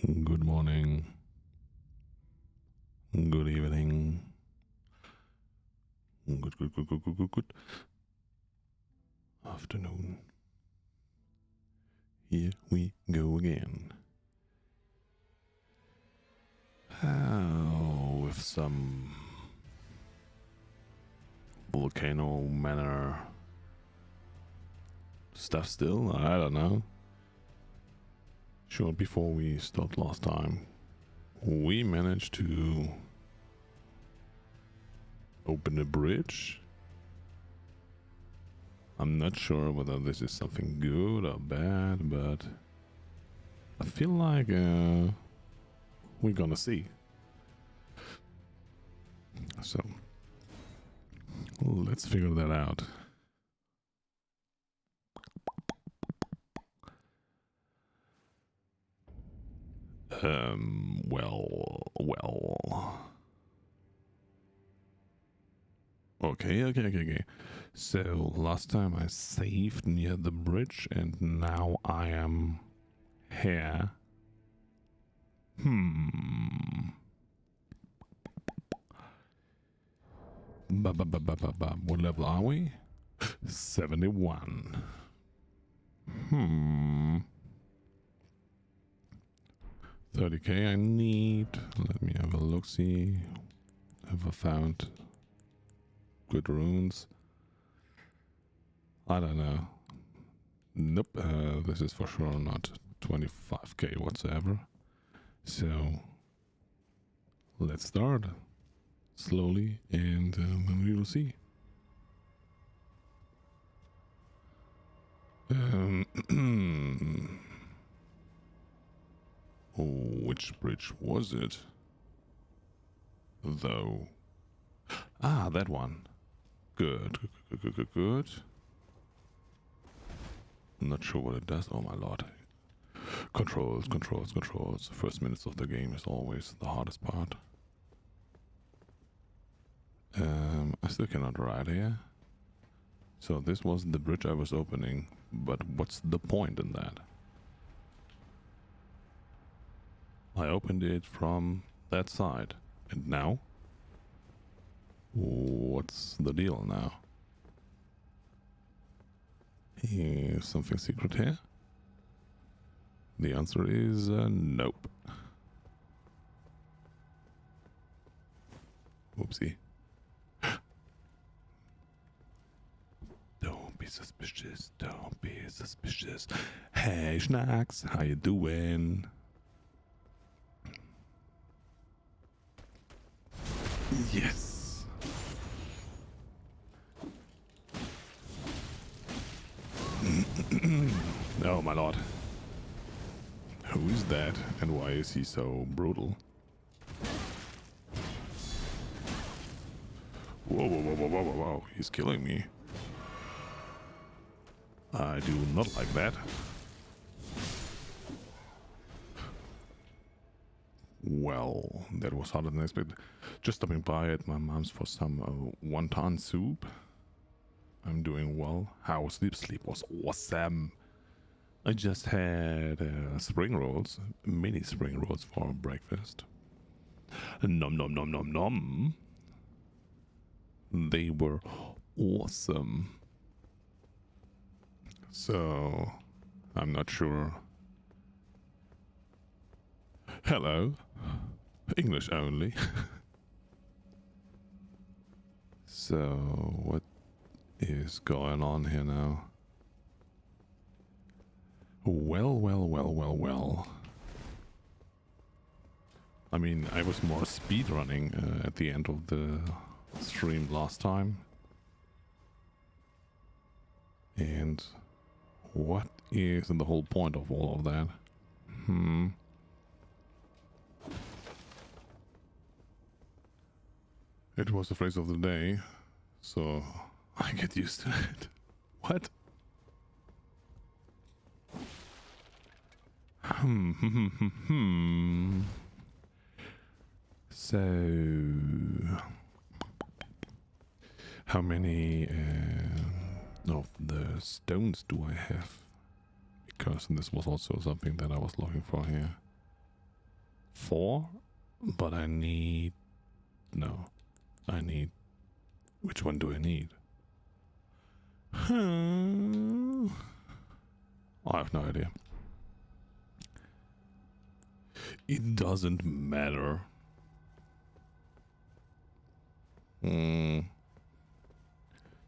Good morning. Good evening. Good afternoon. Here we go again. With some volcano manor stuff still, I don't know. Sure, before we stopped last time, we managed to open a bridge. I'm not sure whether this is something good or bad, but I feel like we're gonna see. So let's figure that out. Well. Okay. So last time I saved near the bridge and now I am here. What level are we? 71. 30k I need. Let me have a look, see. Have I found good runes? I don't know. Nope, this is for sure not 25k whatsoever. So let's start slowly and then we will see. Which bridge was it? Though. Ah, that one. Good. Not sure what it does. Oh my lord. Controls. First minutes of the game is always the hardest part. I still cannot ride here. So this was the bridge I was opening, but what's the point in that? I opened it from that side, and now? What's the deal now? Is something secret here? The answer is nope. Whoopsie. Don't be suspicious. Don't be suspicious. Hey, Schnacks, how you doing? Yes. Oh my lord. Who is that and why is he so brutal? Whoa. He's killing me. I do not like that. Well, that was harder than I expected. Just stopping by at my mom's for some wonton soup. I'm doing well. How sleep? Sleep was awesome. I just had spring rolls, mini spring rolls for breakfast. Nom. They were awesome. So, I'm not sure. Hello. English only. So, what is going on here now? Well. I mean, I was more speedrunning at the end of the stream last time. And what is the whole point of all of that? It was the phrase of the day, so I get used to it. What? So, how many of the stones do I have? Because this was also something that I was looking for here. 4, but I need... No. I need... Which one do I need? I have no idea. It doesn't matter.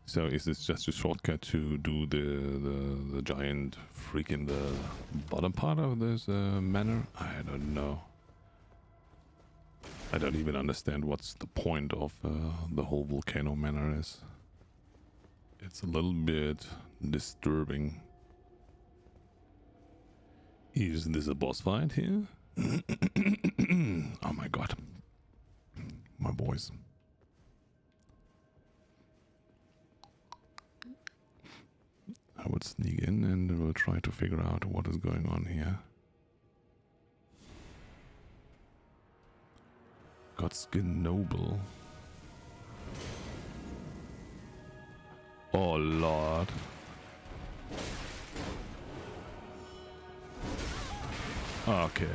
So is this just a shortcut to do the giant freak in the bottom part of this manor? I don't know. I don't even understand what's the point of the whole volcano manor is. It's a little bit disturbing. Is this a boss fight here? Oh my god. My boys. I would sneak in and we'll try to figure out what is going on here. Godskin Noble. Oh lord. Okay.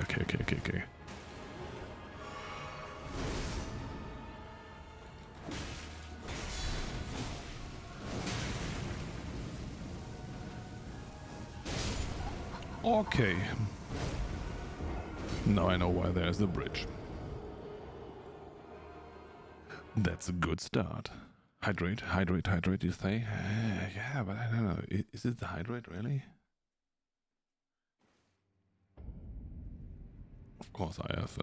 Okay. Now I know why there's the bridge. That's a good start. Hydrate, you say? Yeah, but I don't know. Is it the hydrate, really? Of course, I have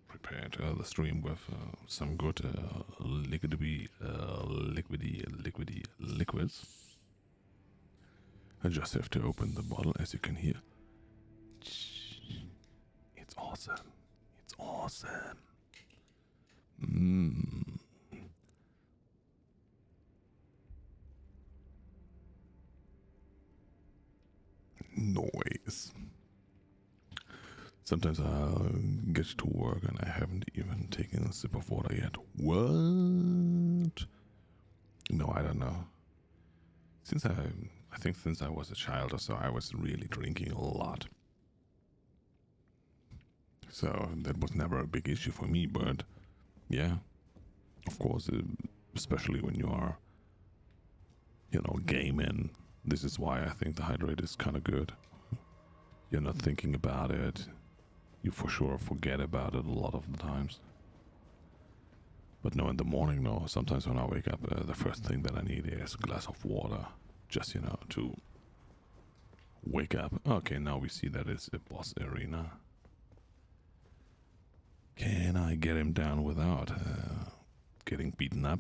prepared the stream with some good liquidy liquids. I just have to open the bottle, as you can hear. It's awesome. It's awesome. Noise. Sometimes I'll get to work and I haven't even taken a sip of water yet. What? No, I don't know. I think since I was a child or so, I was really drinking a lot. So that was never a big issue for me, but yeah, of course, especially when you are, gaming, this is why I think the hydrate is kind of good. You're not thinking about it. You for sure forget about it a lot of the times. But no, in the morning, no. Sometimes when I wake up, the first thing that I need is a glass of water. Just, to wake up. Okay, now we see that it's a boss arena. Can I get him down without getting beaten up?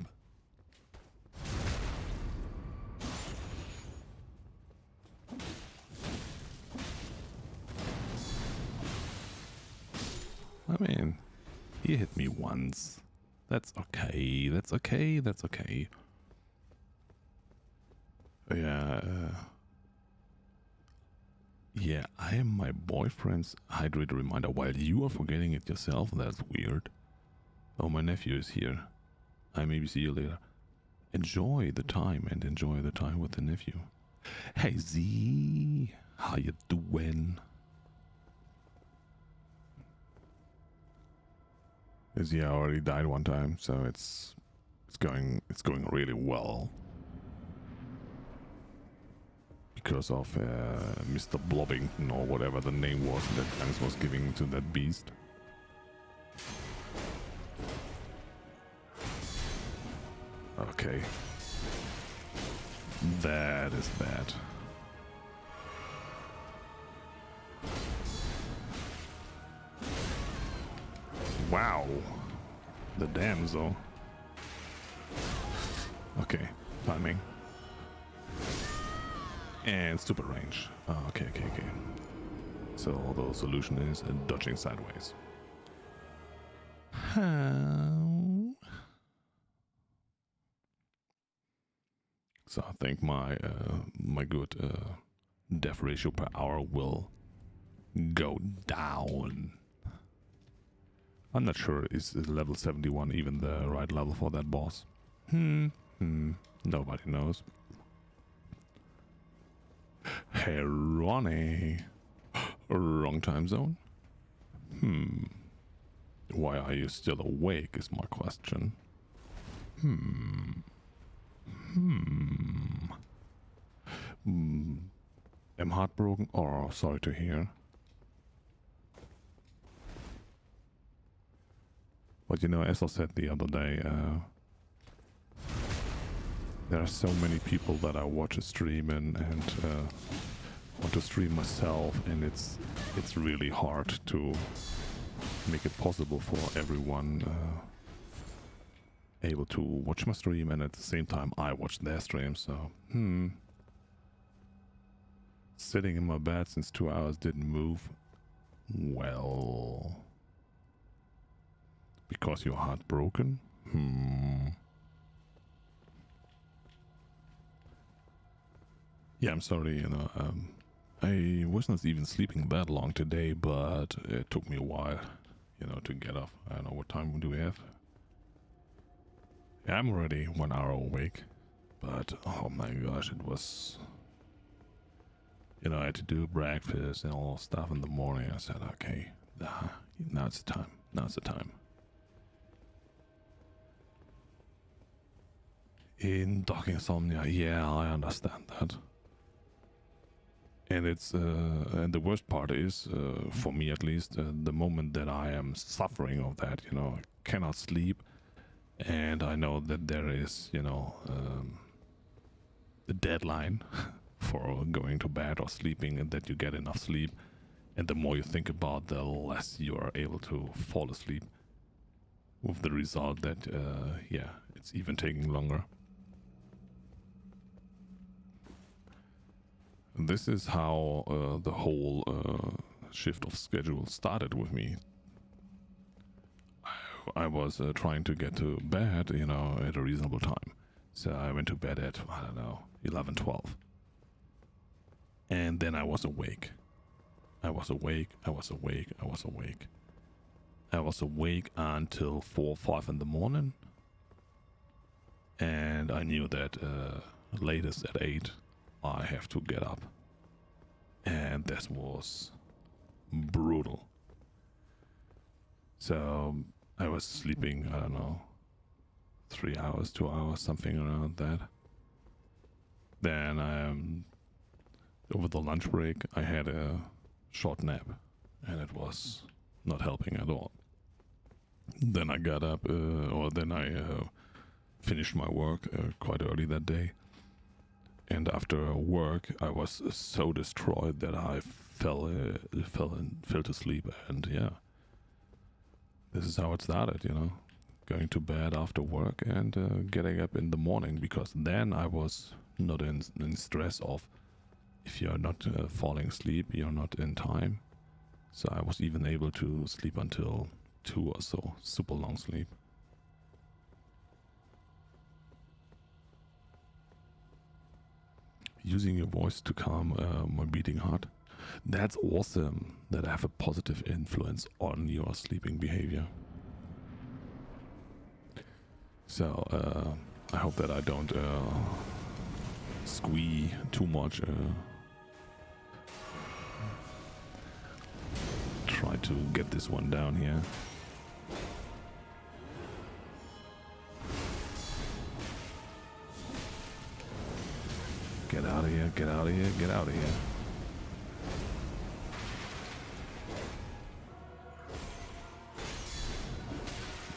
I mean, he hit me once. That's okay, that's okay, that's okay. Yeah, I am my boyfriend's hydrate reminder while you are forgetting it yourself. That's weird. Oh, my nephew is here. I maybe see you later. Enjoy the time and enjoy the time with the nephew. Hey Z, how you doing? Z already died one time, so it's going really well. Because of Mr. Blobbington or whatever the name was that Hans was giving to that beast. Okay. That is bad. Wow. The damsel. Okay, timing. And stupid range. Oh, okay. So the solution is dodging sideways. How? So I think my my good death ratio per hour will go down. I'm not sure is level 71 even the right level for that boss. Nobody knows. Hey Ronnie. Wrong time zone. Why are you still awake is my question. I'm heartbroken. Oh, sorry to hear. But you know, as I said the other day, there are so many people that I watch a stream and want to stream myself, and it's really hard to make it possible for everyone able to watch my stream, and at the same time I watch their stream. So sitting in my bed since 2 hours, didn't move. Well, because you're heartbroken? Yeah, I'm sorry, you know, I was not even sleeping that long today, but it took me a while, you know, to get up. I don't know, what time do we have? Yeah, I'm already 1 hour awake, but oh my gosh, it was, you know, I had to do breakfast and all stuff in the morning. I said, okay, now it's the time, now it's the time. In Dog Insomnia, yeah, I understand that. And it's and the worst part is, for me at least, the moment that I am suffering of that, you know, I cannot sleep, and I know that there is, you know, a deadline for going to bed or sleeping, and that you get enough sleep, and the more you think about, the less you are able to fall asleep, with the result that, yeah, it's even taking longer. This is how the whole shift of schedule started with me. I was trying to get to bed, you know, at a reasonable time. So I went to bed at, I don't know, 11, 12. And then I was awake. I was awake until 4 or 5 in the morning. And I knew that latest at 8, I have to get up. And this was brutal. So I was sleeping, I don't know, 3 hours, 2 hours, something around that. Then over the lunch break, I had a short nap, and it was not helping at all. Then I got up, then I finished my work quite early that day. And after work, I was so destroyed that I fell to sleep. And yeah, this is how it started, you know, going to bed after work and getting up in the morning, because then I was not in stress of, if you're not falling asleep, you're not in time. So I was even able to sleep until 2 or so, super long sleep. Using your voice to calm my beating heart. That's awesome that I have a positive influence on your sleeping behavior. So I hope that I don't squee too much. Try to get this one down here. Get out of here, get out of here, get out of here.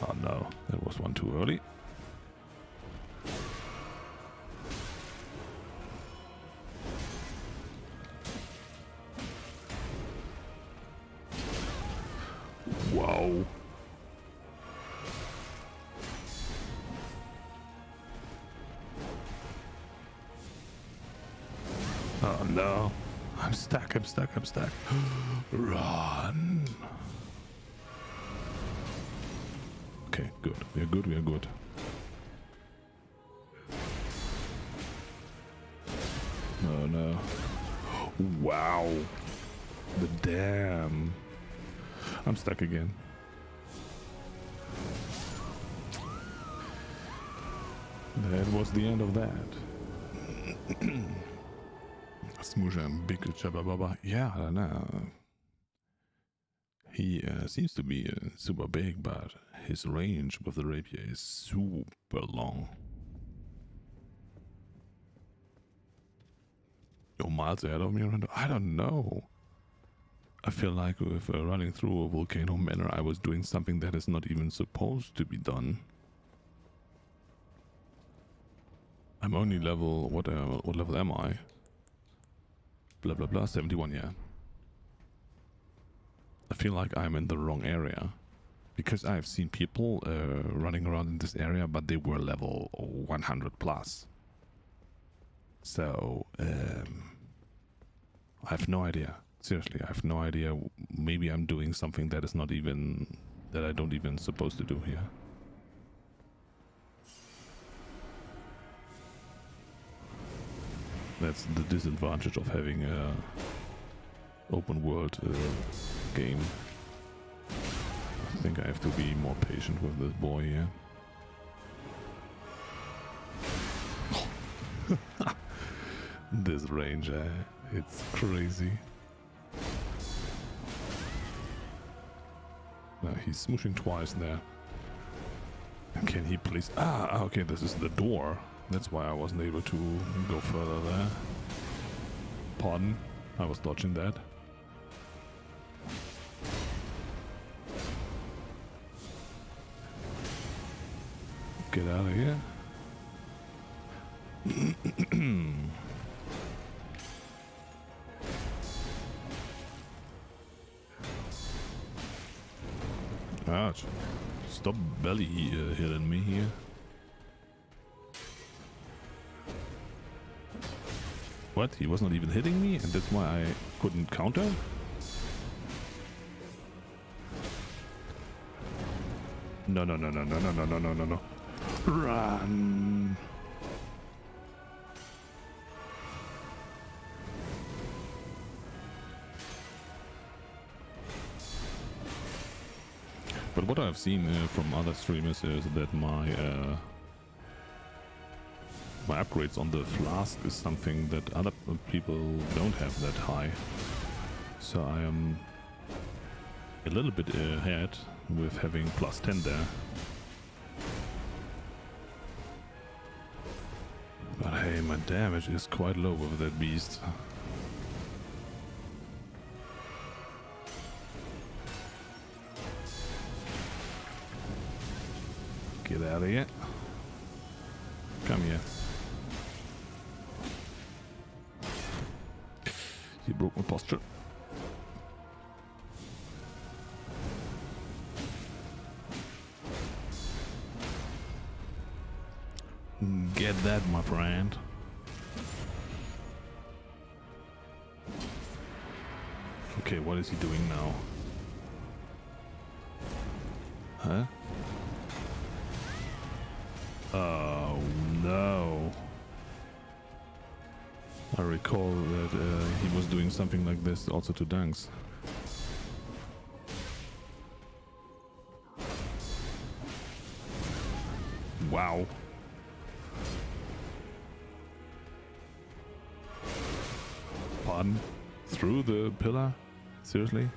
Oh no, that was one too early. Whoa. Oh no. I'm stuck. Run. Okay, good. We are good. Oh no. Wow. The dam. I'm stuck again. That was the end of that. Smoosha and big chabababa. Yeah, I don't know. He seems to be super big, but his range with the rapier is super long. You're miles ahead of me, Rando? I don't know. I feel like with running through a volcano manor, I was doing something that is not even supposed to be done. I'm only level... What level am I? Blah blah blah, 71, yeah. I feel like I'm in the wrong area. Because I've seen people running around in this area, but they were level 100 plus. So, I have no idea. Seriously, I have no idea. Maybe I'm doing something that is not even... that I don't even supposed to do here. That's the disadvantage of having a open world game. I think I have to be more patient with this boy here. This range, it's crazy. Now he's smooshing twice there. Can he please... Ah, okay, this is the door. That's why I wasn't able to go further there. Pardon, I was dodging that. Get out of here. Ouch. Stop belly hitting me here. What? He was not even hitting me, and that's why I couldn't counter? No, no, no, no, no, no, no, no, no, no, no. Run! But what I've seen from other streamers is that my upgrades on the flask is something that other people don't have that high. So I am a little bit ahead with having plus 10 there. But hey, my damage is quite low with that beast. Get out of here. Come here. You broke my posture. Get that, my friend. Okay, what is he doing now? Huh? Oh no. I recall that he was doing something like this also to Dunks. Wow. Pardon? Through the pillar? Seriously?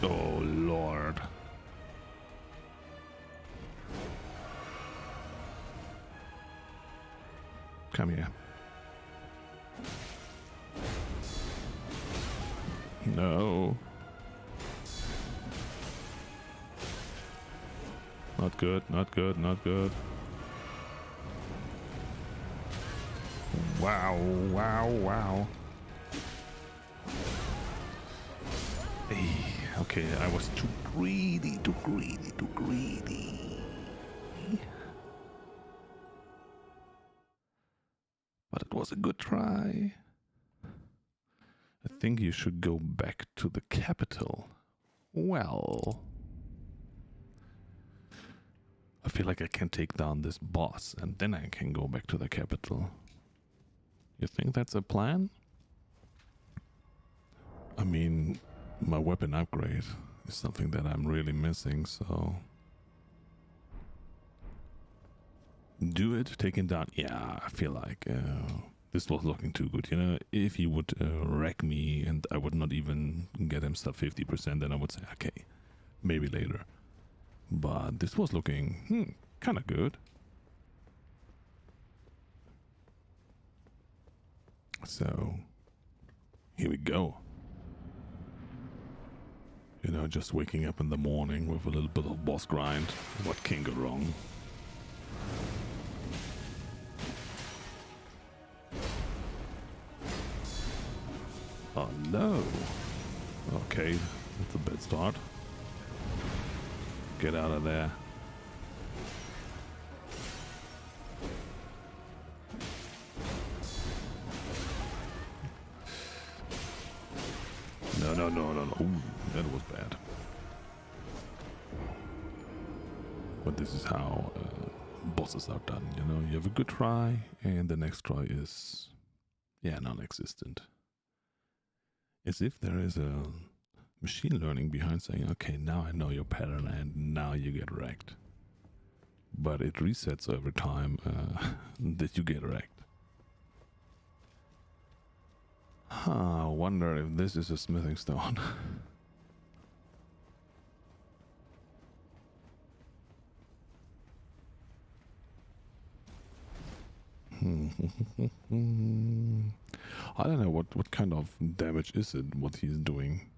Oh Lord. Come here. No. Not good, not good, not good. Wow, wow, wow. Hey, okay, I was too greedy, too greedy, too greedy. But it was a good try. I think you should go back to the capital. Well, I feel like I can take down this boss and then I can go back to the capital. You think that's a plan? I mean, my weapon upgrade is something that I'm really missing, so... Do it, take him down. Yeah, I feel like this was looking too good. You know, if he would wreck me and I would not even get him sub 50%, then I would say, okay, maybe later. But this was looking kind of good. So, here we go. You know, just waking up in the morning with a little bit of boss grind. What can go wrong? Oh no. Okay, that's a bad start. Get out of there. No. Ooh, that was bad. But this is how bosses are done, you know? You have a good try, and the next try is, yeah, non-existent. As if there is a machine learning behind saying, okay, now I know your pattern, and now you get wrecked. But it resets every time that you get wrecked. I wonder if this is a smithing stone. I don't know what kind of damage is it, what he's doing.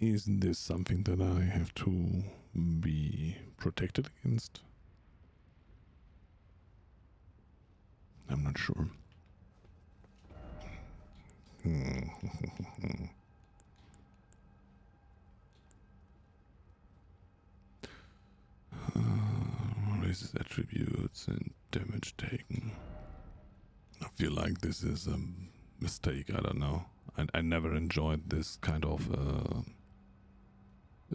Is this something that I have to be protected against? I'm not sure. Raises attributes and damage taken. I feel like this is a mistake. I don't know. I never enjoyed this kind of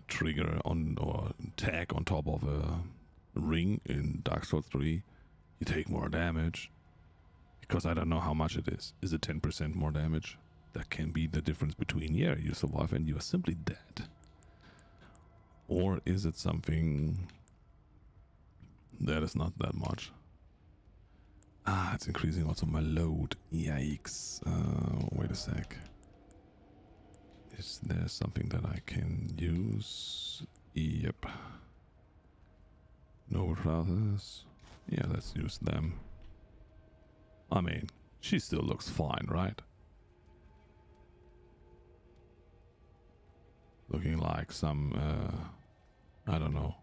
trigger on or tag on top of a ring in Dark Souls 3. You take more damage because I don't know how much it is. Is it 10% more damage? That can be the difference between, yeah, you survive and you are simply dead. Or is it something that is not that much? Ah, it's increasing also my load. Yikes. Wait a sec. Is there something that I can use? Yep. No trousers. Yeah, let's use them. I mean, she still looks fine, right? Looking like some, I don't know,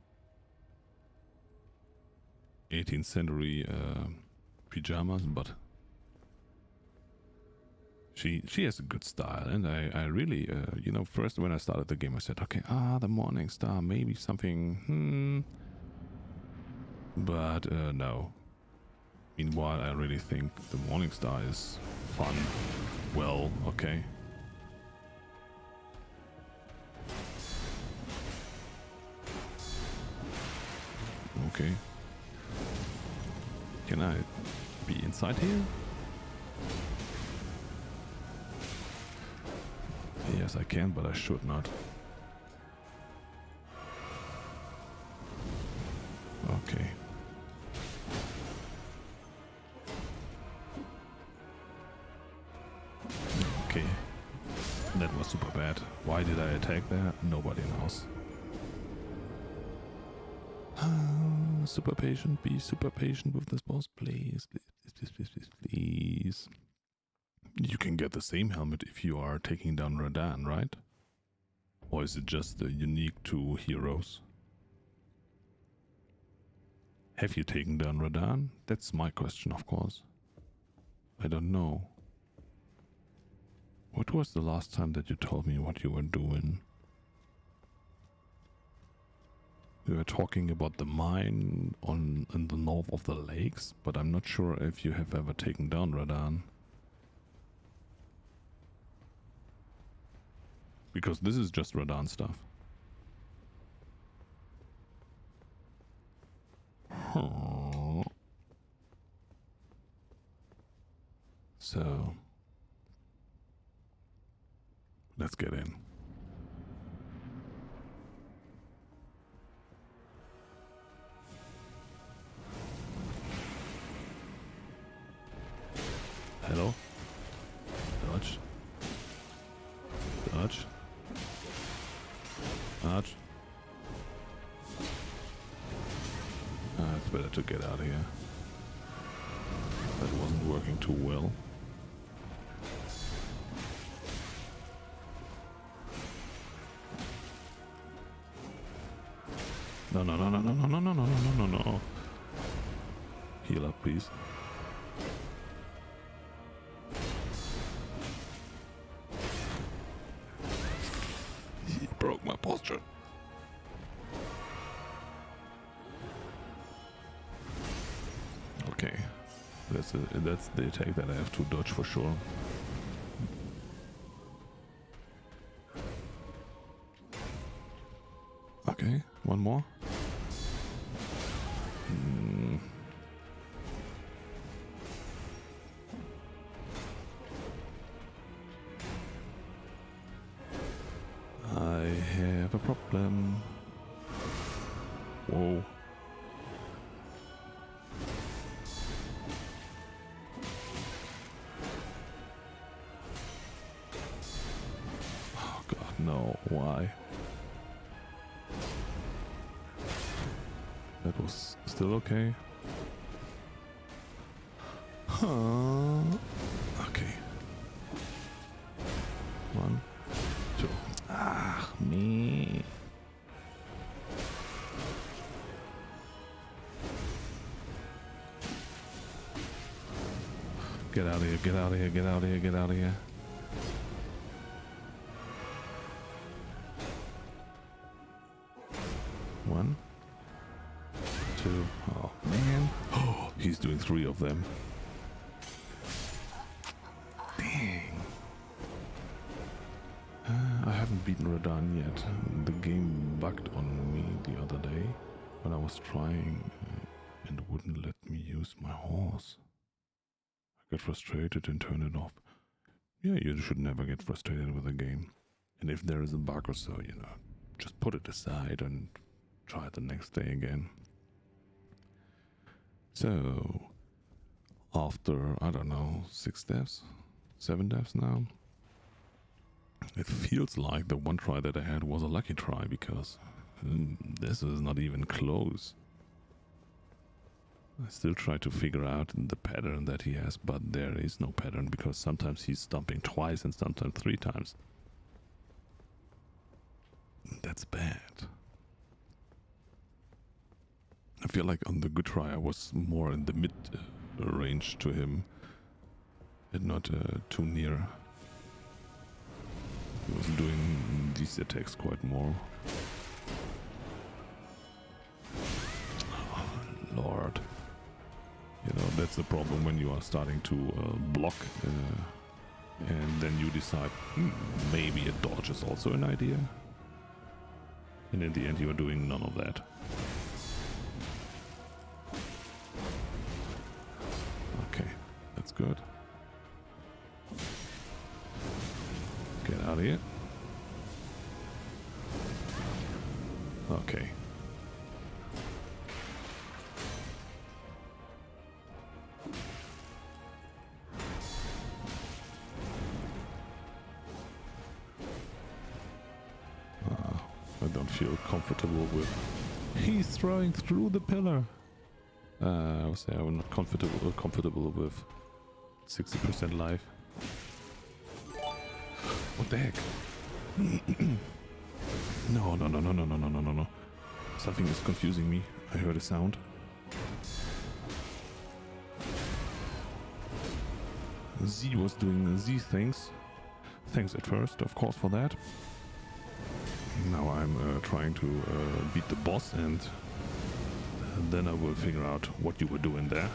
18th century pajamas, but she has a good style, and I really, you know, first when I started the game I said, okay, the Morning Star, maybe something, but no. Meanwhile, I really think the Morning Star is fun. Well, okay. Okay. Can I be inside here? Yes, I can, but I should not. Okay. Okay. That was super bad. Why did I attack there? Nobody knows. Super patient. Be super patient with this boss, please. Please. You can get the same helmet if you are taking down Radan, right? Or is it just unique to heroes? Have you taken down Radan? That's my question, of course. I don't know. What was the last time that you told me what you were doing? We were talking about the mine in the north of the lakes, but I'm not sure if you have ever taken down Radan. Because this is just Radan stuff. Huh. So, let's get in. charge. It's better to get out of here. That wasn't working too well. No, no, no, no, no, no, no, no, no, no, no, no. Heal up, please. He broke my posture. Okay. That's the attack that I have to dodge for sure. Okay, one more. I have a problem. Whoa. Oh god, no. Why? That was still okay. Huh. Okay. 1, 2. Ah, me. Get out of here, get out of here, get out of here, get out of here. One, two. Oh, man. Oh, he's doing 3 of them. Dang. I haven't beaten Radahn yet. The game bugged on me the other day when I was trying and wouldn't let me use my horse. I got frustrated and turned it off. Yeah, you should never get frustrated with a game. And if there is a bug or so, you know, just put it aside and try it the next day again. So, after, I don't know, 6 deaths? 7 deaths now? It feels like the one try that I had was a lucky try, because this is not even close. I still try to figure out the pattern that he has, but there is no pattern, because sometimes he's stomping twice and sometimes 3 times. That's bad. I feel like on the good try I was more in the mid range to him and not too near. He was doing these attacks quite more. Oh, Lord. You know, that's the problem when you are starting to block and then you decide maybe a dodge is also an idea. And in the end you are doing none of that. Okay, that's good. Get out of here. Okay. I don't feel comfortable with... He's throwing through the pillar. I would say I'm not comfortable with 60% life. What the heck? No, no, no, no, no, no, no, no, no, no. Something is confusing me. I heard a sound. Z was doing Z things. Thanks at first, of course, for that. Now I'm trying to beat the boss, and then I will figure out what you were doing there.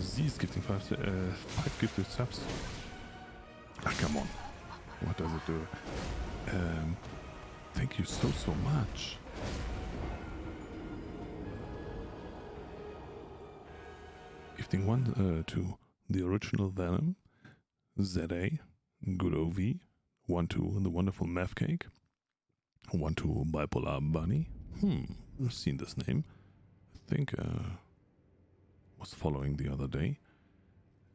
Z is gifting 5 gifted subs. Ah, come on. What does it do? Thank you so much. Gifting 1 to the original Venom, ZA, good OV, 1 to the wonderful Math Cake, 1 to Bipolar Bunny. I've seen this name. I think was following the other day.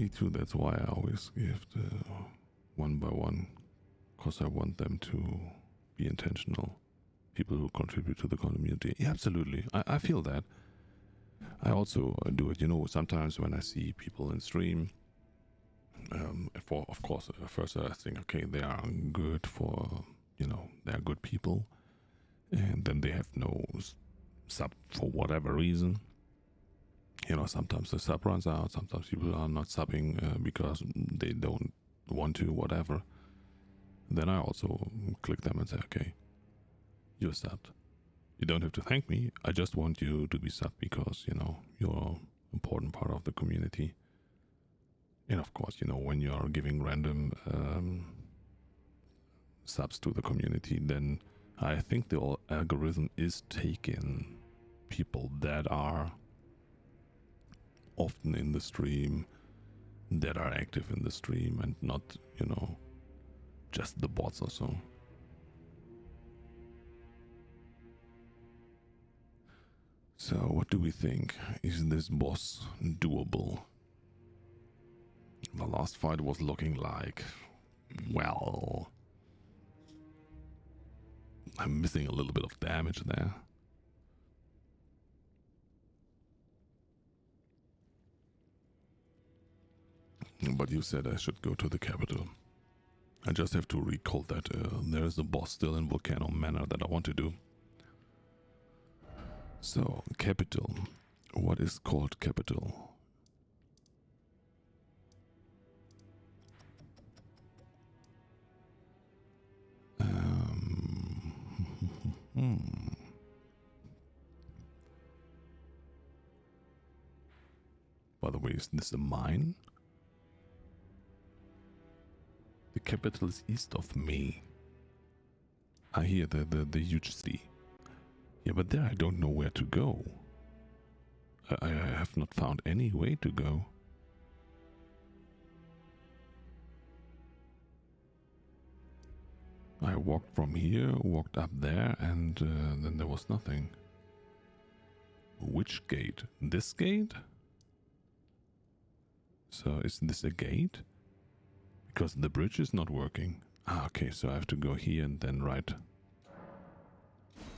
Me too. That's why I always give the one by one, because I want them to be intentional. People who contribute to the community. Yeah, absolutely. I feel that. I also do it. You know, sometimes when I see people in stream, of course, first I think, okay, they are good for, you know, they are good people, and then they have no sub for whatever reason. You know, sometimes the sub runs out, sometimes people are not subbing because they don't want to, whatever. Then I also click them and say, okay, you're subbed. You don't have to thank me. I just want you to be subbed because, you know, you're an important part of the community. And of course, you know, when you are giving random subs to the community, then I think the algorithm is taking people that are often in the stream, that are active in the stream, and not, you know, just the bots or so. So what do we think? Is this boss doable? The last fight was looking like, well, I'm missing a little bit of damage there. But you said I should go to the capital. I just have to recall that there is a boss still in Volcano Manor that I want to do. So, capital. What is called capital? By the way, is this a mine? The capital is east of me. I hear the huge city. Yeah, but there I don't know where to go. I have not found any way to go. I walked from here, walked up there, and then there was nothing. Which gate? This gate? So is this a gate? Because the bridge is not working. Ah, okay, so I have to go here and then right.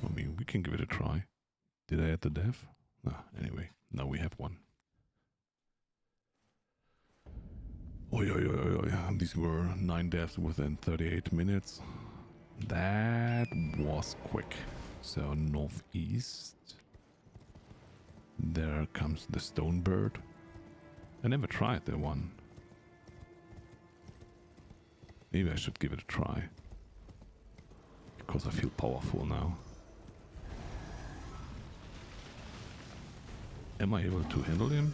I mean, we can give it a try. Did I add the dev? No, anyway, now we have one. Oi, oi, oi, oi. These were 9 devs within 38 minutes. That was quick. So northeast. There comes the stone bird. I never tried that one. Maybe I should give it a try. Because I feel powerful now. Am I able to handle him?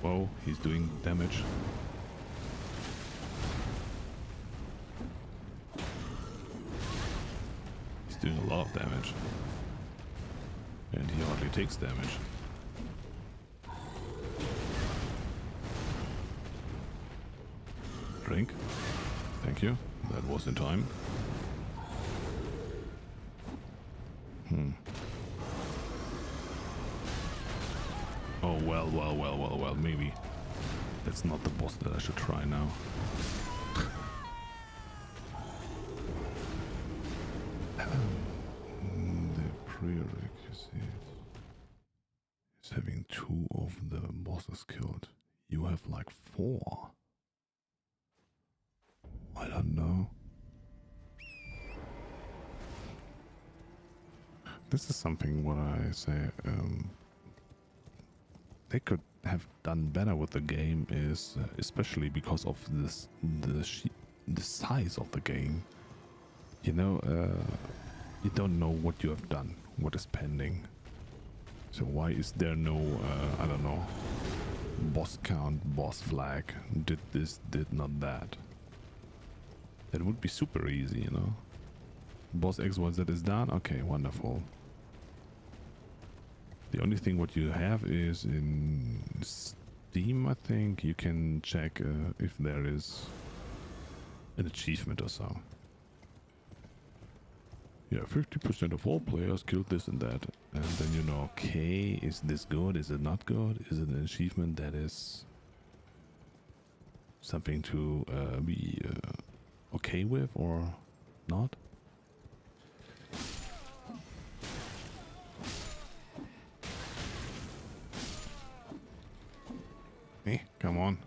Whoa, he's doing damage. He's doing a lot of damage. And he hardly takes damage. Drink. Thank you. That was in time. Oh, well, maybe. That's not the boss that I should try now. The prerequisite is having 2 of the bosses killed. You have like 4. I don't know. This is something what I say, they could have done better with the game is, especially because of this, the size of the game. You know, you don't know what you have done, what is pending. So why is there no, I don't know, boss count, boss flag, did this, did not that. That would be super easy, you know. Boss XYZ is done, okay, wonderful. The only thing what you have is in Steam, I think, you can check if there is an achievement or so. Yeah, 50% of all players killed this and that. And then you know, okay, is this good? Is it not good? Is it an achievement that is something to be okay with or not. Hey, come on.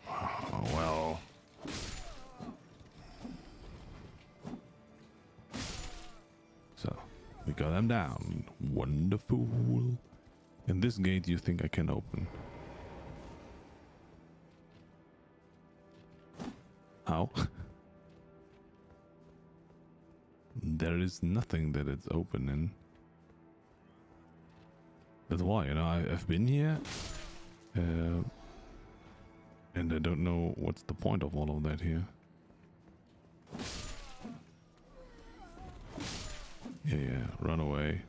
Oh, well. So, we got them down. Wonderful. And this gate you think I can open? How? There is nothing that it's open in. That's why, you know, I've been here. And I don't know what's the point of all of that here. Yeah, run away.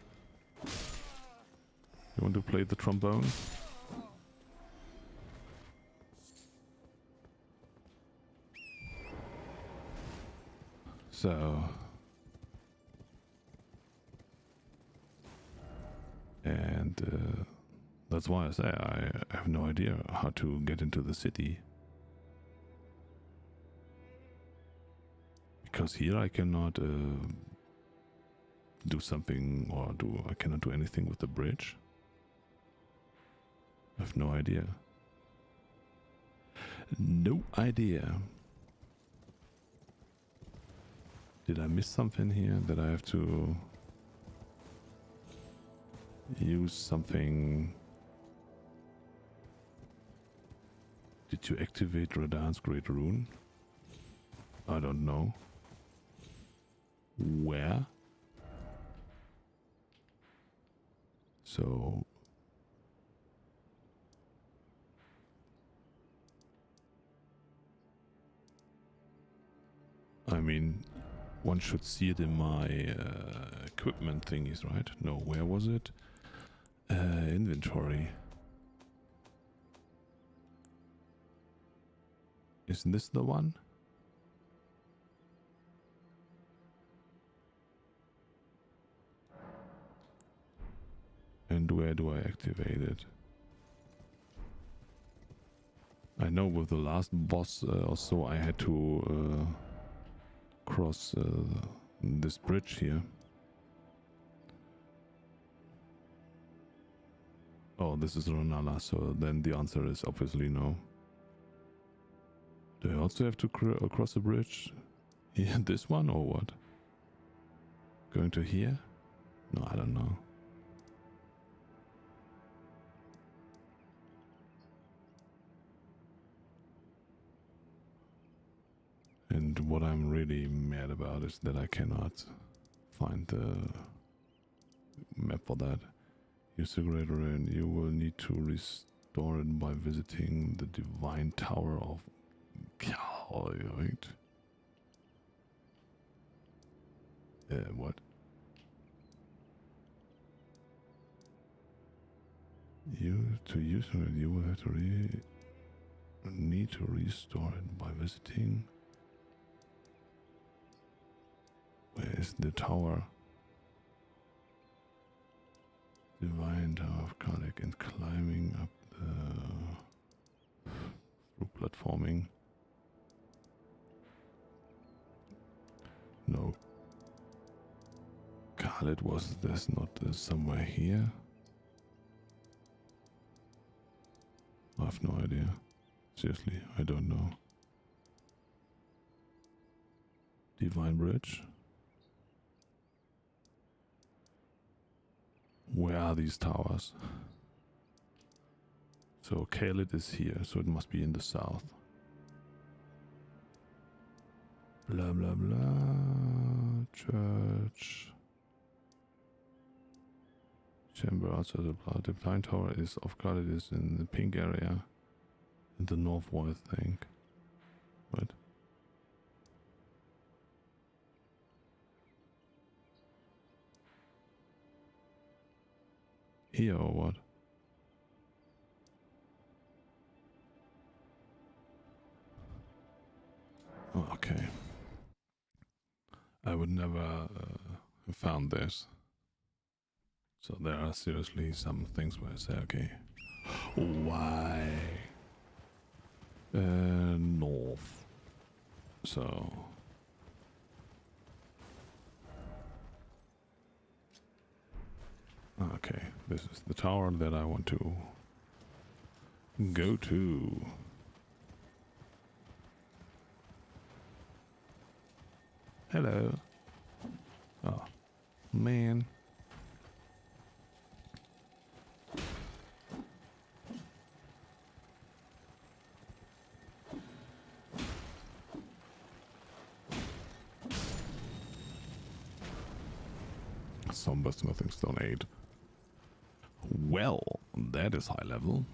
You want to play the trombone? So... And that's why I say I have no idea how to get into the city. Because here I cannot do something, or I cannot do anything with the bridge. I have no idea. No idea. Did I miss something here that I have to use something? Did you activate Radan's Great Rune? I don't know. Where? So... I mean, one should see it in my equipment thingies, right? No, where was it? Inventory. Isn't this the one? And where do I activate it? I know with the last boss or so I had to cross this bridge here. Oh, this is Ranala, so then the answer is obviously no. Do I also have to cross a bridge? Yeah, this one or what? Going to here? No, I don't know. And what I'm really mad about is that I cannot find the map for that. Use the Great Rune. You will need to restore it by visiting the Divine Tower of Right? What? To use it, you will have to need to restore it by visiting. Where is the tower? Divine Tower of Kalik, and climbing up through platforming. No. Khalid was this not somewhere here? I have no idea. Seriously, I don't know. Divine Bridge? Where are these towers? So Khalid is here, so it must be in the south. Blah blah blah. Church. Chamber outside the blood. The Divine Tower is of Khalid is in the pink area. In the north wall, I think. What? Here or what? Oh, okay. I would never have found this. So there are seriously some things where I say, okay, why? North. So... Okay, this is the tower that I want to go to. Hello. Oh, man. Somber Smithing Stone 8. Well, that is high level.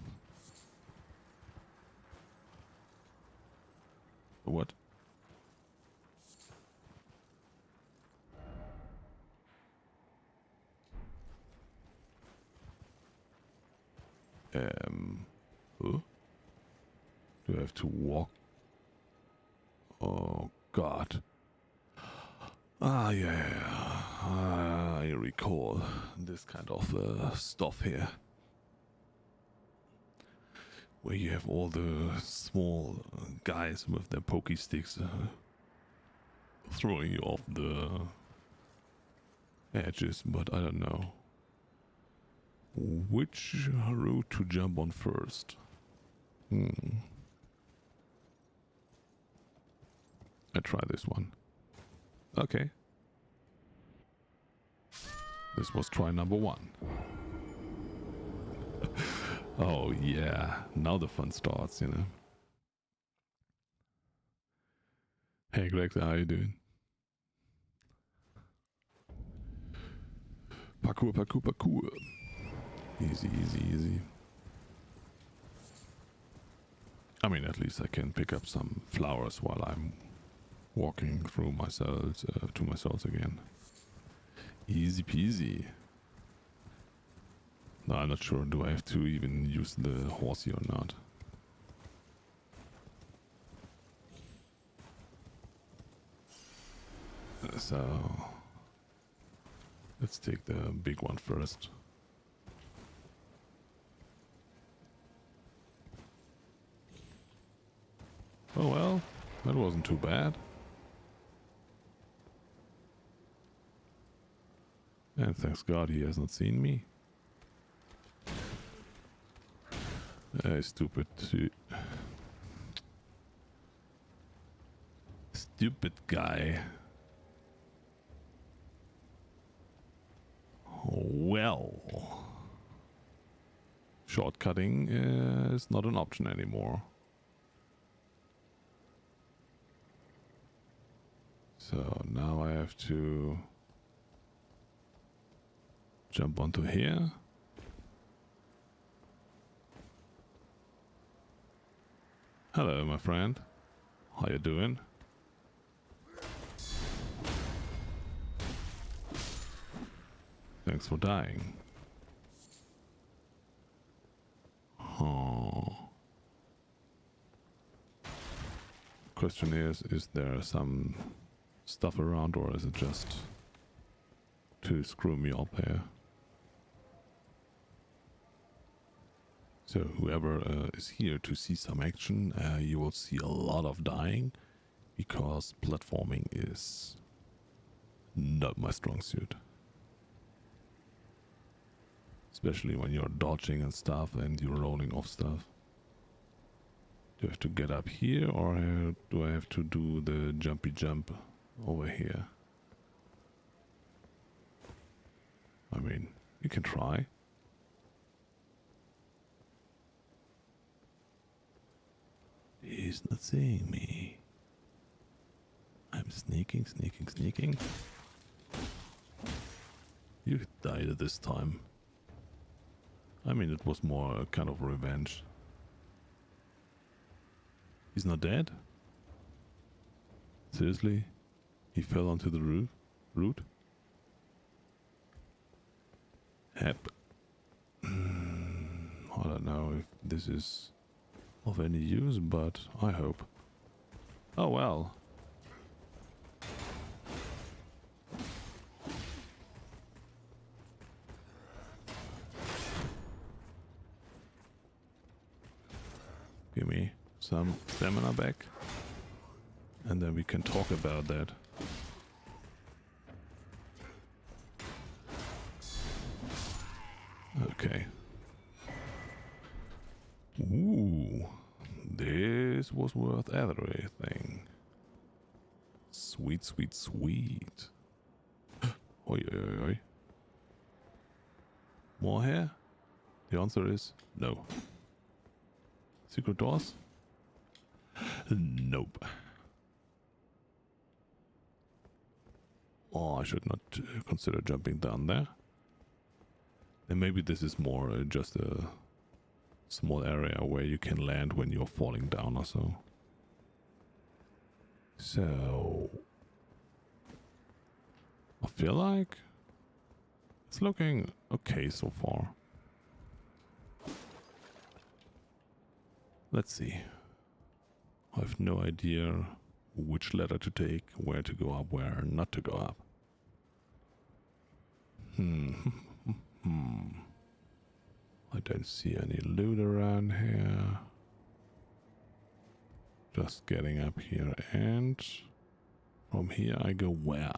What? Huh? Do I have to walk? Oh, God. Ah, yeah. I recall this kind of stuff here. Where you have all the small guys with their pokey sticks throwing you off the edges, but I don't know which route to jump on first. I try this one. Okay. This was try number 1. Oh yeah, now the fun starts, you know. Hey Greg, how you doing? Parkour, parkour, parkour. Easy, easy, easy. I mean, at least I can pick up some flowers while I'm walking through my cells, to my cells again. Easy peasy. No, I'm not sure. Do I have to even use the horsey or not? So let's take the big one first. Oh well, that wasn't too bad. And thanks God he has not seen me. Stupid guy. Well, shortcutting is not an option anymore. So now I have to jump onto here. Hello, my friend. How you doing? Thanks for dying. Oh. Question is there some stuff around, or is it just to screw me up here? So whoever is here to see some action, you will see a lot of dying, because platforming is not my strong suit. Especially when you're dodging and stuff and you're rolling off stuff. Do I have to get up here, or do I have to do the jumpy jump over here? I mean, you can try. He's not seeing me. I'm sneaking, sneaking, sneaking. You died this time. I mean, it was more a kind of revenge. He's not dead? Seriously? He fell onto the root? Hep. I don't know if this is of any use, but I hope. Oh well. Gimme. some stamina back. And then we can talk about that. Okay. Ooh. This was worth everything. Sweet, sweet, sweet. Oi, oi, oi. More here? The answer is no. Secret doors? Nope. Oh, I should not consider jumping down there. And maybe this is more just a small area where you can land when you're falling down or so. So I feel like it's looking okay so far. Let's see. I have no idea which ladder to take, where to go up, where not to go up. I don't see any loot around here. Just getting up here, and from here I go where?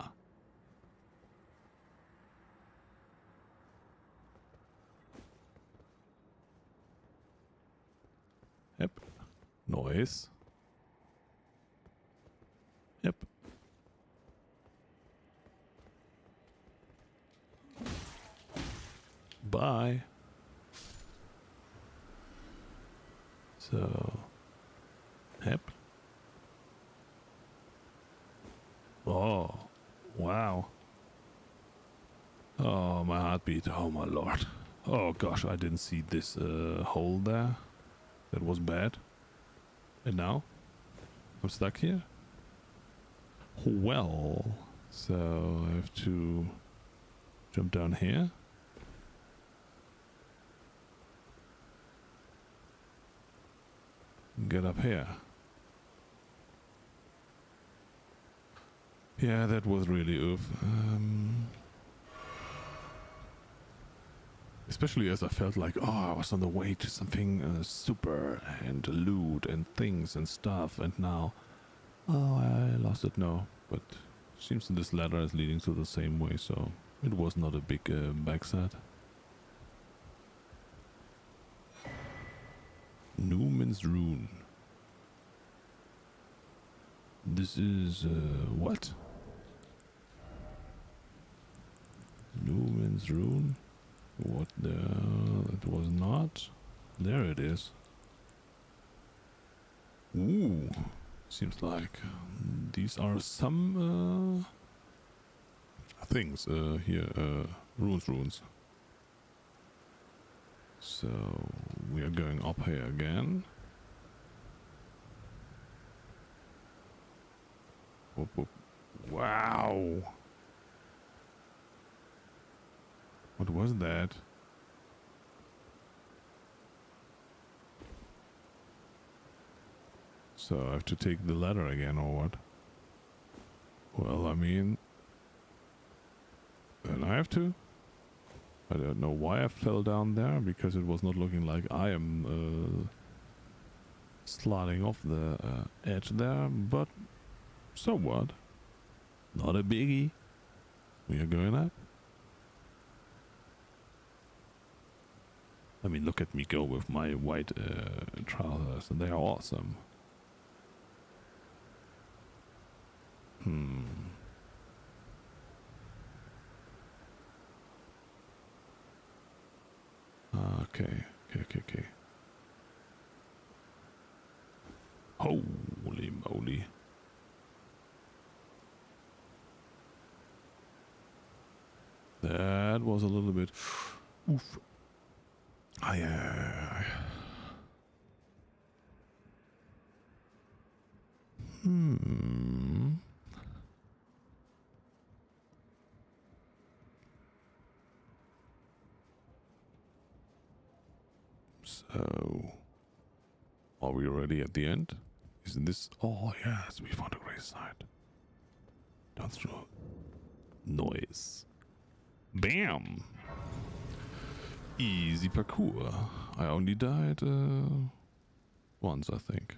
Yep. Noise. Yep. Bye. So, yep. Oh, wow. Oh, my heartbeat. Oh, my lord. Oh, gosh, I didn't see this hole there. That was bad. And now? I'm stuck here? Well, so I have to jump down here. Get up here. Yeah, that was really oof. Especially as I felt like, oh, I was on the way to something super and loot and things and stuff, and now, oh, I lost it. No, but seems this ladder is leading to the same way, so it was not a big backside. Newman's Rune. This is what? Newman's Rune? What the? It was not. There it is. Ooh, seems like these are some things here. Runes. So we are going up here again. Whoop, whoop. Wow. What was that? So I have to take the ladder again, or what? Well, I mean, then I have to. I don't know why I fell down there, because it was not looking like I am sliding off the edge there, but so what? Not a biggie. We are going up. I mean, look at me go with my white trousers, and they are awesome. Okay. Holy moly. That was a little bit... Oof. Aye. So, are we already at the end? Isn't this? Oh yes, we found a grave site. Down through noise. Bam! Easy parkour. I only died once, I think.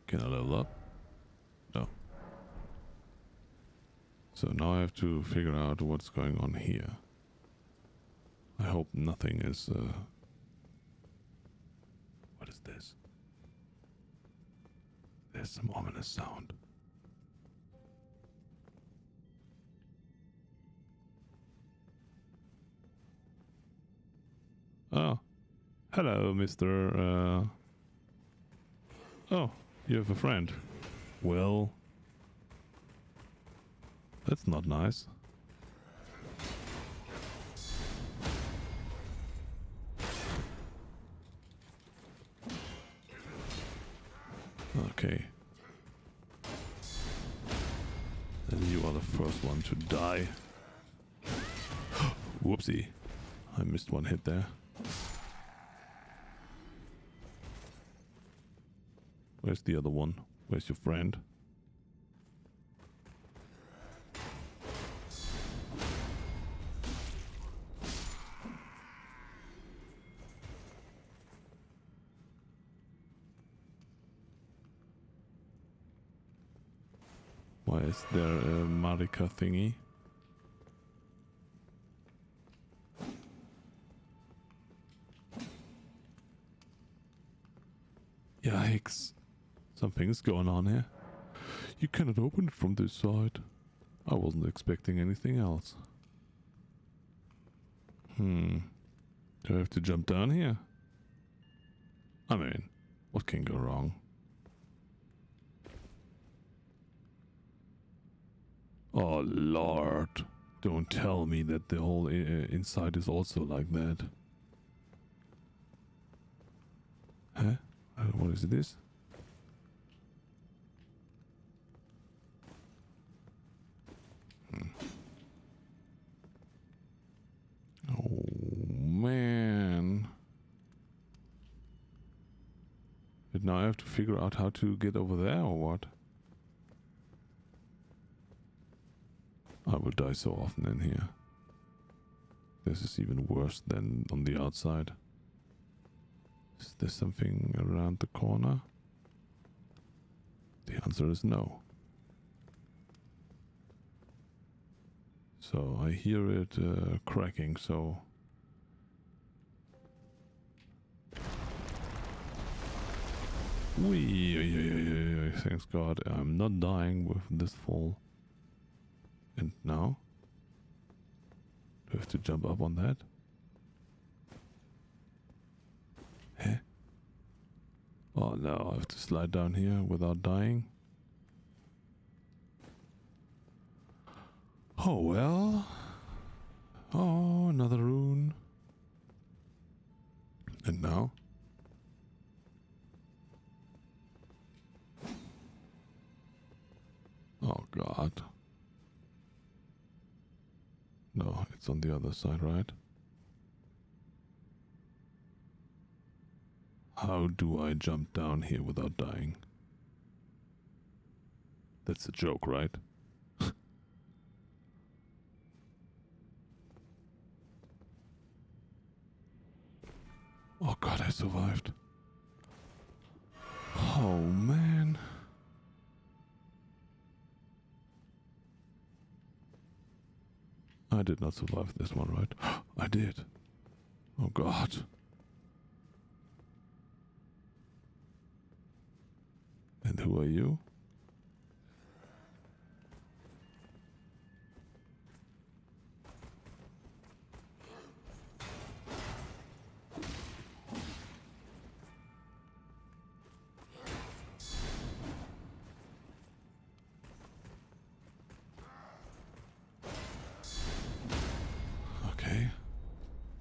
Can I level up? No. So now I have to figure out what's going on here. I hope nothing is... What is this? There's some ominous sound. Oh. Hello, Mr. Oh, you have a friend. Well... That's not nice. Okay. And you are the first one to die. Whoopsie. I missed one hit there. Where's the other one? Where's your friend? Why is there a Marika thingy? Yikes. Something's going on here. You cannot open it from this side. I wasn't expecting anything else. Do I have to jump down here? I mean, what can go wrong? Oh lord, don't tell me that the whole inside is also like that. Huh? What is this? Oh man. But now I have to figure out how to get over there or what? I will die so often in here. This is even worse than on the outside. Is there something around the corner? The answer is no. So I hear it cracking, so... Wee, thanks God, I'm not dying with this fall. And now? Do I have to jump up on that? Huh? Oh no, I have to slide down here without dying? Oh well. Oh, another rune. And now? Oh God. No, it's on the other side, right? How do I jump down here without dying? That's a joke, right? Oh God, I survived. Oh man. I did not survive this one, right? I did. Oh God. And who are you? Okay.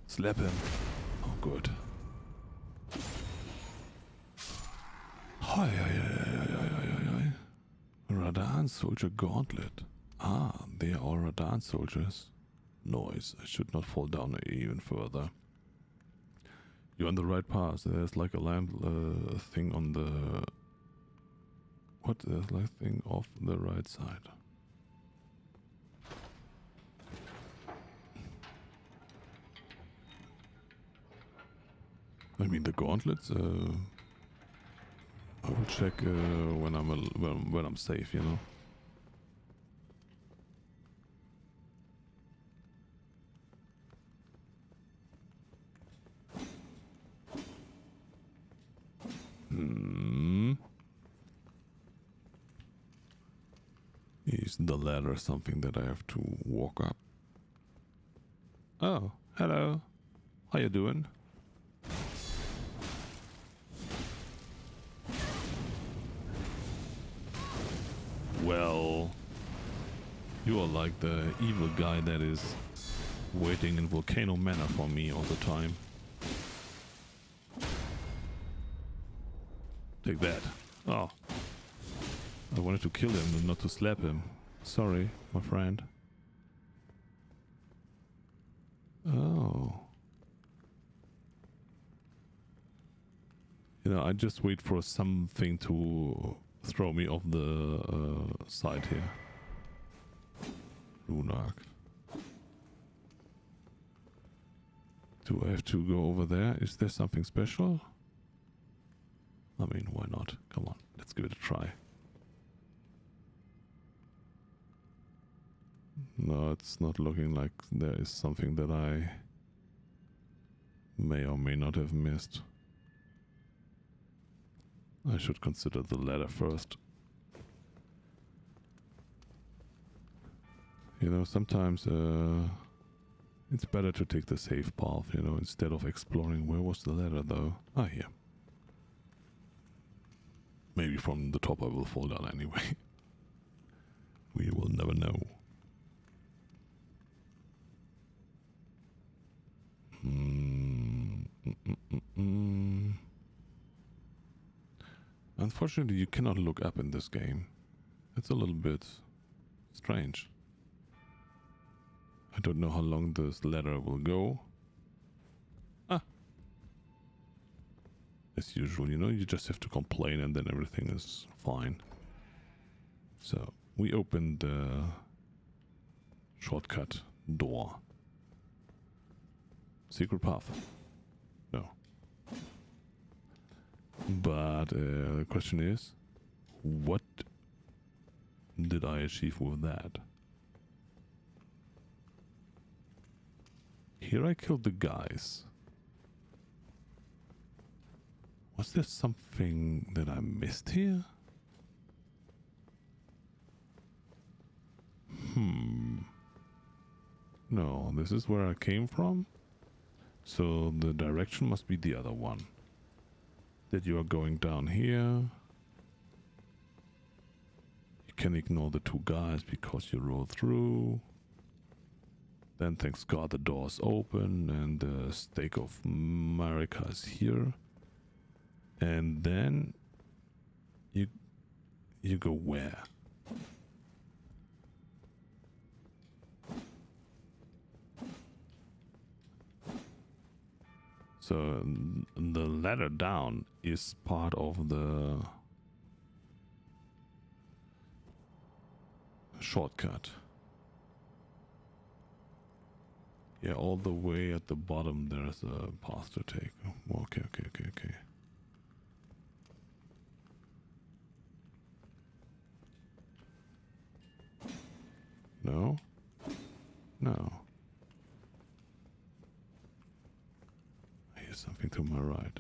Slap him. Oh, good. Hi, Radan soldier gauntlet. Ah, they are all Radan soldiers. Noise. I should not fall down even further. You're on the right path. There's like a lamp thing on the... What? There's like a thing off the right side. I mean the gauntlets, I will check when I'm safe, you know. Is the ladder something that I have to walk up? Oh, hello. How you doing? Well, you are like the evil guy that is waiting in Volcano Manor for me all the time. Take that. Oh. I wanted to kill him and not to slap him. Sorry, my friend. Oh. You know, I just wait for something to throw me off the side here. Lunak. Do I have to go over there? Is there something special? I mean, why not? Come on, let's give it a try. No, it's not looking like there is something that I may or may not have missed. I should consider the ladder first. You know, sometimes it's better to take the safe path, you know, instead of exploring. Where was the ladder though? Ah, here. Maybe from the top I will fall down anyway. We will never know. Unfortunately, you cannot look up in this game. It's a little bit strange. I don't know how long this ladder will go. Ah. As usual, you know, you just have to complain and then everything is fine. So, we opened the shortcut door. Secret path. No. But the question is, what did I achieve with that? Here I killed the guys. Was there something that I missed here? No, this is where I came from. So the direction must be the other one. That you are going down here. You can ignore the two guys because you roll through. Then thanks God the door's open and the stake of America is here. And then you go where? So the ladder down is part of the shortcut. Yeah, all the way at the bottom there's a path to take. Okay. No? No. I hear something to my right.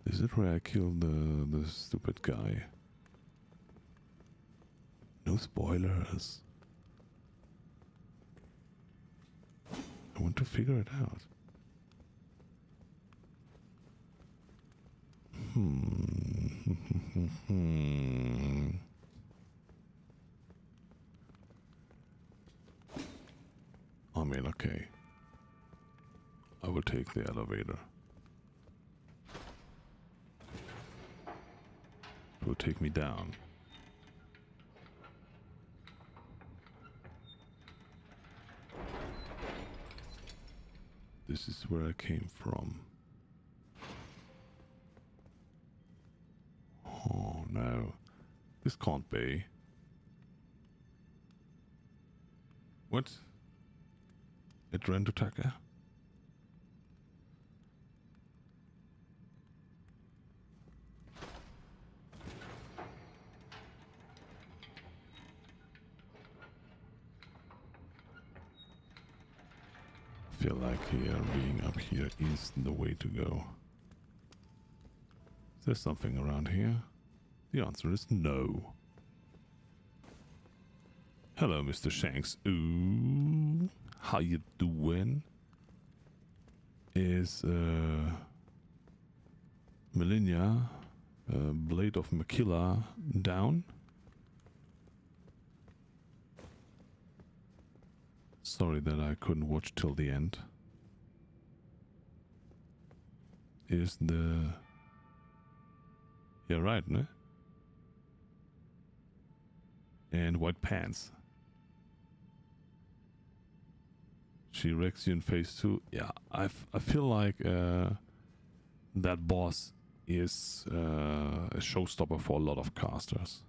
Is it where I killed the stupid guy? No spoilers. I want to figure it out. I mean, okay. I will take the elevator. It will take me down. This is where I came from. Oh no. This can't be. What? At RandoTaka? feel like being up here is the way to go. Is there something around here? The answer is no. Hello, Mr. Shanks. Ooh, how you doing? Is Melinia, Blade of Makila, down? Sorry that I couldn't watch till the end. Is the... Yeah, right, ne? And white pants. She wrecks you in phase 2. Yeah, I feel like that boss is a showstopper for a lot of casters.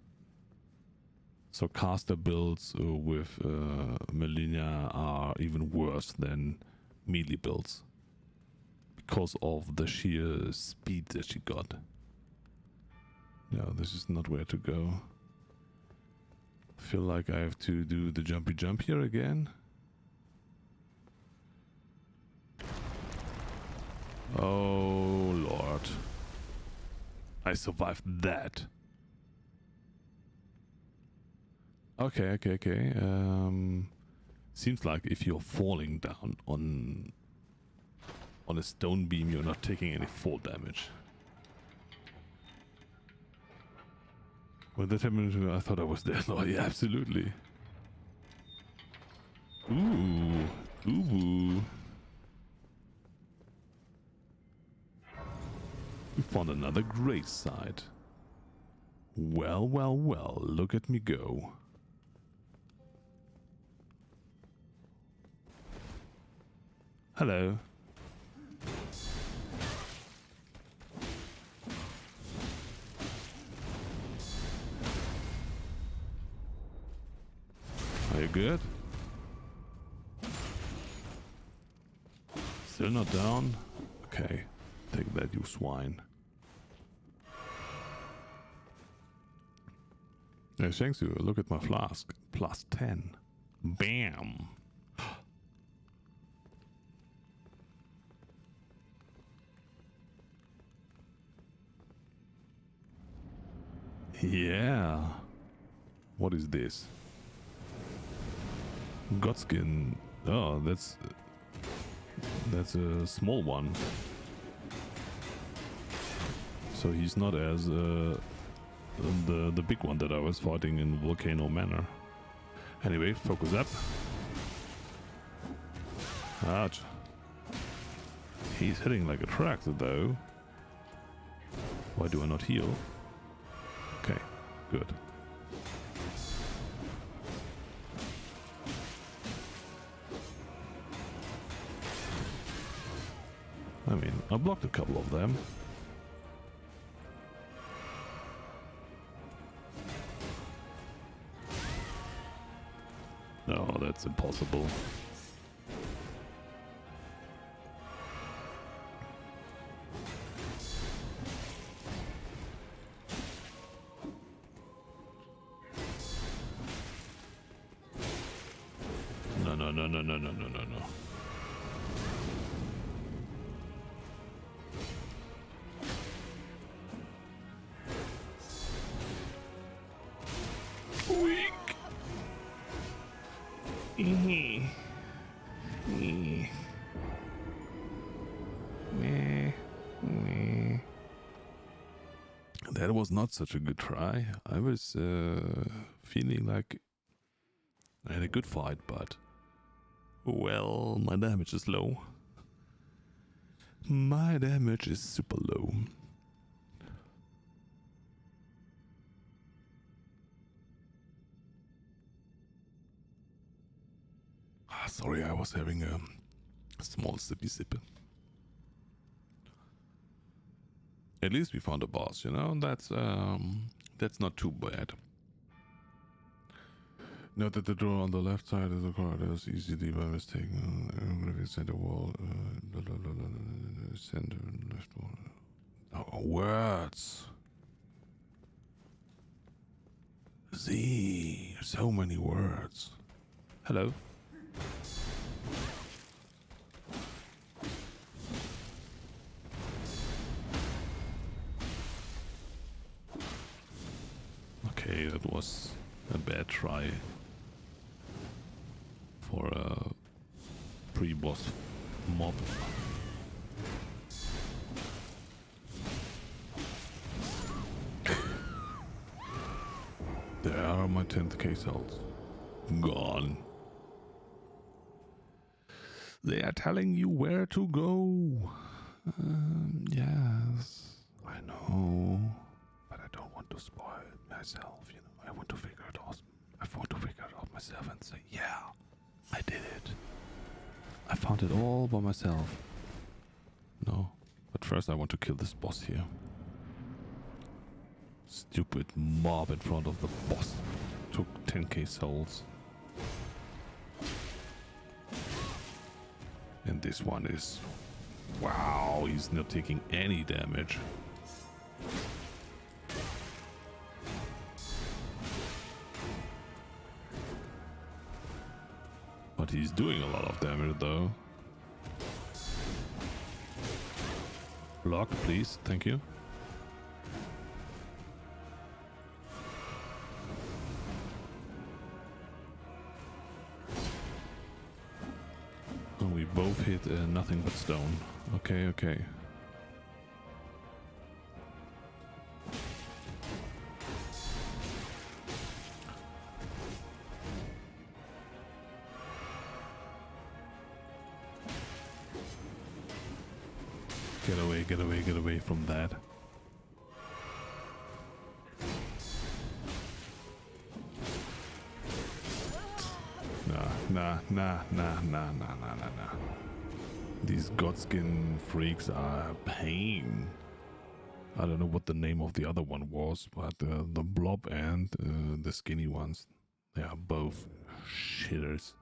So caster builds with Melinia are even worse than melee builds. Because of the sheer speed that she got. No, this is not where to go. I feel like I have to do the jumpy jump here again. Oh lord. I survived that. Okay. Seems like if you're falling down on a stone beam, you're not taking any fall damage. When that happened, I thought I was dead. Oh yeah, absolutely. Ooh. Ooh. We found another grave site. Well, look at me go. Hello. Are you good? Still not down? Okay. Take that, you swine. Hey, thanks you. Look at my flask. Plus 10. Bam! Yeah. What is this? Godskin. Oh, that's a small one. So he's not as the big one that I was fighting in Volcano Manor. Anyway, focus up. Ouch. He's hitting like a tractor though. Why do I not heal? Okay, good. I mean, I blocked a couple of them. No, that's impossible. No. That was not such a good try. I was feeling like I had a good fight, but well, my damage is low. My damage is super low. Sorry, I was having a small sippy sip. At least we found a boss, you know. That's not too bad. Note that the door on the left side of the corridor is easily by mistake. Center wall, center left wall. Oh, words. Z, so many words. Hello. for a pre-boss mob. There are my 10k cells. Gone. They are telling you where to go. Yes, I know. But I don't want to spoil it myself, you know. I want to figure it out. I want to figure it out myself and say, yeah, I did it. I found it all by myself. No. But first I want to kill this boss here. Stupid mob in front of the boss. Took 10k souls. And this one is... Wow, he's not taking any damage. But he's doing a lot of damage though. Block, please. Thank you. We both hit nothing but stone. Okay, okay. Get away, get away, get away from that. Nah. These Godskin freaks are a pain. I don't know what the name of the other one was, but the blob and the skinny ones, they are both shitters.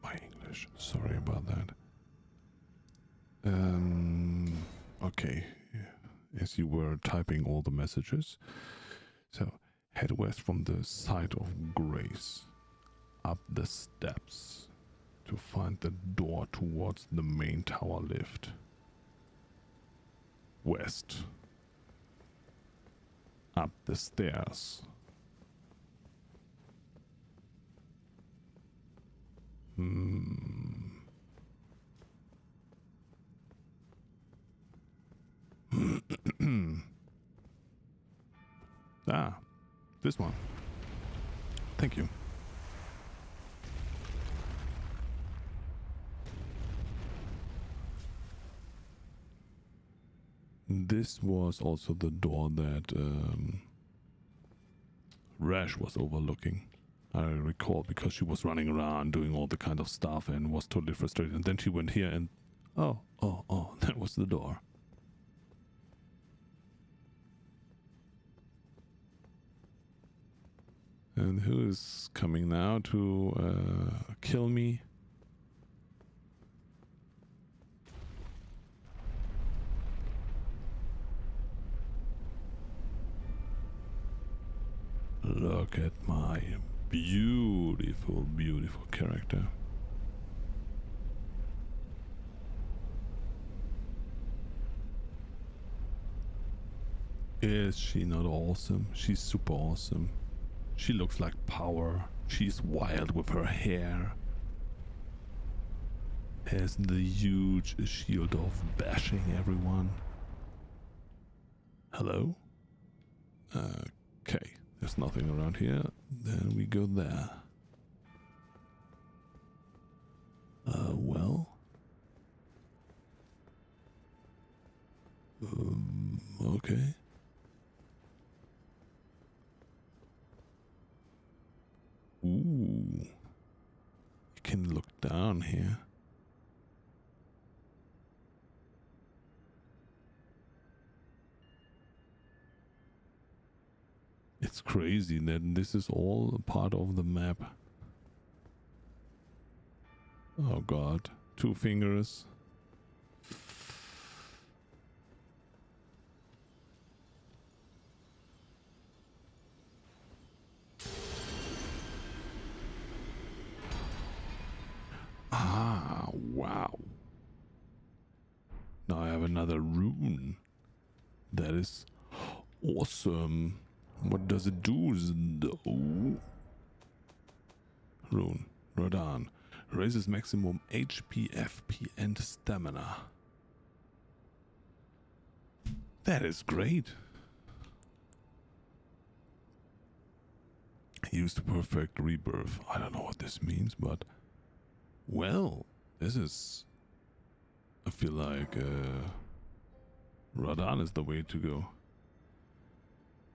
My English, sorry about that. Okay, as you were typing all the messages, so head west from the site of Grace, up the steps to find the door towards the main tower lift. West. Up the stairs. Ah, this one. Thank you. This was also the door that Rash was overlooking. I recall, because she was running around doing all the kind of stuff and was totally frustrated. And then she went here and oh, that was the door. And who is coming now to kill me? Look at my beautiful, beautiful character. Is she not awesome? She's super awesome. She looks like power. She's wild with her hair. Has the huge shield of bashing everyone. Hello? Okay. There's nothing around here. Then we go there. Well. Okay. Ooh. You can look down here. It's crazy that this is all a part of the map. Oh god. 2 fingers. Ah, wow. Now I have another rune. That is awesome. What does it do though? Rune. Rodan. Raises maximum HP, FP, and stamina. That is great. Use to perfect rebirth. I don't know what this means, but well, this is. I feel like Radan is the way to go.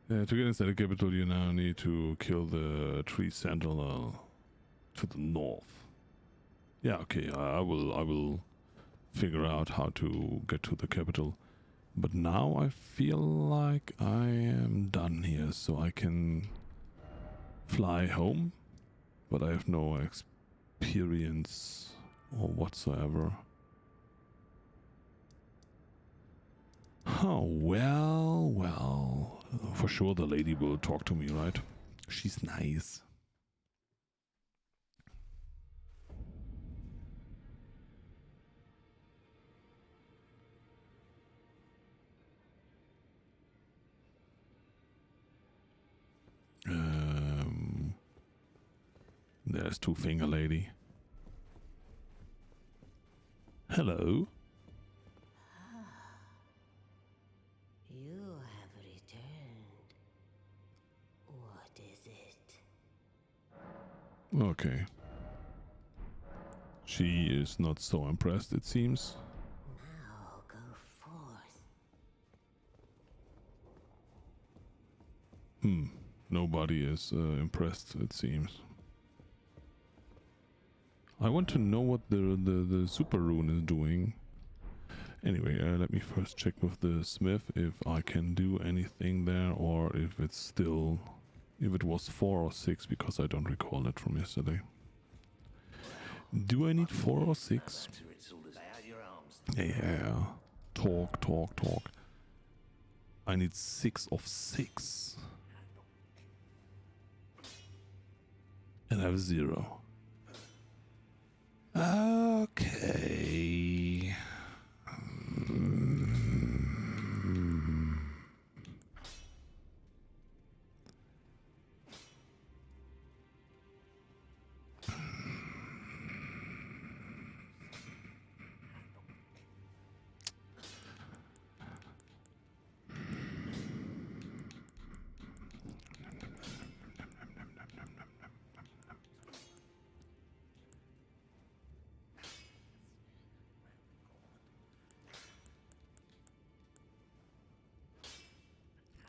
To get inside the capital, you now need to kill the tree sentinel to the north. Yeah, okay. I will figure out how to get to the capital. But now I feel like I am done here, so I can fly home, but I have no experience or whatsoever. Oh, well, for sure the lady will talk to me, right? She's nice. There's Two Finger Lady. Hello. You have returned. What is it? Okay. She is not so impressed, it seems. Now go forth. Nobody is impressed, it seems. I want to know what the super rune is doing. Anyway, let me first check with the smith if I can do anything there, or if it's still, if it was 4 or 6, because I don't recall it from yesterday. Do I need 4 or 6? Yeah. Talk. I need 6 of 6. And I have 0. Okay.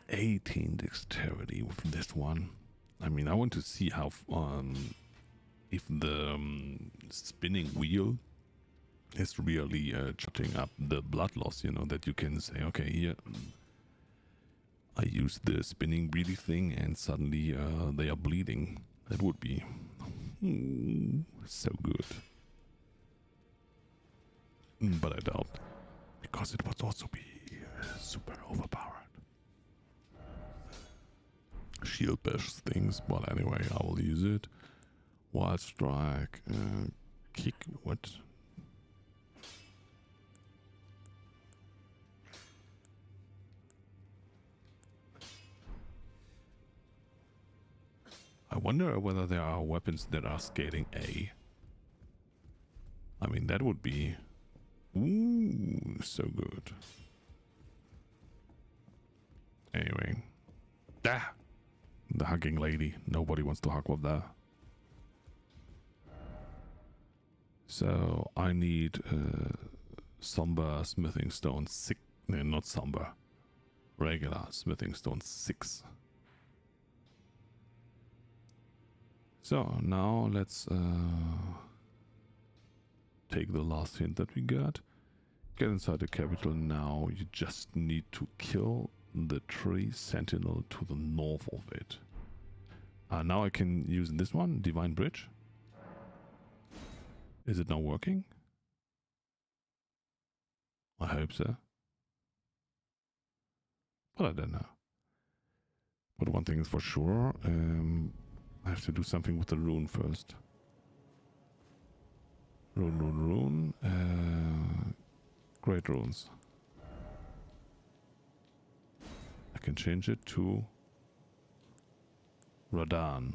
18 dexterity with this one. I mean, I want to see how if the spinning wheel is really charging up the blood loss, you know, that you can say, okay, here I use the spinning bleedy thing and suddenly they are bleeding. That would be so good. But I doubt, because it would also be super overpowered. Shield bash things, but anyway, I will use it. Wild strike, kick, what? I wonder whether there are weapons that are scaling A. I mean, that would be so good. Anyway, the hugging lady. Nobody wants to hug with that. So I need somber smithing stone 6. No, not somber. Regular smithing stone 6. So now let's take the last hint that we got. Get inside the capital now. You just need to kill the tree sentinel to the north of it. Now I can use this one, Divine Bridge. Is it now working? I hope so. But I don't know. But one thing is for sure, I have to do something with the rune first. Rune. Great runes. I can change it to Radan.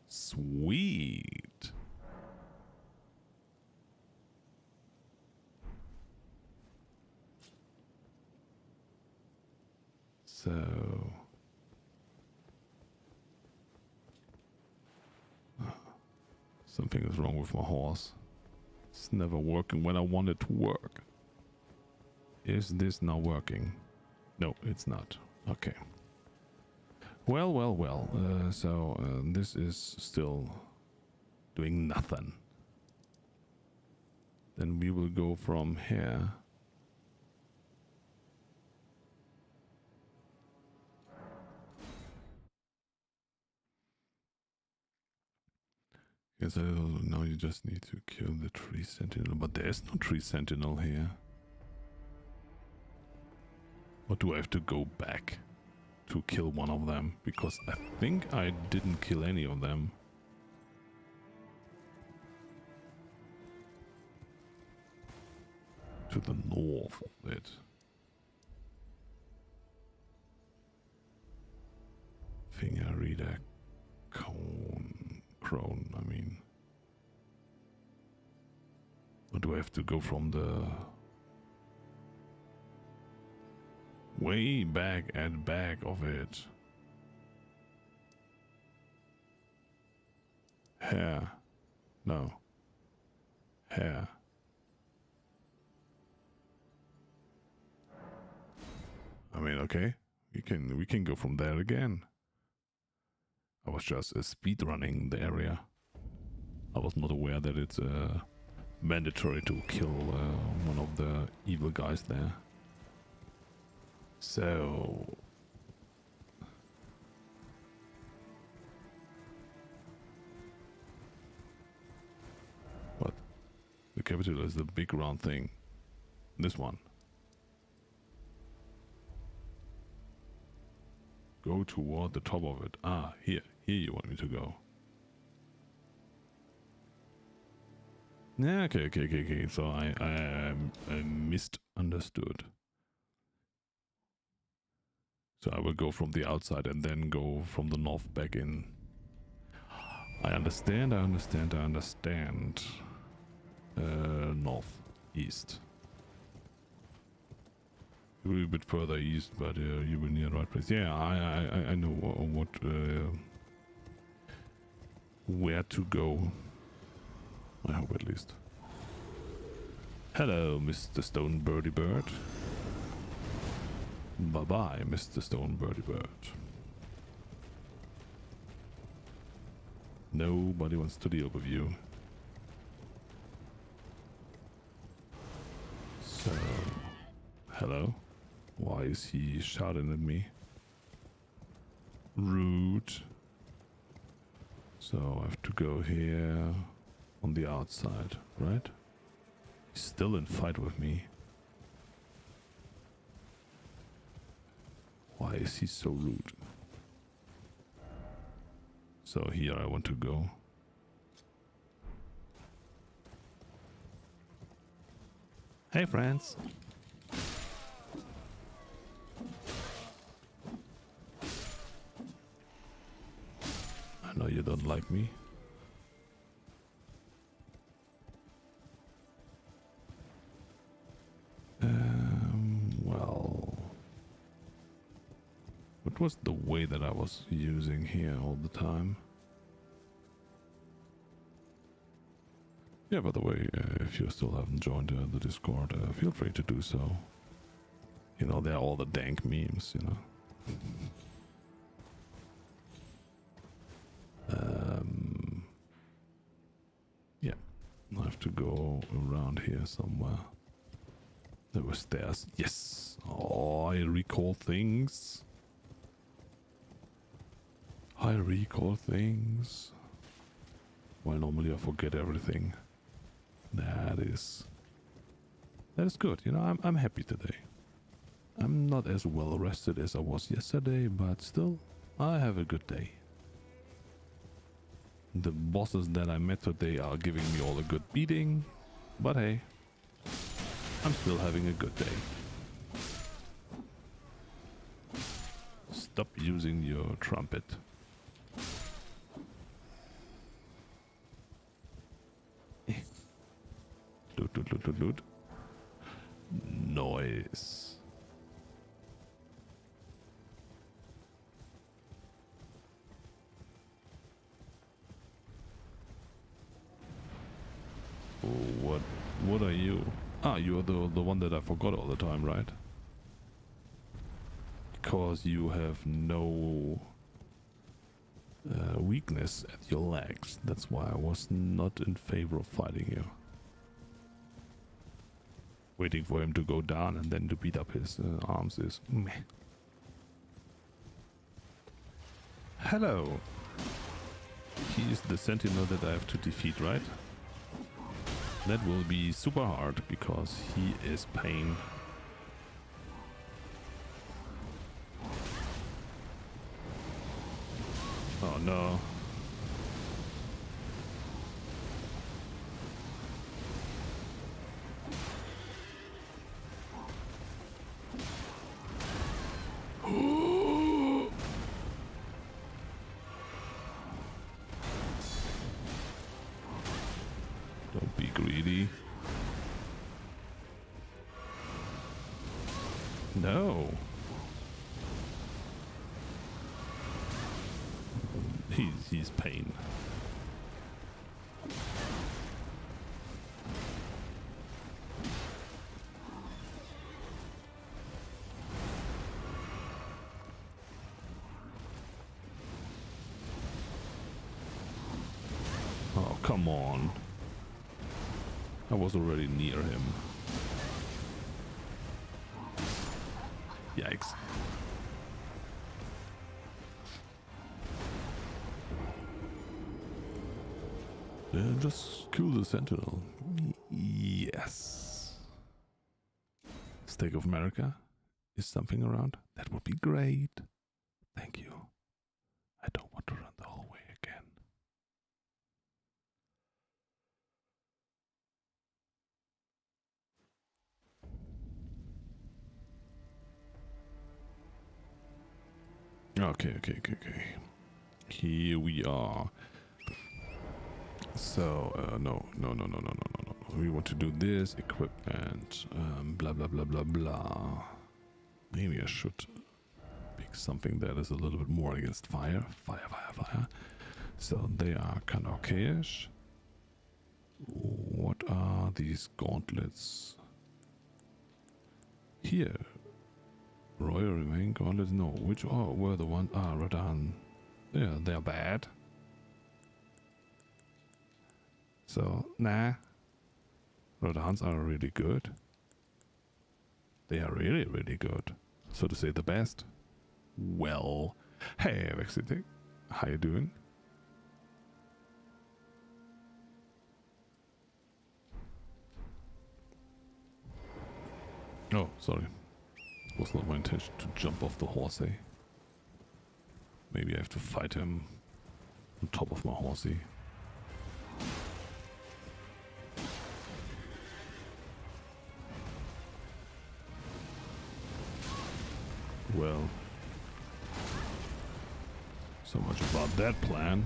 Sweet. So something is wrong with my horse. It's never working when I want it to work. Is this now working? No, it's not. Okay. Well, well, well. So this is still doing nothing. Then we will go from here. Yes, now you just need to kill the tree sentinel, but there is no tree sentinel here. Or do I have to go back to kill one of them? Because I think I didn't kill any of them. To the north of it. Finger reader crone, I mean. Or do I have to go from the way back at back of it? Hair. No. Hair. I mean, okay. We can go from there again. I was just speed running the area. I was not aware that it's mandatory to kill one of the evil guys there. So what? The capital is the big round thing. This one. Go toward the top of it. Ah, here you want me to go. Yeah, okay. So I misunderstood. So I will go from the outside and then go from the north back in. I understand. North, east. A little bit further east, but you will near the right place. Yeah, I know what where to go. I hope at least. Hello, Mr. Stone Birdie Bird. Bye bye, Mr. Stone Birdie Bird. Nobody wants to deal with you. So, hello. Why is he shouting at me? Rude. So I have to go here on the outside, right? He's still in fight with me. Why is he so rude? So here I want to go. Hey friends. I know you don't like me. Well, what was the way that I was using here all the time? Yeah, by the way, if you still haven't joined the Discord, feel free to do so. You know, there are all the dank memes, you know. Yeah, I have to go around here somewhere. There were stairs. Yes! Oh, I recall things. Well, normally I forget everything. That is good. You know, I'm happy today. I'm not as well rested as I was yesterday, but still, I have a good day. The bosses that I met today are giving me all a good beating, but hey, I'm still having a good day. Stop using your trumpet. Loot. Noise. What? What are you? Ah, you're the one that I forgot all the time, right? Because you have no weakness at your legs. That's why I was not in favor of fighting you. Waiting for him to go down and then to beat up his arms is meh. Hello. He is the sentinel that I have to defeat, right? That will be super hard because he is pain. Oh no. Don't be greedy. No. He's pain. Oh, come on. I was already near him. Yikes. Just kill the sentinel. Yes. Stake of America? Is something around? That would be great. Thank you. I don't want to run the whole way again. Okay. Here we are. So, no. We want to do this, equipment, blah, blah. Maybe I should pick something that is a little bit more against fire. Fire. So they are kind of okay-ish. What are these gauntlets? Here. Royal Remain gauntlets? No, which were the ones? Ah, Radahan. Yeah, they're bad. So, nah. Rodahans are really good. They are really, really good. So to say the best. Well, hey, Vexitic. How you doing? Oh, sorry. It was not my intention to jump off the horsey. Maybe I have to fight him on top of my horsey. Well, so much about that plan.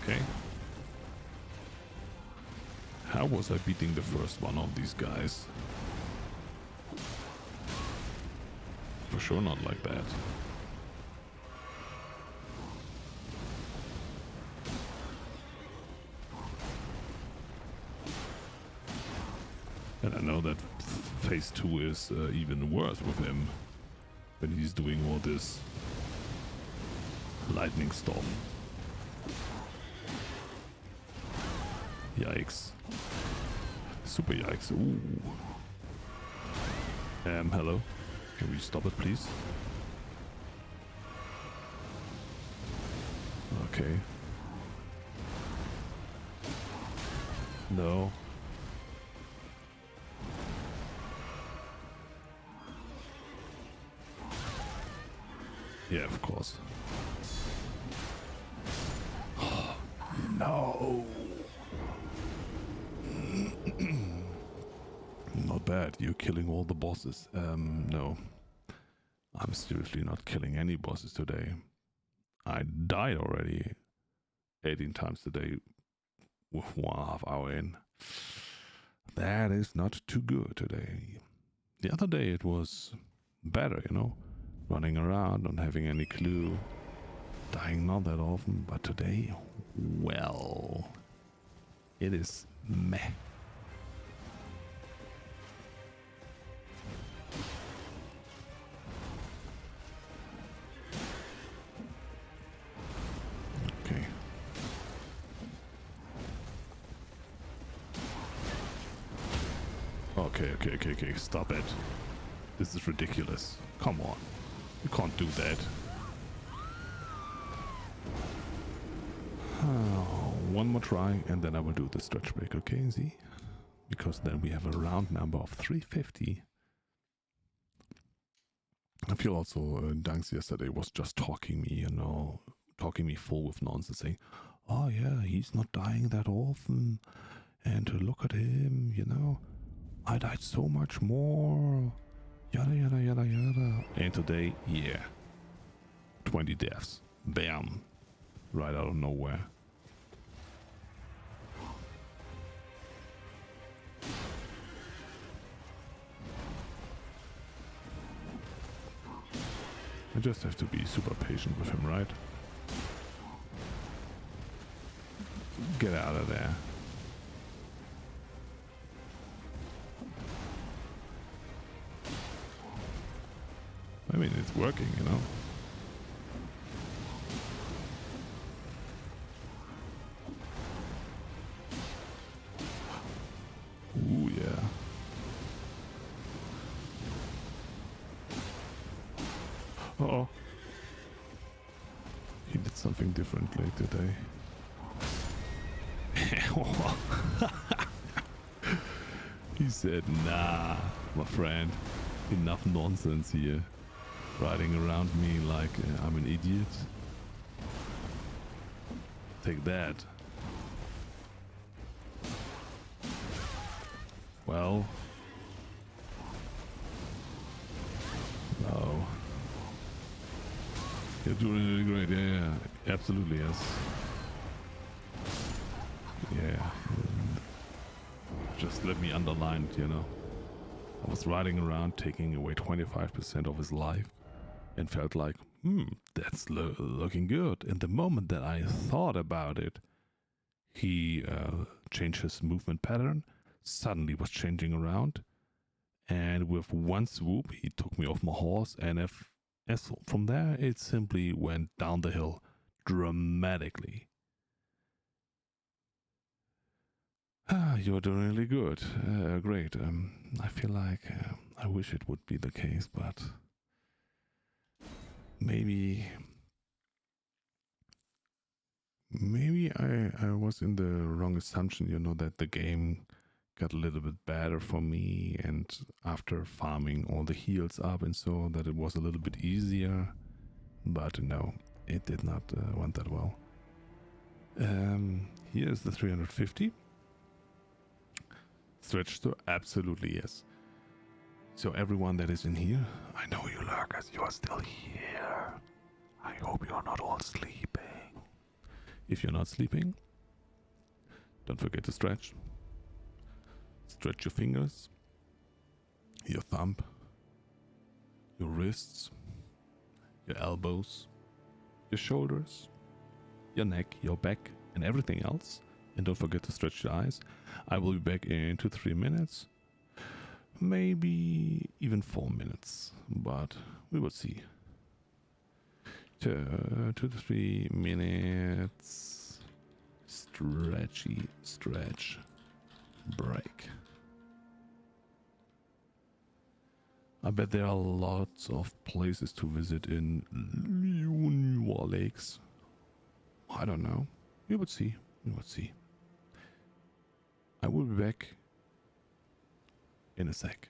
Okay. How was I beating the first one of these guys? For sure not like that. And I know that phase 2 is even worse with him when he's doing all this lightning stuff. Yikes. Super yikes. Ooh. Hello. Can we stop it, please? Okay. No. Yeah, of course. No. Not bad. You're killing all the bosses. No. I'm seriously not killing any bosses today. I died already 18 times today with 1.5 hours in. that is not too good today. The other day it was better, you know, running around, not having any clue, dying not that often, but today, well, it is meh. Okay. Okay, stop it. This is ridiculous. Come on. You can't do that. One more try and then I will do the stretch break, okay, Z? Because then we have a round number of 350. I feel also Dunks yesterday was just talking me, you know, talking me full with nonsense, saying, oh yeah, he's not dying that often. And look at him, you know, I died so much more. Yada, yada, yada, yada. And today, yeah, 20 deaths. Bam. Right out of nowhere. I just have to be super patient with him, right? Get out of there. I mean, it's working, you know? Ooh, yeah. Uh-oh. He did something differently today. He said, nah, my friend, enough nonsense here. Riding around me like I'm an idiot. Take that. Well. No. You're doing really great, yeah. Absolutely, yes. Yeah. Just let me underline it, you know. I was riding around taking away 25% of his life and felt like, that's looking good. And the moment that I thought about it, he changed his movement pattern, suddenly was changing around, and with one swoop, he took me off my horse, and as from there, it simply went down the hill dramatically. You're doing really good. Great. I feel like I wish it would be the case, but maybe I was in the wrong assumption, you know, that the game got a little bit better for me, and after farming all the heals up and so that it was a little bit easier, but no, it did not went that well. Here's the 350. Stretch store? Absolutely yes. So everyone that is in here, I know you lurkers, you are still here. I hope you're not all sleeping. If you're not sleeping, don't forget to stretch. Stretch your fingers, your thumb, your wrists, your elbows, your shoulders, your neck, your back, and everything else. And don't forget to stretch your eyes. I will be back in 2-3 minutes. Maybe even 4 minutes, but we will see. 2 to 3 minutes. Stretchy stretch break. I bet there are lots of places to visit in New Lakes. I don't know. We would see. We would see. I will be back in a sec.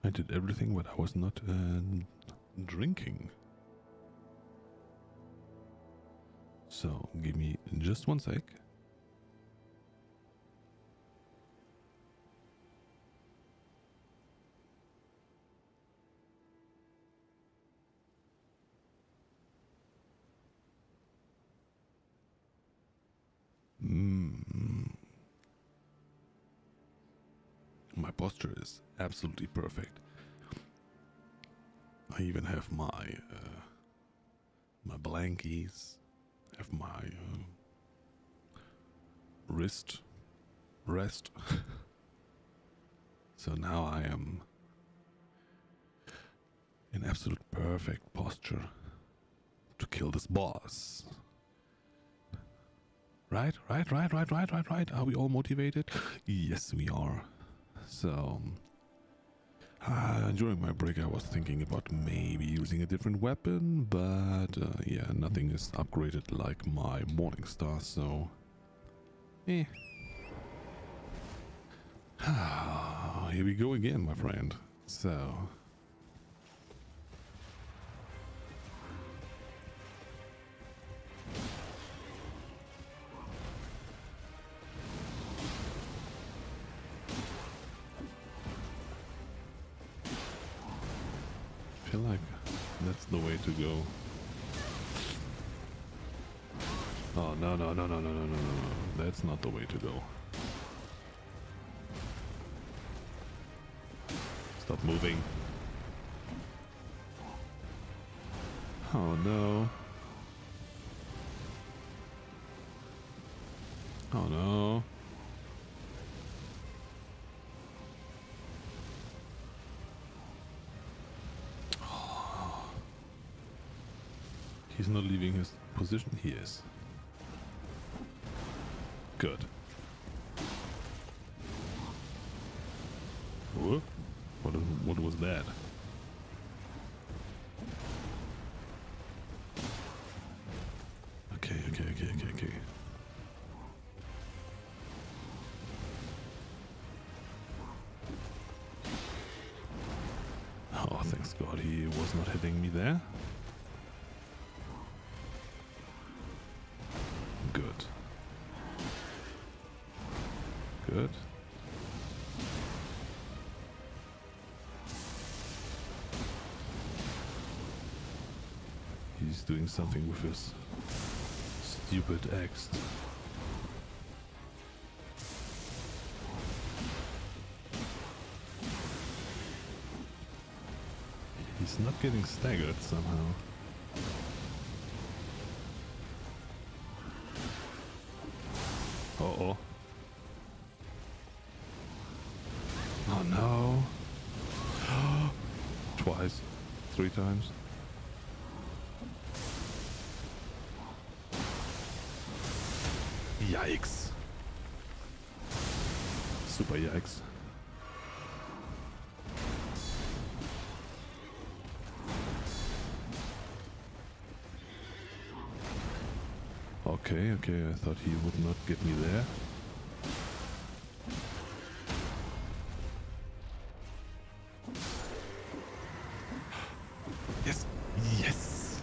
I did everything, but I was not drinking. So, give me just one sec. My posture is absolutely perfect. I even have my my blankies, have my wrist rest. So now I am in absolute perfect posture to kill this boss. Right. Are we all motivated? Yes, we are. So, during my break I was thinking about maybe using a different weapon, but yeah, nothing is upgraded like my Morning Star, so... Here we go again, my friend. So... I feel like that's the way to go. Oh, no. That's not the way to go. Stop moving. Oh, no. Oh, no. He's not leaving his position. He is. Good. Whoa. What was that? Okay. Oh, thanks God he was not hitting me there. Good. He's doing something with his stupid axe. He's not getting staggered somehow. Uh-oh. Oh no. Twice. 3 times. Yikes. Super yikes. Okay, I thought he would not get me there. Yes!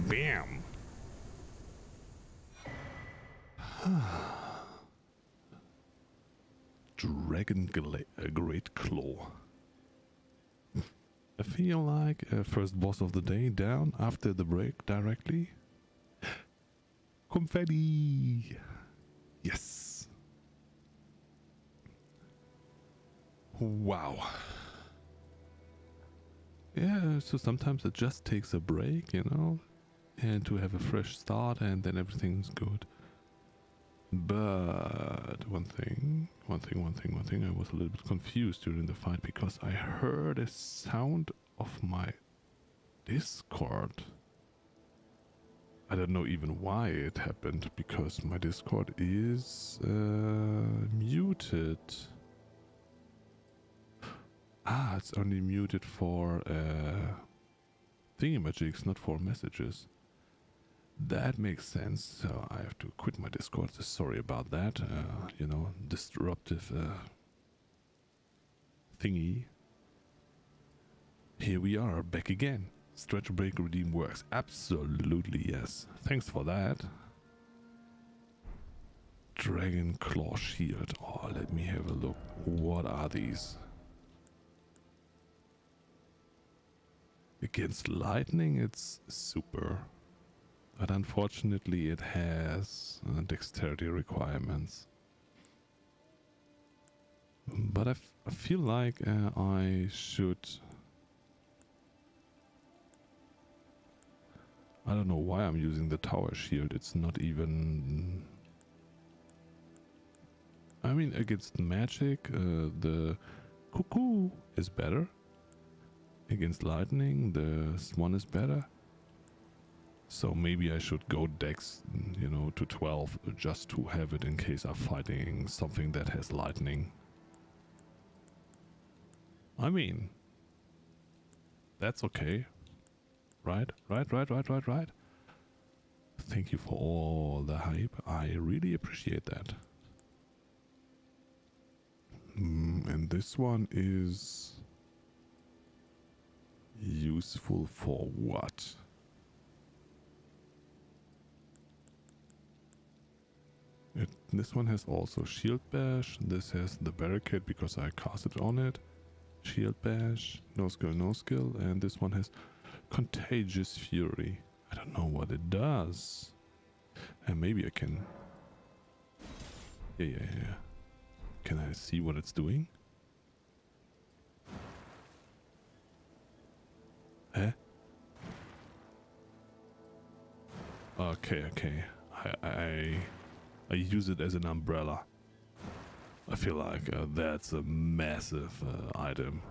Bam! Great Claw. I feel like first boss of the day down after the break directly. Confetti! Yes! Wow. Yeah, so sometimes it just takes a break, you know, and to have a fresh start and then everything's good. But one thing, I was a little bit confused during the fight because I heard a sound of my Discord. I don't know even why it happened, because my Discord is muted. Ah, it's only muted for thingamajigs, not for messages. That makes sense, so I have to quit my Discord. Sorry about that, you know, disruptive thingy. Here we are, back again. Stretch break redeem works. Absolutely, yes. Thanks for that. Dragon Claw Shield. Oh, let me have a look. What are these? Against lightning, it's super. But unfortunately, it has dexterity requirements. But I feel like I should... I don't know why I'm using the tower shield. It's not even... I mean, against magic, the cuckoo is better. Against lightning, the swan is better. So maybe I should go dex, you know, to 12 just to have it in case I'm fighting something that has lightning. I mean, that's okay. Right. Thank you for all the hype. I really appreciate that. And this one is useful for what? This one has also shield bash. This has the barricade because I casted on it. Shield bash, no skill, and this one has contagious fury. I don't know what it does. And maybe I can... Yeah. Can I see what it's doing? Huh? Okay. I use it as an umbrella. I feel like that's a massive item.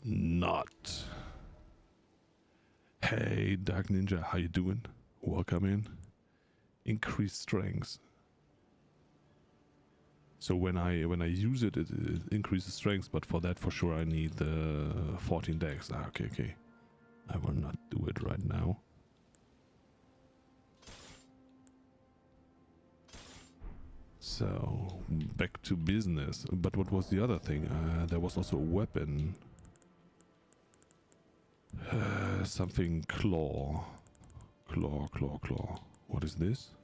Not. Hey, Dark Ninja, how you doing? Welcome in. Increased strength. So when I use it, it increases strength, but for that, for sure, I need the 14 dex. Okay. I will not do it right now. So, back to business. But what was the other thing? There was also a weapon. Something claw. Claw. What is this?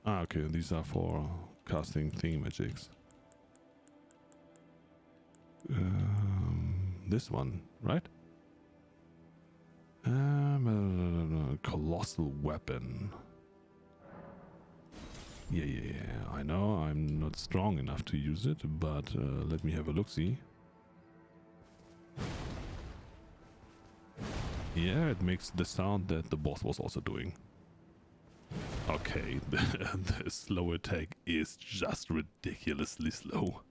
Okay, these are for casting thingamagics. This one, right? Colossal weapon. Yeah, I know I'm not strong enough to use it, but let me have a look-see. Yeah, it makes the sound that the boss was also doing. Okay, the slow attack is just ridiculously slow.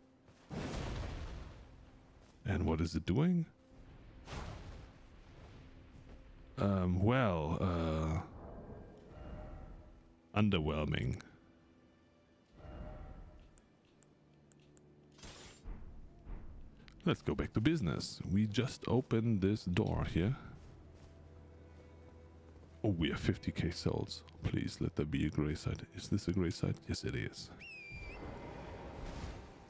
And what is it doing? Underwhelming. Let's go back to business. We just opened this door here. Oh, we have 50k souls. Please let there be a grey site. Is this a grey site? Yes, it is.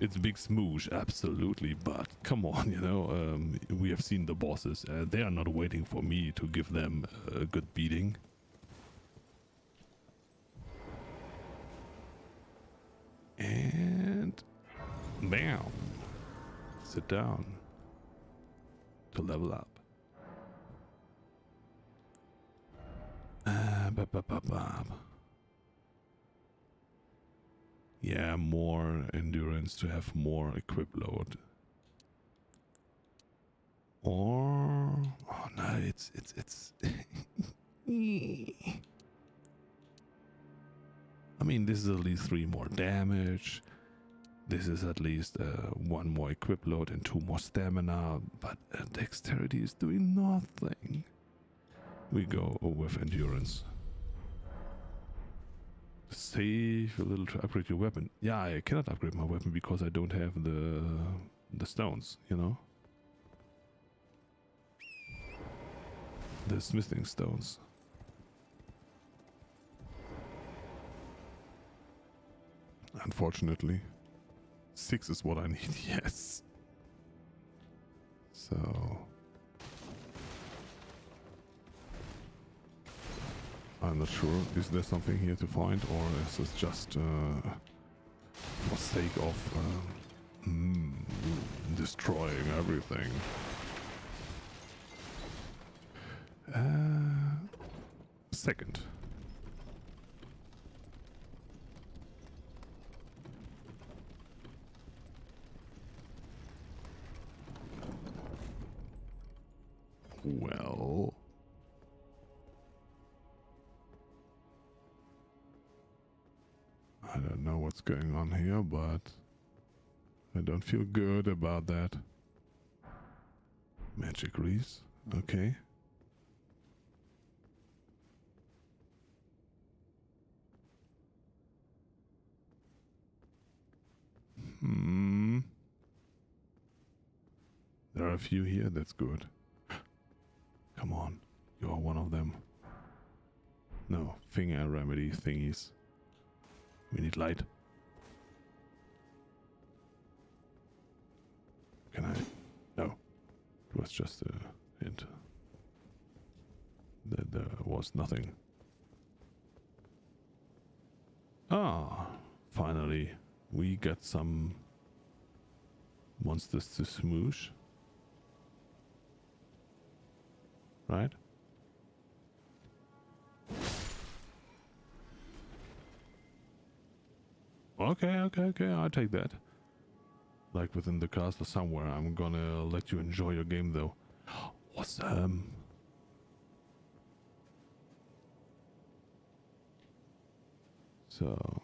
It's big smoosh, absolutely, but come on, you know, we have seen the bosses, and they are not waiting for me to give them a good beating. And bam, sit down to level up. Yeah, more endurance to have more equip load. Or oh no, it's I mean, this is at least 3 more damage. This is at least 1 more equip load and 2 more stamina, but dexterity is doing nothing. We go with endurance. Save a little to upgrade your weapon. Yeah, I cannot upgrade my weapon because I don't have the stones, you know? The smithing stones. Unfortunately. 6 is what I need, yes. So I'm not sure. Is there something here to find, or is this just for sake of destroying everything? Second. Well, I don't know what's going on here, but I don't feel good about that. Magic wreath, okay. There are a few here, that's good. Come on, you're one of them. No, finger remedy thingies. We need light. Can I? No. It was just a hint. That there was nothing. Ah, finally. We got some monsters to smoosh. Right? Okay, I'll take that. Like within the castle somewhere. I'm gonna let you enjoy your game though. Awesome. So,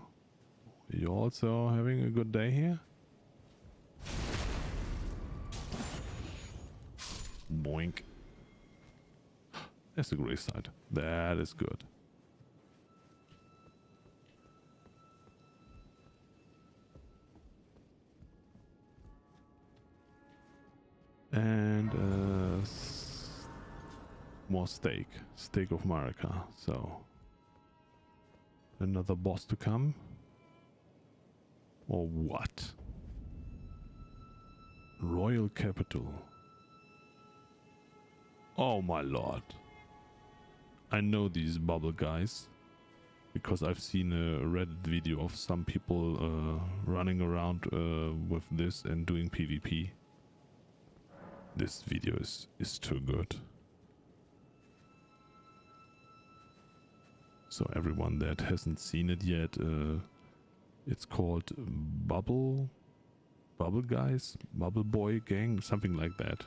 you also having a good day here? Boink. That's a great side. That is good. And more steak of Marika. So another boss to come, or what? Royal capital. Oh my lord, I know these bubble guys because I've seen a Reddit video of some people running around with this and doing PvP. This video is too good. So everyone that hasn't seen it yet, it's called Bubble Guys, Bubble Boy Gang, something like that.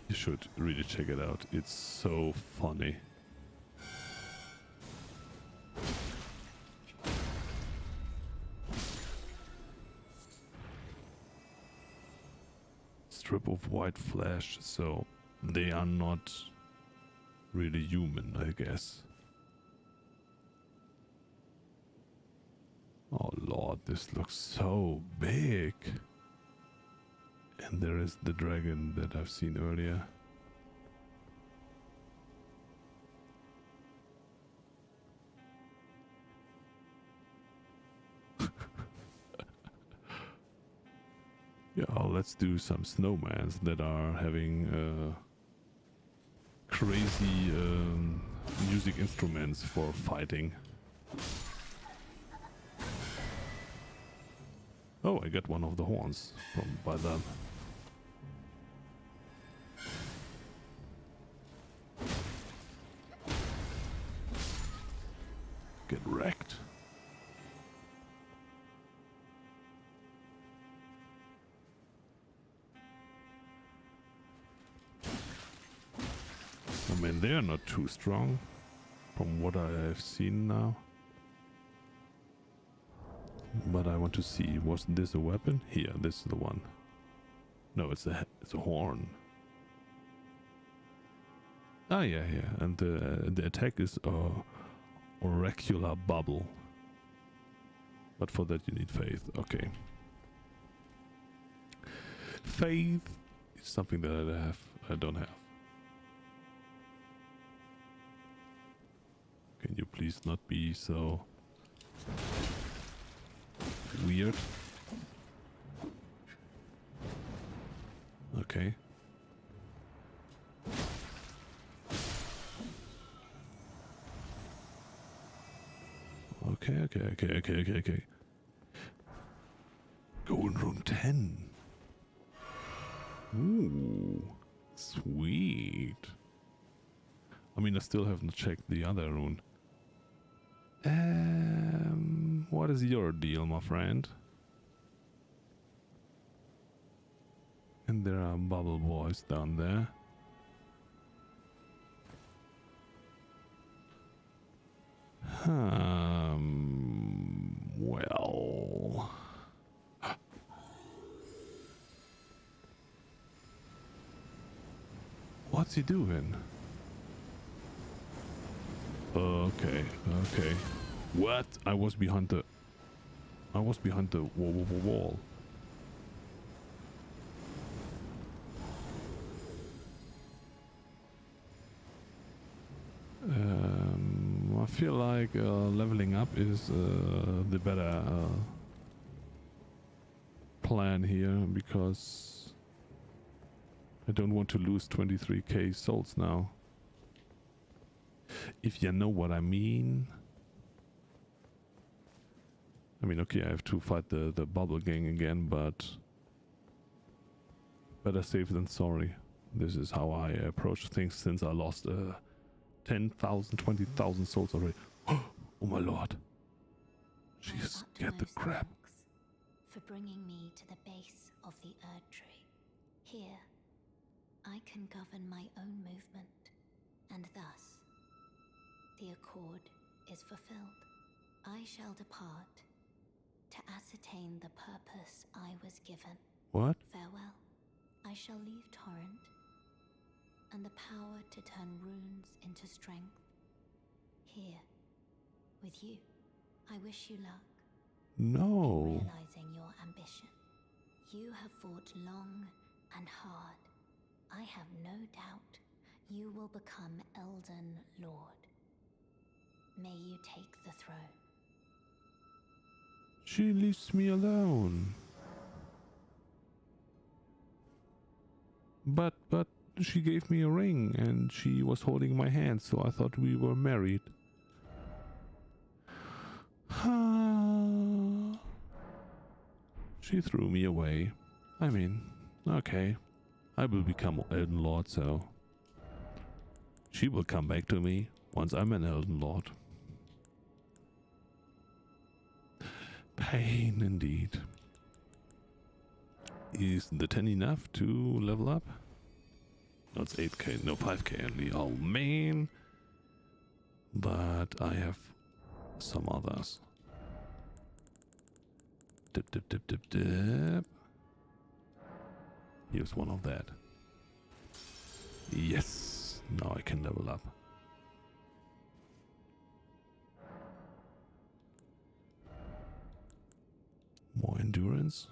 You should really check it out. It's so funny. Strip of white flesh, so they are not really human, I guess. Oh lord, this looks so big. And there is the dragon that I've seen earlier. Yeah, let's do some snowmans that are having crazy music instruments for fighting. Oh, I got one of the horns by them. Get wrecked. I mean, they are not too strong from what I have seen now. But I want to see, was this a weapon? Here, this is the one. No, it's a horn. Ah, yeah, and the attack is oracular bubble. But for that you need faith. Okay. Faith is something that I don't have. Can you please not be so weird? Okay. Okay. Golden Rune 10. Ooh, sweet. I mean, I still haven't checked the other rune. What is your deal, my friend? And there are bubble boys down there. Well. What's he doing? Okay. What? I was behind the wall. I feel like leveling up is the better plan here, because I don't want to lose 23k souls now. If you know what I mean. I mean, okay, I have to fight the bubble gang again, but better safe than sorry. This is how I approach things since I lost 10,000, 20,000 souls already. Oh my lord. She's get the crap. For bringing me to the base of the Erd Tree. Here, I can govern my own movement, and thus, the accord is fulfilled. I shall depart to ascertain the purpose I was given. What? Farewell. I shall leave Torrent, and the power to turn runes into strength. Here, with you. I wish you luck. No. In realizing your ambition. You have fought long and hard. I have no doubt you will become Elden Lord. May you take the throne. She leaves me alone. But she gave me a ring and she was holding my hand, so I thought we were married. She threw me away. I mean, okay. I will become Elden Lord, so she will come back to me once I'm an Elden Lord. Pain indeed. Is the 10 enough to level up? No, it's 8k, no 5k only. Oh man. But I have some others. Dip. Here's one of that. Yes, now I can level up. More endurance.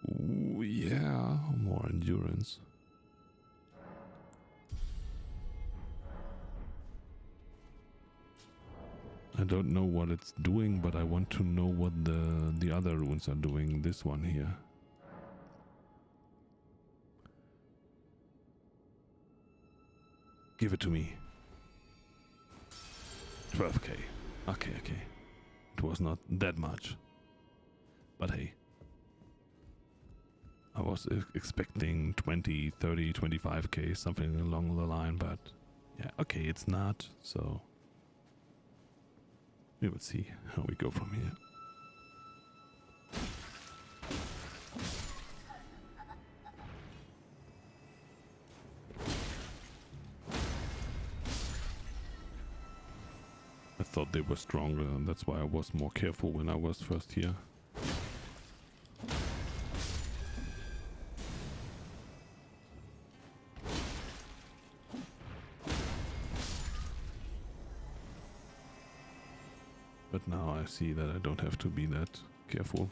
Ooh, yeah, more endurance. I don't know what it's doing, but I want to know what the other runes are doing. This one here. Give it to me. 12k. Okay. It was not that much. But hey. I was expecting 20, 30, 25k, something along the line, but yeah, okay, it's not, so we will see how we go from here. I thought they were stronger, and that's why I was more careful when I was first here. But now I see that I don't have to be that careful.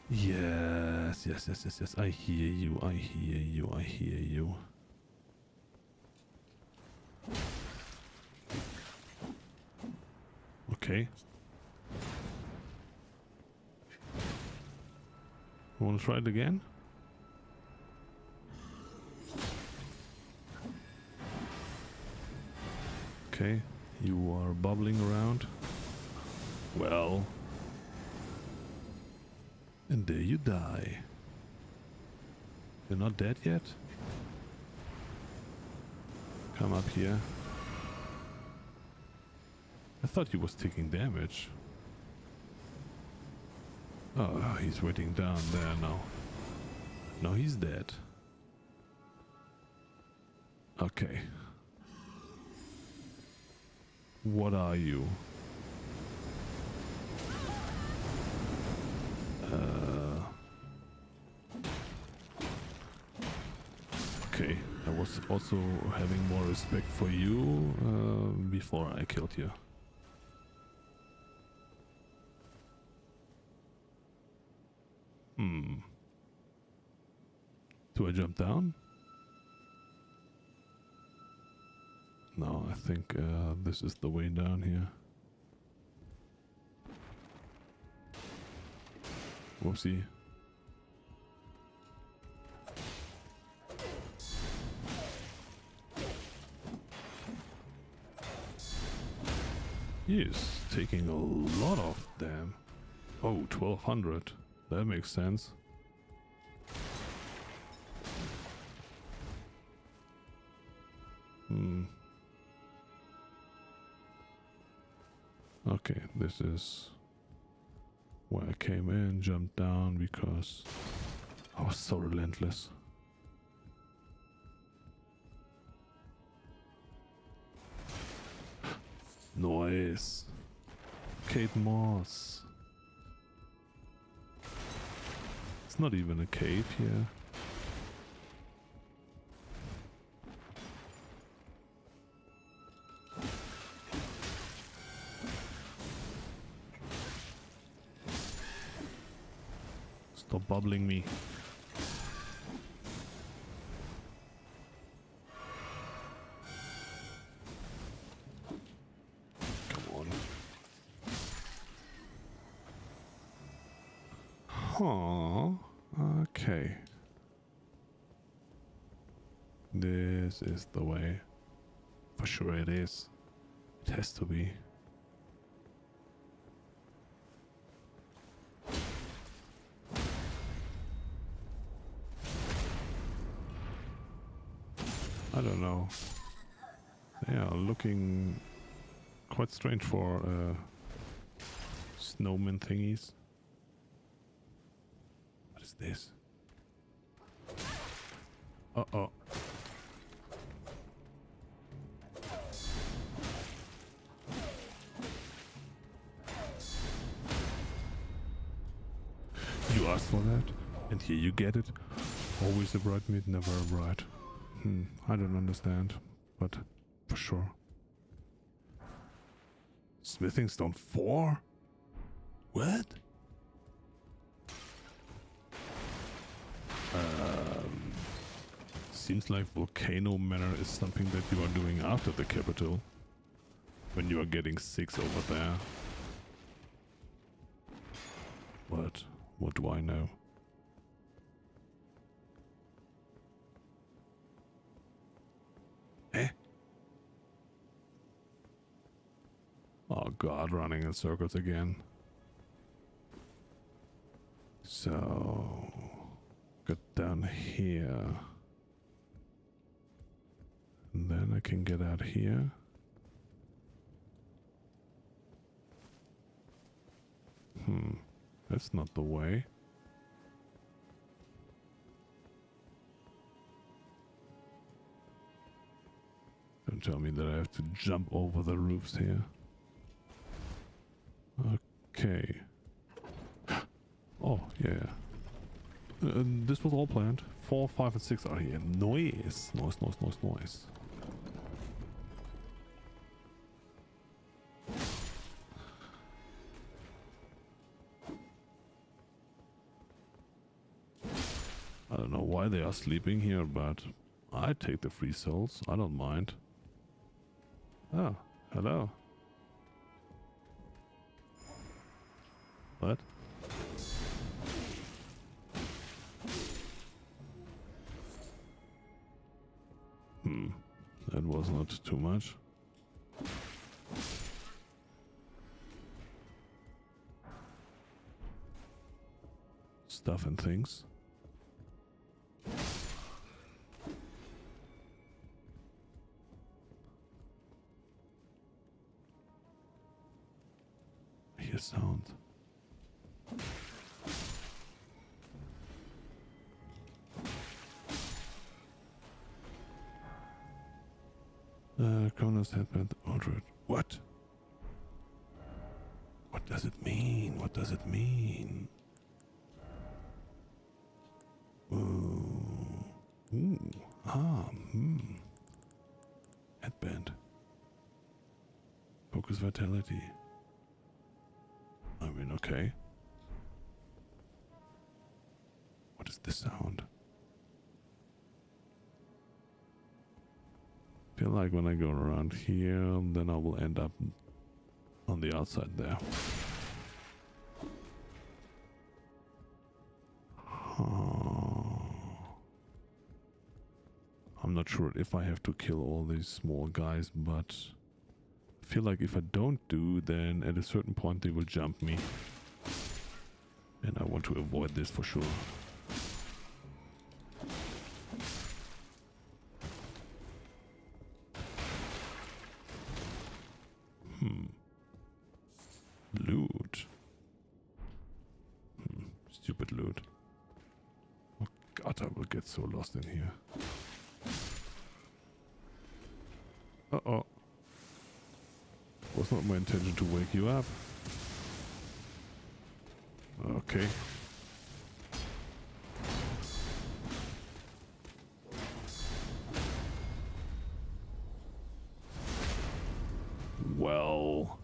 Yes. yes. I hear you, I hear you, I hear you. Okay. Wanna try it again? Okay, you are bubbling around. Well. And there you die. You're not dead yet? Come up here. I thought he was taking damage. Oh, he's waiting down there now. No, he's dead. Okay. What are you? Okay, I was also having more respect for you before I killed you. Do I jump down? No, I think this is the way down here. Whoopsie. He is taking a lot of damn. Oh, 1200. That makes sense. Okay, this is where I came in, jumped down because I was so relentless. Nice. Kate Moss. It's not even a cave here. Stop bubbling me. Come on. Huh. Okay. This is the way. For sure it is. It has to be. I don't know. They are looking quite strange for snowman thingies. What is this? Uh-oh. You asked for that, and here you get it. Always a bright meat, never a bride. I don't understand, but for sure. Smithing stone 4? What? Seems like Volcano Manor is something that you are doing after the capital. When you are getting 6 over there. But what do I know? Eh? Oh god, running in circles again. So, get down here. And then I can get out here. That's not the way. Don't tell me that I have to jump over the roofs here. Okay. Oh, yeah. This was all planned. 4, 5, and 6 are here. Noise. Noise. know why they are sleeping here, but I take the free souls. I don't mind. Oh, hello. What? That was not too much. Stuff and things. I hear sound. Cronus headband ordered. What? What does it mean? What does it mean? Ooh. Ooh. Headband. Focus vitality. I mean, okay. What is this sound? I feel like when I go around here, then I will end up on the outside there. I'm not sure if I have to kill all these small guys, but I feel like if I don't do, then at a certain point they will jump me. And I want to avoid this for sure. Loot. Stupid loot. Oh god, I will get so lost in here. Uh-oh. Was not my intention to wake you up. Okay. Well.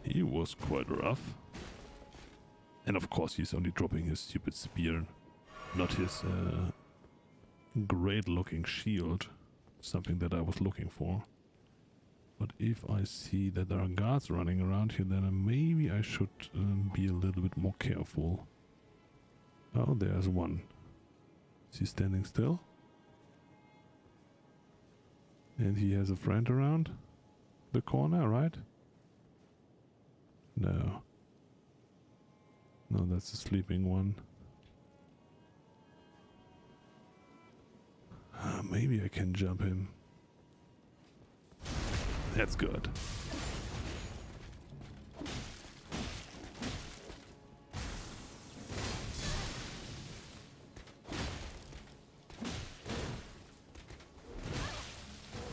He was quite rough. And of course he's only dropping his stupid spear, not his great looking shield, something that I was looking for. But if I see that there are guards running around here, then maybe I should be a little bit more careful. Oh, there's one. Is he standing still? And he has a friend around the corner, right? No. No, that's the sleeping one. Maybe I can jump him. That's good.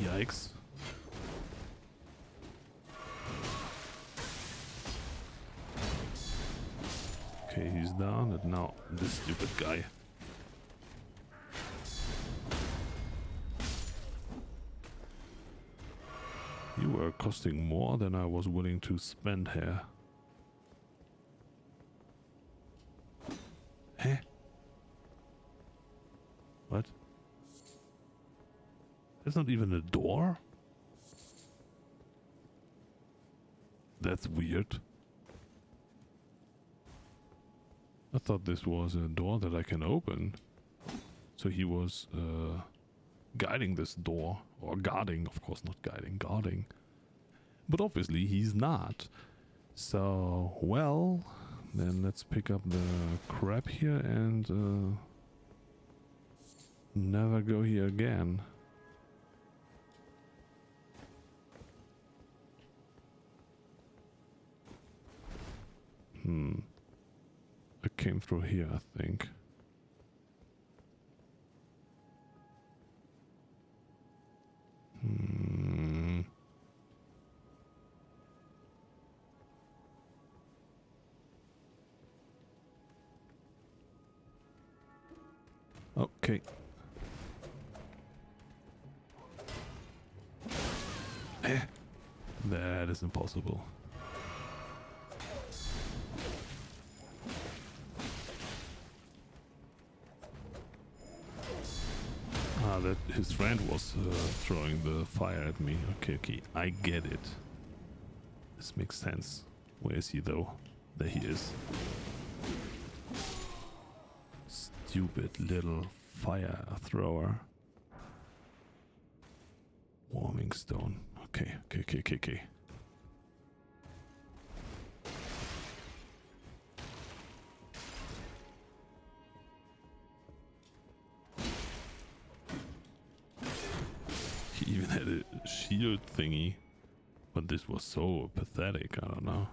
Yikes. Okay, he's down, and now this stupid guy. You were costing more than I was willing to spend here. Huh? What? There's not even a door? That's weird. I thought this was a door that I can open. So he was guiding this door. Or guarding, of course not guiding, guarding. But obviously he's not. So, well, then let's pick up the crap here and never go here again. I came through here, I think. Okay. That is impossible. Ah, that his friend was throwing the fire at me. Okay, okay, I get it. This makes sense. Where is he though? There he is. Stupid little fire thrower. Warming stone. Okay, okay, okay, okay, okay. He even had a shield thingy. But this was so pathetic, I don't know.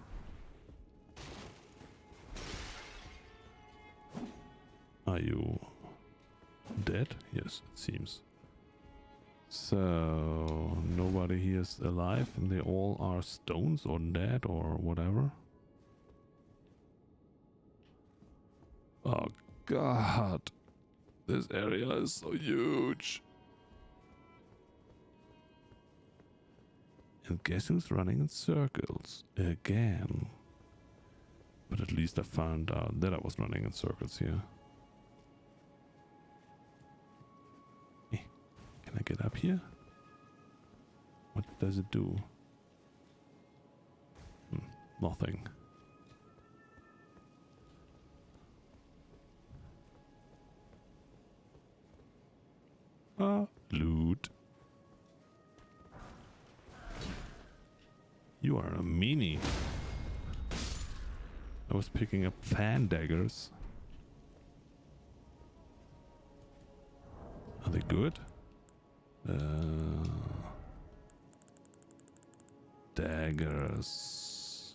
Are you dead? Yes, it seems. So, nobody here is alive and they all are stones or dead or whatever. Oh god, this area is so huge. And guess who's running in circles again? But at least I found out that I was running in circles here. Can I get up here? What does it do? Nothing. Loot. You are a meanie. I was picking up fan daggers. Are they good? Daggers.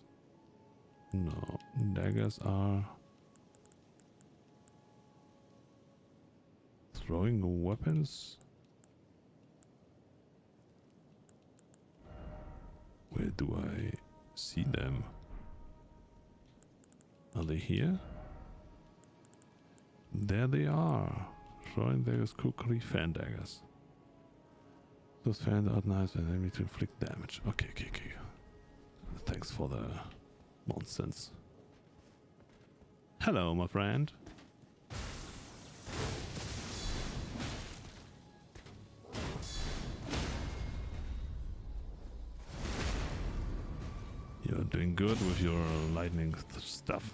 No, daggers are throwing weapons. Where do I see them? Are they here? There they are. Throwing daggers, cookery, fan daggers. Those fans are nice and enemy to inflict damage. Okay, okay, okay. Thanks for the nonsense. Hello, my friend. You're doing good with your lightning stuff.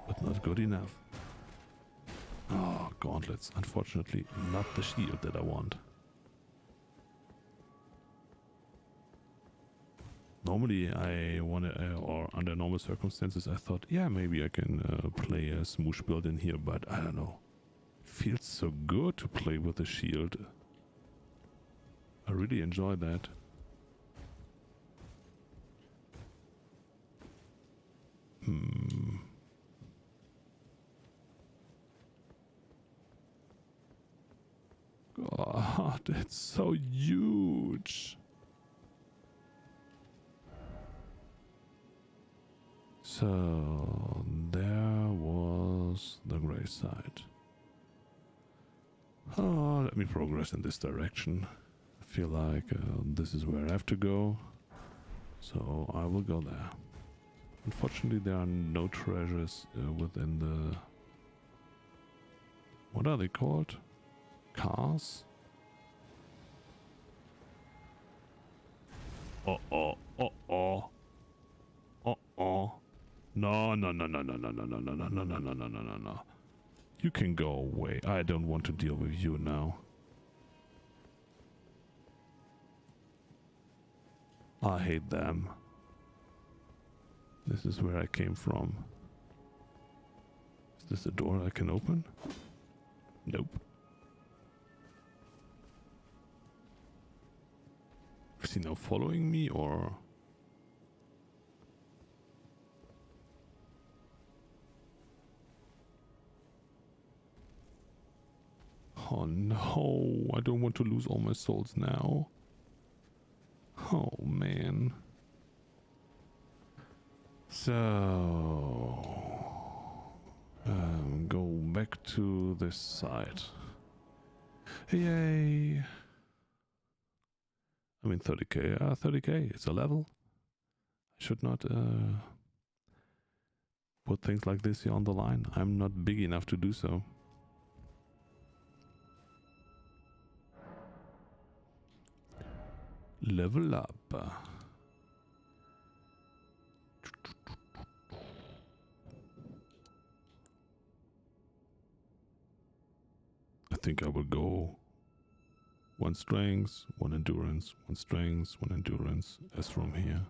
But not good enough. Oh, gauntlets. Unfortunately, not the shield that I want. Normally, I want to, or under normal circumstances, I thought, yeah, maybe I can play a smoosh build in here, but I don't know. It feels so good to play with the shield. I really enjoy that. God, it's so huge. So there was the gravesite. Oh, let me progress in this direction. I feel like this is where I have to go. So I will go there. Unfortunately, there are no treasures within the... What are they called? Cars? Uh-oh, uh-oh. Uh-oh. No, no, no, no, no, no, no, no, no, no, no, no, no, no, no, no, no. You can go away. I don't want to deal with you now. I hate them. This is where I came from. Is this a door I can open? Nope. Is he now following me or... Oh no, I don't want to lose all my souls now. Oh man. So... go back to this side. Yay! I mean 30k, 30k, it's a level. I should not put things like this here on the line. I'm not big enough to do so. Level up. I think I will go 1 strength, 1 endurance, 1 strength, 1 endurance as from here.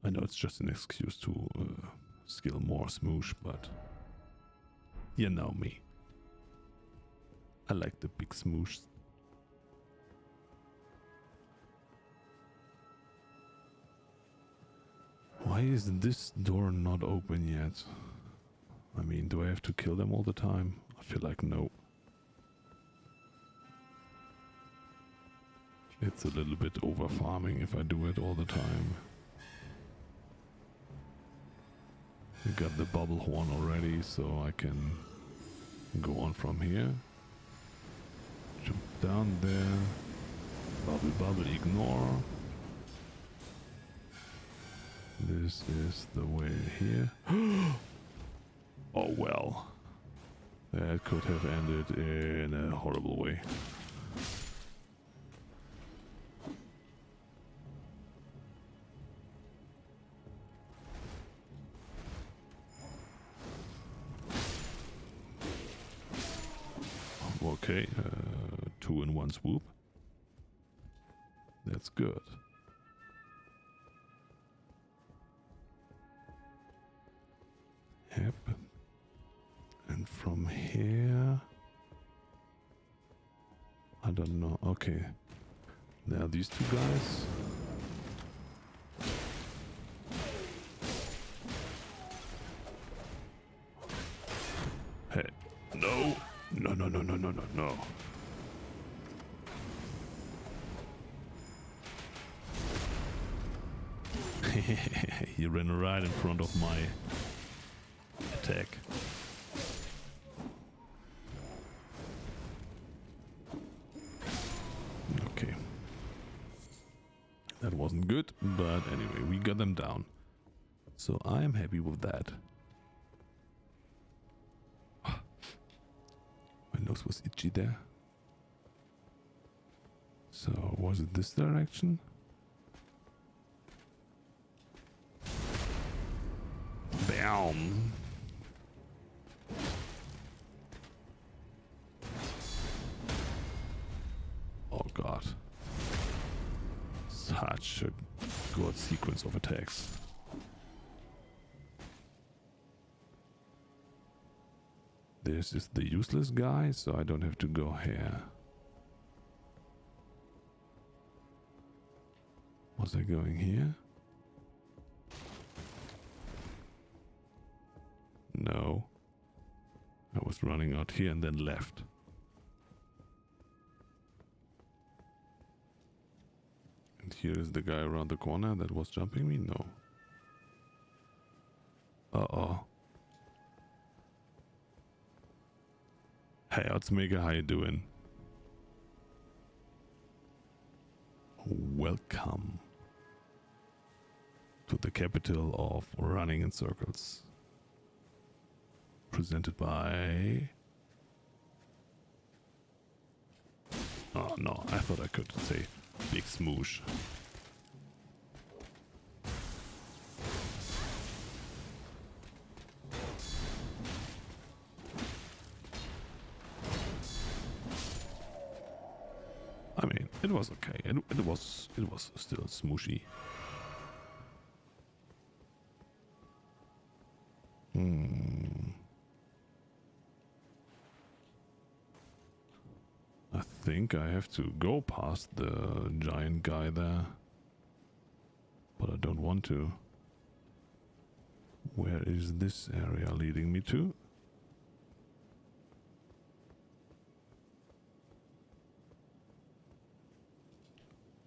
I know it's just an excuse to skill more smoosh, but you know me. I like the big smoosh. Why is this door not open yet? I mean, do I have to kill them all the time? I feel like no. It's a little bit over farming if I do it all the time. We got the bubble horn already, so I can go on from here. Jump down there. Bubble, bubble, ignore. This is the way here. Oh well. That could have ended in a horrible way. Okay, 2 in 1 swoop. That's good. Yep. And from here, I don't know. Okay, there are these 2 guys. Hey, no, no, no, no, no, no, no, no. He ran right in front of my attack. Okay. That wasn't good, but anyway, we got them down. So I'm happy with that. My nose was itchy there. So was it this direction? Bam! Oh god. Such a good sequence of attacks. This is the useless guy, so I don't have to go here. Was I going here? No. I was running out here and then left. And here is the guy around the corner that was jumping me? No. Uh-oh. Hey, Outsmaker, how you doing? Welcome to the capital of running in circles. Presented by... Oh no, I thought I could say Big Smoosh. I mean, it was okay. It was still smooshy. I think I have to go past the giant guy there, but I don't want to. Where is this area leading me to?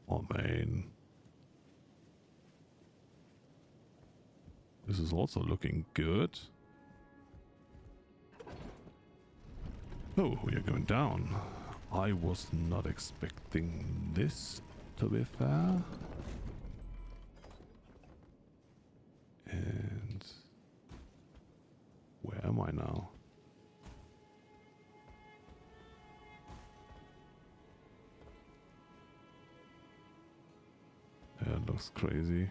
Oh man. This is also looking good. Oh, we are going down. I was not expecting this, to be fair. And where am I now? That looks crazy.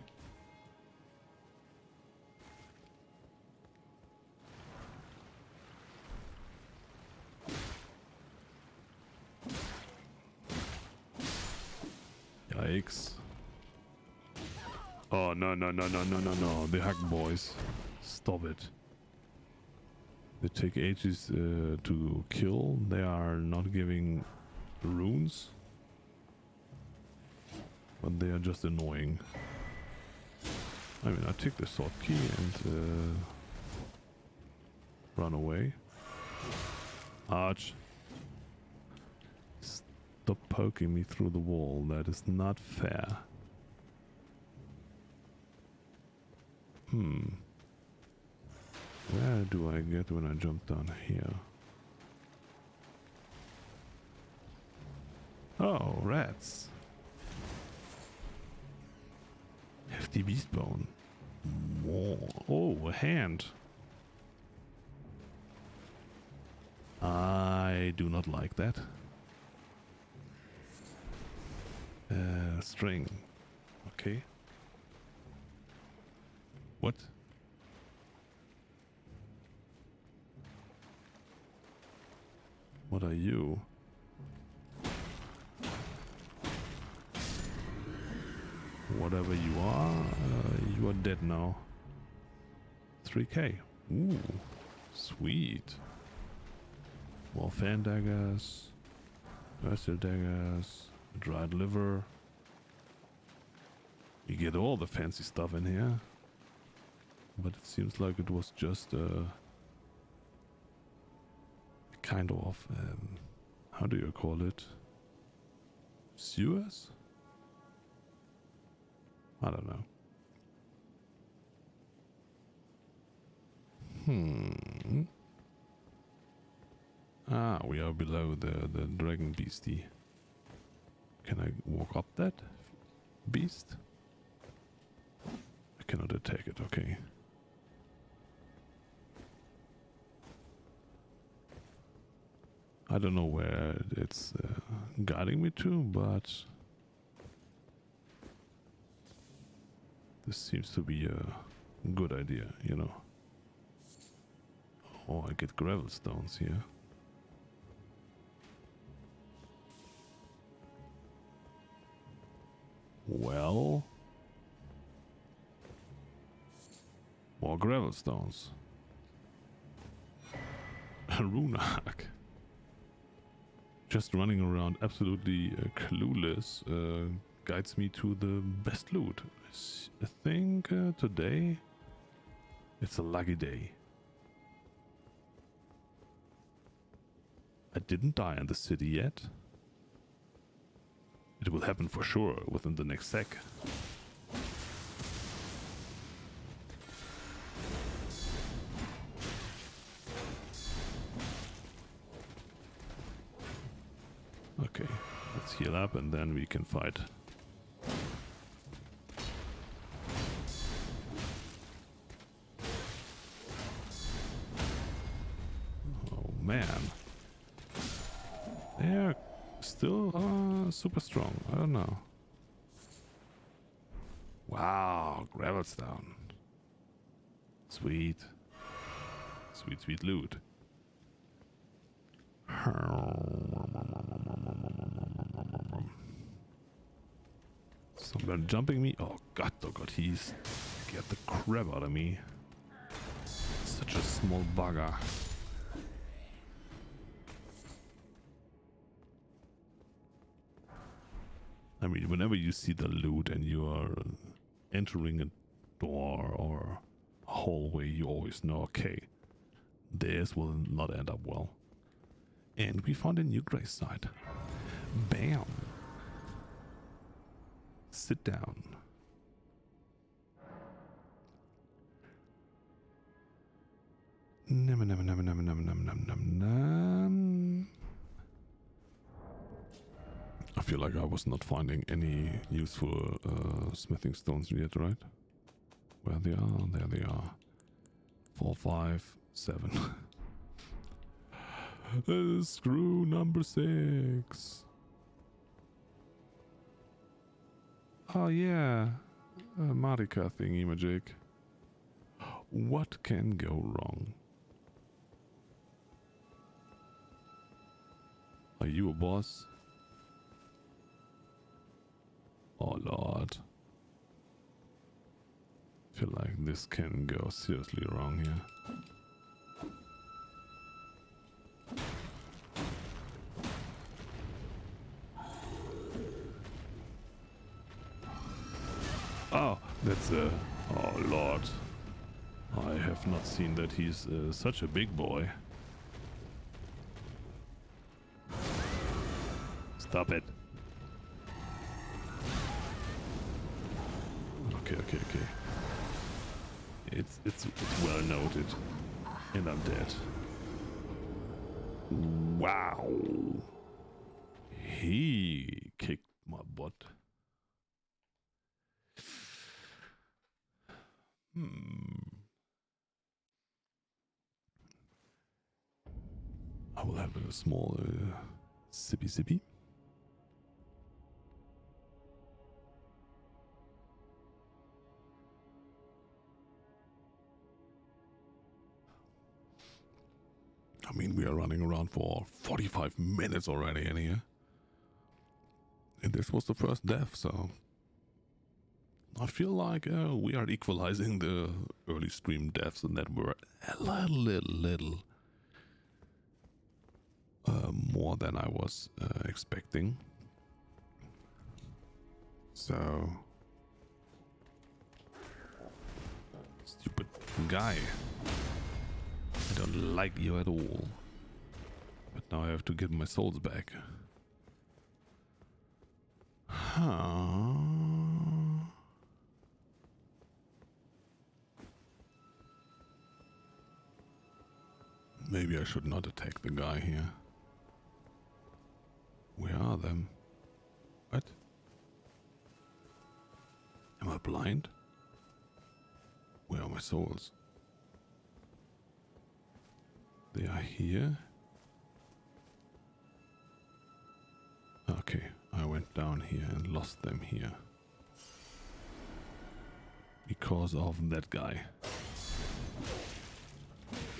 Yikes. Oh, no, no, no, no, no, no, no. The hack boys. Stop it. They take ages to kill. They are not giving runes. But they are just annoying. I mean, I take the sword key and run away. Arch. Stop poking me through the wall. That is not fair. Where do I get when I jump down here? Oh, rats. Hefty beast bone. More. Oh, a hand. I do not like that. String. Okay. What? What are you? Whatever you are dead now. 3k. Ooh, sweet. More fan daggers, versatile daggers, dried liver. You get all the fancy stuff in here. But it seems like it was just a kind of, how do you call it? Sewers? I don't know. Ah, we are below the dragon beastie. Can I walk up that beast? I cannot attack it, okay. I don't know where it's guiding me to, but this seems to be a good idea, you know. Oh, I get gravel stones here. Well, more gravel stones. A rune arc. Just running around absolutely clueless guides me to the best loot. I think today it's a lucky day. I didn't die in the city yet. It will happen for sure within the next sec. Okay, let's heal up and then we can fight. Oh man. They're still super strong. I don't know. Wow, gravelstone. Sweet. Sweet, sweet loot. Somebody jumping me? Oh god, he's get the crap out of me. Such a small bugger. I mean, whenever you see the loot and you are entering a door or a hallway, you always know, okay, this will not end up well. And we found a new grave site. Bam! Sit down. Num num num num num num num num num. feel like I was not finding any useful smithing stones yet, right? Where they are? There they are. 4, 5, 7. Screw number 6. Oh yeah, Marika thingy magic. What can go wrong? Are you a boss? Oh lord. Feel like this can go seriously wrong here. Oh, that's a... Oh lord. I have not seen that he's such a big boy. Stop it. Okay. It's well noted. And I'm dead. Wow. He kicked my butt. I will have a small sippy. I mean, we are running around for 45 minutes already in here. And this was the first death, so... I feel like we are equalizing the early stream deaths and that were a little more than I was expecting. So... Stupid guy. I don't like you at all. But now I have to get my souls back. Huh. Maybe I should not attack the guy here. Where are them? What? Am I blind? Where are my souls? They are here. Okay, I went down here and lost them here. Because of that guy.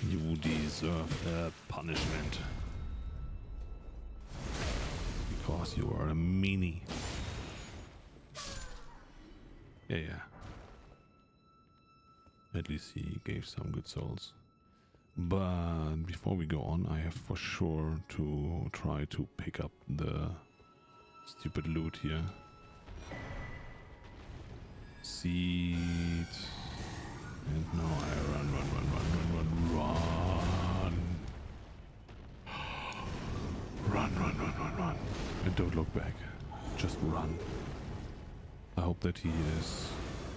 You deserve a punishment. Because you are a meanie. Yeah. At least he gave some good souls. But before we go on, I have for sure to try to pick up the stupid loot here. Seed. And now I run. Run. And don't look back. Just run. I hope that he is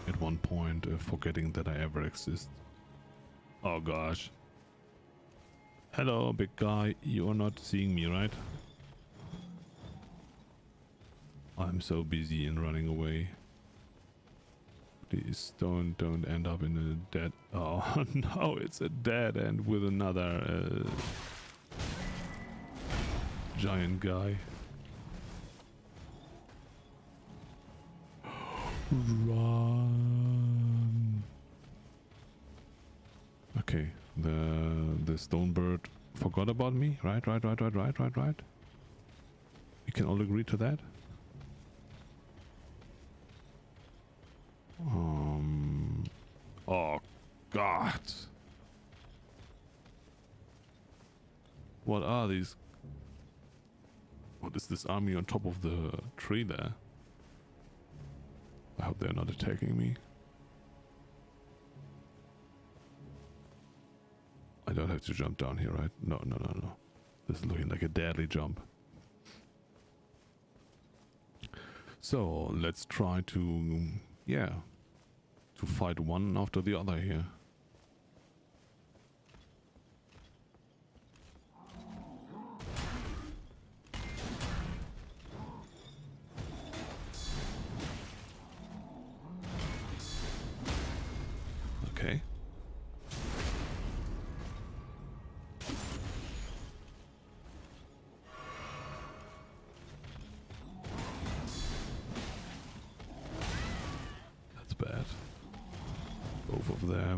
at one point forgetting that I ever exist. Oh gosh. Hello, big guy. You are not seeing me, right? I'm so busy in running away. Please don't end up in a dead... Oh no, it's a dead end with another giant guy. Run. Okay, the stone bird forgot about me, right? We can all agree to that. Oh God. What are these? What is this army on top of the tree there? I hope they're not attacking me. I don't have to jump down here, right? No. This is looking like a deadly jump. So let's try to, to fight one after the other here.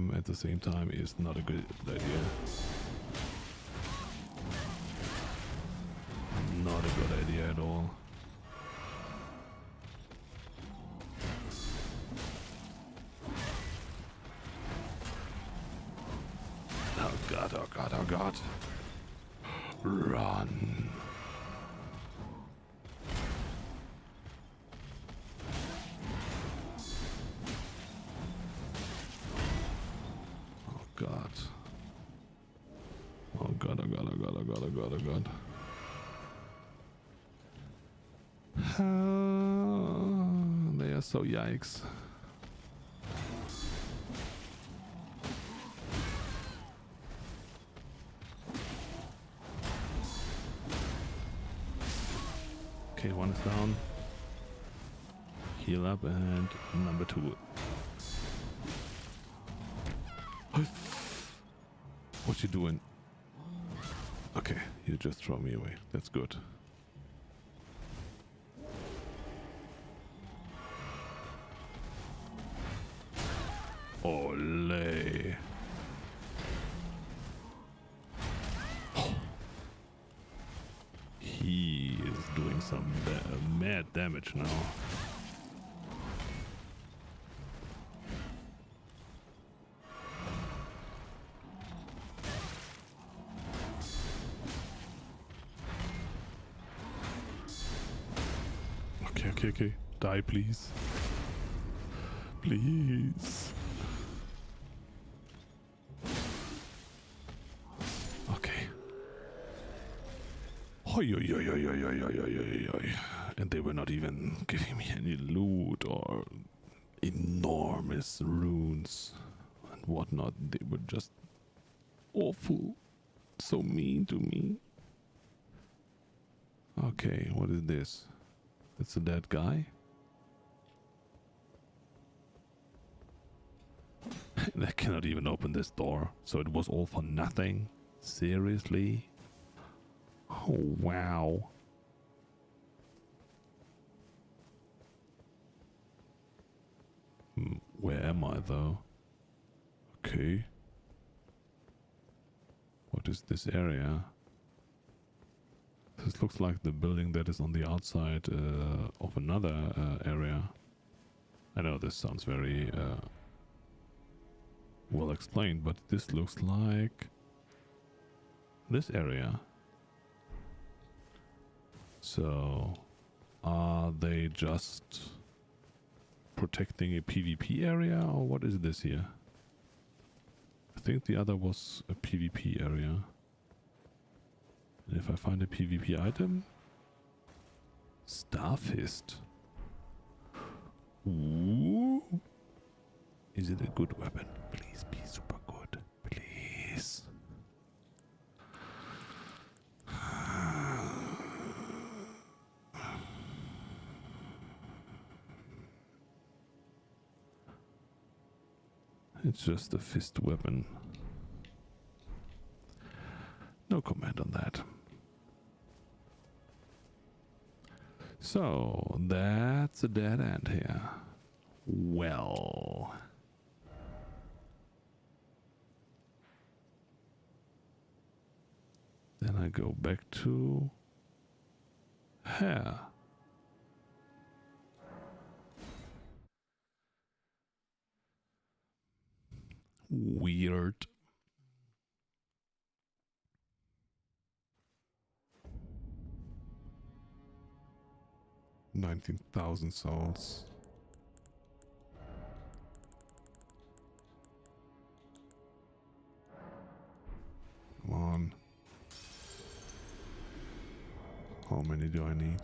them at the same time is not a good idea. Not a good idea at all. Oh god, oh god, oh god. Run. Oh god. Oh god, oh god, oh god, oh god, oh god, oh god. They are so yikes. Okay, one is down. Heal up and number 2. What you doing? Okay, you just throw me away. That's good. Ole. He is doing some mad damage now. Okay. Die, please. Please. Okay. Oi. And they were not even giving me any loot or enormous runes and whatnot. They were just awful. So mean to me. Okay, what is this? It's a dead guy. They cannot even open this door. So it was all for nothing? Seriously? Oh, wow. Where am I though? Okay. What is this area? This looks like the building that is on the outside of another area. I know this sounds very well explained, but this looks like this area. So, are they just protecting a PvP area, or what is this here? I think the other was a PvP area. And if I find a PvP item, Starfist. Ooh. Is it a good weapon? Please be super good. Please. It's just a fist weapon. No comment on that. So, that's a dead end here. Well. Then I go back to hair. Weird. $19,000 souls. Come on. How many do I need?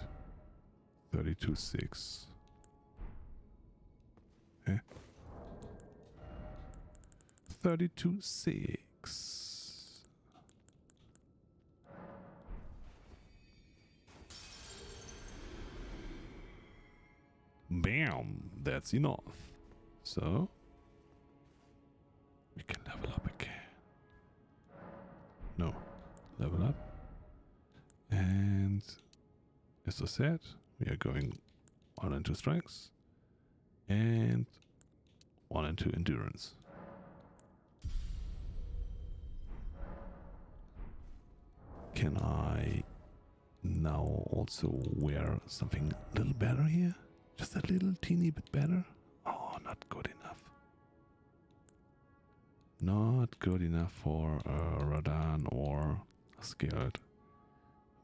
32.6. Eh? 32.6. Bam! That's enough. So we can level up again. No, level up. And as I said, we are going 1 into strength and 1 into endurance. Can I now also wear something a little better here? Just a little teeny bit better? Oh, not good enough. Not good enough for Radan or Skilled.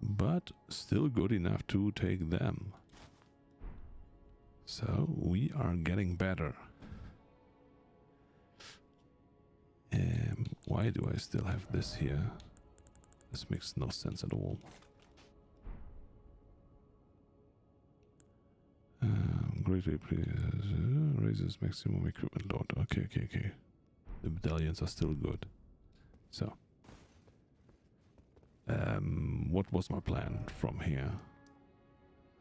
But still good enough to take them. So we are getting better. Why do I still have this here? This makes no sense at all. Greatly raises maximum equipment load. Okay. The medallions are still good. So, what was my plan from here?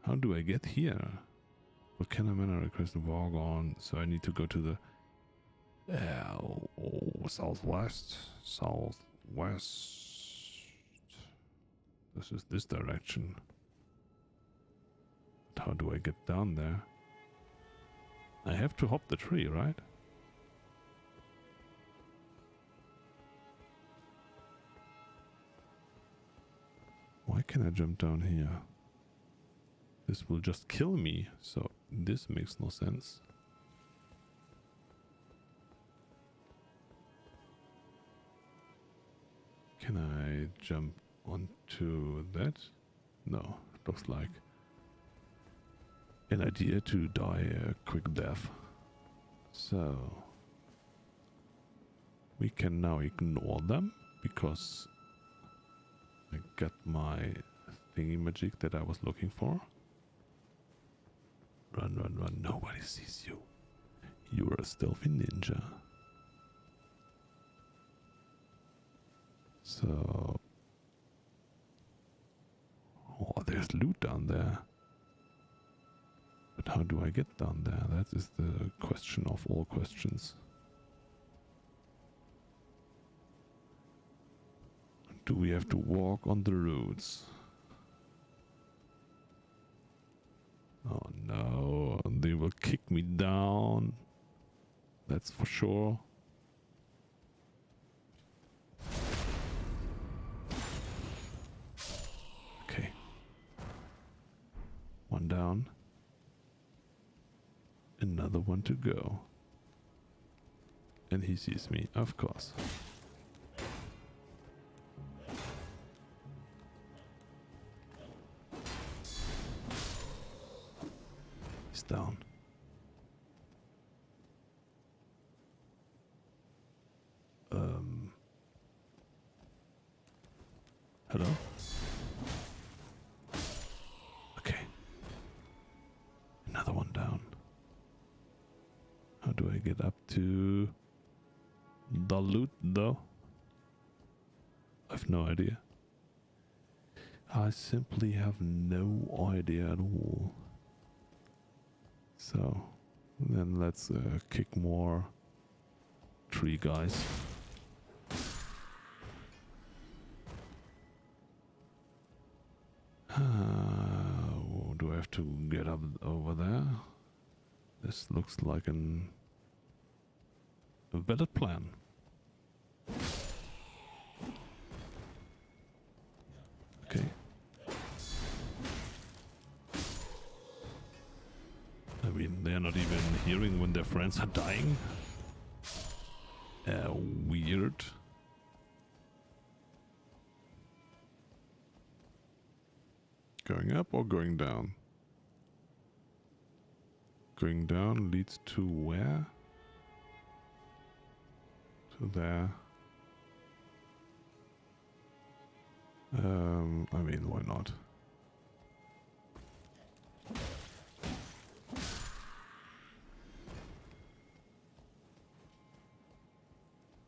How do I get here? Volcano Manor request to walk on, so I need to go to the southwest. This is this direction. But how do I get down there? I have to hop the tree, right? Why can I jump down here? This will just kill me, so this makes no sense. Can I jump onto that? No, looks like an idea to die a quick death. So we can now ignore them because I got my thingy magic that I was looking for. Run, nobody sees you. You're a stealthy ninja. So, oh, there's loot down there. But how do I get down there? That is the question of all questions. Do we have to walk on the roads? Oh no, they will kick me down. That's for sure. Okay. One down. Another one to go. And he sees me, of course. He's down. Hello? Okay. Another one down. How do I get up to the loot though? I've no idea. I simply have no idea at all. So then let's kick more tree guys. Do I have to get up over there? This looks like a valid plan. Okay. I mean, they're not even hearing when their friends are dying. Weird. Going up or going down? Going down leads to where? To there. I mean, why not?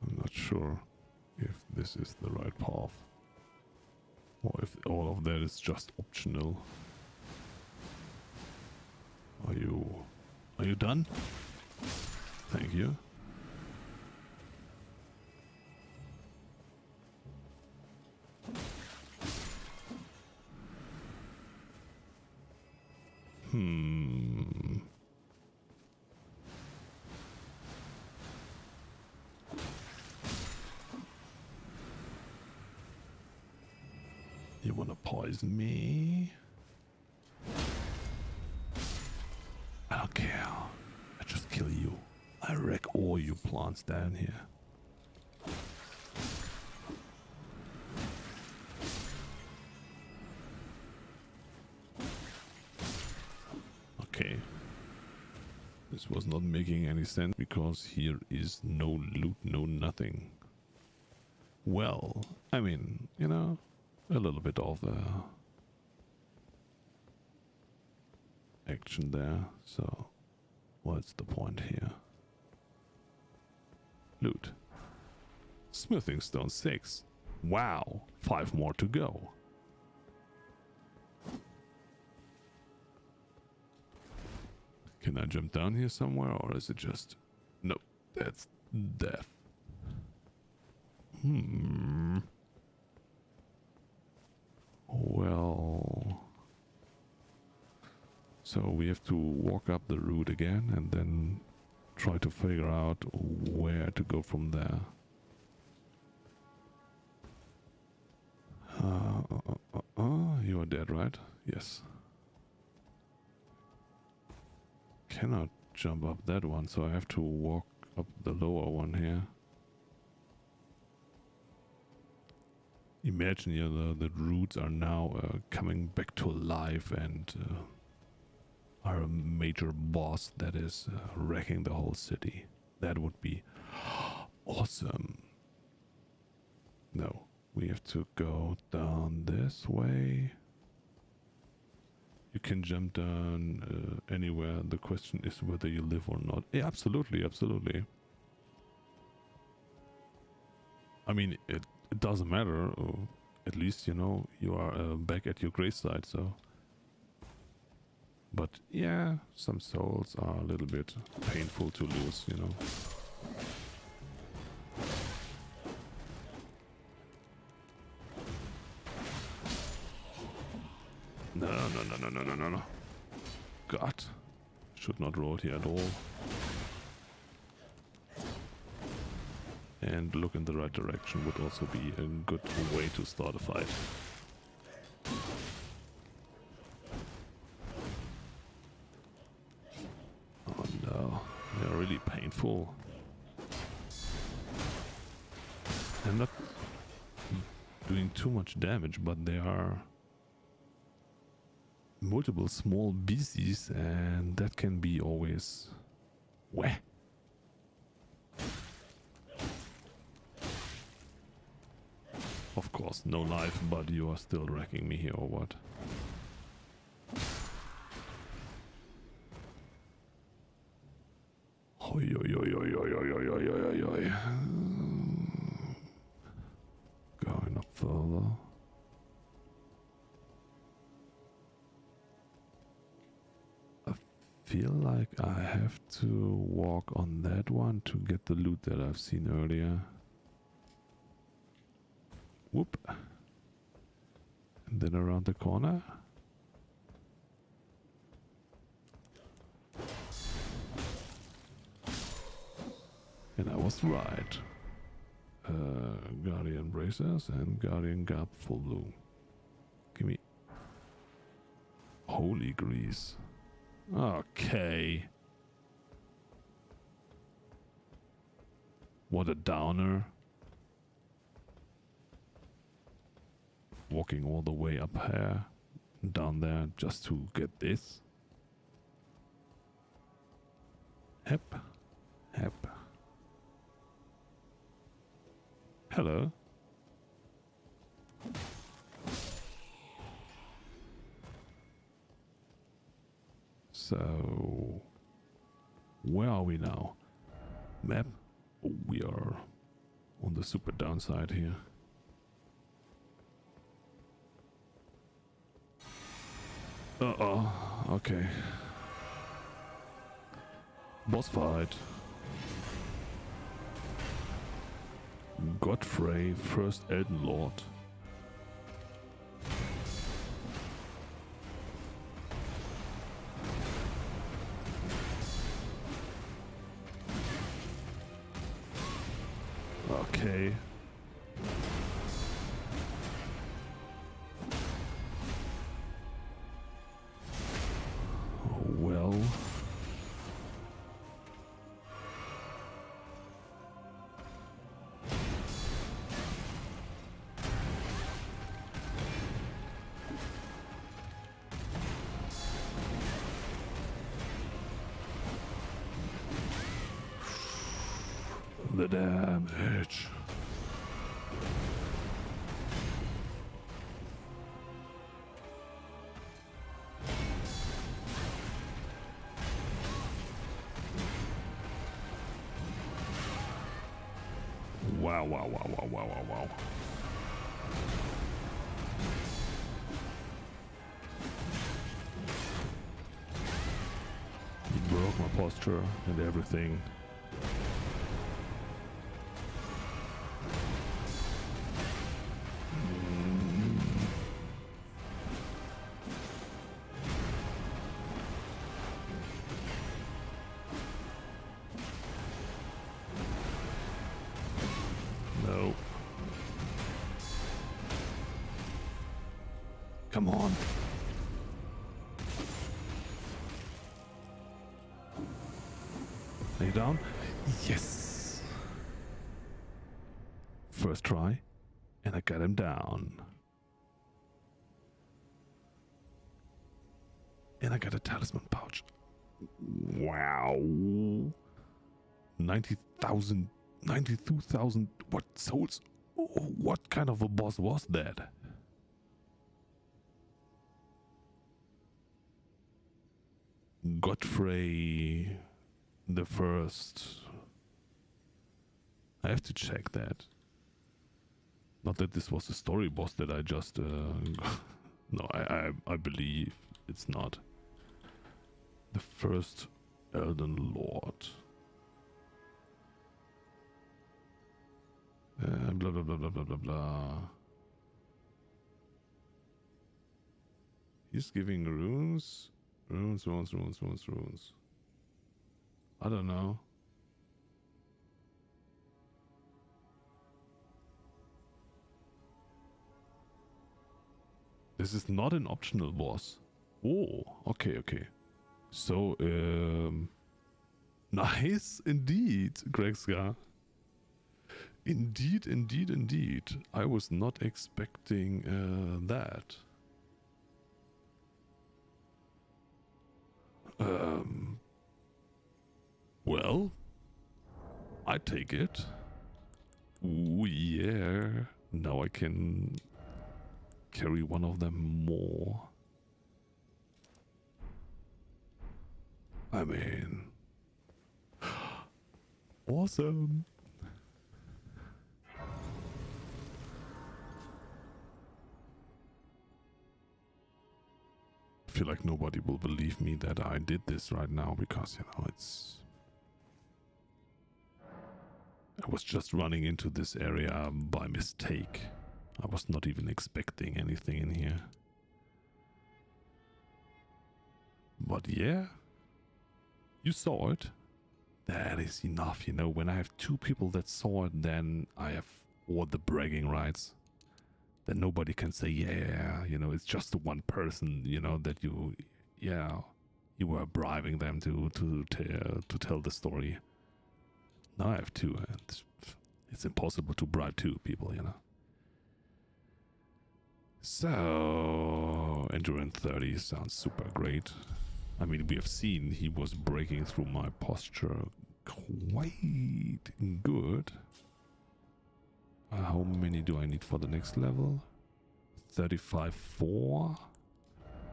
I'm not sure if this is the right path. Or if all of that is just optional. Are you done? Thank you. poison me. I don't care. I just kill you. I wreck all your plants down here. Okay. This was not making any sense because here is no loot, no nothing. Well, I mean, you know, a little bit of action there. So, what's the point here? Loot. Smithing stone 6. Wow, 5 more to go. Can I jump down here somewhere, or is it just... No, that's death. Well... So we have to walk up the route again and then try to figure out where to go from there. You are dead, right? Yes. Cannot jump up that one, so I have to walk up the lower one here. Imagine here the roots are now coming back to life and are a major boss that is wrecking the whole city. That would be awesome. No, we have to go down this way. You can jump down anywhere. The question is whether you live or not. Yeah, absolutely, absolutely. I mean, it doesn't matter. At least, you know, you are back at your gravesite, so... But yeah, some souls are a little bit painful to lose, you know. No. God. Should not roll here at all. And look in the right direction would also be a good way to start a fight. Oh no, they're really painful. They're not doing too much damage, but they are multiple small beasties, and that can be always weh. Of course, no life, but you are still wrecking me here, or what? Oi, oi, oi, oi, oi, oi, oi, oi, oi, oi. Going up further. I feel like I have to walk on that one to get the loot that I've seen earlier. Whoop. And then around the corner. And I was right. Guardian Bracers and Guardian Garb Full Bloom. Give me... Holy Grease. Okay. What a downer. Walking all the way up here, down there, just to get this. Hep. Hep. Hello. So, where are we now? Map? Oh, we are on the super downside here. Uh-oh, okay. Boss fight. Godfrey, first Elden Lord. Okay. The damage. Wow, wow, wow, wow, wow, wow, wow. He broke my posture and everything. No. Come on. Lay down. Yes. First try, and I got him down. And I got a talisman pouch. Wow. 90,000, 92,000. What souls? What kind of a boss was that? Godfrey the First. I have to check that. Not that this was the story boss that I just... no, I believe it's not. The first Elden Lord. Blah, blah, blah, blah, blah, blah, blah. He's giving runes? Runes. I don't know. This is not an optional boss. Oh, okay. So, nice indeed, Gregska. Indeed. I was not expecting that. Well, I take it. Ooh, yeah. Now I can carry one of them more. I mean, awesome. I feel like nobody will believe me that I did this right now because, you know, I was just running into this area by mistake. I was not even expecting anything in here. But yeah, you saw it. That is enough, you know. When I have two people that saw it, then I have all the bragging rights. Then nobody can say, yeah, you know, it's just the one person, you know, that you were bribing them to tell the story. Now I have two, and it's impossible to bribe two people, you know. So, Endurance 30 sounds super great. I mean, we have seen he was breaking through my posture quite good. How many do I need for the next level? 35.4.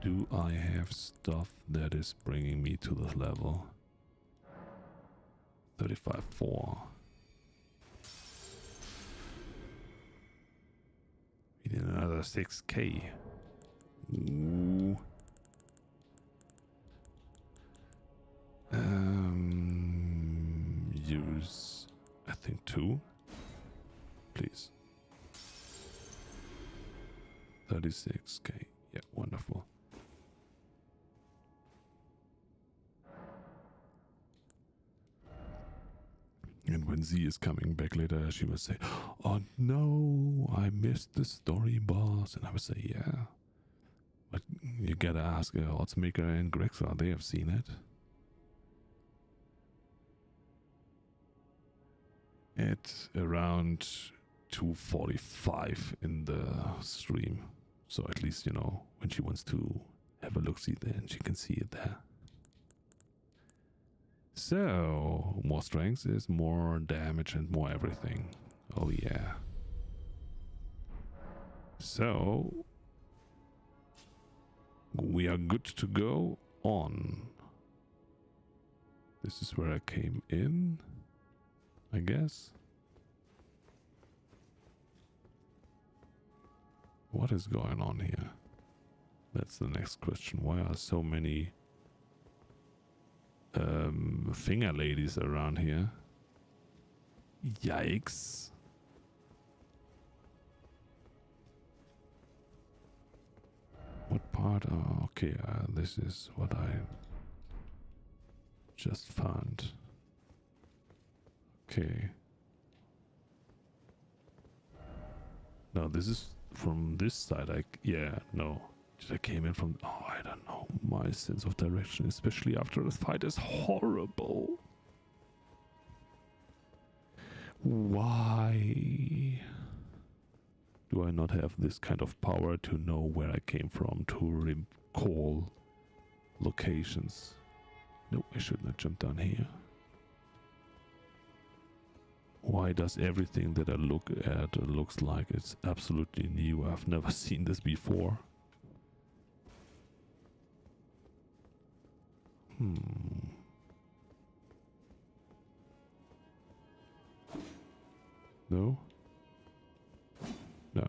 Do I have stuff that is bringing me to this level? 35.4. We need another 6k. Ooh. Use, I think 2. Please. 36k. Yeah, wonderful. And when Z is coming back later, she will say, oh no, I missed the story boss. And I would say, yeah. But you gotta ask Oddsmaker and Grexar, they have seen it. at around 2:45 in the stream. So at least, you know, when she wants to have a look-see then she can see it there. So, more strength is more damage and more everything. Oh yeah. So, we are good to go on. This is where I came in, I guess. What is going on here? That's the next question. Why are so many finger ladies around here? Yikes. What part? Oh, okay, this is what I just found. Okay. No, this is from this side. Yeah, no. I came in from... Oh, I don't know. My sense of direction, especially after this fight, is horrible. Why do I not have this kind of power to know where I came from, to recall locations? No, I should not jump down here. Why does everything that I look at looks like it's absolutely new? I've never seen this before. No? No.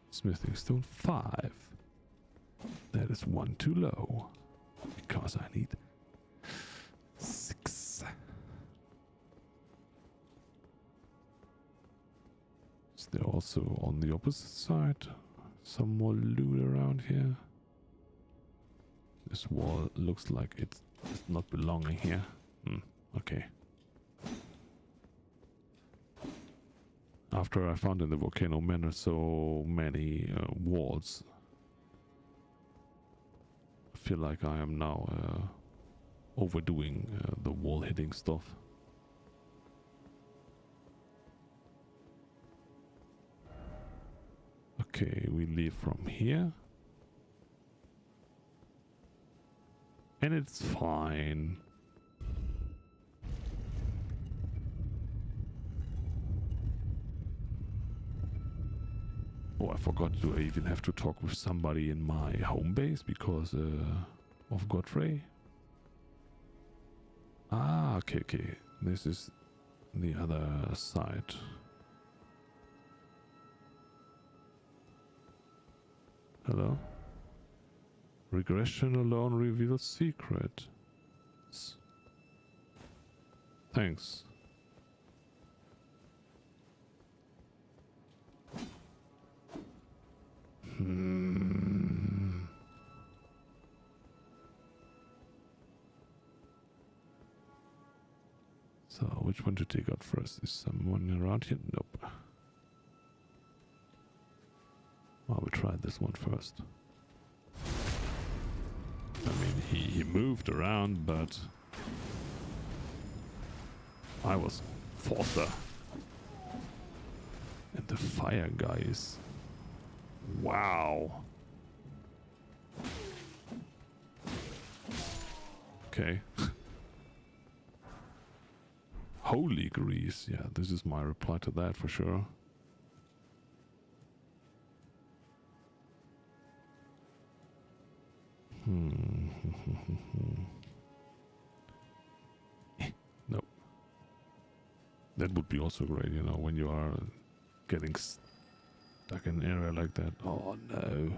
Smithing stone 5. That is 1 too low. Because I need 6. Is there also on the opposite side some more loot around here? This wall looks like it's not belonging here. Okay. After I found in the volcano manor so many walls, I feel like I am now overdoing the wall hitting stuff. Okay, we leave from here. And it's fine. Oh, I forgot, do I even have to talk with somebody in my home base because of Godfrey? Ah, okay. This is the other side. Hello? Regression alone reveals secret. Thanks. So, which one to take out first? Is someone around here? Nope. I will try this one first. I mean, he moved around, but I was faster. And the fire guy is... Wow. Okay. Holy grease. Yeah, this is my reply to that for sure. Nope. That would be also great, you know, when you are getting stuck in an area like that. Oh no.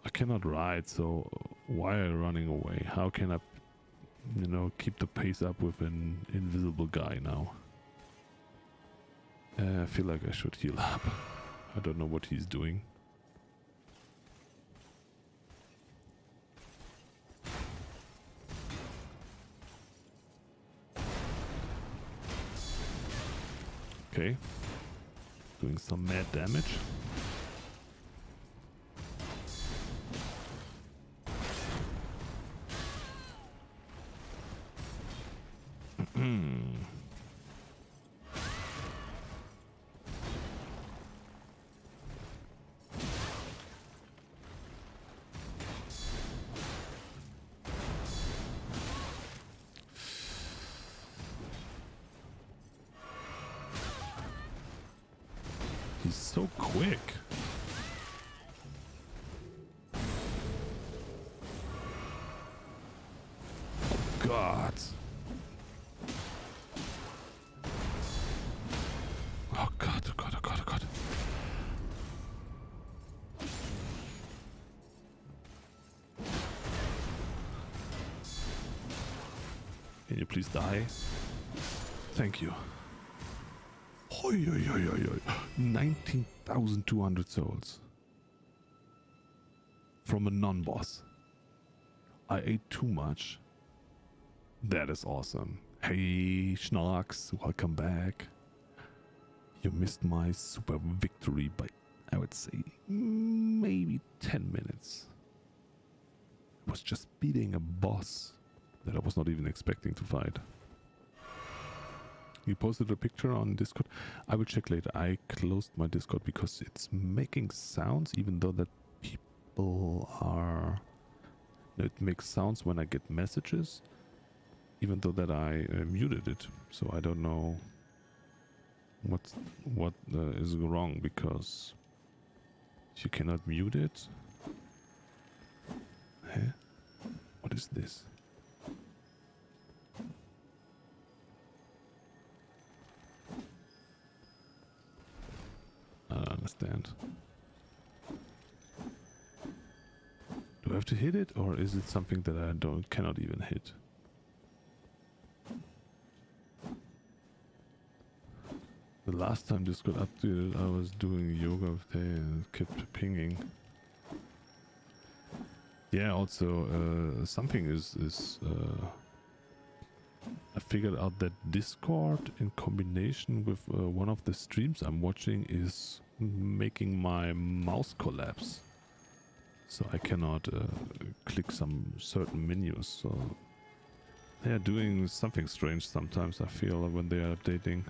I cannot ride, so why are you running away? How can I, you know, keep the pace up with an invisible guy now? I feel like I should heal up. I don't know what he's doing. Okay, doing some mad damage. He's so quick. God. Oh God, oh God, oh God, oh God. Can you please die? Thank you. Oi, oi, oi, oi, oi. 19,200 souls. From a non-boss. I ate too much. That is awesome. Hey, Schnarks, welcome back. You missed my super victory by, I would say, maybe 10 minutes. I was just beating a boss that I was not even expecting to fight. You posted a picture on Discord. I will check later. I closed my Discord because it's making sounds, even though that people are... It makes sounds when I get messages, even though that I muted it. So I don't know what is wrong, because you cannot mute it. Huh? What is this? I don't understand. Do I have to hit it, or is it something that I cannot even hit? The last time this got updated, I was doing yoga with day and it kept pinging. Yeah, also something is I figured out that Discord in combination with one of the streams I'm watching is making my mouse collapse. So I cannot click some certain menus. So they are doing something strange sometimes, I feel, when they are updating.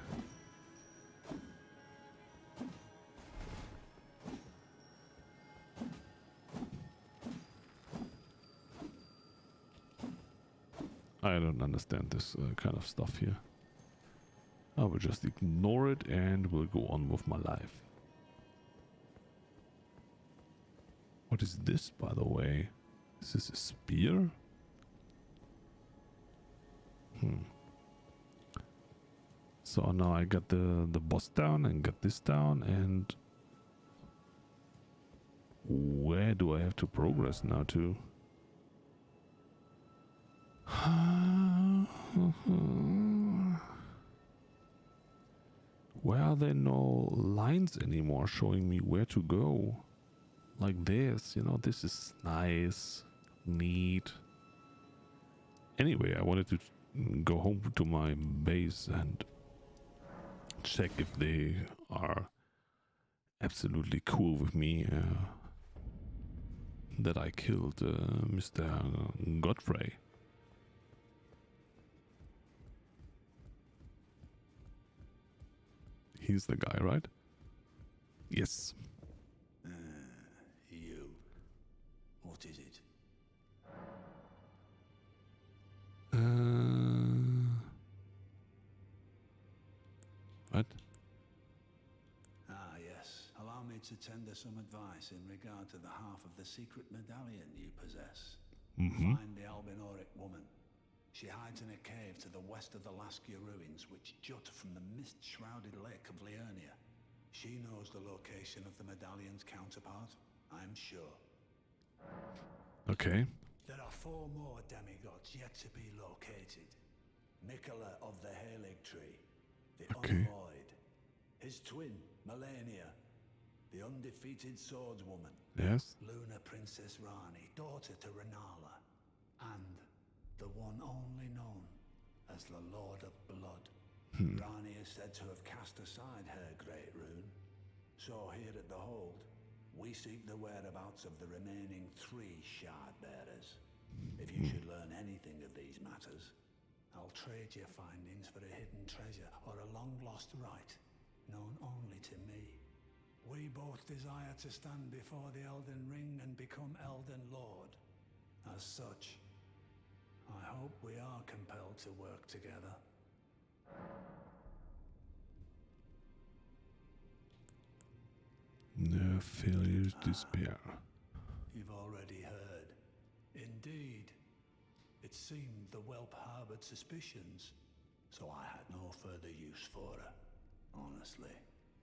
I don't understand this kind of stuff here. I will just ignore it and will go on with my life. What is this, by the way? Is this a spear? So now I got the boss down and got this down, and where do I have to progress now to? Where are there no lines anymore showing me where to go? Like this, you know, this is nice, neat. Anyway, I wanted to go home to my base and check if they are absolutely cool with me that I killed Mr. Godfrey. He's the guy, right? Yes. You. What is it? What? Ah, yes. Allow me to tender some advice in regard to the half of the secret medallion you possess. Find the Albinoric woman. She hides in a cave to the west of the Laskia ruins, which jut from the mist-shrouded lake of Liurnia. She knows the location of the medallion's counterpart, I'm sure. Okay. There are 4 more demigods yet to be located. Mikola of the Halig Tree, the Unvoid, his twin, Melania, the undefeated swordswoman, Yes. Luna Princess Rani, daughter to Renala, and the one only known as the Lord of Blood. Rani is said to have cast aside her great rune. So here at the Hold, we seek the whereabouts of the remaining 3 shard bearers. If you should learn anything of these matters, I'll trade your findings for a hidden treasure or a long-lost right, known only to me. We both desire to stand before the Elden Ring and become Elden Lord. As such, I hope we are compelled to work together. No failures, despair. You've already heard. Indeed. It seemed the whelp harbored suspicions, so I had no further use for her. Honestly,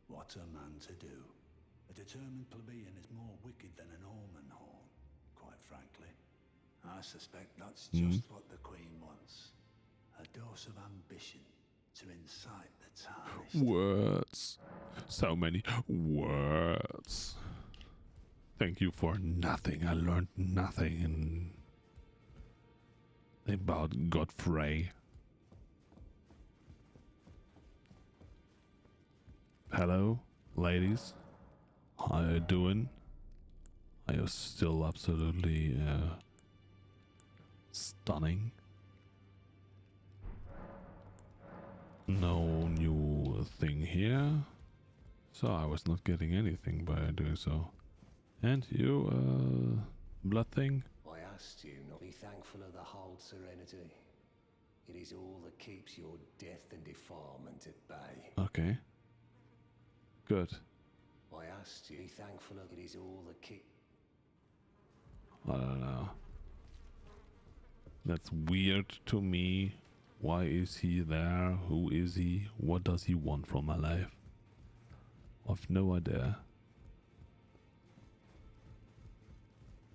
what's a man to do? A determined plebeian is more wicked than an omen horn, quite frankly. I suspect that's just what the Queen wants. A dose of ambition to incite the tarnished. Words. So many words. Thank you for nothing. I learned nothing about Godfrey. Hello, ladies. How you doing? Are you still absolutely stunning? No new thing here. So I was not getting anything by doing so. And you, blood thing? I asked you not to be thankful of the whole serenity. It is all that keeps your death and defilement at bay. Okay. Good. I asked you to be thankful of it is all that keep. I don't know. That's weird to me. Why is he there? Who is he? What does he want from my life? I've no idea.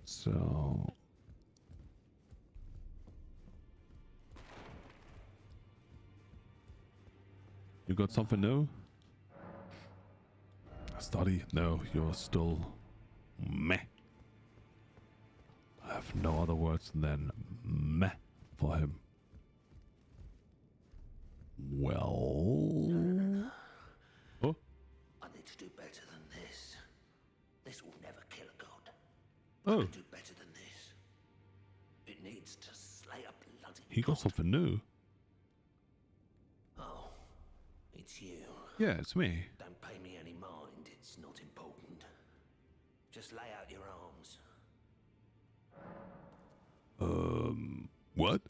So... You got something new? Study? No, you're still meh. I have no other words than meh for him. Well... Oh? I need to do better than this. This will never kill a god. Oh. I can do better than this. It needs to slay a bloody He got god. something new. Oh, it's you. Yeah, it's me. Don't pay me any mind, it's not important. Just lay out your arms. What?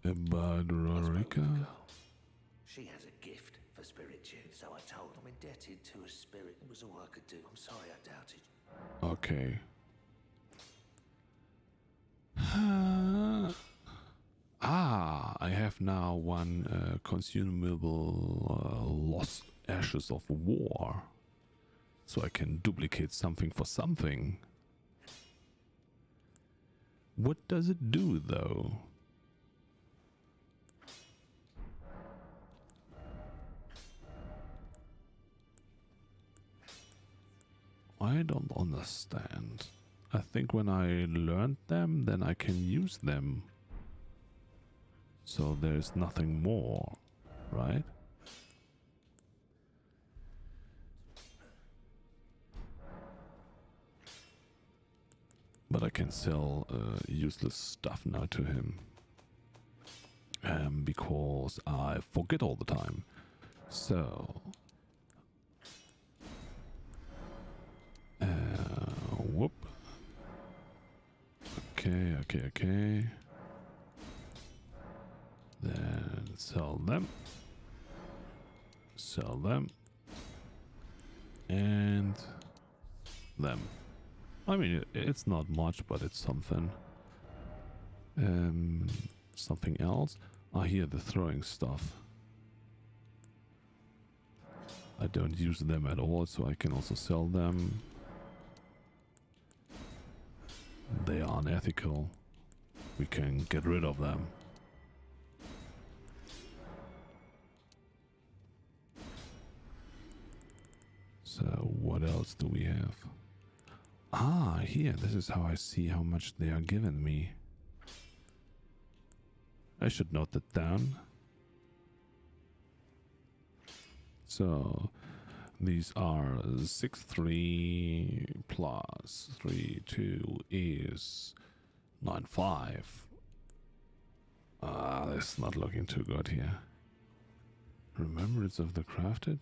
About Rorika? She has a gift for spiritude, so I told I'm indebted to a spirit. It was all I could do. I'm sorry I doubted. Okay. I have now one consumable lost ashes of war. So I can duplicate something for something. What does it do though? I don't understand. I think when I learned them, then I can use them. So there's nothing more, right? But I can sell useless stuff now to him. Because I forget all the time. So... whoop. Okay. Then sell them. Sell them. And them. I mean, it's not much, but it's something. Something else. Ah, here, the throwing stuff. I don't use them at all, so I can also sell them. They are unethical. We can get rid of them. So what else do we have? Ah, here, this is how I see how much they are giving me. I should note that down. So, These are 6-3 plus 3-2 is 9-5. Ah, that's not looking too good here. Remembrance of the crafted?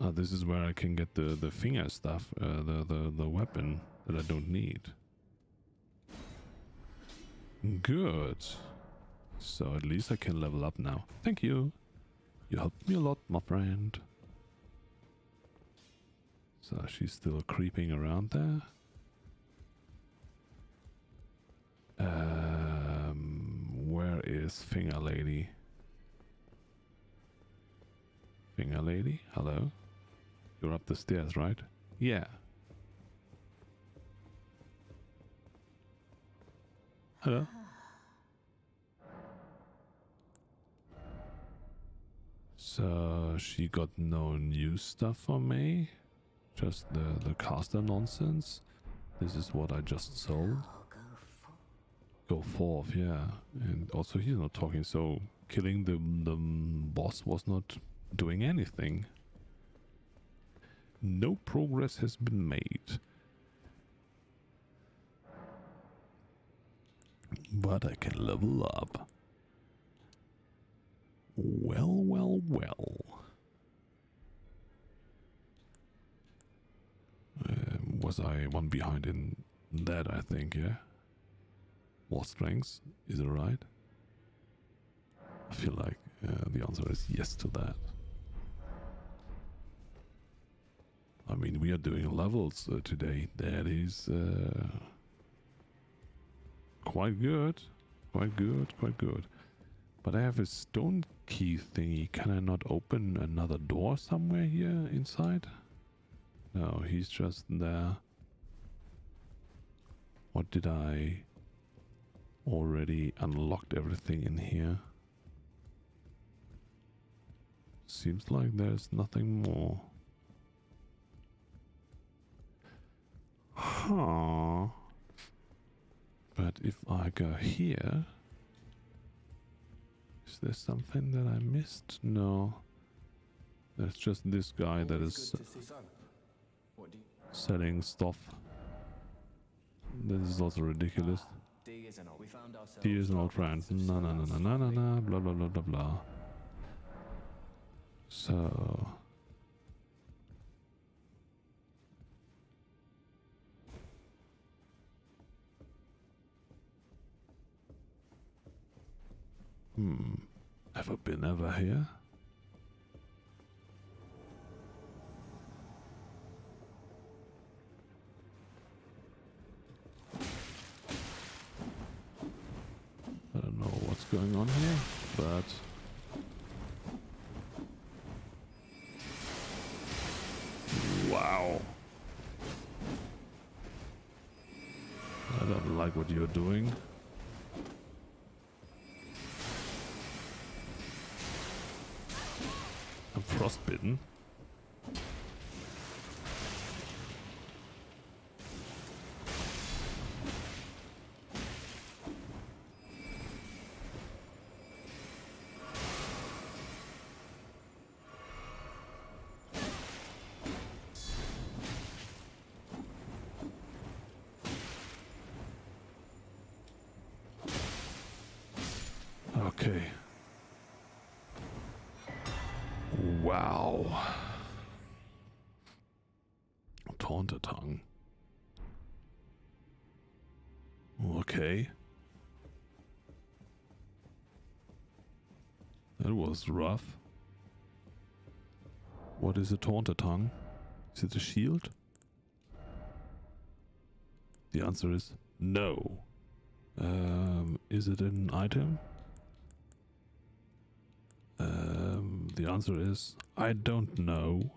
Ah, this is where I can get the finger stuff, the weapon that I don't need. Good. So at least I can level up now. Thank you. You helped me a lot, my friend. So she's still creeping around there. Where is Finger Lady? Finger Lady, hello? You're up the stairs, right? Yeah. Hello? So she got no new stuff for me? Just the caster nonsense? This is what I just sold? Go forth, yeah. And also he's not talking, so killing the boss was not doing anything. No progress has been made. But I can level up. Well, well, well. Was I one behind in that, I think, yeah? More strengths, is it right? I feel like the answer is yes to that. I mean, we are doing levels today. That is quite good. Quite good, quite good. But I have a stone key thingy. Can I not open another door somewhere here inside? No, he's just there. What did I already unlocked everything in here? Seems like there's nothing more. Huh. But if I go here, is there something that I missed? No. There's just this guy that is selling stuff. This is also ridiculous. D is an old friend. No, no, no, no, no, no, no, blah, blah, blah, blah, blah. So... Ever been ever here? I don't know what's going on here, but... Wow! I don't like what you're doing. I'm frostbitten. Okay. Wow. Taunter tongue. Okay. That was rough. What is a taunter tongue? Is it a shield? The answer is no. Is it an item? The answer is I don't know.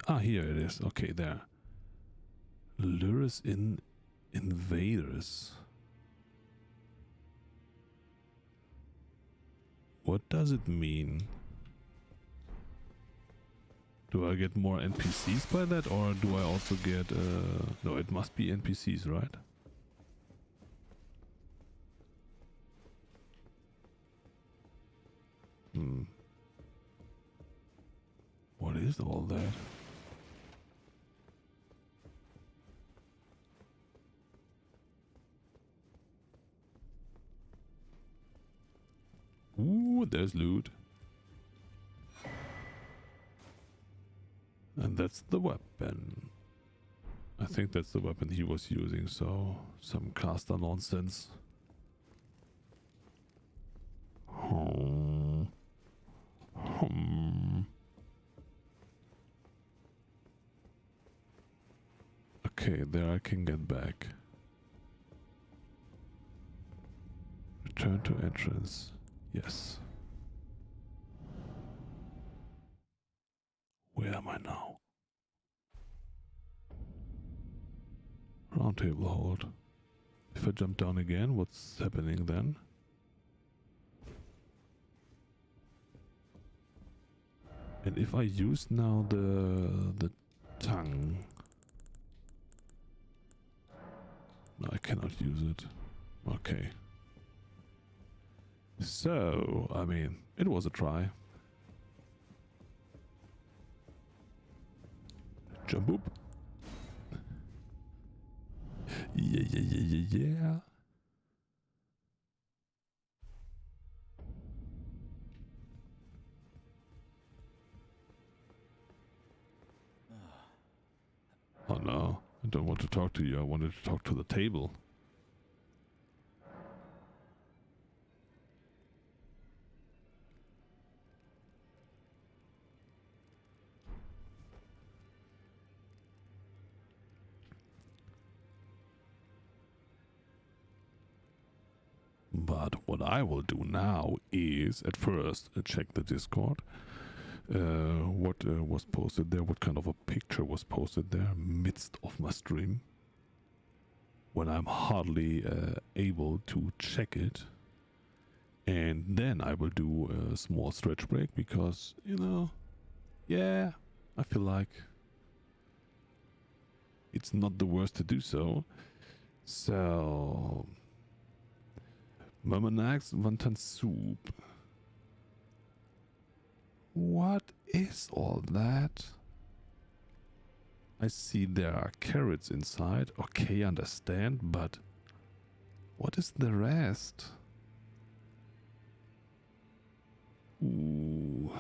Ah, here it is. Okay, there. Lures in invaders. What does it mean? Do I get more NPCs by that, or do I also get... No, it must be NPCs, right? is all that? Ooh, there's loot. And that's the weapon. I think that's the weapon he was using, so some caster nonsense. Okay, there I can get back. Return to entrance. Yes. Where am I now? Round table hold. If I jump down again, what's happening then? And if I use now the tongue, no, I cannot use it. Okay. So, I mean, it was a try. Jump up. Yeah. Oh no, I don't want to talk to you. I wanted to talk to the table. But what I will do now is at first check the Discord. What was posted there? What kind of a picture was posted there midst of my stream? When I'm hardly able to check it. And then I will do a small stretch break because, you know, yeah, I feel like it's not the worst to do so. So, Mamanax wonton soup. What is all that? I see there are carrots inside. Okay, understand, but what is the rest? Ooh,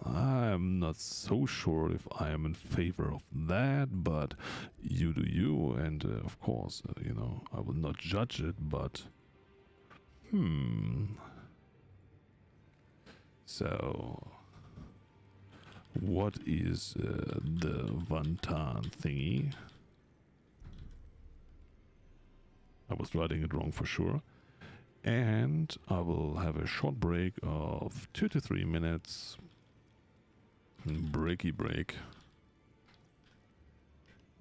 I'm not so sure if I am in favor of that, but you do you, and of course, you know, I will not judge it, but so what is the wonton thingy? I was writing it wrong for sure. And I will have a short break of 2 to 3 minutes. Breaky break.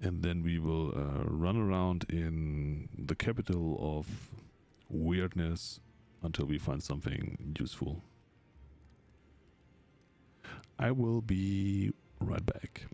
And then we will run around in the capital of weirdness until we find something useful. I will be right back.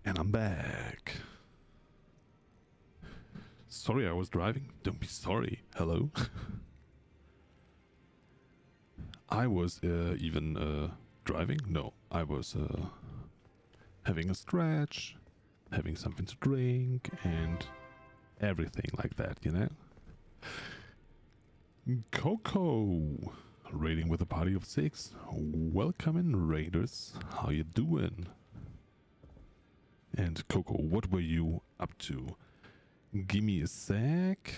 And I'm back. Sorry I was driving. Don't be sorry. Hello. I was even driving. No, I was having a stretch, having something to drink, and everything like that, you know? Coco! Raiding with a party of 6. Welcome in, raiders. How you doing? And Coco, what were you up to? Gimme a sec.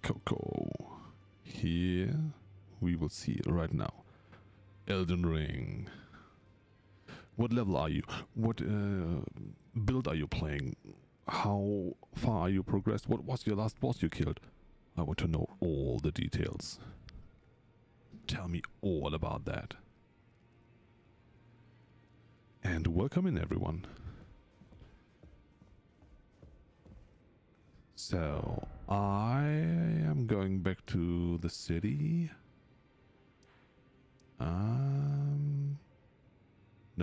Coco. Here. We will see it right now. Elden Ring. What level are you? What build are you playing? How far are you progressed? What was your last boss you killed? I want to know all the details. Tell me all about that. And welcome in, everyone. So, I am going back to the city. No,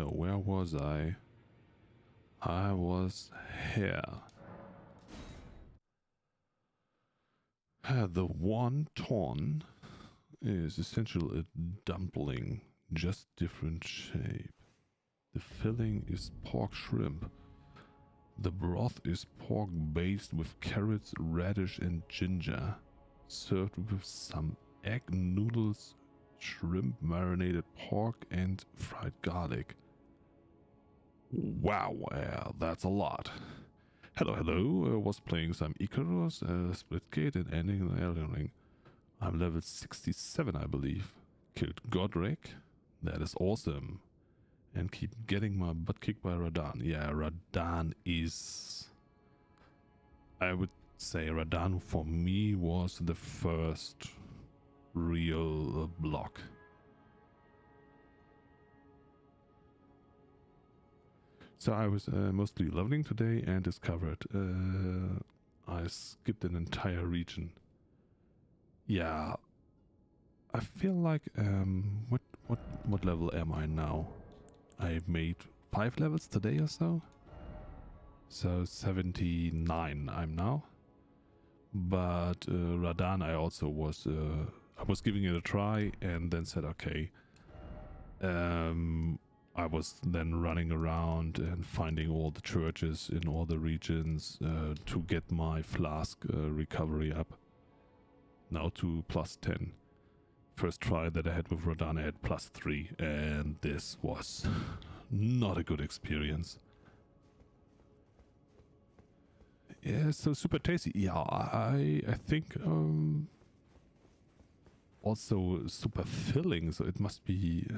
where was I? I was here. The wonton is essentially a dumpling, just different shape. The filling is pork shrimp. The broth is pork based with carrots, radish and ginger, served with some egg noodles, shrimp, marinated pork and fried garlic. Wow, that's a lot. Hello, hello. Was playing some Icarus, Splitgate and ending in Elden Ring. I'm level 67, I believe. Killed Godric. That is awesome. And keep getting my butt kicked by Radahn. Yeah, Radahn is... I would say Radahn for me was the first real block. So I was mostly leveling today and discovered I skipped an entire region. Yeah, I feel like what level am I now? I made 5 levels today or so. So 79 I'm now. But Radahn I also was I was giving it a try and then said okay. I was then running around and finding all the churches in all the regions to get my flask recovery up. Now to +10. First try that I had with Radahn I had +3 and this was not a good experience. Yeah, so super tasty. Yeah, I think also super filling, so it must be...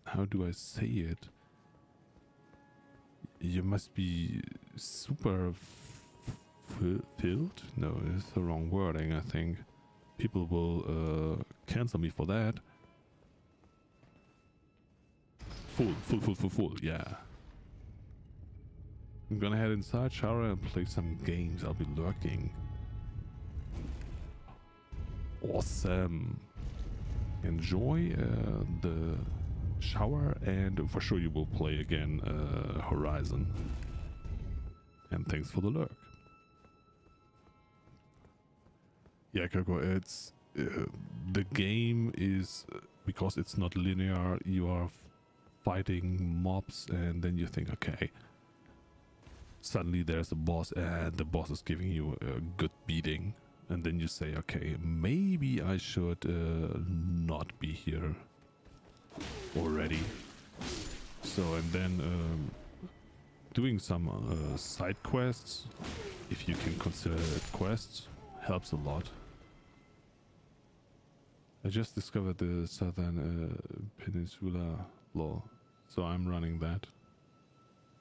How do I say it? You must be super filled? No, it's the wrong wording, I think. People will cancel me for that. Full, yeah. I'm gonna head inside, shower and play some games. I'll be lurking. Awesome. Enjoy the shower and for sure you will play again Horizon. And thanks for the lurk. Yeah, Coco, it's the game is because it's not linear. You are fighting mobs and then you think, okay, suddenly there's a boss and the boss is giving you a good beating, and then you say, okay, maybe I should not be here already. So, and then doing some side quests, if you can consider it quests, helps a lot. I just discovered the Southern Peninsula law, so I'm running that.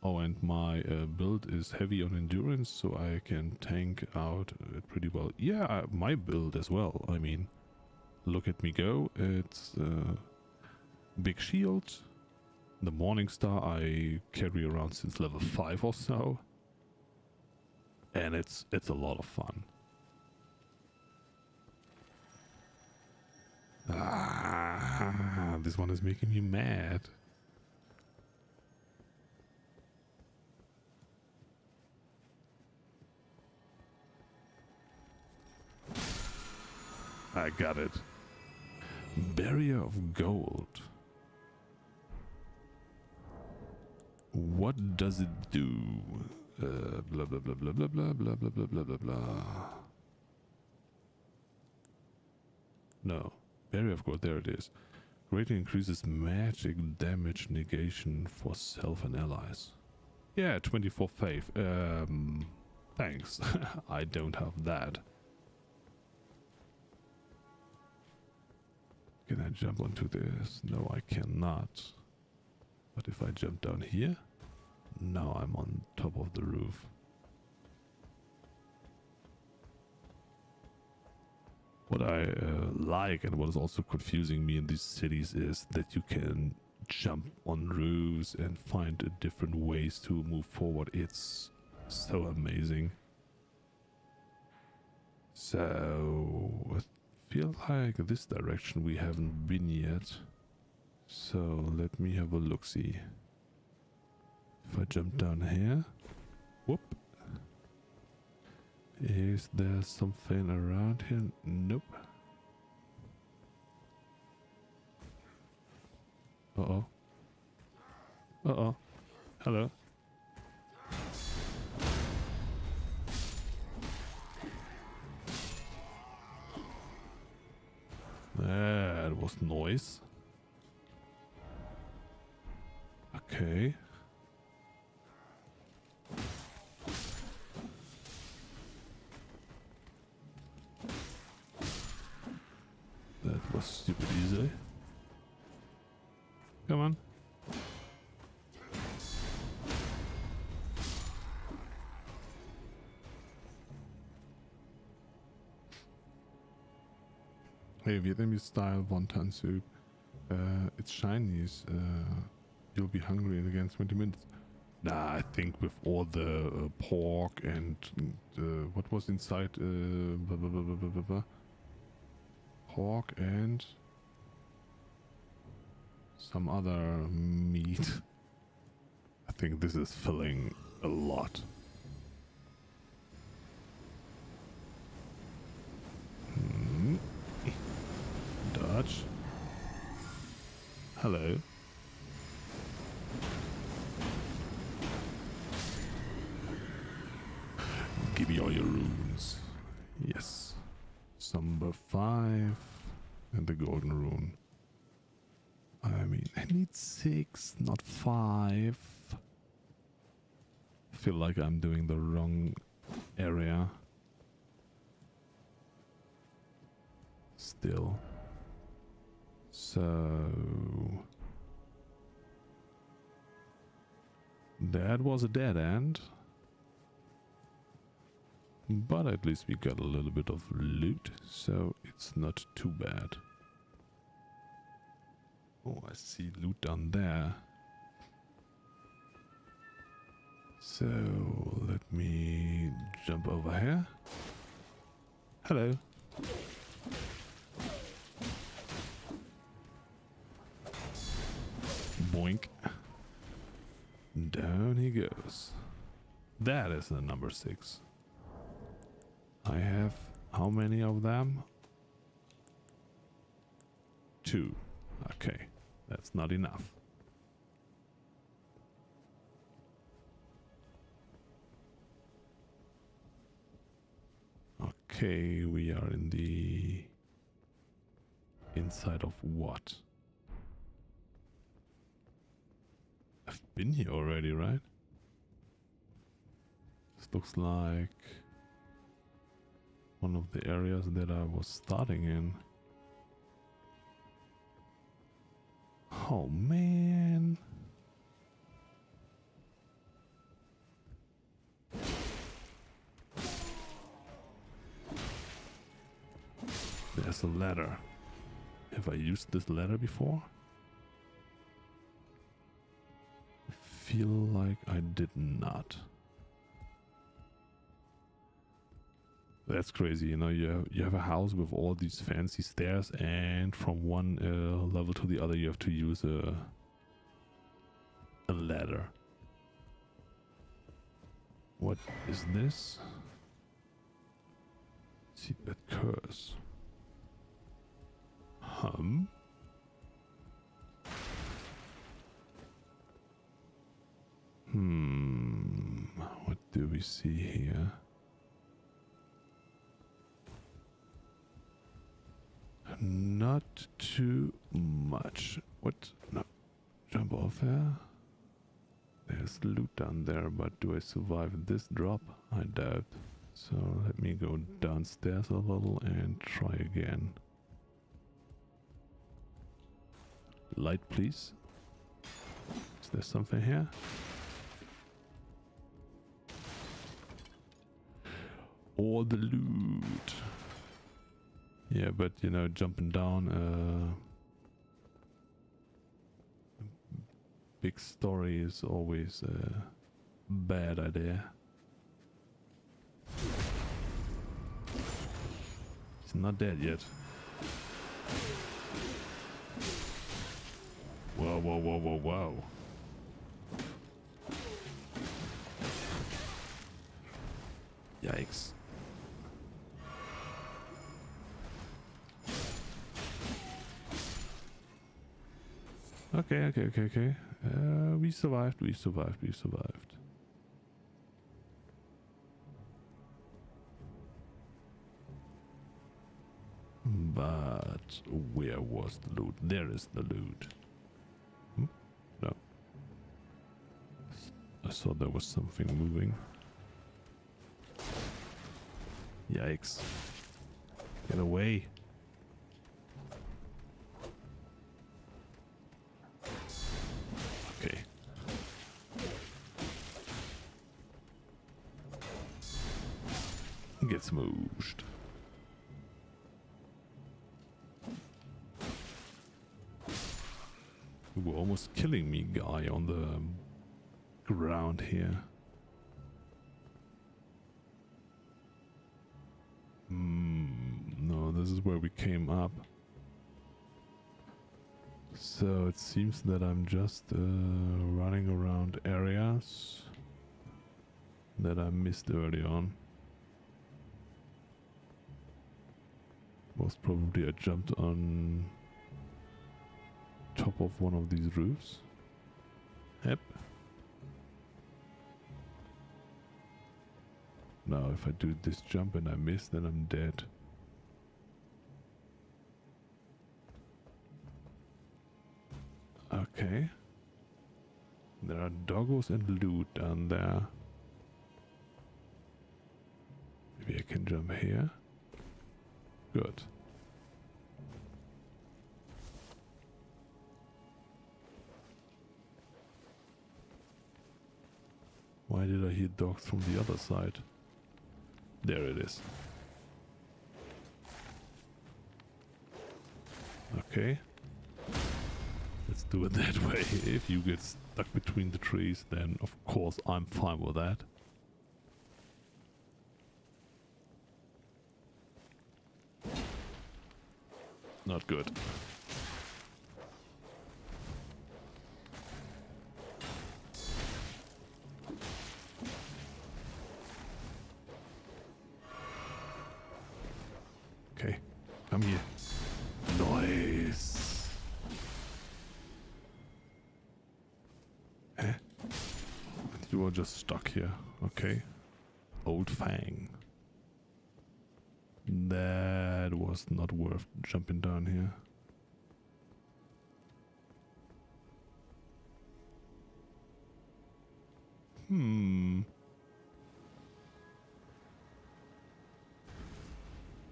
Oh, and my build is heavy on endurance, so I can tank out pretty well. Yeah, my build as well. I mean, look at me go. It's big shield. The Morningstar I carry around since level 5 or so. And it's a lot of fun. this one is making me mad. I got it. Barrier of gold. What does it do? Blah blah blah blah blah blah blah blah blah blah blah blah. No. Barrier of gold, there it is. Greatly increases magic damage negation for self and allies. Yeah, 24 faith. Thanks. I don't have that. Can I jump onto this? No, I cannot. But if I jump down here, now I'm on top of the roof. What I like and what is also confusing me in these cities is that you can jump on roofs and find different ways to move forward. It's so amazing. So I feel like this direction we haven't been yet. So let me have a look-see. If I jump down here, whoop. Is there something around here? Nope. Uh-oh. Uh-oh. Hello. That was noise. Okay. That was stupid easy. Come on. Hey, Vietnamese style wonton soup. It's Chinese. You'll be hungry in again 20 minutes. Nah, I think with all the pork and what was inside, blah, blah, blah, blah, blah, blah, blah. Pork and some other meat. I think this is filling a lot. Dodge. Hello. Give me all your runes. Yes. Number 5 and the golden rune. I mean, I need 6, not 5. I feel like I'm doing the wrong area. Still. So that was a dead end. But at least we got a little bit of loot, so it's not too bad. Oh, I see loot down there. So let me jump over here. Hello. Boink. Down he goes. That is the number 6. I have how many of them? 2. Okay, that's not enough. Okay, we are in the inside of what? I've been here already, right? This looks like one of the areas that I was starting in. Oh man. There's a ladder. Have I used this ladder before? I feel like I did not. That's crazy, you know. You have a house with all these fancy stairs, and from one level to the other, you have to use a ladder. What is this? Seedbed curse. What do we see here? Not too much. What? No. Jump off there. There's loot down there, but do I survive this drop? I doubt. So let me go downstairs a little and try again. Light, please. Is there something here? All the loot. Yeah, but you know, jumping down big story is always a bad idea. He's not dead yet. Whoa, whoa, whoa, whoa, whoa. Yikes. Okay. We survived. But where was the loot? There is the loot. No. I thought there was something moving. Yikes. Get away. Okay. Get smooshed. You were almost killing me, guy, on the ground here. No, this is where we came up. So it seems that I'm just running around areas that I missed early on. Most probably I jumped on top of one of these roofs. Yep. Now if I do this jump and I miss, then I'm dead. Okay. There are doggos and loot down there. Maybe I can jump here. Good. Why did I hear dogs from the other side? There it is. Okay. Let's do it that way. If you get stuck between the trees, then of course I'm fine with that. Not good. Okay, come here. Nice. Eh? You are just stuck here. Okay. Old Fang. That was not worth jumping down here.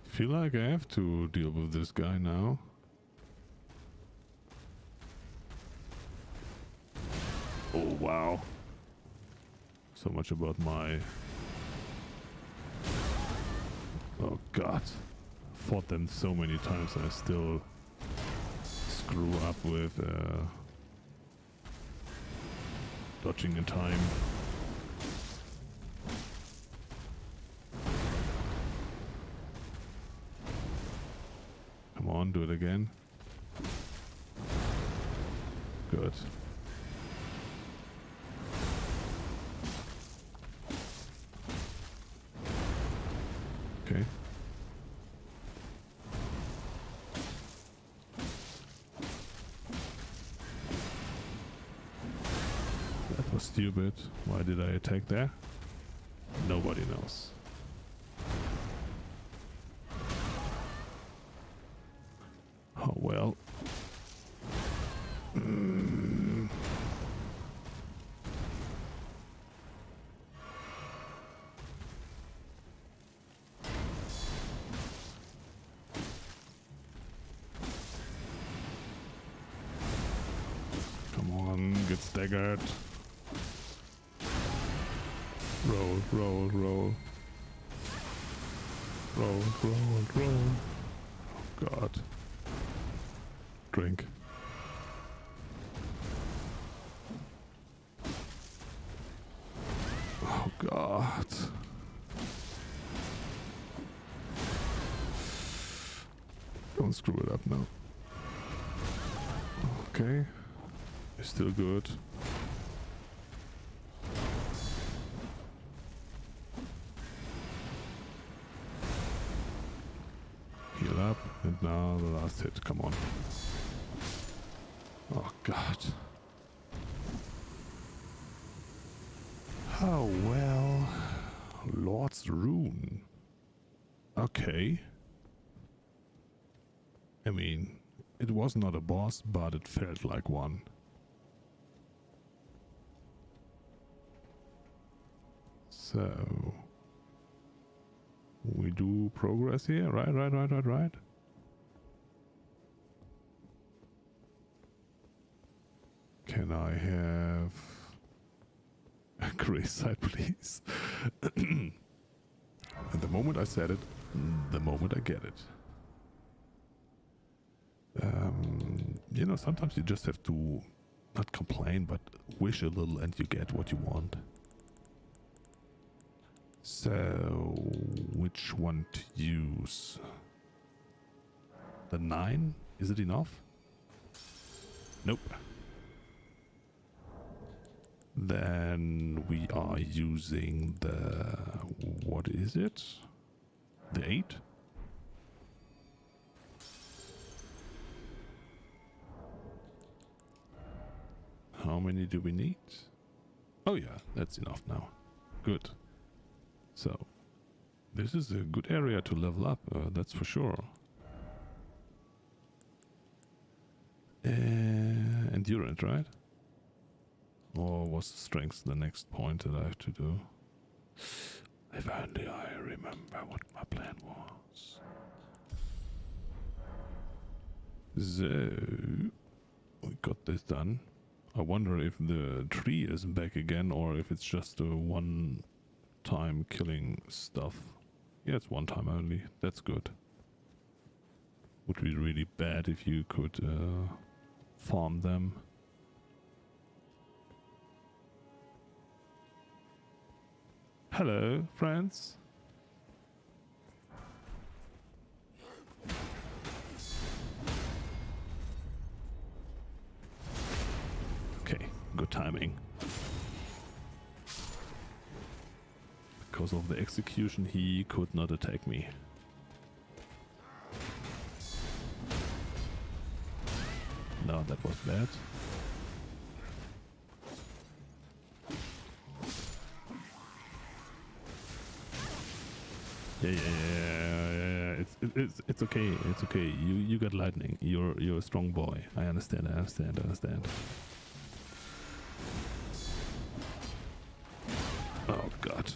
Feel like I have to deal with this guy now. Oh wow. So much about my... Oh god. Fought them so many times and I still screw up with dodging in time. on, do it again. Good. Okay. That was stupid. Why did I attack there? Nobody knows. Oh well. Come on, get staggered. Roll, roll, roll. Roll, roll, roll. Oh god. Drink. Oh god. Don't screw it up now. Okay. It's still good. Heal up, and now the last hit, come on. Oh god. Oh well. Lord's Rune. Okay. I mean, it was not a boss, but it felt like one. So we do progress here, right. Can I have a grace side, please? And the moment I said it, the moment I get it. You know, sometimes you just have to not complain, but wish a little and you get what you want. So, which one to use? The 9? Is it enough? Nope. Then we are using the... what is it? The 8? How many do we need? Oh yeah, that's enough now. Good. So, this is a good area to level up, that's for sure. Endurance, right? Or was strength the next point that I have to do? If only I remember what my plan was. So, we got this done. I wonder if the tree is back again or if it's just a one-time killing stuff. Yeah, it's one time only. That's good. Would be really bad if you could farm them. Hello, friends. Okay, good timing. Because of the execution, he could not attack me. No, that was bad. Yeah. It's okay. It's okay. You got lightning. You're a strong boy. I understand. Oh god.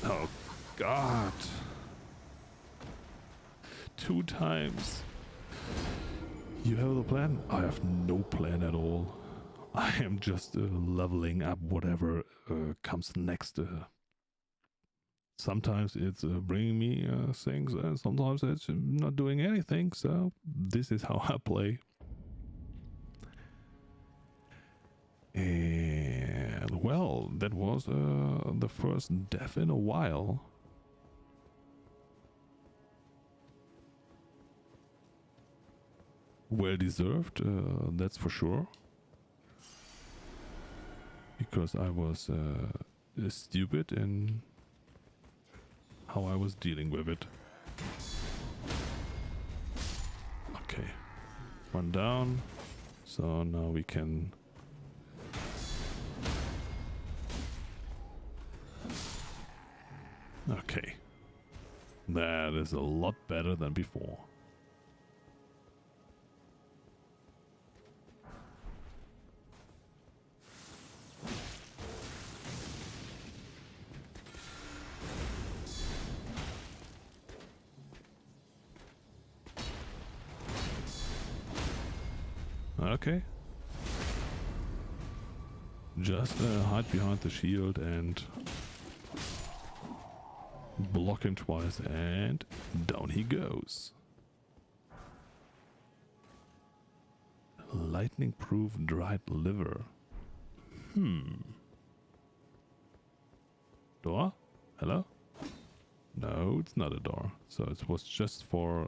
Oh god. 2 times. You have the plan? I have no plan at all. I am just leveling up whatever comes next. Sometimes it's bringing me things, and sometimes it's not doing anything. So this is how I play. Well, that was the first death in a while. Well deserved, that's for sure. Because I was stupid in how I was dealing with it. Okay, one down. So now we can... Okay. That is a lot better than before. Okay. Just hide behind the shield and block him twice, and down he goes. Lightning-proof dried liver. Door? Hello? No, it's not a door. So it was just for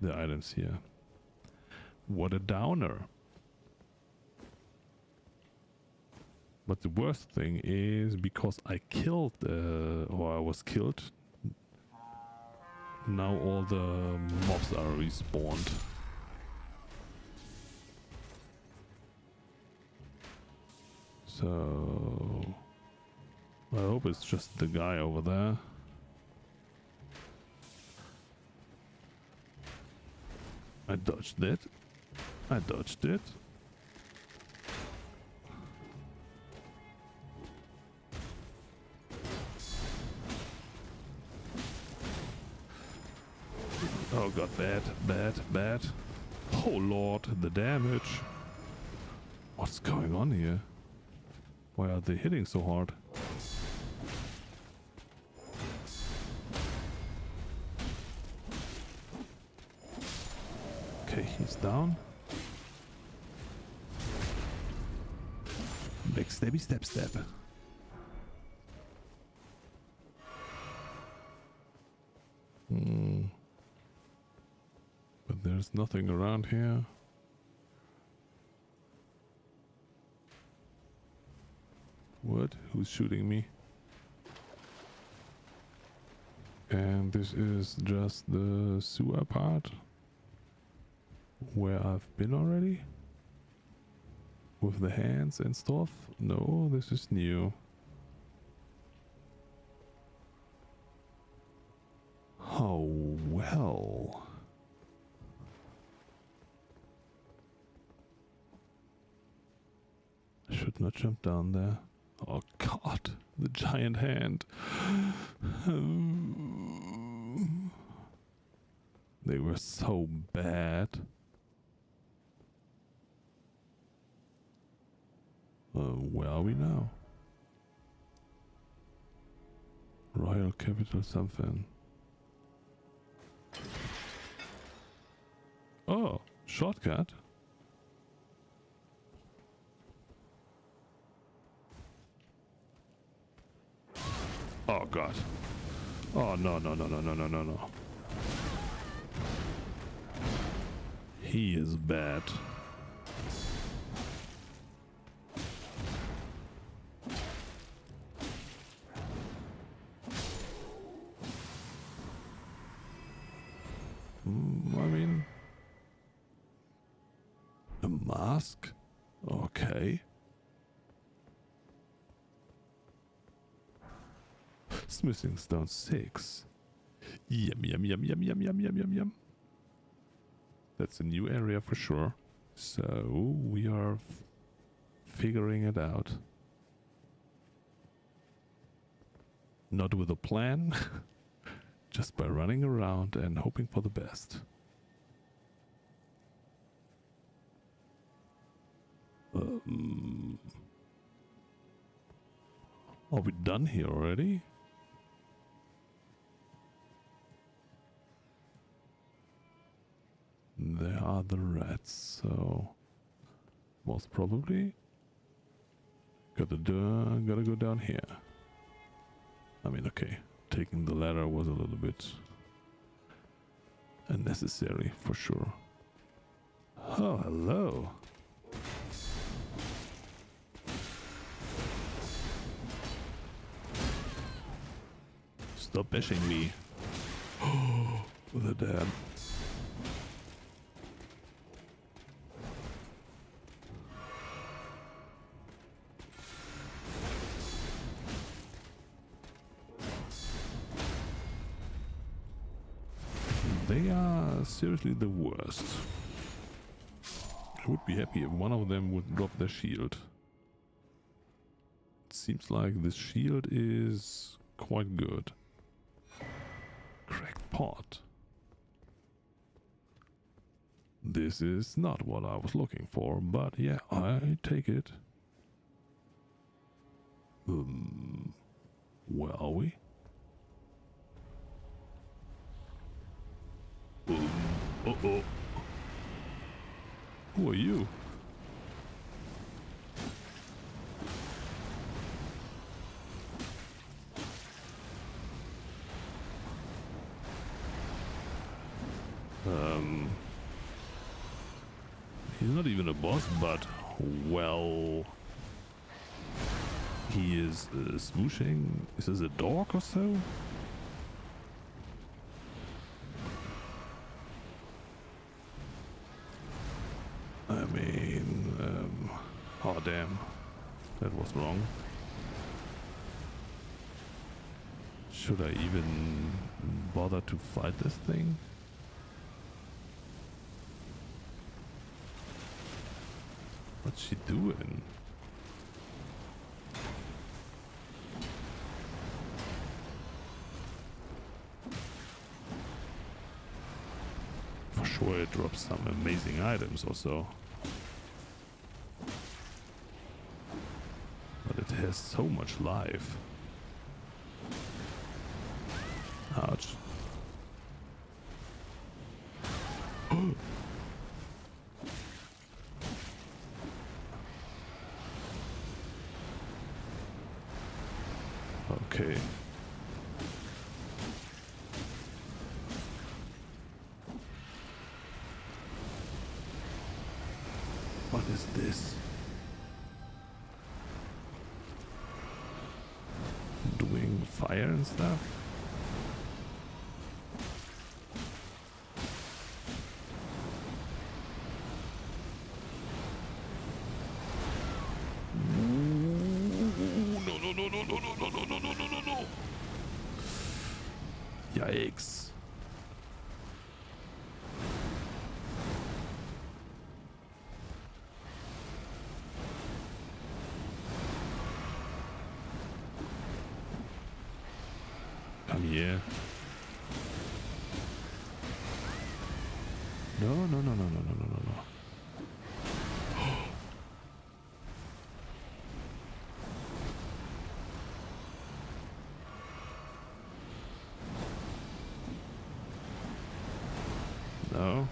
the items here. What a downer. But the worst thing is, because I killed, or I was killed, now all the mobs are respawned. So I hope it's just the guy over there. I dodged it. I dodged it. Oh god, bad, bad, bad. Oh lord, the damage. What's going on here? Why are they hitting so hard? Okay, he's down. Big stabby step step. But there's nothing around here. What? Who's shooting me? And this is just the sewer part where I've been already? With the hands and stuff? No, this is new. Oh, well. I should not jump down there. Oh god, the giant hand. They were so bad. Where are we now? Royal Capital something. Oh, shortcut. Oh god. Oh no no no no no no no no. He is bad. I mean, a mask? Okay. Smithing stone 6. Yum yum yum yum yum yum yum yum yum. That's a new area for sure. So we are figuring it out. Not with a plan, just by running around and hoping for the best. Are we done here already? There are the rats, so most probably. Gotta go down here. I mean, okay, taking the ladder was a little bit unnecessary for sure. Oh, hello. Stop bashing me. Oh, the dad. They are seriously the worst. I would be happy if one of them would drop their shield. It seems like this shield is quite good. Cracked pot. This is not what I was looking for, but yeah, I take it. Where are we? Uh-oh. Who are you? He's not even a boss, but well, he is smooshing. Is this a dog or so? I mean, oh damn, that was wrong. Should I even bother to fight this thing? What's she doing? For sure it drops some amazing items or so. But it has so much life. Ouch. Okay. What is this? Doing fire and stuff? No. Yikes. Come here. No. No.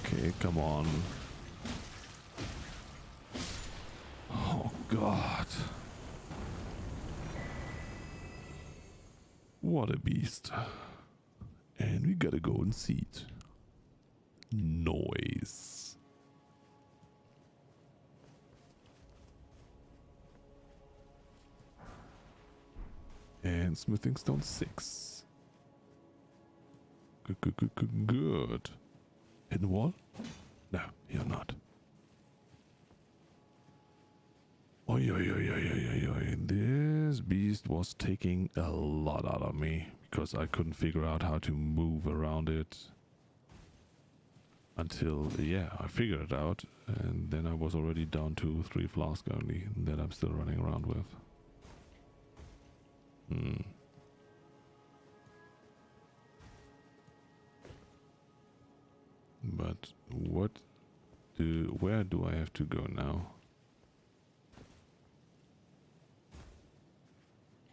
Okay, come on. Oh God. What a beast. And we got a golden seed. Noise. And smithing stone 6. Good. Hidden wall? No, you're not. Oi. This beast was taking a lot out of me because I couldn't figure out how to move around it until, yeah, I figured it out, and then I was already down to 3 flasks only that I'm still running around with. But where do I have to go now?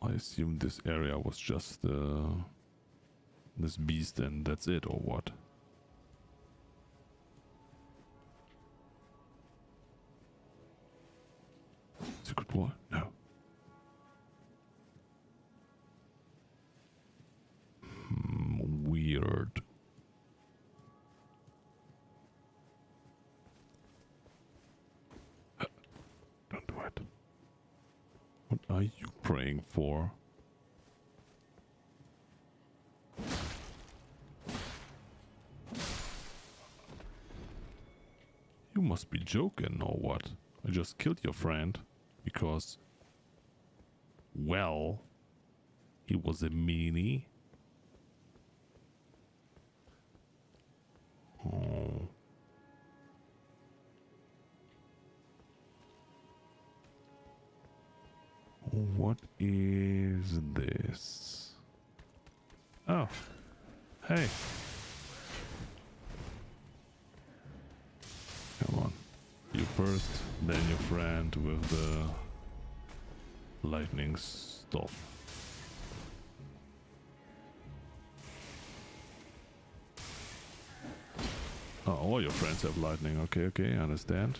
I assume this area was just this beast and that's it, or what? What? No. Weird. Don't do it. What are you praying for? You must be joking or what? I just killed your friend because, well, he was a meanie. Oh. What is this? Oh. Hey. Come on. You first, then your friend with the lightning stuff. Oh, all your friends have lightning. Okay, okay, I understand.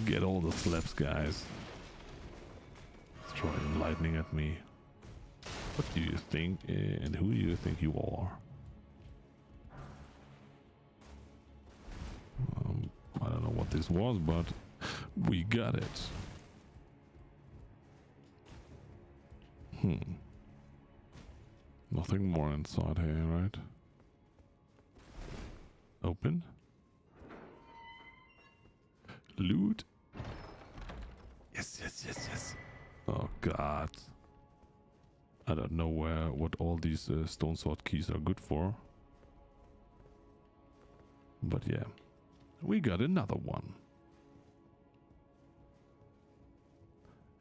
Get all the slaps, guys. Throwing lightning at me. What do you think and who do you think you are? I don't know what this was, but we got it. Nothing more inside here, right? Open. Loot. Yes, yes, yes, yes. Oh god. I don't know what all these stone sword keys are good for. But yeah. We got another one.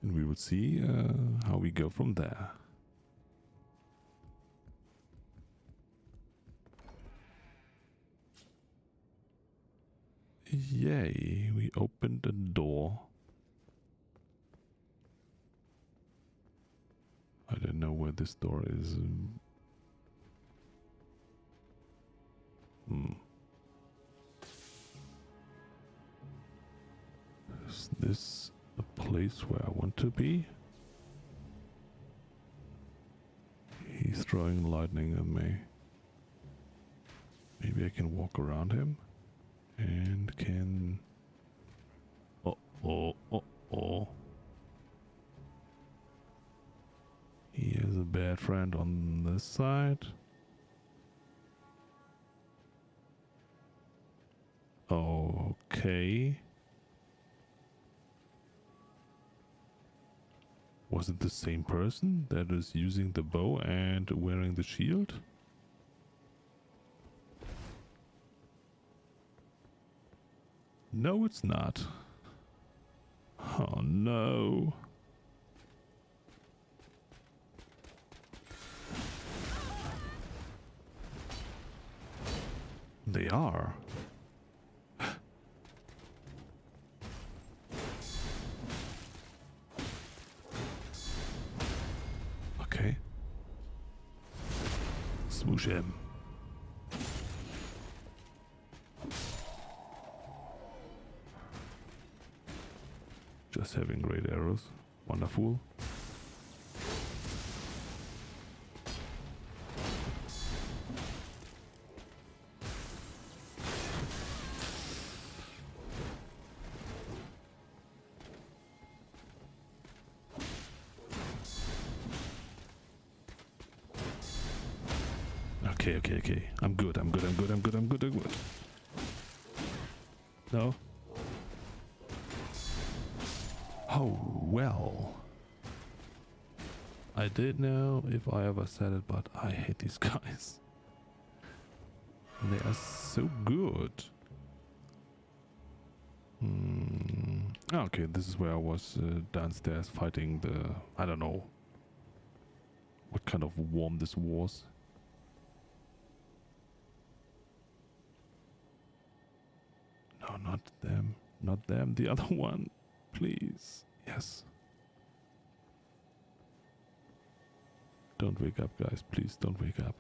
And we will see how we go from there. Yay, we opened a door. I don't know where this door is. Is this a place where I want to be? He's throwing lightning at me. Maybe I can walk around him and can... Oh. He has a bad friend on this side. Okay. Was it the same person that is using the bow and wearing the shield? No, it's not. Oh no. They are. Okay. Smoosh him. Just having great arrows. Wonderful. Okay. I'm good. No? Oh, well. I did know if I ever said it, but I hate these guys. They are so good. Okay, this is where I was downstairs fighting the... I don't know what kind of worm this was. No, not them. Not them. The other one. Please. Yes. Don't wake up, guys. Please don't wake up.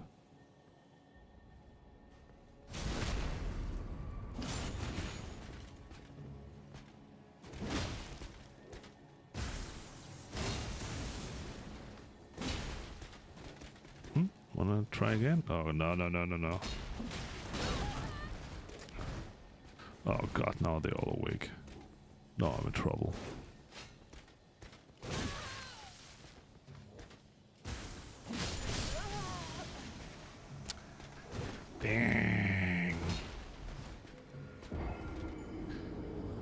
Wanna try again? Oh, no, no, no, no, no. Oh god, now they're all awake. No, I'm in trouble. Dang.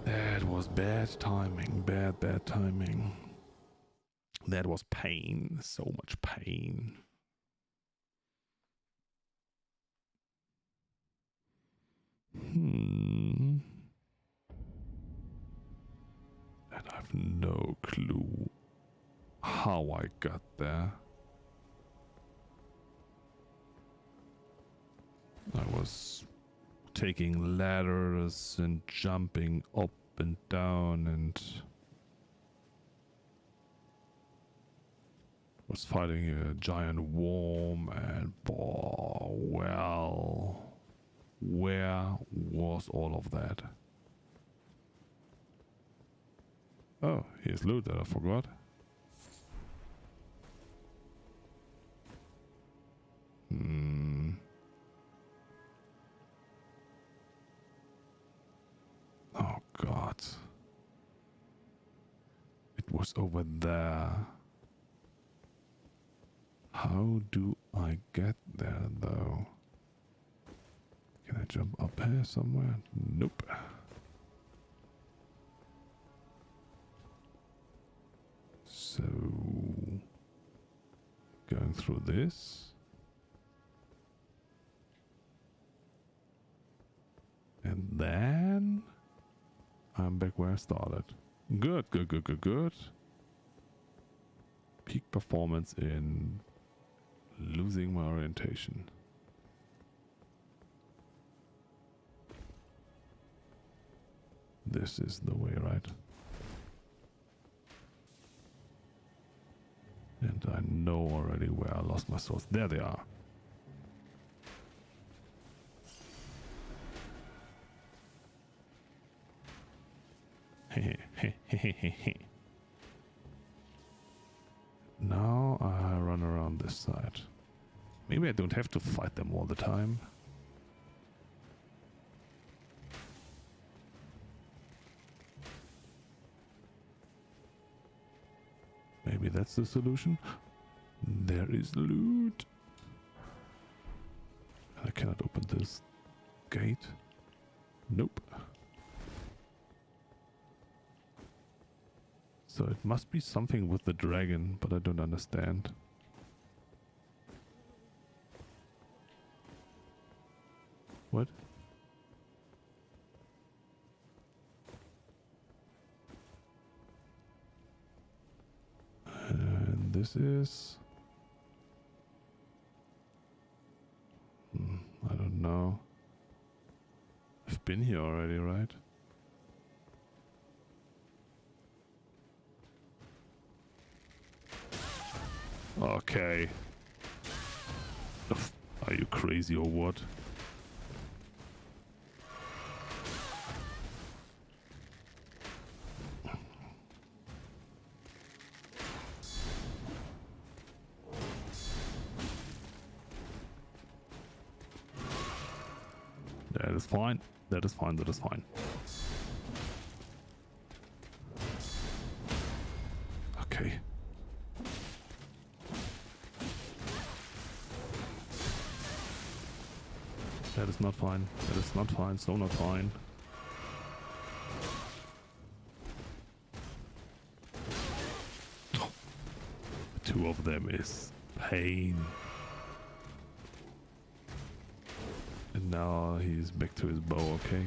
That was bad timing. Bad timing. That was pain. So much pain. And I have no clue how I got there. I was taking ladders and jumping up and down and was fighting a giant worm and well, where was all of that? Oh, here's loot that I forgot. Oh god. It was over there. How do I get there though? Can I jump up here somewhere? Nope. So going through this. And then I'm back where I started. Good. Peak performance in losing my orientation. This is the way, right? And I know already where I lost my swords. There they are. Now I run around this side. Maybe I don't have to fight them all the time. Maybe that's the solution. There is loot. I cannot open this gate. Nope. So it must be something with the dragon, but I don't understand. What? And this is... I don't know. I've been here already, right? Okay. Are you crazy or what? That is fine. That is fine. That is fine. Okay. That is not fine. That is not fine. So not fine. Two of them is pain. And now he's back to his bow, okay?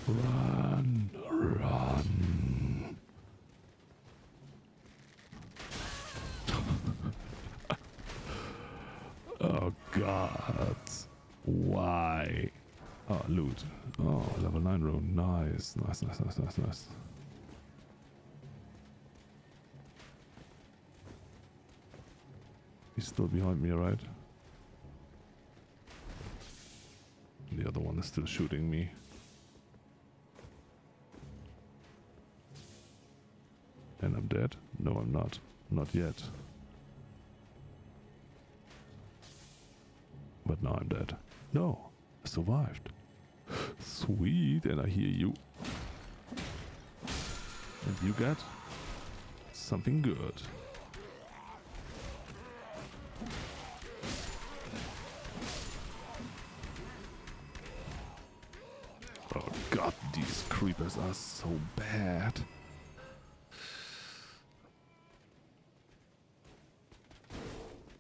Run, run. Oh God, why? Oh, loot. Oh, level 9 rune. Nice. Nice, nice, nice, nice, nice. He's still behind me, right? The other one is still shooting me. And I'm dead? No, I'm not. Not yet. But now I'm dead. No, I survived. Sweet, and I hear you. And you get something good. Oh god, these creepers are so bad.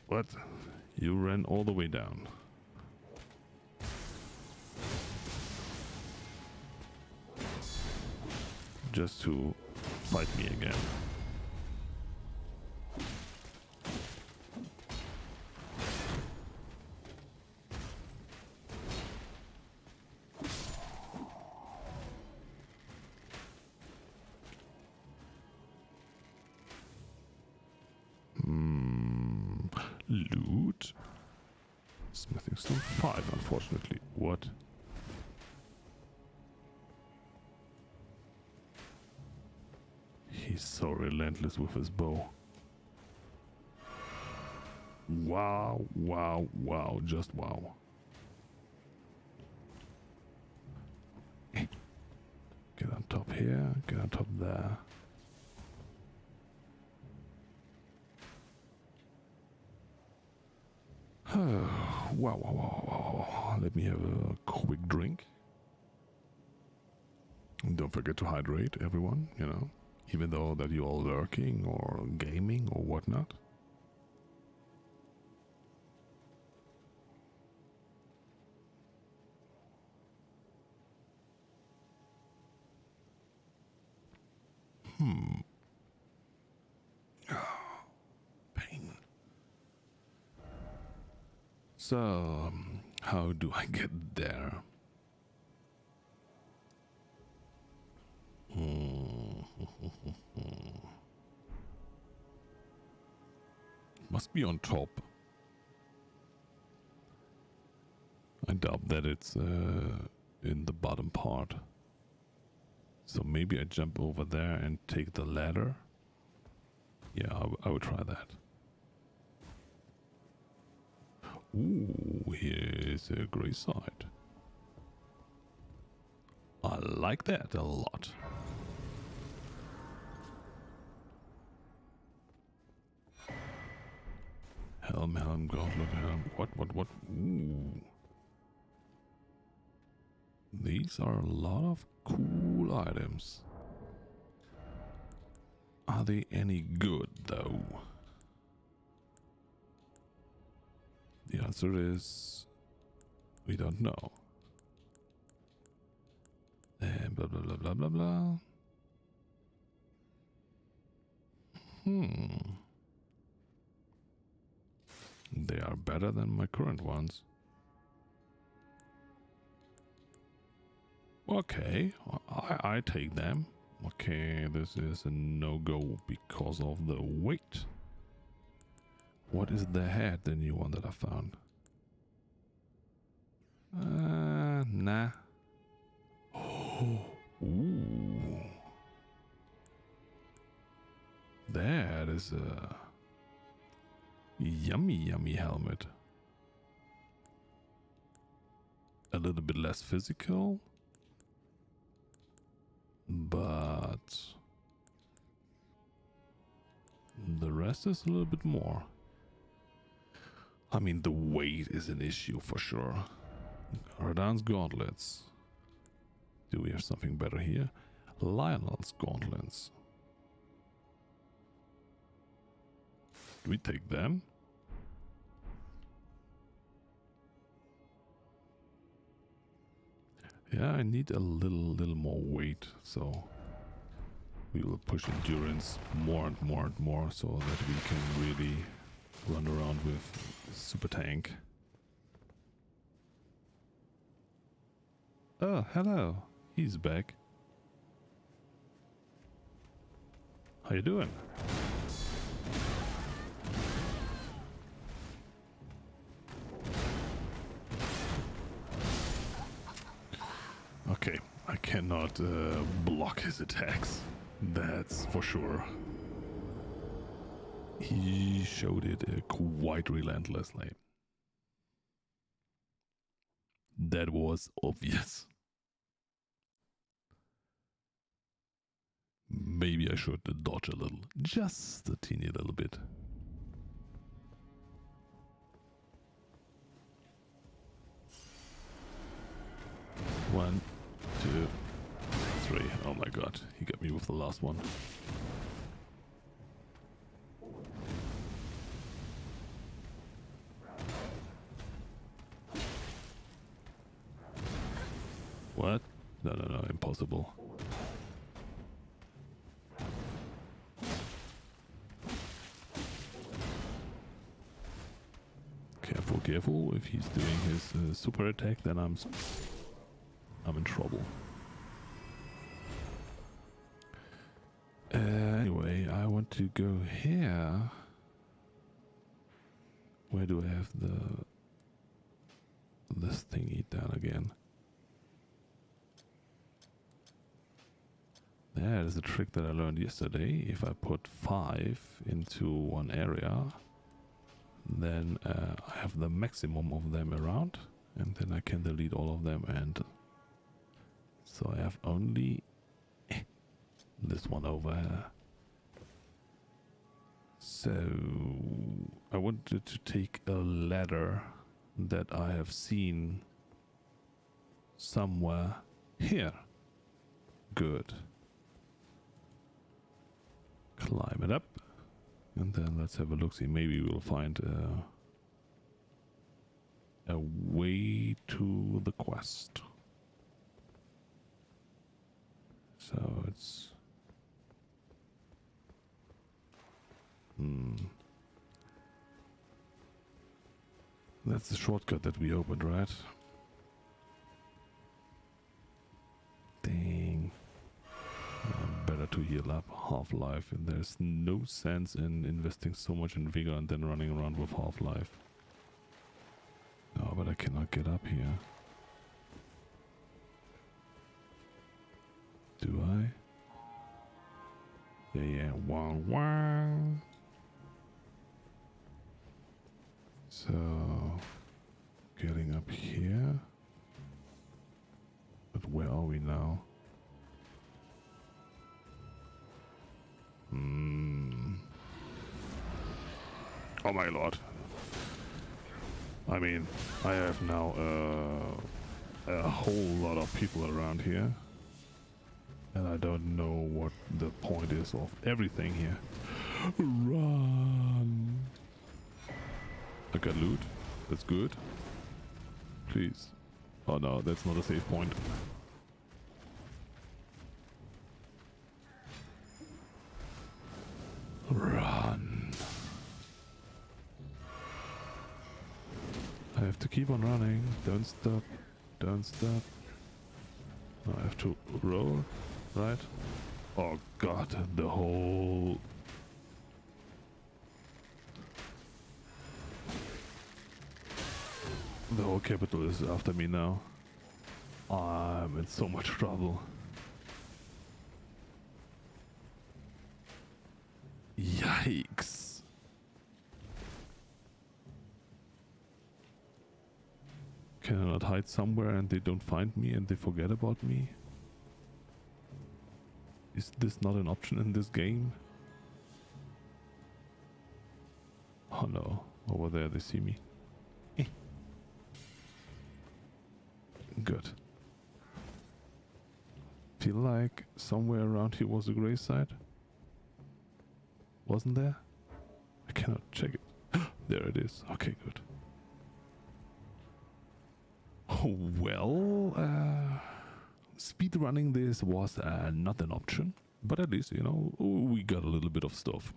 What? You ran all the way down. Just to fight me again. Loot. Smithing stone 5, unfortunately. What? He's so relentless with his bow. Wow, wow, wow, just wow. Get on top here, get on top there. Wow, wow, wow, wow, wow. Let me have a quick drink. And don't forget to hydrate, everyone, you know. Even though that you're all lurking or gaming or whatnot. Pain. So, how do I get there? Must be on top. I doubt that it's in the bottom part. So maybe I jump over there and take the ladder. Yeah, I would try that. Ooh, here's a gray side. I like that a lot. Helm, gauntlet, helm. What? Ooh. These are a lot of cool items. Are they any good, though? The answer is... we don't know. And blah, blah, blah, blah, blah, blah. They are better than my current ones. Okay, I take them. Okay, this is a no-go because of the weight. What is the head, the new one that I found? Nah. Ooh. That is a yummy helmet. A little bit less physical, but the rest is a little bit more. I mean, the weight is an issue for sure. Radan's gauntlets. Do we have something better here? Lionel's gauntlets. Do we take them? Yeah, I need a little more weight, so we will push endurance more and more so that we can really run around with super tank. Oh, hello. He's back. How you doing? Okay, I cannot block his attacks. That's for sure. He showed it quite relentlessly. That was obvious. Maybe I should dodge a little. Just a teeny little bit. One, two, three. Oh my god, he got me with the last one. What? No, no, no, impossible. Careful, careful. If he's doing his super attack, then I'm in trouble. Anyway, I want to go here. Where do I have this thingy down again? There is a trick that I learned yesterday. If I put 5 into one area, then I have the maximum of them around, and then I can delete all of them, and so I have only this one over here. So I wanted to take a ladder that I have seen somewhere here. Good. Climb it up, and then let's have a look. See, maybe we'll find a way to the quest. So it's that's the shortcut that we opened, right? Dang. Better to heal up half-life, and there's no sense in investing so much in vigor and then running around with half-life. No, but I cannot get up here. Do I? Yeah, wow, wow. So, getting up here. But where are we now? Oh my lord. I mean, I have now a whole lot of people around here. And I don't know what the point is of everything here. Run! I got loot. That's good. Please. Oh no, that's not a safe point. Run. I have to keep on running. Don't stop. Don't stop. I have to roll, right? Oh god, the whole... The whole capital is after me now. I'm in so much trouble. Yikes. Can I not hide somewhere and they don't find me and they forget about me? Is this not an option in this game? Oh no, over there they see me. Good. Feel like somewhere around here was a gravesite. Wasn't there? I cannot check it. There it is. Okay, good. Oh, well, speedrunning this was not an option, but at least, you know, we got a little bit of stuff.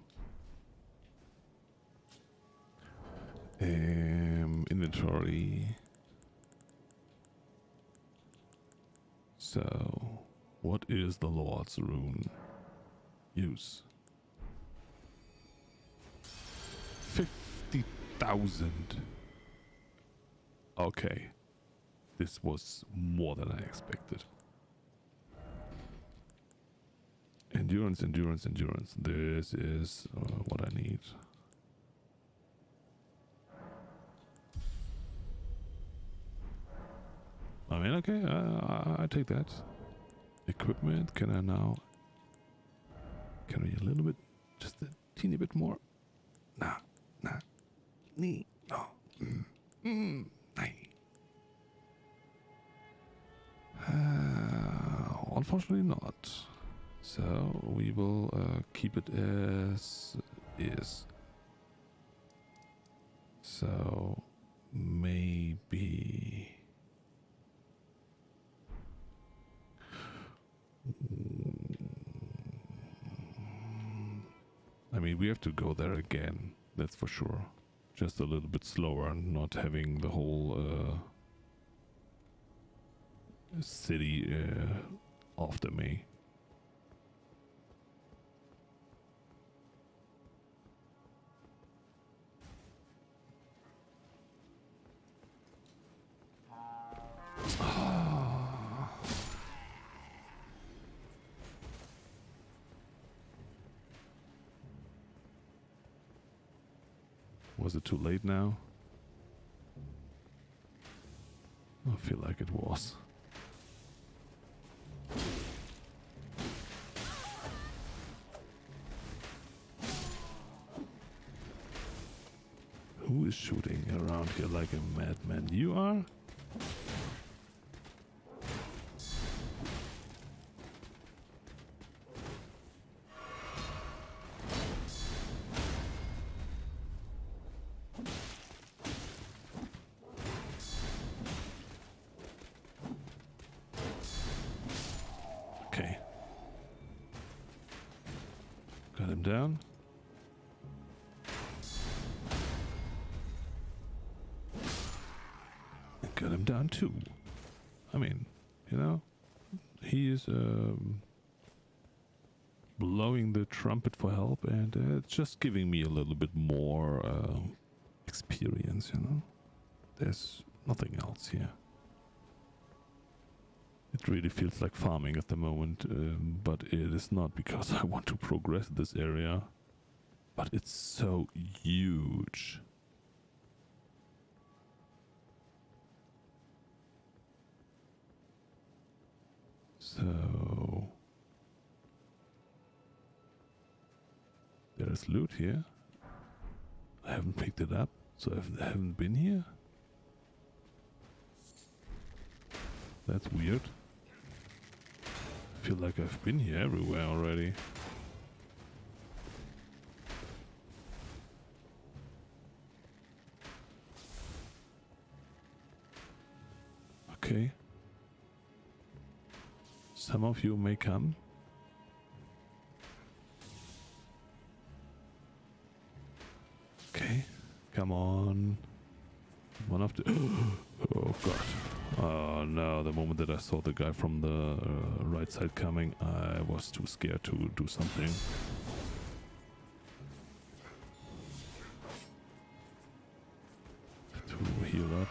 Inventory. So, what is the Lord's Rune? Use. 50,000. Okay. This was more than I expected. Endurance, endurance, endurance. This is what I need. I mean, okay, I take that. Equipment, can I now... Can we a little bit, just a teeny bit more? Nah, nee, no, nee. Unfortunately not. So we will keep it as is. So maybe... I mean, we have to go there again, that's for sure. Just a little bit slower, not having the whole city after me. Was it too late now? I feel like it was. Who is shooting around here like a madman? You are? Okay. Got him down. Got him down too. I mean, you know, he is blowing the trumpet for help, and it's just giving me a little bit more experience, you know. There's nothing else here. It really feels like farming at the moment, but it is not, because I want to progress this area. But it's so huge. So there is loot here. I haven't picked it up, so I haven't been here. That's weird. I feel like I've been here everywhere already. Okay. Some of you may come. Okay, come on. One of the... Oh god. Oh no, the moment that I saw the guy from the right side coming, I was too scared to do something. To heal up.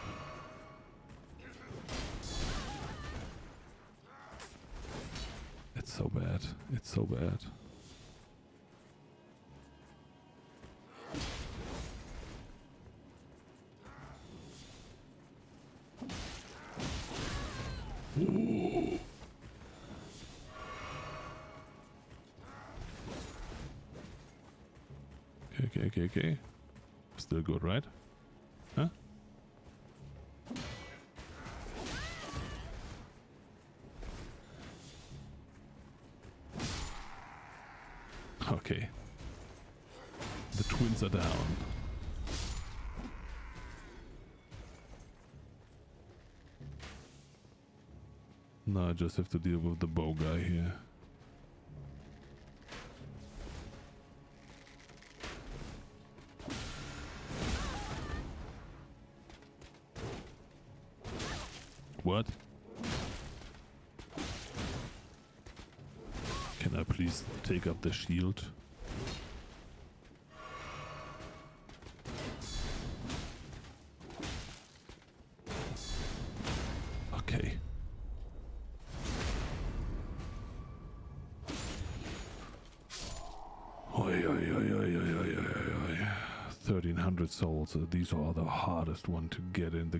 It's so bad. It's so bad. Ooh. Okay. Still good, right? Huh? Okay. The twins are down. Now I just have to deal with the bow guy here. What? please take up the shield. Okay. Oi, oi, oi, oi, oi, oi, oi, oi. 1300 souls. These are the hardest one to get in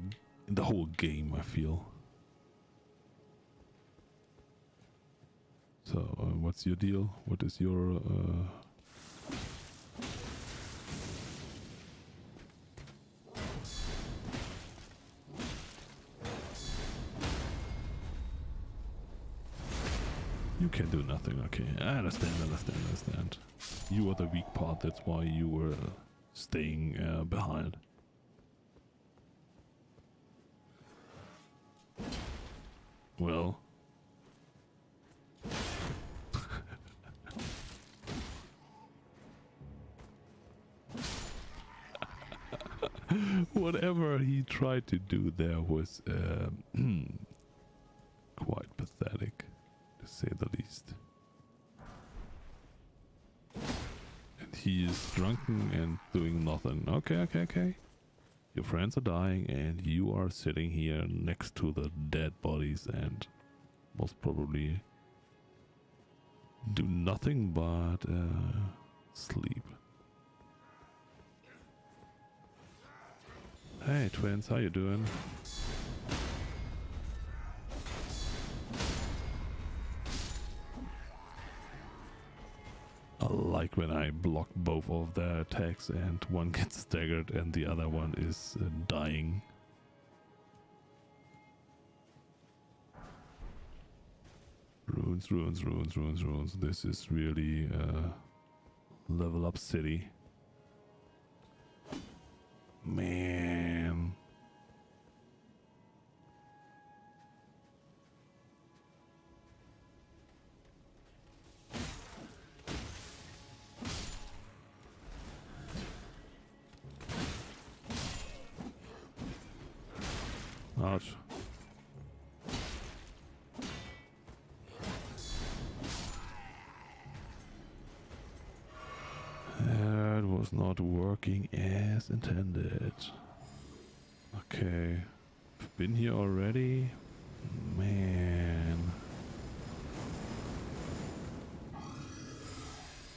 the whole game, I feel. So, what's your deal? What is your You can do nothing, okay. I understand. You are the weak part, that's why you were staying behind. Well. Whatever he tried to do there was quite pathetic, to say the least. And he is drunken and doing nothing. Okay. Your friends are dying and you are sitting here next to the dead bodies and most probably do nothing but sleep. Hey twins, how you doing? I like when I block both of their attacks and one gets staggered and the other one is dying. Runes. This is really level up city. Man. Ouch. That was not working as intended. Okay. I've been here already. Man.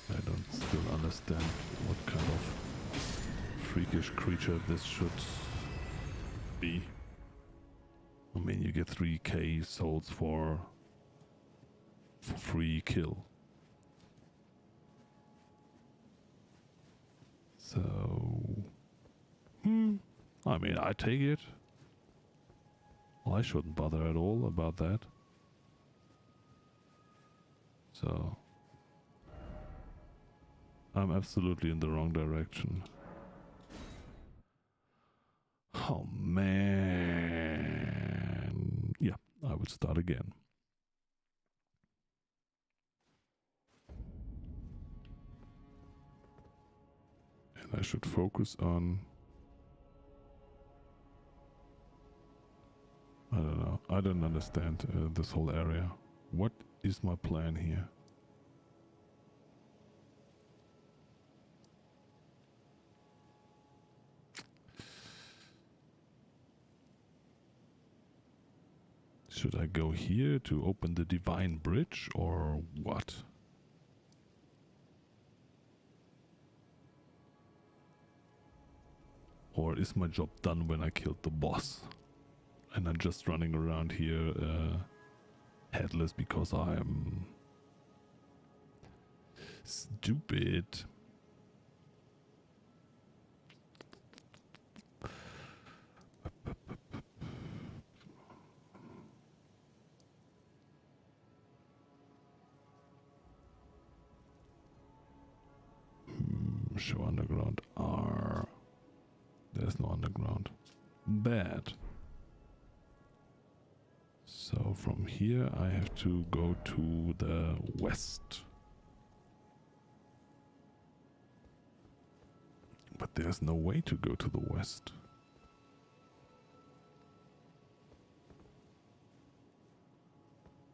I don't still understand what kind of freakish creature this should be. I mean, you get 3k souls for free kill. So, I mean, I take it. Well, I shouldn't bother at all about that. So, I'm absolutely in the wrong direction. Oh man. Yeah, I would start again. And I should focus on... I don't know. I don't understand this whole area. What is my plan here? Should I go here to open the divine bridge or what? Or is my job done when I killed the boss? And I'm just running around here headless because I'm stupid. Show underground R. There's no underground. Bad. So from here I have to go to the west. But there's no way to go to the west.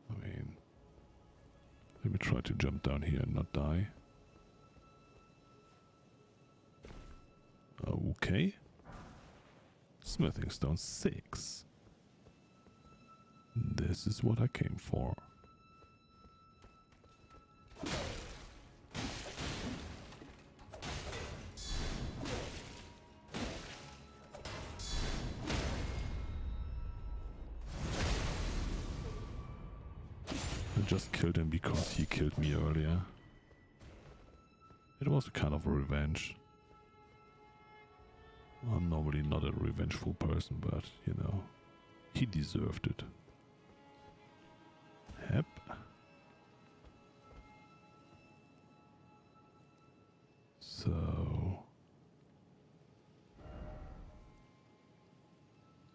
I mean, let me try to jump down here and not die. Okay. Smithing stone 6. This is what I came for. I just killed him because he killed me earlier. It was a kind of a revenge. I'm normally not a revengeful person, but, you know, he deserved it. Yep. So...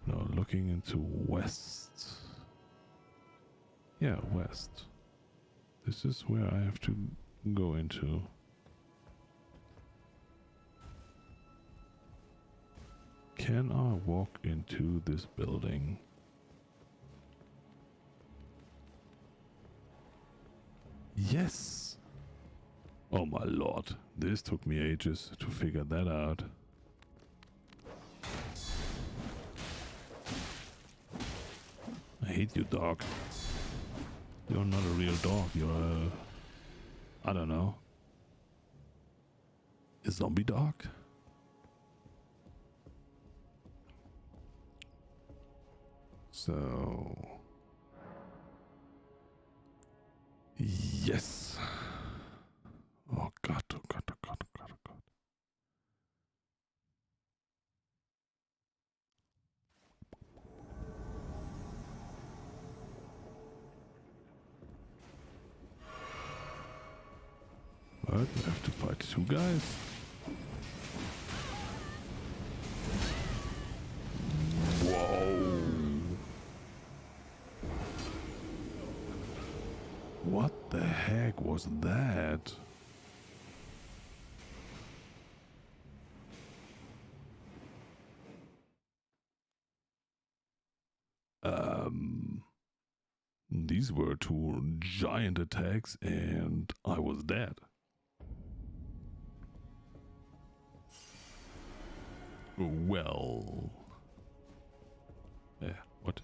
now looking into west. Yeah, west. This is where I have to go into. Can I walk into this building? Yes! Oh my lord, this took me ages to figure that out. I hate you, dog. You're not a real dog, you're a... I don't know. A zombie dog? So... yes! Oh god, oh god, oh god, oh god, oh god. What? I have to fight 2 guys? Whoa! What the heck was that? These were 2 giant attacks and I was dead. Well... what?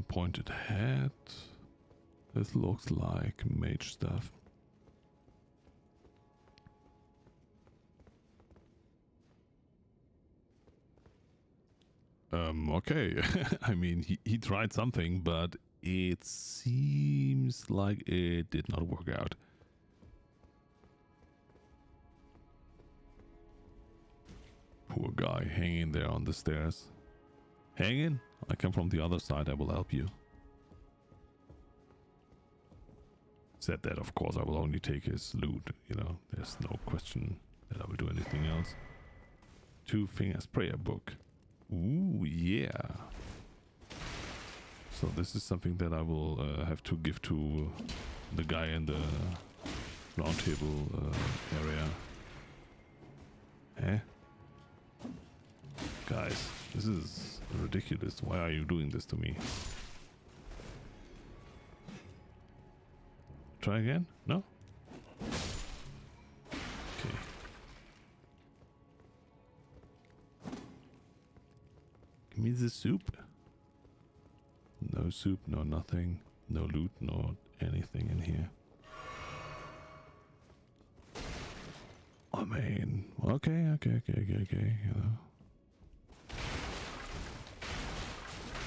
Pointed head. This looks like mage stuff. Okay. I mean, he tried something, but it seems like it did not work out. Poor guy hanging there on the stairs. Hang in. I come from the other side. I will help you. Said that, of course, I will only take his loot. You know, there's no question that I will do anything else. 2 fingers prayer book. Ooh, yeah. So this is something that I will have to give to the guy in the round table area. Eh? Guys, this is ridiculous. Why are you doing this to me? Try again? No? Okay. Give me the soup. No soup, no nothing. No loot, no anything in here. I mean, okay, you know.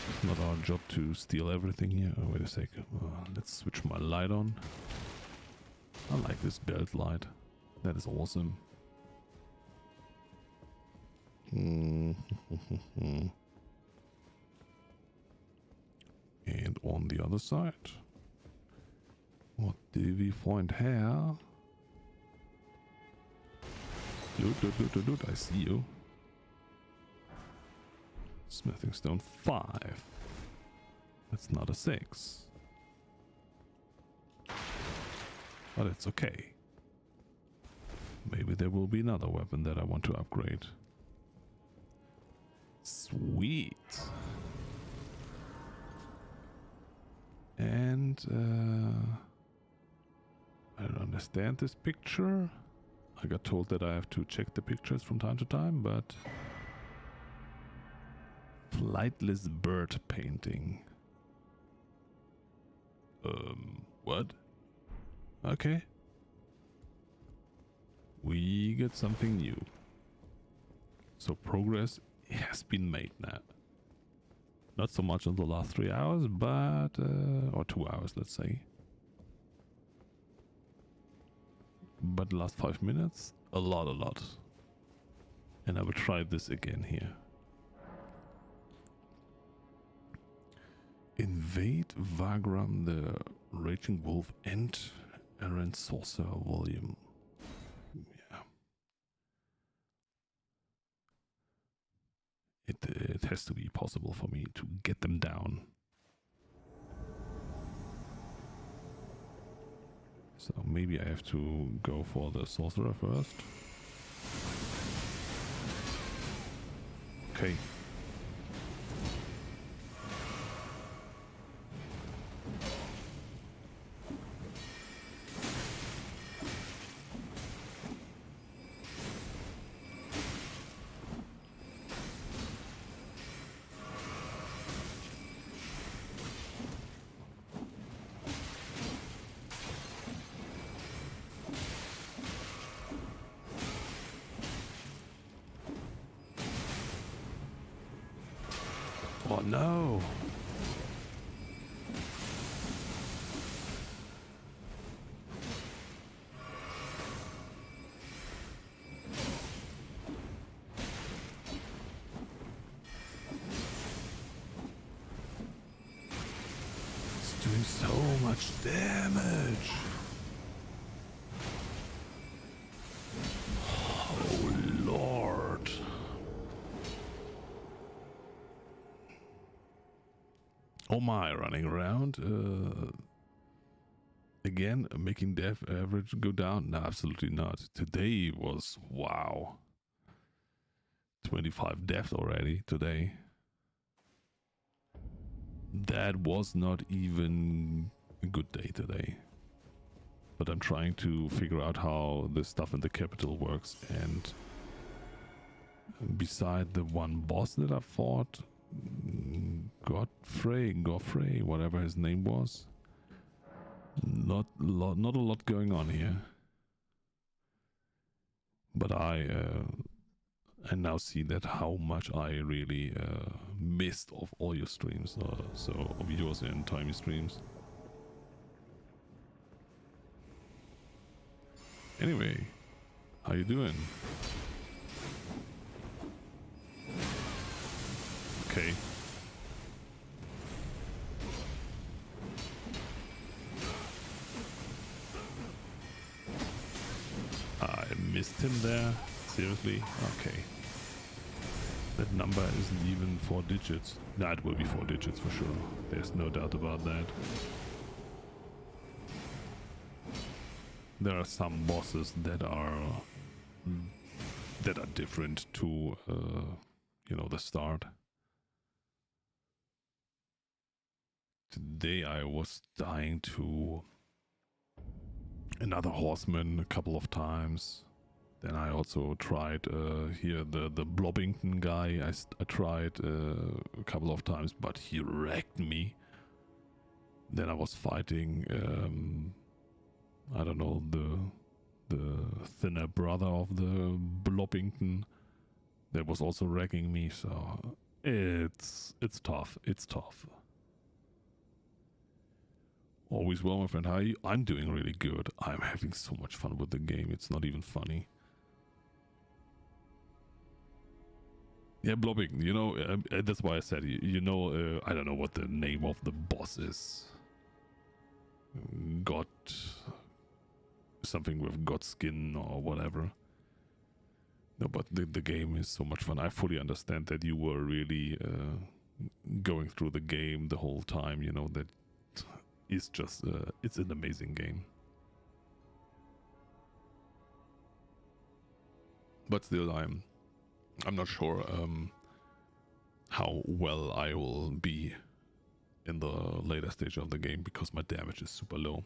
It's not our job to steal everything here. Oh, wait a sec. Let's switch my light on. I like this belt light. That is awesome. And on the other side, what do we find here? Loot, I see you. Smithing stone 5. That's not a 6. But it's okay. Maybe there will be another weapon that I want to upgrade. Sweet. And I don't understand this picture. I got told that I have to check the pictures from time to time, but flightless bird painting. What? Okay. We get something new. So progress has been made now. Not so much in the last 3 hours, but or 2 hours, let's say. But the last 5 minutes, a lot. And I will try this again here. Invade Vagram, the Raging Wolf, and Aaron Sorcerer volume. Yeah. It has to be possible for me to get them down. So maybe I have to go for the Sorcerer first. Okay. Oh no! It's doing so much damage! Oh Lord! Oh my, running around, again, making death average go down? No, absolutely not. Today was, wow. 25 deaths already today. That was not even a good day today. But I'm trying to figure out how the stuff in the capital works, and beside the one boss that I fought, Godfrey, whatever his name was. Not a lot going on here. But I now see that how much I really missed of all your streams, so of yours and Timey streams. Anyway, how you doing? Okay. I missed him there. Seriously? Okay. That number isn't even 4 digits. Nah, it will be 4 digits for sure. There's no doubt about that. There are some bosses that are different to you know, the start. Today I was dying to another horseman a couple of times. Then I also tried here the Blobbington guy. I tried a couple of times, but he wrecked me. Then I was fighting I don't know, the thinner brother of the Blobbington that was also wrecking me. So it's tough. It's tough. Always well, my friend. How are you? I'm doing really good. I'm having so much fun with the game. It's not even funny. Yeah, Blobbing, you know, that's why I said, you know, I don't know what the name of the boss is. God, something with God skin or whatever. No, but the game is so much fun. I fully understand that you were really going through the game the whole time, you know, that is just, it's an amazing game. But still, I'm not sure how well I will be in the later stage of the game because my damage is super low.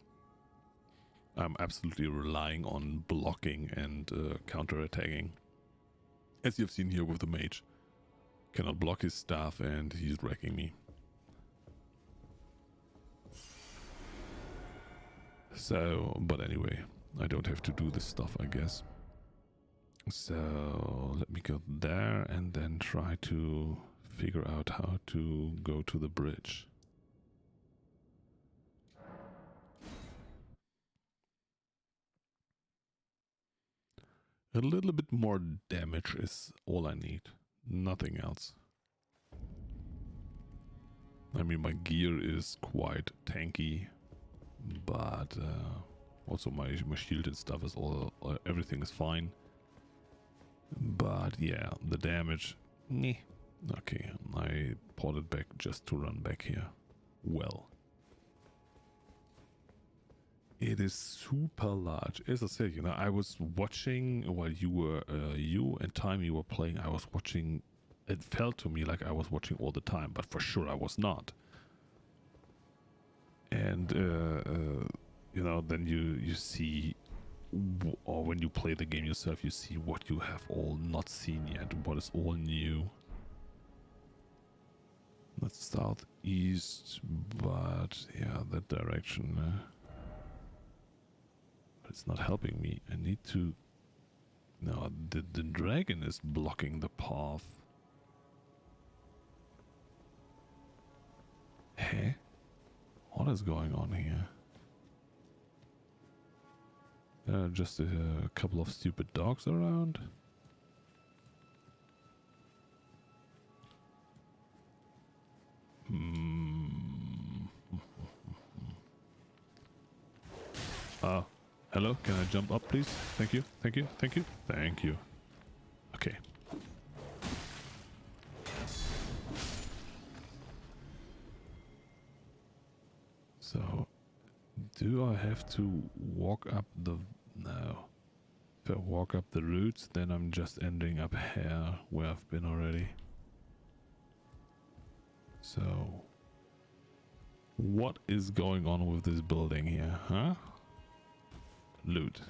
I'm absolutely relying on blocking and counter-attacking. As you've seen here with the mage. Cannot block his staff and he's wrecking me. So, but anyway, I don't have to do this stuff, I guess. So, let me go there and then try to figure out how to go to the bridge. A little bit more damage is all I need. Nothing else. I mean, my gear is quite tanky, but also my shield and stuff is all, everything is fine. But yeah, the damage, meh. Okay, I ported back just to run back here. Well. It is super large. As I said, you know, I was watching while you and Timey were playing, I was watching, it felt to me like I was watching all the time, but for sure I was not. And, you know, then you see, or when you play the game yourself, you see what you have all not seen yet, what is all new. That's southeast, but yeah, that direction. It's not helping me. I need to... No, the dragon is blocking the path. Hey? What is going on here? Just a couple of stupid dogs around. Hello, can I jump up, please? Thank you, thank you, thank you, thank you. Okay. So, do I have to walk up the... No. If I walk up the routes, then I'm just ending up here where I've been already. So, what is going on with this building here, huh? Loot.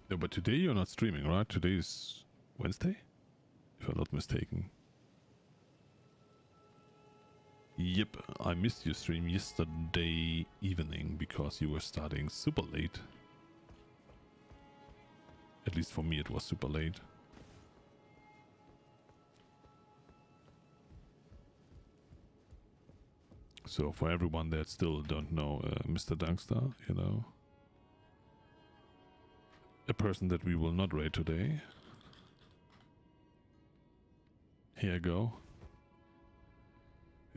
No, but today you're not streaming, right? Today is Wednesday? If I'm not mistaken. Yep, I missed your stream yesterday evening because you were starting super late. At least for me it was super late. So for everyone that still don't know Mr. Dunkster, you know, a person that we will not raid today. Here I go.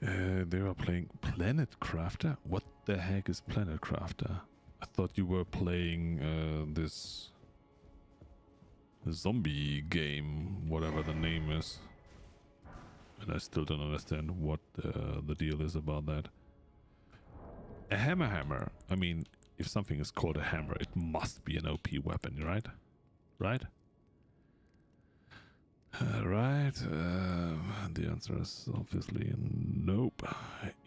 They are playing Planet Crafter? What the heck is Planet Crafter? I thought you were playing this zombie game, whatever the name is. And I still don't understand what the deal is about that. A hammer. I mean, if something is called a hammer, it must be an OP weapon, right? Right? Right. The answer is obviously nope.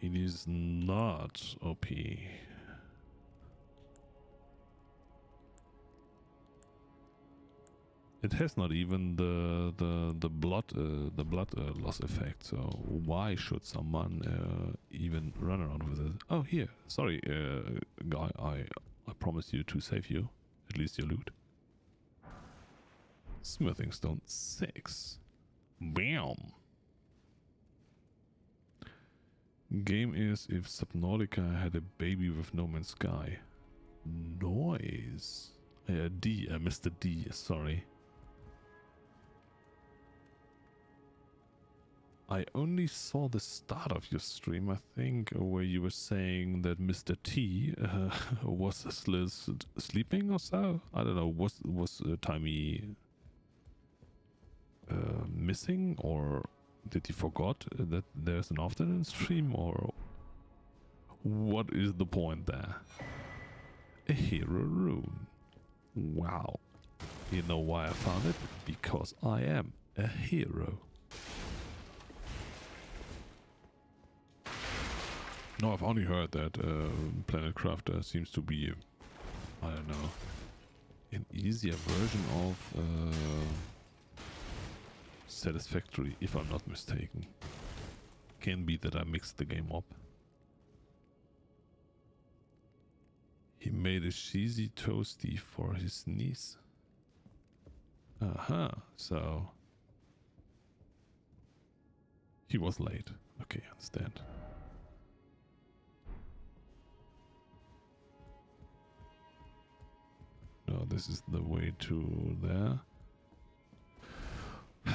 It is not OP. It has not even the blood loss effect. So why should someone even run around with it? Oh, here. Sorry, guy. I promised you to save you, at least your loot. Smithing stone 6. Bam. Game is if Subnautica had a baby with No Man's Sky. Noise. Mr. D. Sorry. I only saw the start of your stream, I think, where you were saying that Mr. T was sleeping or so. I don't know. Was Timey missing, or did he forgot that there's an afternoon stream, or what is the point there? A hero rune. Wow. You know why I found it? Because I am a hero. No, I've only heard that Planet Crafter seems to be, I don't know, an easier version of Satisfactory, if I'm not mistaken. Can be that I mixed the game up. He made a cheesy toasty for his niece. So he was late. Okay, understand. No, this is the way to there.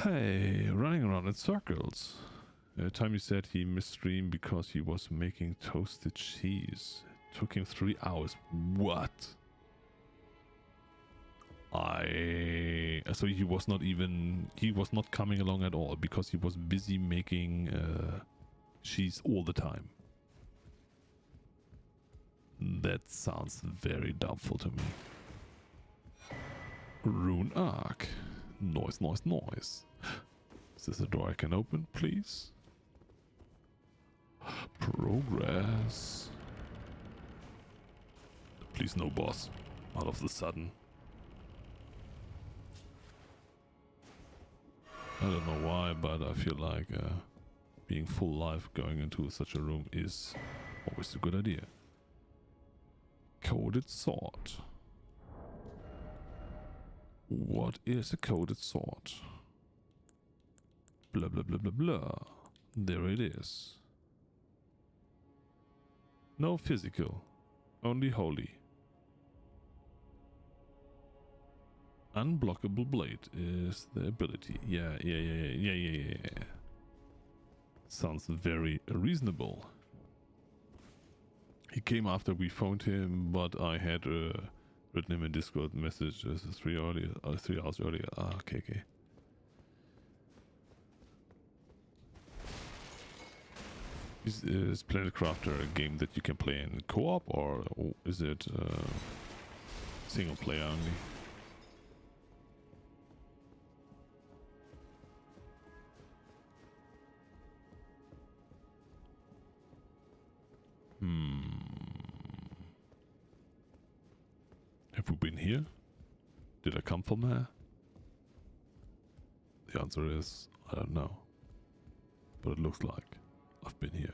Hey, running around in circles. Timmy said he missed stream because he was making toasted cheese. It took him 3 hours. What? So he was not coming along at all because he was busy making cheese all the time. That sounds very doubtful to me. Rune Arc. Noise, noise, noise. Is this a door I can open, please? Progress. Please no boss. All of the sudden. I don't know why, but I feel like being full life going into such a room is always a good idea. Coded sword. What is a coded sword? Blah blah blah blah blah. There it is. No physical, only holy. Unblockable blade is the ability. Yeah. Sounds very reasonable. He came after we phoned him, but I had written him a Discord message 3 hours earlier. Okay. Is Planet Crafter a game that you can play in co-op, or is it single player only? Have we been here? Did I come from here? The answer is, I don't know. But it looks like I've been here.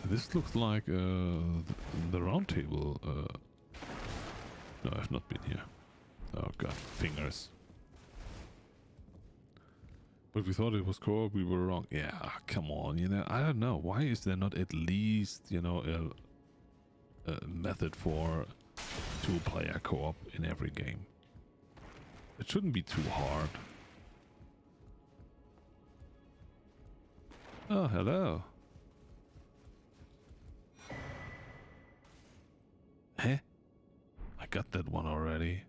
This looks like the round table. No, I've not been here. Oh god, fingers. But we thought it was co-op, we were wrong. Yeah, come on, I don't know. Why is there not at least, a method for 2-player co-op in every game? It shouldn't be too hard. Oh, hello. Huh? I got that one already.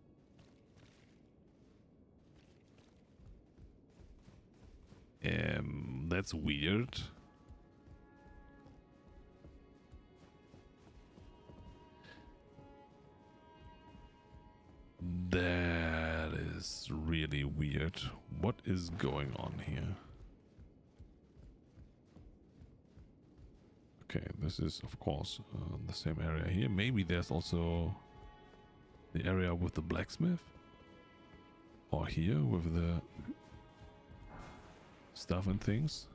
That's weird. That is really weird. What is going on here? Okay, this is of course the same area here. Maybe there's also the area with the blacksmith, or here with the stuff and things.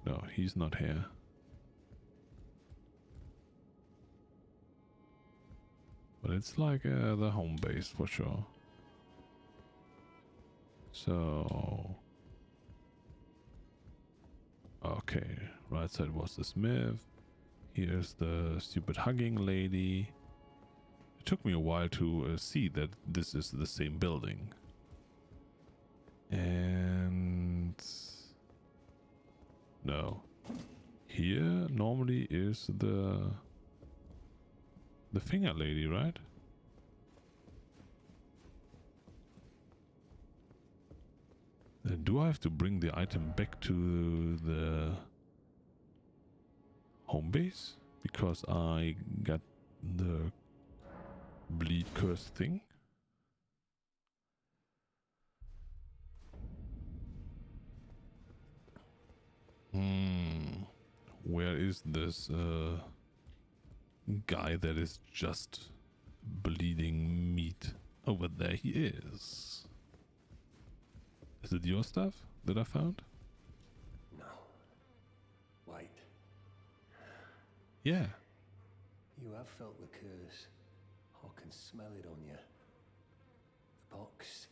No, he's not here. But it's like the home base for sure. So okay, right side was the smith. Here's the stupid hugging lady. It took me a while to see that this is the same building. And no, here normally is the finger lady, right? Do I have to bring the item back to the home base because I got the bleed curse thing? Where is this guy that is just bleeding meat? Over there he is. Is it your stuff that I found? No. Wait. Yeah. You have felt the curse. I can smell it on you. The pox,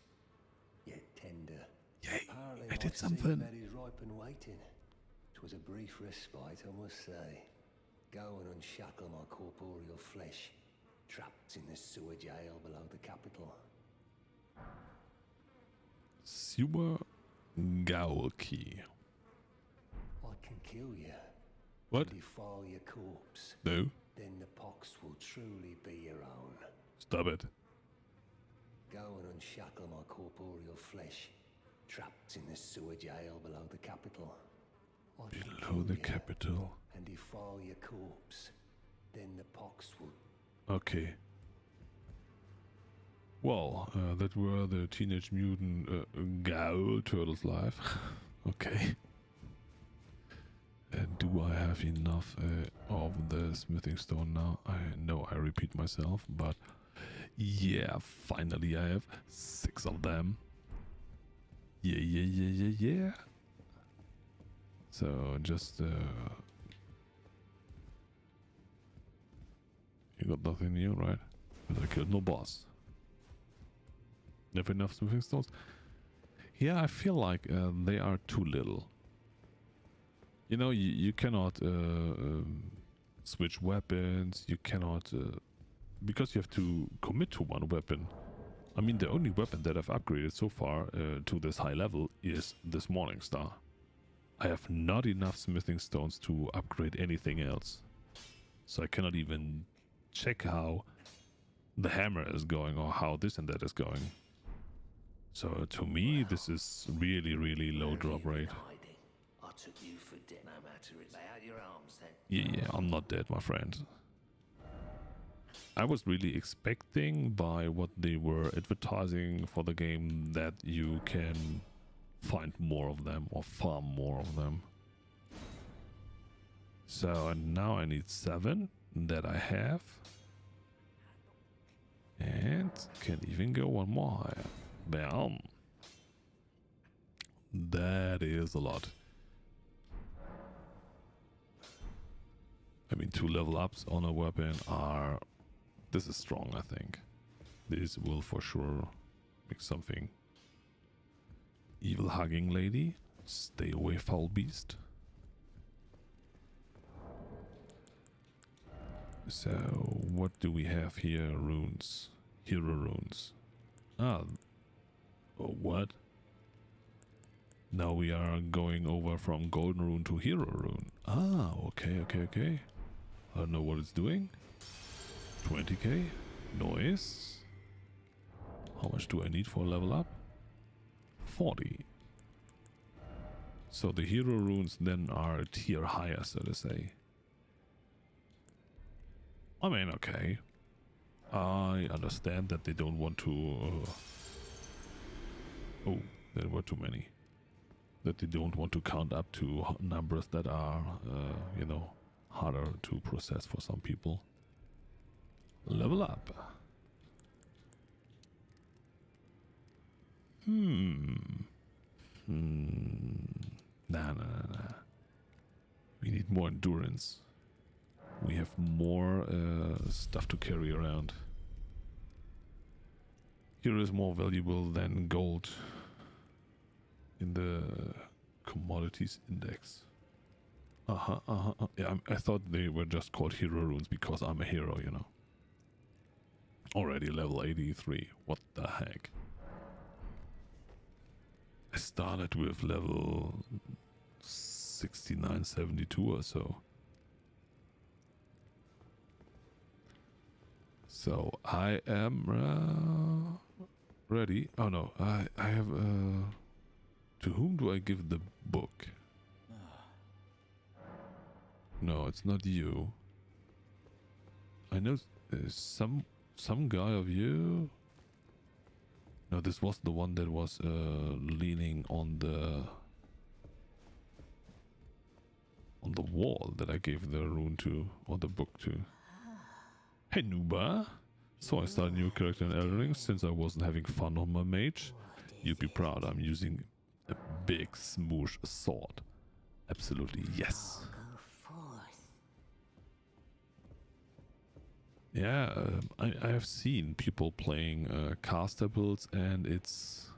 yet tender. Yay, Apparently I my did something. seedbed is ripe and waiting. 'Twas a brief respite, I must say. Go and unshackle my corporeal flesh, trapped in the sewer jail below the capital. Sewer Gaoki. I can kill you. What? And defile your corpse. No. Then the pox will truly be your own. Stop it. Go and unshackle my corporeal flesh, trapped in the sewer jail below the capital. I can Below kill the you capital. and defile your corpse. Then the pox will. Okay. Well, that were the Teenage Mutant Gao Turtles live. Okay. Do I have enough of the smithing stone now? I know I repeat myself, but yeah, finally I have 6 of them. Yeah. So just you got nothing new, right? But I killed no boss. Never enough smithing stones. Yeah, I feel like they are too little. You know, you cannot switch weapons. You cannot because you have to commit to one weapon. I mean, the only weapon that I've upgraded so far to this high level is this Morning Star. I have not enough smithing stones to upgrade anything else. So I cannot even check how the hammer is going or how this and that is going. So to me, this is really, really low drop rate. I took you for dead. No matter it. Lay out your arms then. Yeah, I'm not dead, my friend. I was really expecting by what they were advertising for the game that you can find more of them or farm more of them. So and now I need 7 that I have. And can even go one more higher. Bam. That is a lot. I mean, 2 level ups on a weapon are... This is strong, I think. This will for sure make something. Evil hugging lady. Stay away, foul beast. So, what do we have here? Runes. Hero runes. Ah. Oh, what? Now we are going over from golden rune to hero rune. Ah, okay. I don't know what it's doing. 20k. Noise. How much do I need for a level up? 40. So the hero runes then are a tier higher, so to say. I mean, okay. I understand that they don't want to... oh, there were too many. That they don't want to count up to numbers that are, you know, harder to process for some people. Level up. Nah. We need more endurance. We have more stuff to carry around. Here is more valuable than gold in the commodities index. Yeah, I thought they were just called hero runes because I'm a hero, you know. Already level 83. What the heck? I started with level 69, 72 or so. So I am ready. Oh no, I have to whom do I give the book? No, it's not you. I know some guy of you. No, this was the one that was leaning on the on the wall that I gave the rune to, or the book to. Hey Nuba! So I started a new character in Elden Ring since I wasn't having fun on my mage. You'd be proud I'm using a big smoosh sword. Absolutely yes. Yeah, I have seen people playing caster builds, and it's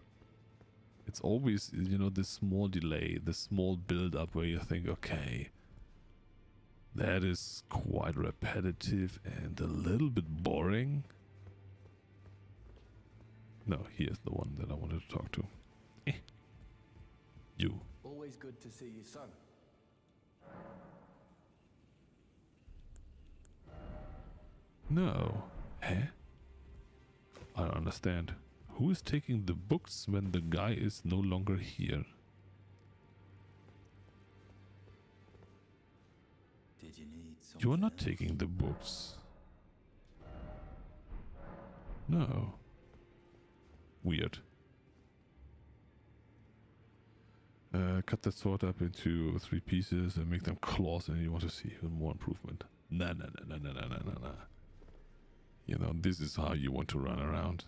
always, you know, this small delay, this small build up where you think, okay, that is quite repetitive and a little bit boring. No, here's the one that I wanted to talk to. You. Always good to see your son. No. Huh? I don't understand. Who is taking the books when the guy is no longer here? Did you need something? You are not taking the books. No. Weird. Cut that sword up into 3 pieces and make them claws, and you want to see even more improvement. Nah. You know, this is how you want to run around.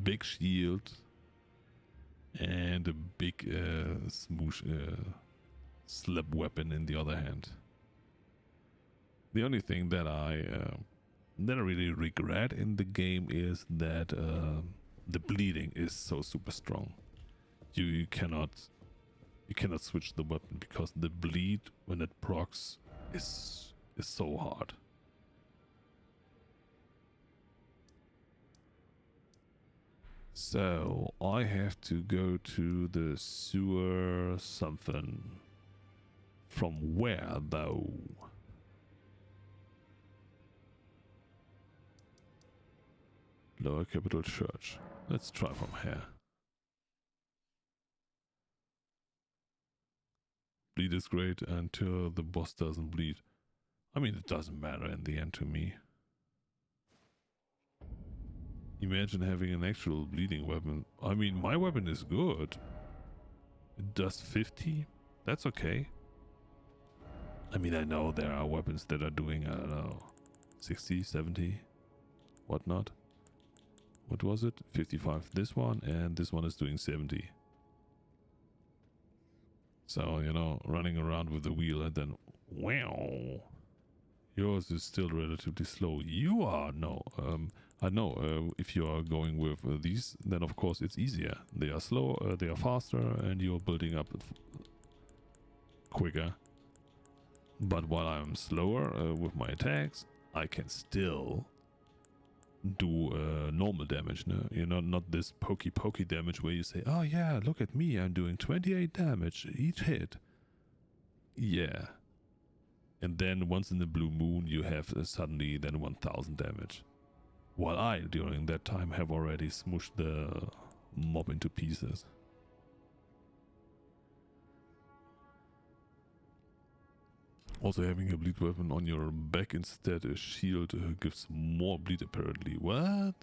Big shield and a big smoosh slap weapon in the other hand. The only thing that I really regret in the game is that the bleeding is so super strong. You cannot switch the weapon because the bleed when it procs is so hard. So I have to go to the sewer something. From where though? Lower Capital Church. Let's try from here. Bleed is great until the boss doesn't bleed. I mean, it doesn't matter in the end to me. Imagine having an actual bleeding weapon. I mean, my weapon is good. It does 50. That's okay. I mean, I know there are weapons that are doing, I don't know, 60, 70, whatnot. What was it? 55. This one, and this one is doing 70. So, you know, running around with the wheel and then, wow. Yours is still relatively slow. You are, no. I know, if you are going with these, then of course it's easier. They are slow, they are faster, and you're building up quicker. But while I'm slower with my attacks, I can still do normal damage. No? You know, not this pokey damage where you say, oh yeah, look at me, I'm doing 28 damage each hit. Yeah. And then once in the blue moon, you have suddenly then 1000 damage. While I, during that time, have already smooshed the mob into pieces. Also, having a bleed weapon on your back instead a shield gives more bleed apparently. What?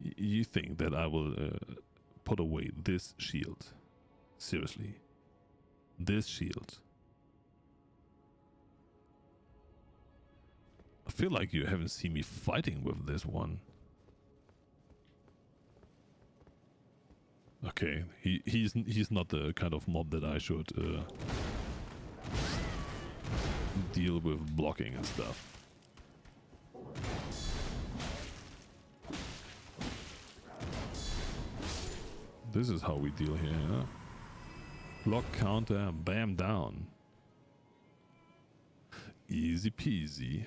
You think that I will put away this shield? Seriously? This shield? I feel like you haven't seen me fighting with this one. Okay, he's not the kind of mob that I should deal with blocking and stuff. This is how we deal here, yeah? Block, counter, bam, down. Easy peasy.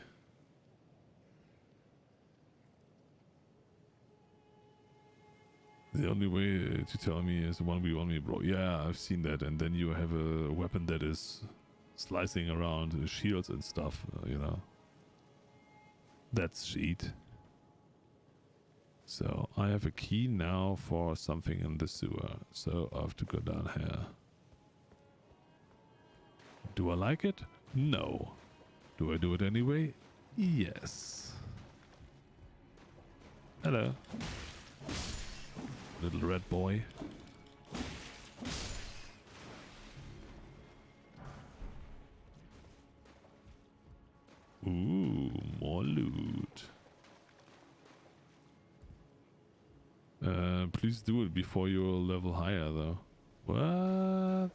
The only way to tell me is 1v1 me, bro. Yeah, I've seen that. And then you have a weapon that is slicing around shields and stuff, you know. That's cheat. So I have a key now for something in the sewer. So I have to go down here. Do I like it? No. Do I do it anyway? Yes. Hello. Little red boy. Ooh, more loot. Please do it before you're a level higher, though. What?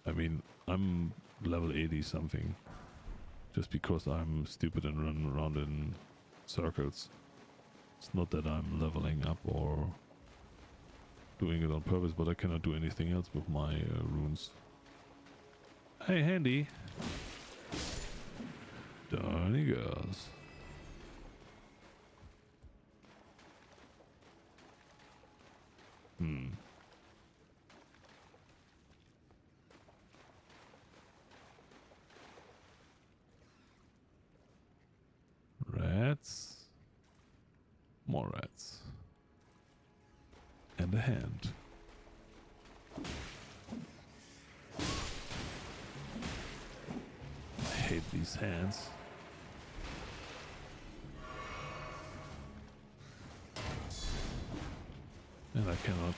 I mean, I'm level 80 something. Just because I'm stupid and run around in circles. It's not that I'm leveling up or doing it on purpose, but I cannot do anything else with my runes. Hey, handy. Down he goes. Rats. More rats. And a hand. I hate these hands. And I cannot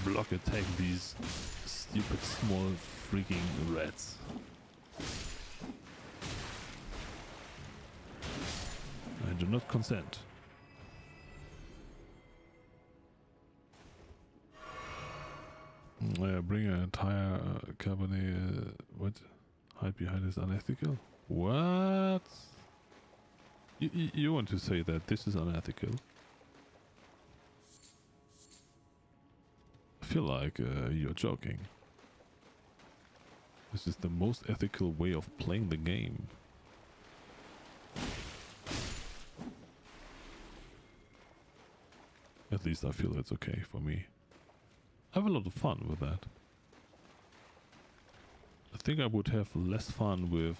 block attack these stupid small freaking rats. I do not consent. Bring an entire cabinet. What? Hide behind is unethical? What? You want to say that this is unethical? I feel like you're joking. This is the most ethical way of playing the game. At least I feel it's okay for me. I have a lot of fun with that. I think I would have less fun with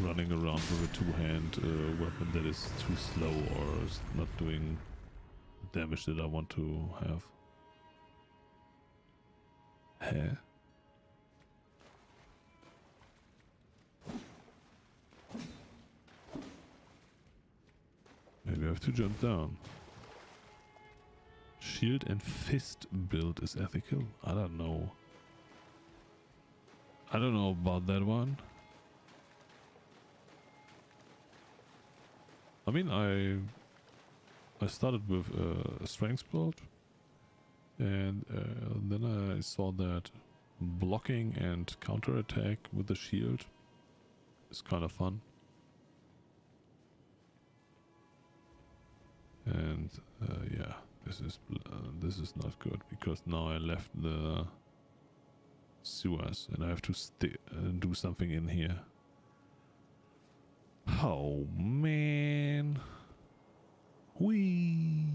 running around with a two-hand weapon that is too slow or is not doing the damage that I want to have. Huh? Maybe I have to jump down. Shield and fist build is ethical? I don't know. I don't know about that one. I mean, I started with a strength build, and then I saw that blocking and counterattack with the shield is kind of fun. And yeah, this is not good because now I left the sewers and I have to do something in here. Oh man. Whee.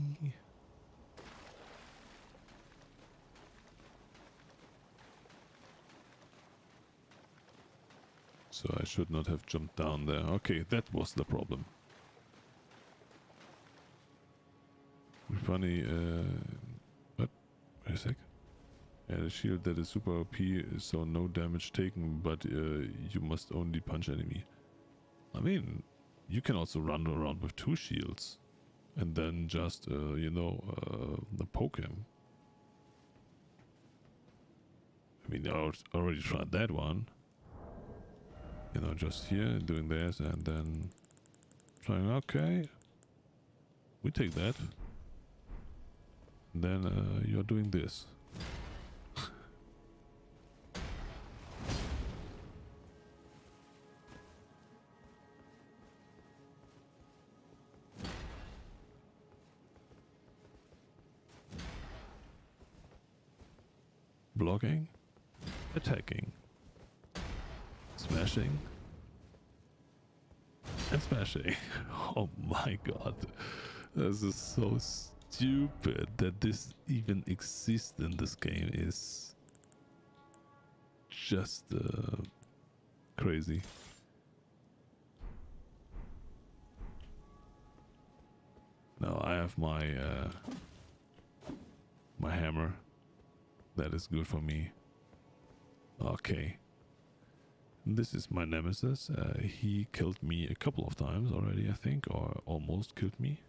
So I should not have jumped down there. Okay, that was the problem. Funny, what? Wait a sec. Yeah, the shield that is super OP, so no damage taken, but you must only punch enemy. I mean, you can also run around with two shields and then just, you know, poke him. I mean, I already tried that one. You know, just here, doing this, and then trying, okay, we take that. And then you're doing this. Blocking, attacking, smashing, and smashing. Oh my god. This is so stupid that this even exists in this game. Is just crazy. Now I have my my hammer. That is good for me. Okay. This is my nemesis. He killed me a couple of times already, I think, or almost killed me.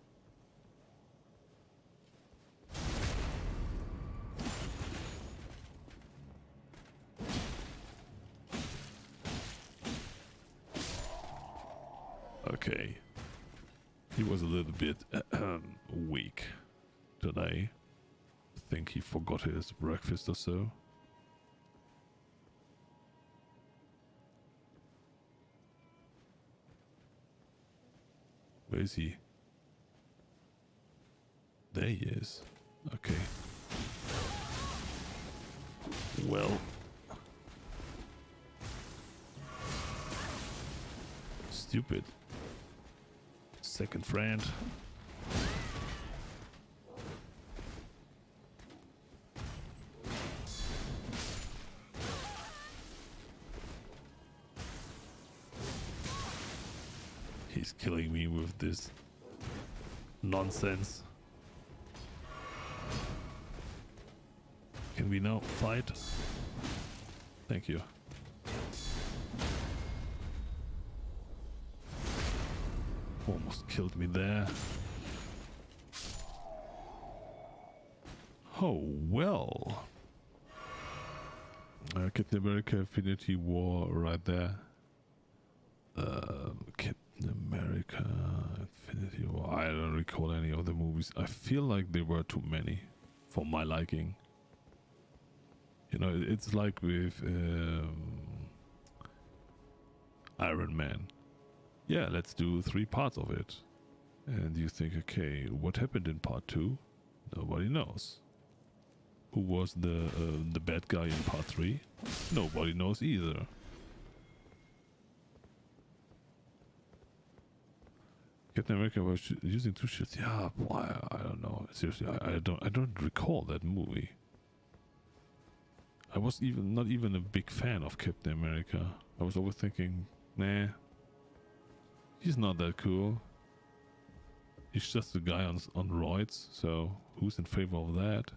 Okay. He was a little bit weak today. I think he forgot his breakfast or so. Where is he? There he is. Okay. Well. Stupid. Second friend. He's killing me with this nonsense. Can we now fight? Thank you. Almost killed me there. Oh, well. Captain America Infinity War right there. Captain America Infinity War. I don't recall any of the movies. I feel like there were too many for my liking. You know, it's like with Iron Man. Yeah, let's do 3 parts of it. And you think, okay, what happened in part 2? Nobody knows. Who was the bad guy in part 3? Nobody knows either. Captain America was using 2 shields. Yeah, why? I don't know. Seriously, I don't recall that movie. I was not even a big fan of Captain America. I was always thinking, nah, he's not that cool. He's just a guy on roids, so who's in favor of that?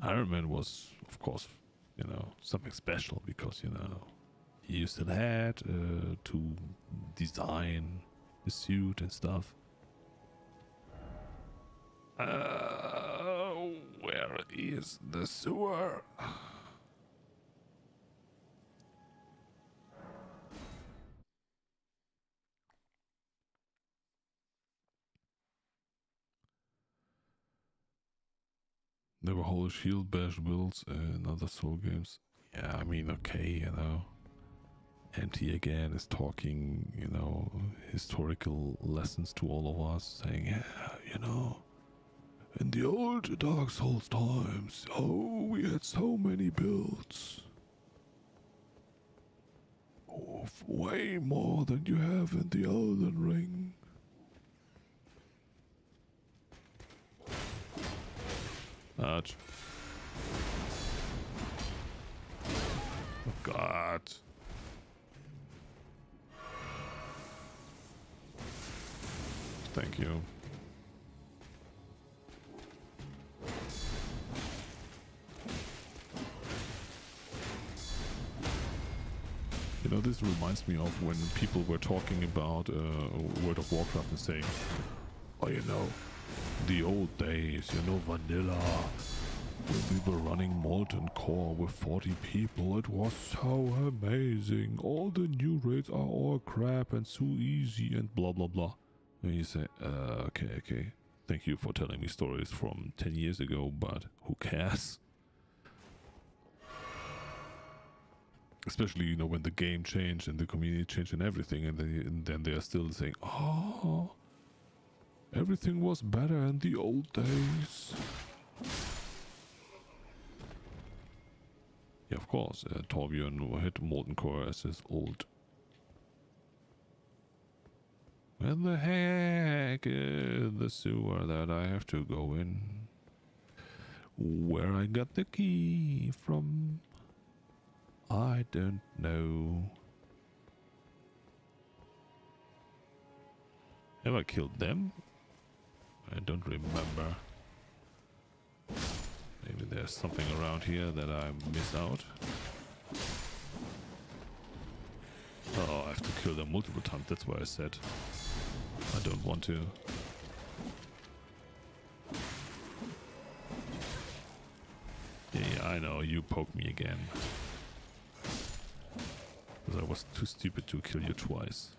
Iron Man was, of course, you know, something special because, you know, he used that hat to design the suit and stuff. Where is the sewer? There were whole shield bash builds and other soul games. Yeah, I mean, okay, you know. And he again is talking, you know, historical lessons to all of us, saying, yeah, you know, in the old Dark Souls times, oh, we had so many builds. Oh, way more than you have in the Elden Ring. Ouch. Oh God. Thank you. You know, this reminds me of when people were talking about World of Warcraft and saying, oh, you know, the old days, you know, vanilla, when we were running Molten Core with 40 people, it was so amazing. All the new raids are all crap and too easy and blah blah blah. And you say, okay, thank you for telling me stories from 10 years ago, but who cares? Especially, you know, when the game changed and the community changed and everything, and then they are still saying, oh, everything was better in the old days. Yeah, of course, Torbjorn had Molten Core as his old. Where the heck is the sewer that I have to go in? Where I got the key from? I don't know. Have I killed them? I don't remember. Maybe there's something around here that I miss out. Oh, I have to kill them multiple times. That's why I said I don't want to. Yeah, I know, you poked me again. Because I was too stupid to kill you twice.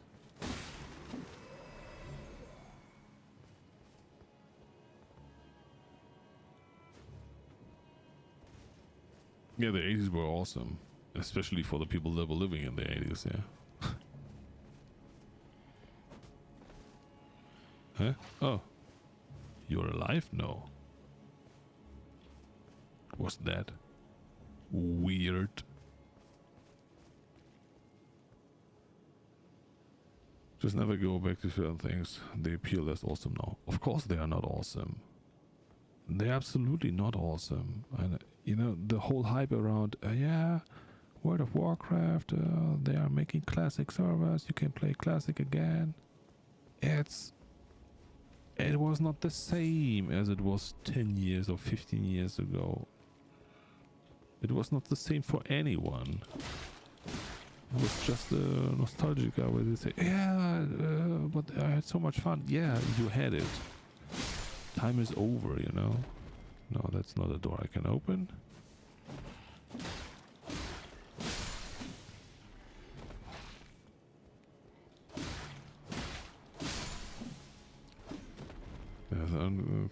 Yeah, the 80s were awesome. Especially for the people that were living in the 80s, yeah. Huh? Oh. You're alive? No. What's that? Weird. Just never go back to certain things. They appear less awesome now. Of course they are not awesome. They're absolutely not awesome. And, you know, the whole hype around, yeah, World of Warcraft, they are making classic servers, you can play classic again. It was not the same as it was 10 years or 15 years ago. It was not the same for anyone. It was just a nostalgic guy where they say, yeah, but I had so much fun. Yeah, you had it. Time is over, you know. No, that's not a door I can open.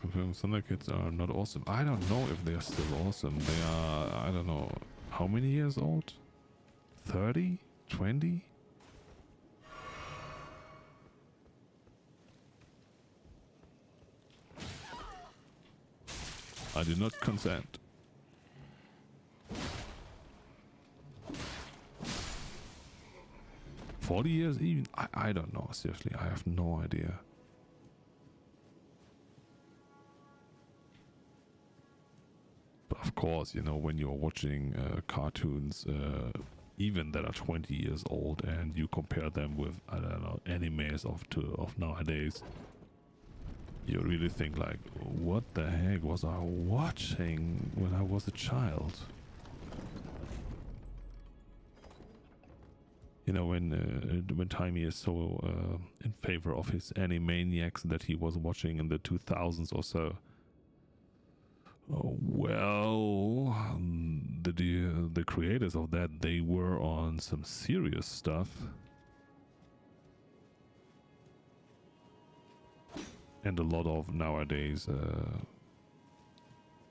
Confirmed Thunder Kids are not awesome. I don't know if they're still awesome. They are, I don't know, how many years old? 30? 20? I did not consent. $40 years even? I don't know, seriously, I have no idea. But of course, you know, when you're watching cartoons, even that are 20 years old, and you compare them with, I don't know, animes of nowadays, you really think like, what the heck was I watching when I was a child? You know, when Timey is so in favor of his Animaniacs that he was watching in the 2000s or so. Well, the creators of that, they were on some serious stuff. And a lot of nowadays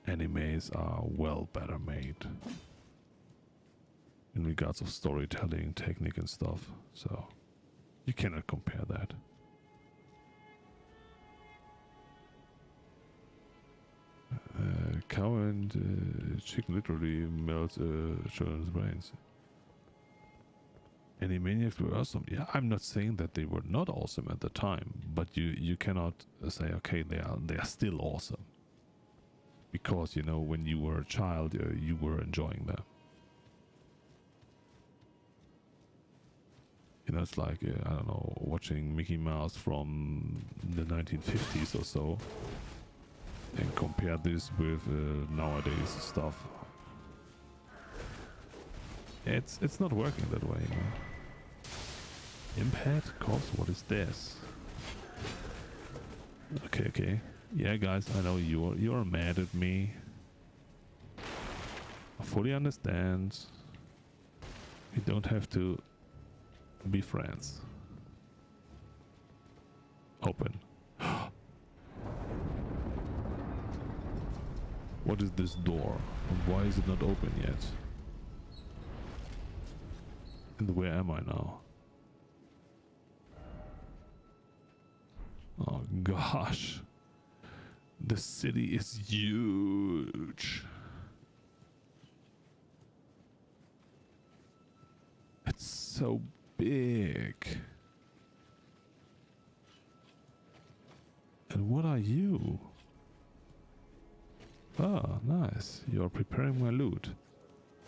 animes are well better made in regards of storytelling, technique and stuff. So you cannot compare that. Cow and chicken literally melts children's brains. Animaniacs were awesome. Yeah, I'm not saying that they were not awesome at the time, but you cannot say, okay, they are still awesome, because you know, when you were a child, you were enjoying them. You know, it's like I don't know, watching Mickey Mouse from the 1950s or so, and compare this with nowadays stuff. It's not working that way, you know. Impact cost? What is this? Okay. Yeah, guys, I know you're mad at me. I fully understand. We don't have to be friends. Open. What is this door? And why is it not open yet? And where am I now? Oh gosh. The city is huge. It's so big. And what are you? Ah, nice. You're preparing my loot.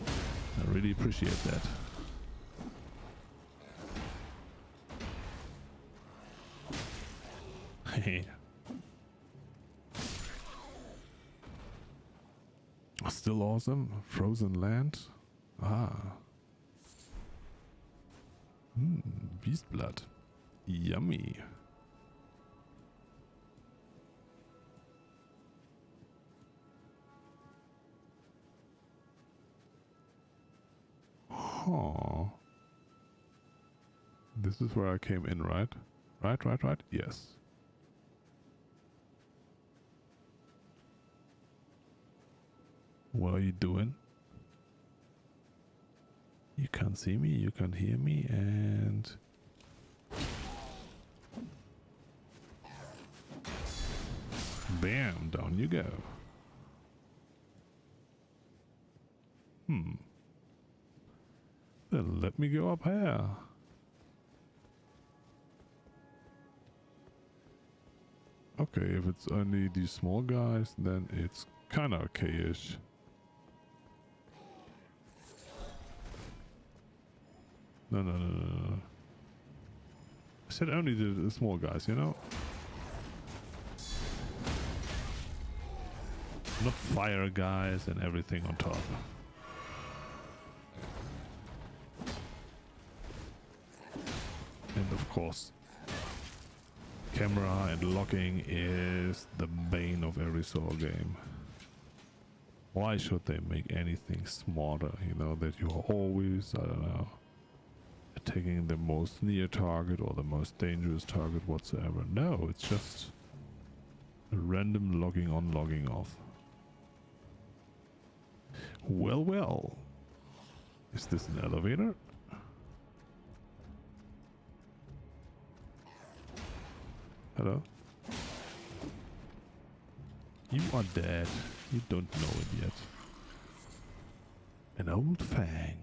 I really appreciate that. Still awesome. Frozen land. Ah. Beast blood. Yummy. Huh. This is where I came in, right? Right? Yes. What are you doing? You can't see me, you can't hear me, and... Bam, down you go. Then let me go up here. Okay, if it's only these small guys, then it's kinda okay-ish. No. I said only the small guys, you know? Not fire guys and everything on top. And of course, camera and locking is the bane of every Saw game. Why should they make anything smarter, you know, that you are always, I don't know, attacking the most near target or the most dangerous target whatsoever? No, it's just a random logging on, logging off. Well. Is this an elevator? Hello? You are dead. You don't know it yet. An old fang.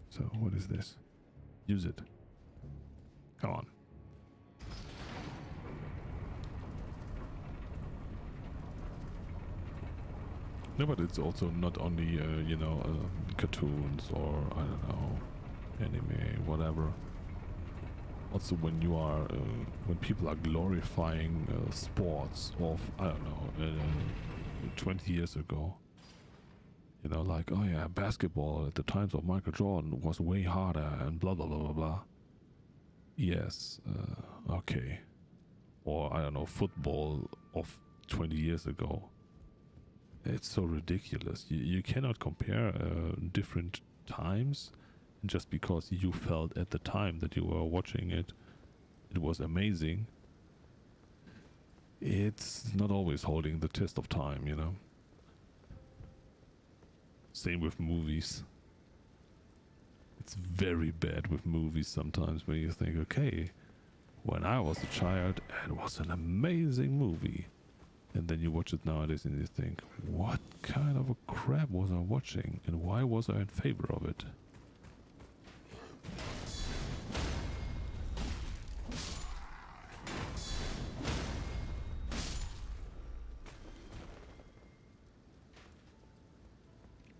So, what is this? Use it. Come on. No, but it's also not only, you know, cartoons or, I don't know, anime, whatever. Also, when you are, when people are glorifying sports of, I don't know, 20 years ago. You know, like, oh yeah, basketball at the times of Michael Jordan was way harder and blah, blah, blah, blah, blah. Yes, okay. Or, I don't know, football of 20 years ago. It's so ridiculous. You cannot compare different times just because you felt at the time that you were watching it, it was amazing. It's not always holding the test of time, you know. Same with movies. It's very bad with movies sometimes when you think, okay, when I was a child, it was an amazing movie. And then you watch it nowadays and you think, what kind of a crap was I watching? And why was I in favor of it?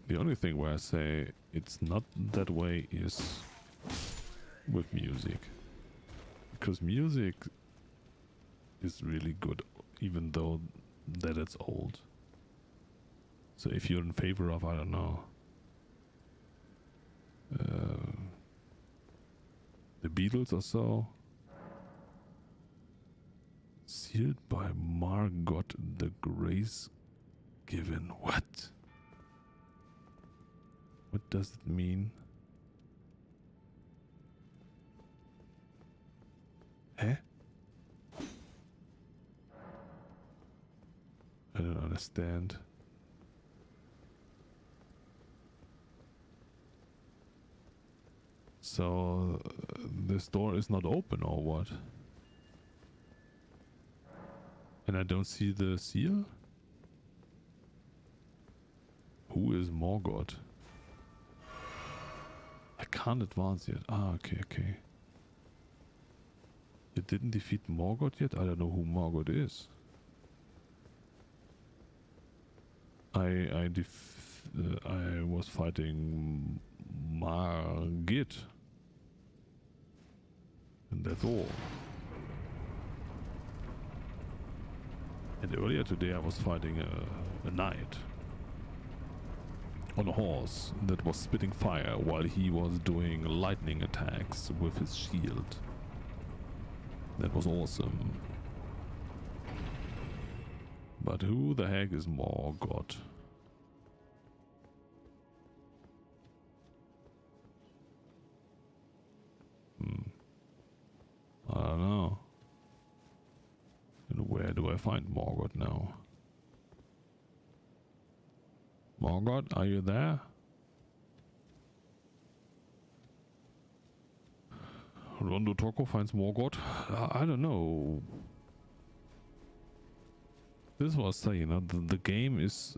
The only thing where I say it's not that way is with music. Because music is really good, even though that it's old. So if you're in favor of, I don't know, the Beatles or so, sealed by Margot the Grace Given. What? What does it mean? Huh? I don't understand. So this door is not open or what? And I don't see the seal? Who is Morgoth? I can't advance yet. Ah, okay. You didn't defeat Morgoth yet? I don't know who Morgoth is. I was fighting Margit. And that's all. And earlier today I was fighting a knight. On a horse that was spitting fire while he was doing lightning attacks with his shield. That was awesome. But who the heck is Morgoth? don't know. And where do I find Morgoth now? Morgoth, are you there? RandoTaka finds Morgoth. I don't know. This was saying, the game is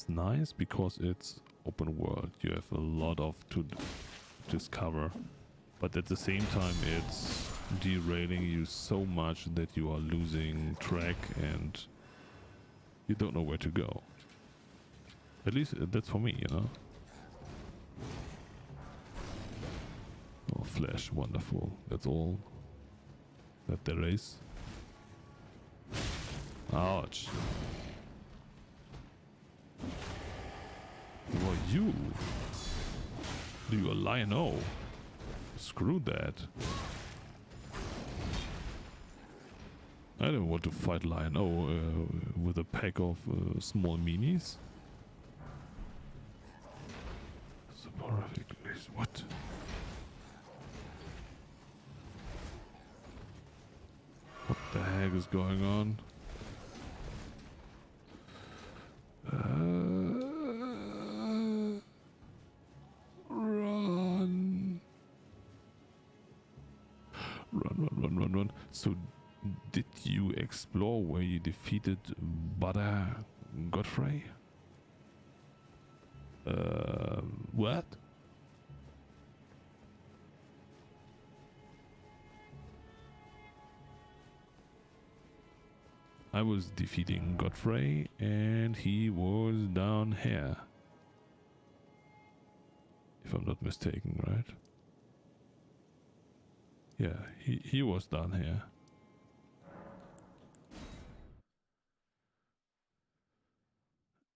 nice because it's open world. You have a lot of to discover, but at the same time it's derailing you so much that you are losing track and you don't know where to go. At least that's for me, you know. Oh, flesh, wonderful. That's all that there is. Ouch. Who are you? Do you a lion? Oh, screw that. I don't want to fight lion. Oh, with a pack of small minis. Soporific. What? What the heck is going on? Run. Run. So, did you explore where you defeated Butter Godfrey? What? I was defeating Godfrey and he was down here. If I'm not mistaken, right? Yeah, he was down here.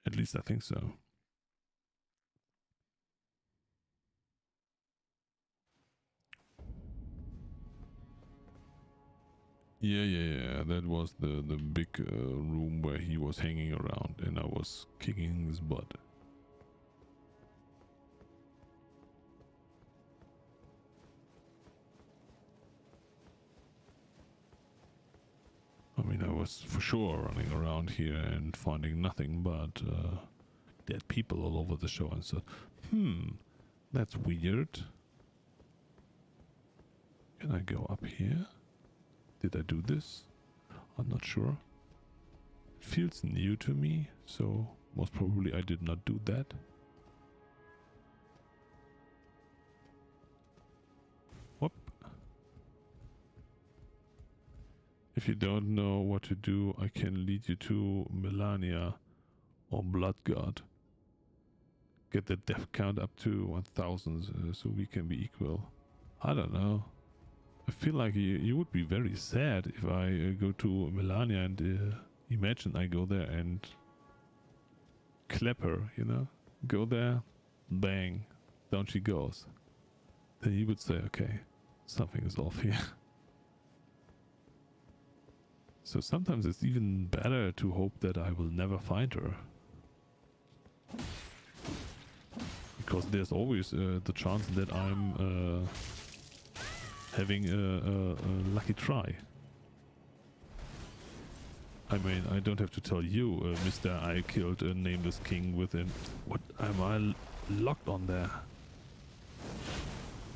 At least I think so. Yeah. That was the big room where he was hanging around and I was kicking his butt. I mean, I was for sure running around here and finding nothing but dead people all over the show and so, that's weird. Can I go up here? Did I do this? I'm not sure. It feels new to me, so most probably I did not do that. Whoop. If you don't know what to do, I can lead you to Melania or Blood God. Get the death count up to 1000 so we can be equal. I don't know. I feel like you would be very sad if I go to Melania and imagine I go there and clap her, you know? Go there, bang, down she goes. Then you would say, okay, something is off here. So sometimes it's even better to hope that I will never find her. Because there's always the chance that I'm having a lucky try. I mean, I don't have to tell you, Mr. I killed a nameless king within... What am I locked on there?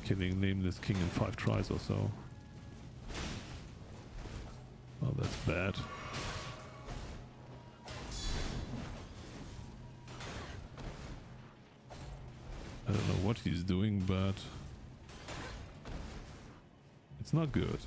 Killing nameless king in 5 tries or so. Oh, that's bad. I don't know what he's doing, but it's not good.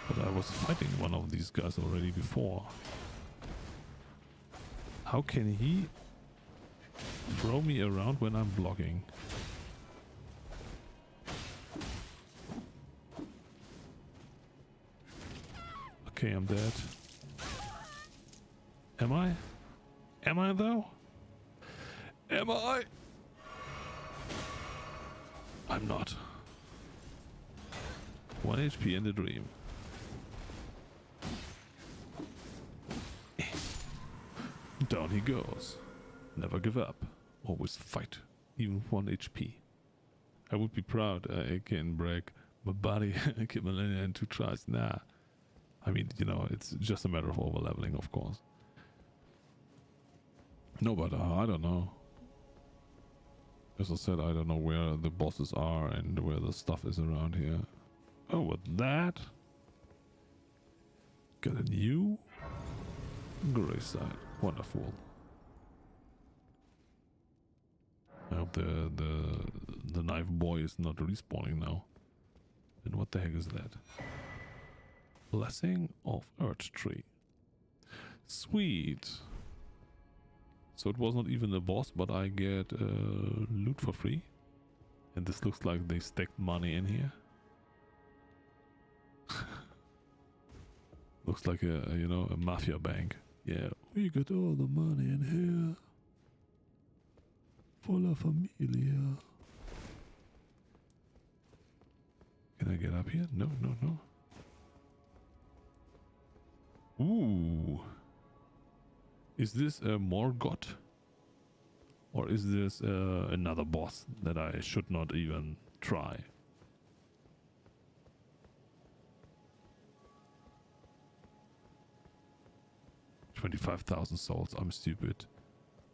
But I was fighting one of these guys already before. How can he throw me around when I'm blocking? Okay, I'm dead. Am I? Am I though? Am I? I'm not. 1 HP in the dream. Down he goes. Never give up. Always fight. Even 1 HP. I would be proud. I can break my body. Kill Millennia in 2 tries. Nah. I mean, you know, it's just a matter of over-leveling, of course. No, but I don't know. As I said, I don't know where the bosses are and where the stuff is around here. Oh, with that? Got a new gray side. Wonderful. I hope the knife boy is not respawning now. And what the heck is that? Blessing of Earth Tree. Sweet. So it was not even a boss, but I get loot for free. And this looks like they stacked money in here. Looks like a, you know, a mafia bank. Yeah, we got all the money in here. For la familia. Can I get up here? No, no, no. Ooh. Is this a Morgoth? Or is this another boss that I should not even try? $25,000 souls. I'm stupid.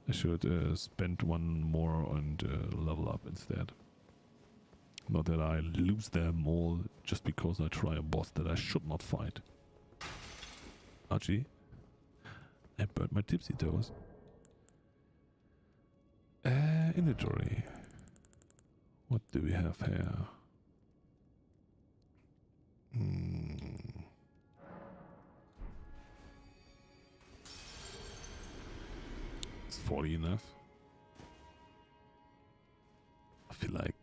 I should spend one more and level up instead. Not that I lose them all just because I try a boss that I should not fight. Archie, I burnt my tipsy toes. Inventory. What do we have here? Is 40 enough? I feel like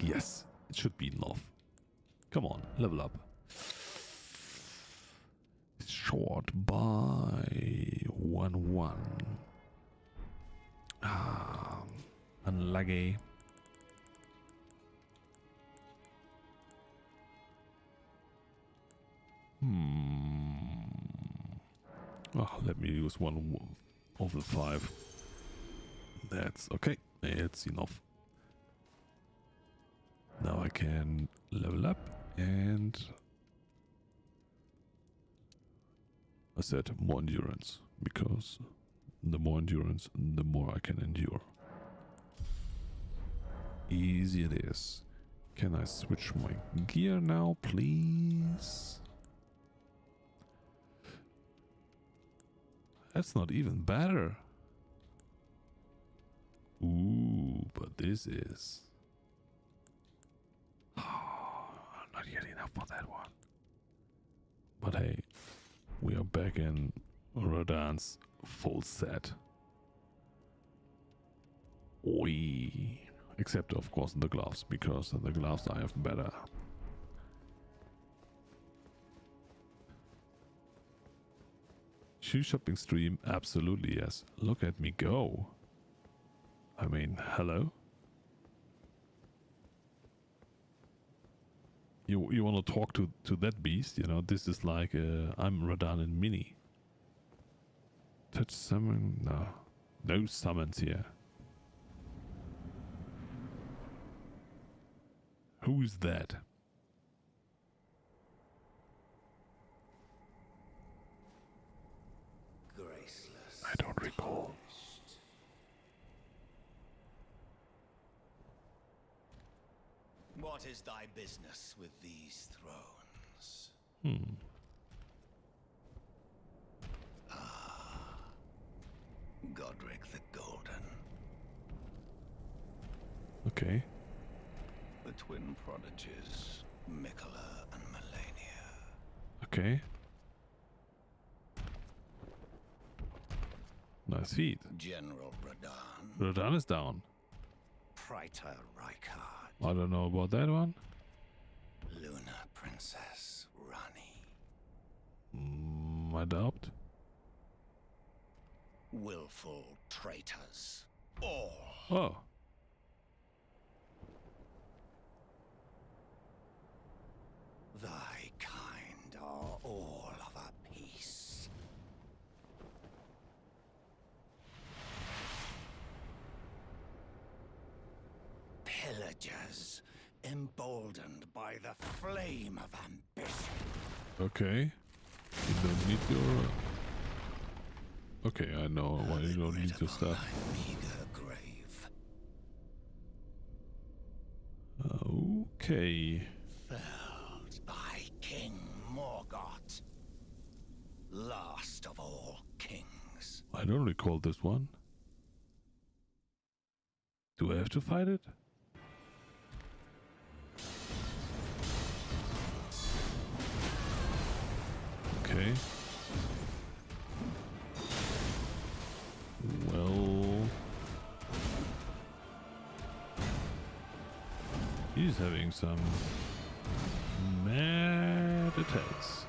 yes, it should be enough. Come on, level up. Short by 1-1. Unlucky. Oh, let me use one of the 5. That's okay. It's enough. Now I can level up and I said more endurance, because the more endurance, the more I can endure. Easy it is. Can I switch my gear now, please? That's not even better. Ooh, but this is... not yet enough for that one. But hey, we are back in Rodan's full set. Oi. Except of course the gloves, because the gloves I have better. Shoe shopping stream? Absolutely yes. Look at me go. I mean, hello? You want to talk to that beast? You know, this is like I'm Radan in mini. Touch summon? No. No summons here. Who's that? Graceless. I don't recall. What is thy business with these thrones? Godric the Golden. Okay. The twin prodigies, Mikola and Melania. Okay. Nice feat. General Radan. Radan is down. Praetor Rykard. I don't know about that one. Luna Princess Rani. I doubt. Willful traitors. All. Oh. soldiers, emboldened by the flame of ambition. Okay. You don't need your... Okay, I know why you don't need your stuff. My meager grave. Okay. Felled by King Morgoth, last of all kings. I don't recall this one. Do I have to fight it? Okay. Well... He's having some mad attacks.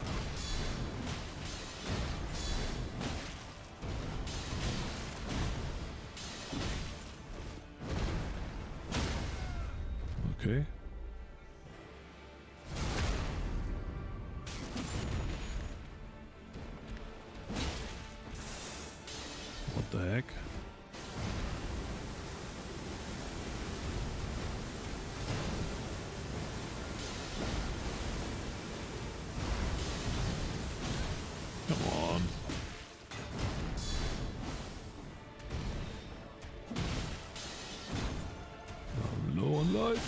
Okay. What the heck? Come on. I'm low on life.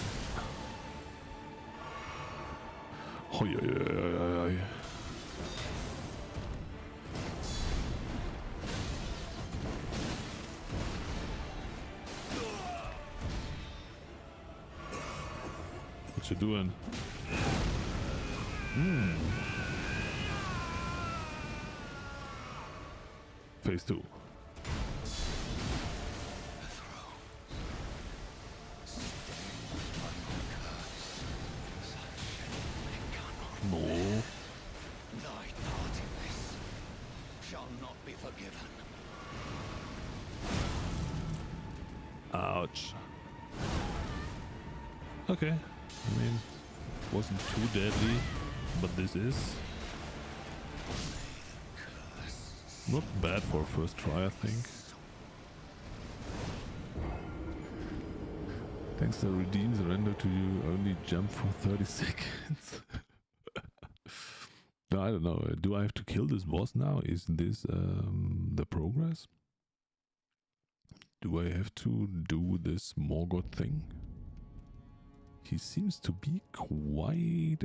Oh, yeah. What you doing? Phase 2. No. Thy part in this shall not be forgiven. Ouch. Okay. I mean, wasn't too deadly, but this is not bad for a first try, I think. Thanks to redeems render to you only jump for 30 seconds. No, I don't know. Do I have to kill this boss now? Is this the progress? Do I have to do this Morgoth thing? He seems to be quite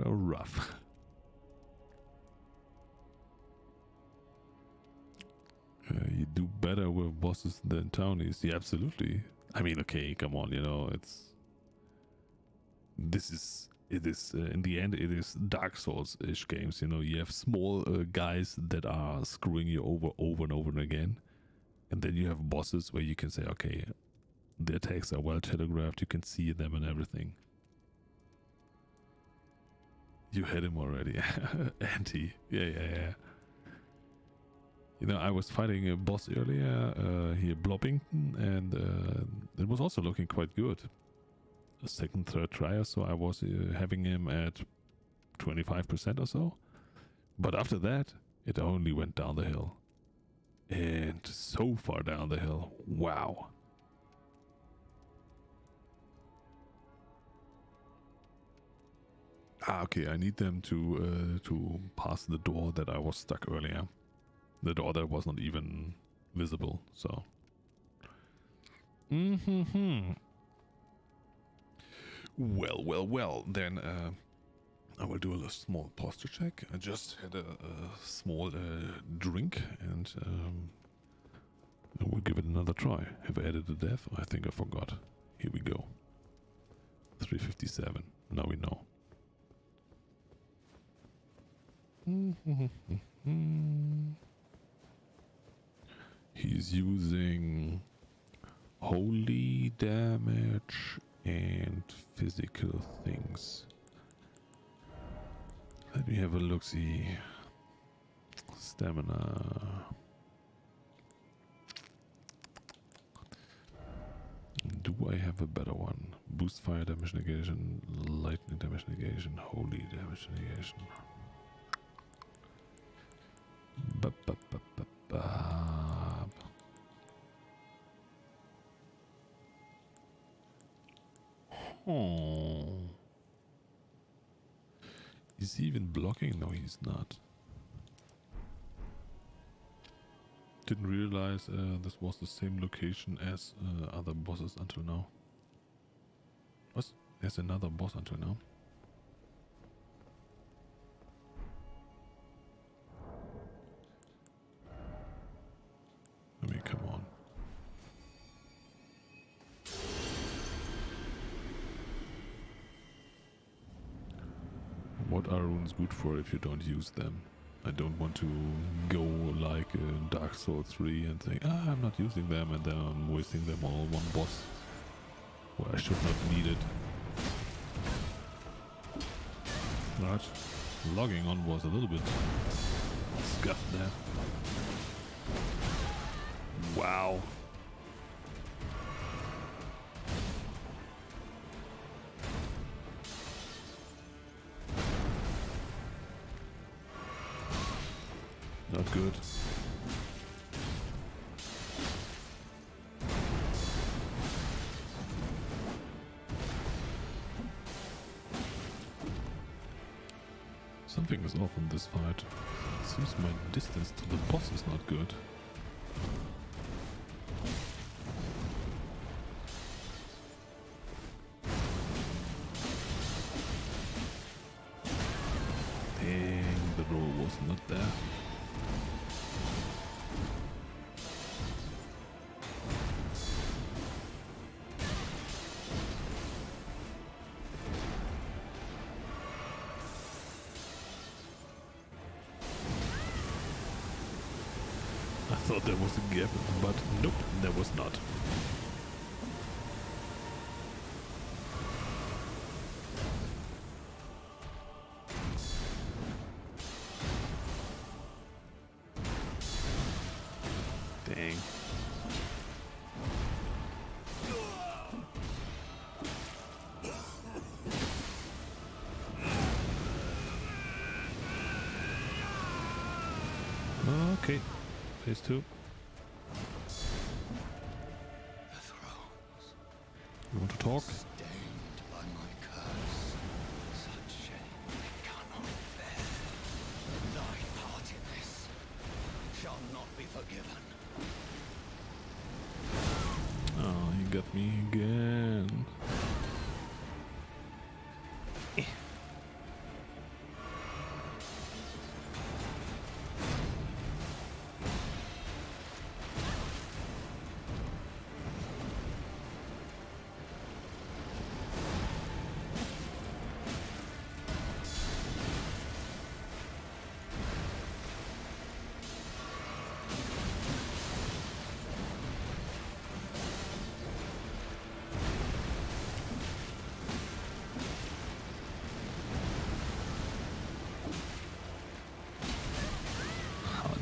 rough. You do better with bosses than townies. Yeah, absolutely. I mean, okay, come on, you know, it is in the end, it is Dark Souls-ish games, you know, you have small guys that are screwing you over and over again. And then you have bosses where you can say, okay, the attacks are well telegraphed, you can see them and everything. You hit him already. Anti. Yeah. You know, I was fighting a boss earlier here, Blobbington, and it was also looking quite good. A second, third try or so, I was having him at 25% or so. But after that, it only went down the hill. And so far down the hill. Wow. Ah, okay, I need them to pass the door that I was stuck earlier. The door that was not even visible, so. Well, then I will do a small posture check. I just had a small drink, and I will give it another try. Have I added the death? I think I forgot. Here we go. 357. Now we know. He's using holy damage and physical things. Let me have a look-see. Stamina. Do I have a better one? Boost fire damage negation, lightning damage negation, holy damage negation. Oh. Is he even blocking? No, he's not. Didn't realize this was the same location as other bosses until now. What? There's another boss until now. I mean, come on. What are runes good for if you don't use them? I don't want to go like Dark Souls 3 and think, I'm not using them, and then I'm wasting them all on one boss where I should not need it. Right. Logging on was a little bit scuffed there. Wow. Not good. Something is off in this fight. It seems my distance to the boss is not good. Dang, the roll was not there. I thought there was a gap, but nope, there was not. Dang. Okay. Phase 2. The thrones. You want to talk? Stained by my curse. Such shame I cannot bear. Thy part in this shall not be forgiven. Oh, you got me again.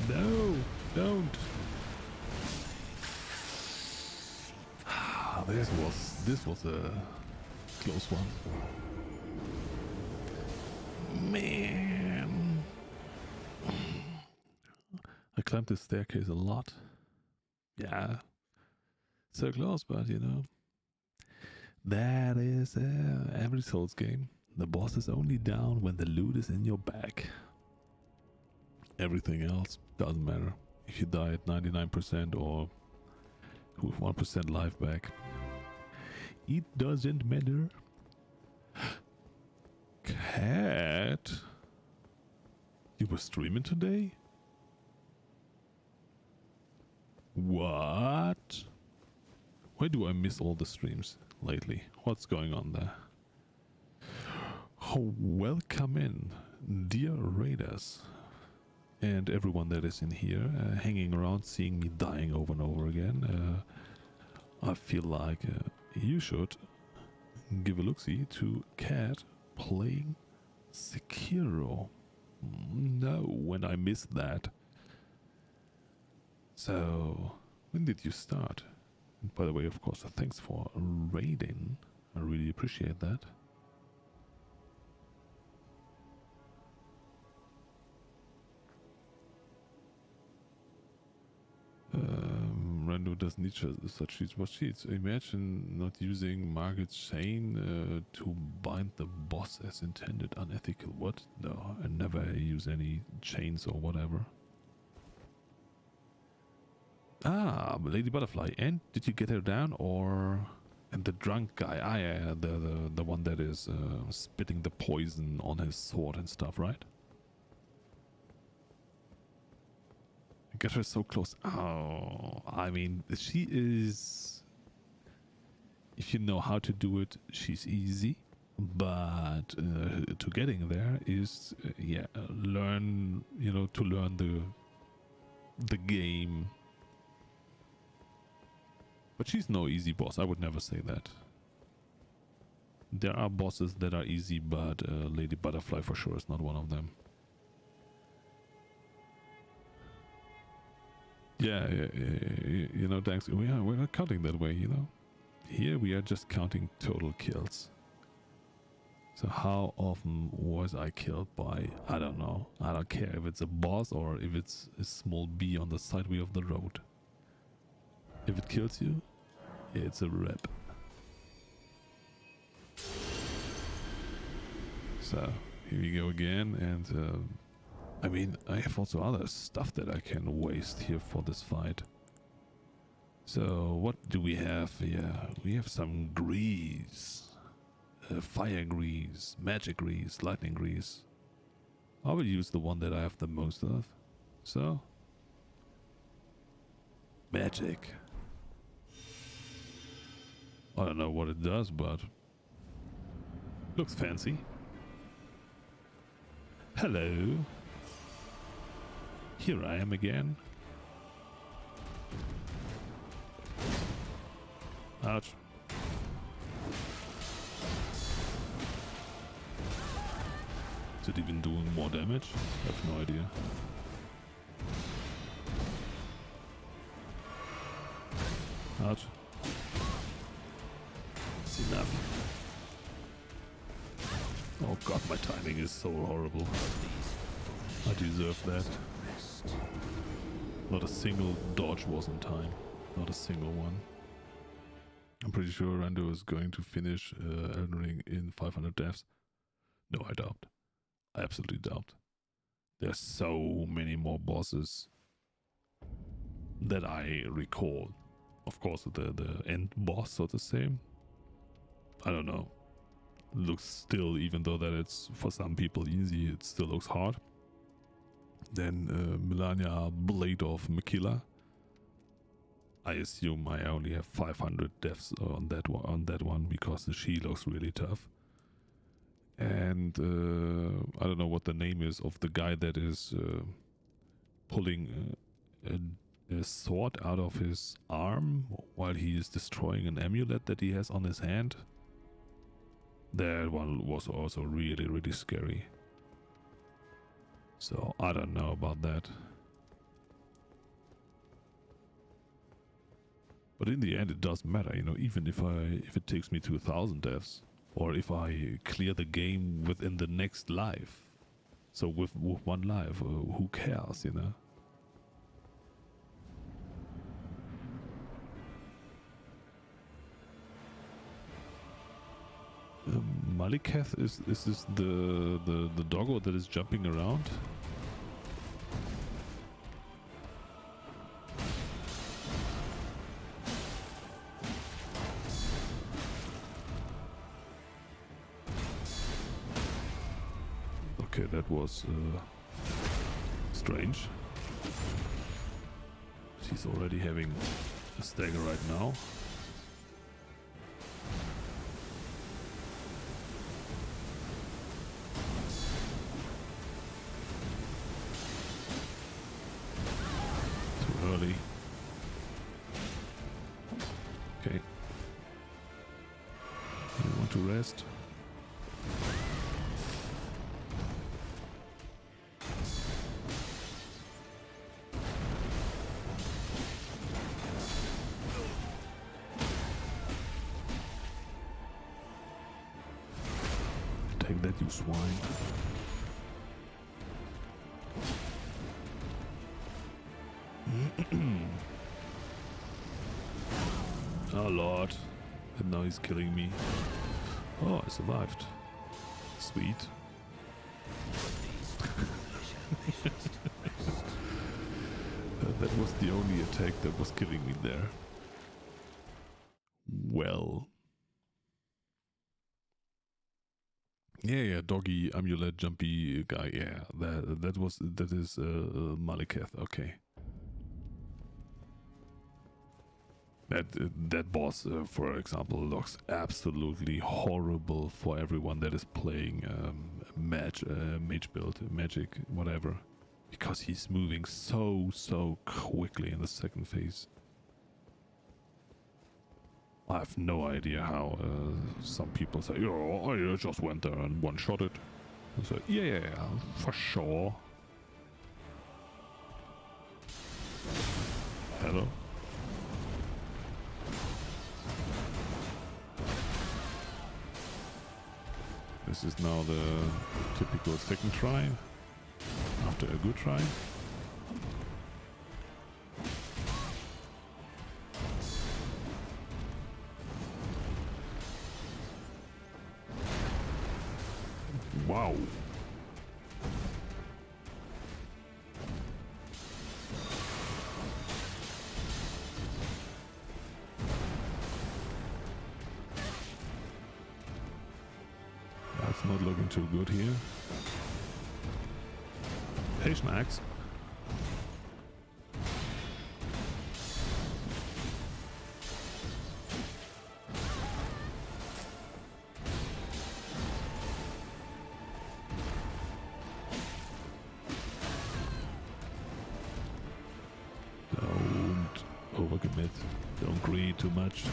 No, don't. This was a close one. Man. I climbed this staircase a lot. Yeah. So close, but you know. That is every Souls game. The boss is only down when the loot is in your bag. Everything else doesn't matter. If you die at 99% or with 1% life back, it doesn't matter. Cat, you were streaming today? What? Why do I miss all the streams lately? What's going on there? Oh, welcome in, dear raiders. And everyone that is in here, hanging around, seeing me dying over and over again. I feel like you should give a look-see to Cat playing Sekiro. No, when I missed that. So, when did you start? And by the way, of course, thanks for raiding. I really appreciate that. Rando doesn't need such cheats. What cheats? Imagine not using Margaret's chain to bind the boss as intended. Unethical. What? No, I never use any chains or whatever. Ah, Lady Butterfly. And did you get her down, or and the drunk guy? Ah, yeah, the one that is spitting the poison on his sword and stuff, right? Get her so close. Oh, I mean, she is. If you know how to do it, she's easy. But to getting there is, yeah, learn. You know, to learn the game. But she's no easy boss. I would never say that. There are bosses that are easy, but Lady Butterfly for sure is not one of them. Yeah, you know, thanks. We're not counting that way, you know. Here we are just counting total kills. So how often was I killed by, I don't know. I don't care if it's a boss or if it's a small bee on the sideway of the road. If it kills you, it's a rep. So here we go again, and I mean, I have also other stuff that I can waste here for this fight. So what do we have here? We have some grease. Fire grease, magic grease, lightning grease. I will use the one that I have the most of. So, magic. I don't know what it does, but looks fancy. Hello. Here I am again. Ouch. Is it even doing more damage? I have no idea. Ouch. It's enough. Oh god, my timing is so horrible. I deserve that. Not a single dodge was in time. Not a single one. I'm pretty sure Rando is going to finish Elden Ring in 500 deaths. No, I doubt. I absolutely doubt. There's so many more bosses that I recall. Of course, the end boss, so to say. I don't know. Looks still, even though that it's for some people easy, it still looks hard. Then Melania Blade of Makila. I assume I only have 500 deaths on that one because she looks really tough. And I don't know what the name is of the guy that is pulling a sword out of his arm while he is destroying an amulet that he has on his hand. That one was also really, really scary. So I don't know about that. But in the end it doesn't matter, you know, even if it takes me 2000 deaths. Or if I clear the game within the next life. So with one life, who cares, you know? Maliketh, is this the doggo that is jumping around? Okay, that was strange. She's already having a stagger right now. Too early. Okay. You want to rest? That you swine. Oh lord. And now he's killing me. Oh, I survived. Sweet. That was the only attack that was killing me there. Well. Yeah, doggy, amulet, jumpy guy. Yeah, that is Maliketh. Okay. That boss, for example, looks absolutely horrible for everyone that is playing mage build, magic, whatever, because he's moving so quickly in the second phase. I have no idea how some people say, "Oh, I just went there and one-shot it." I say, yeah, for sure. Hello. This is now the typical second try after a good try. Wow. That's not looking too good here. Patient axe. Don't overcommit. Don't greed too much.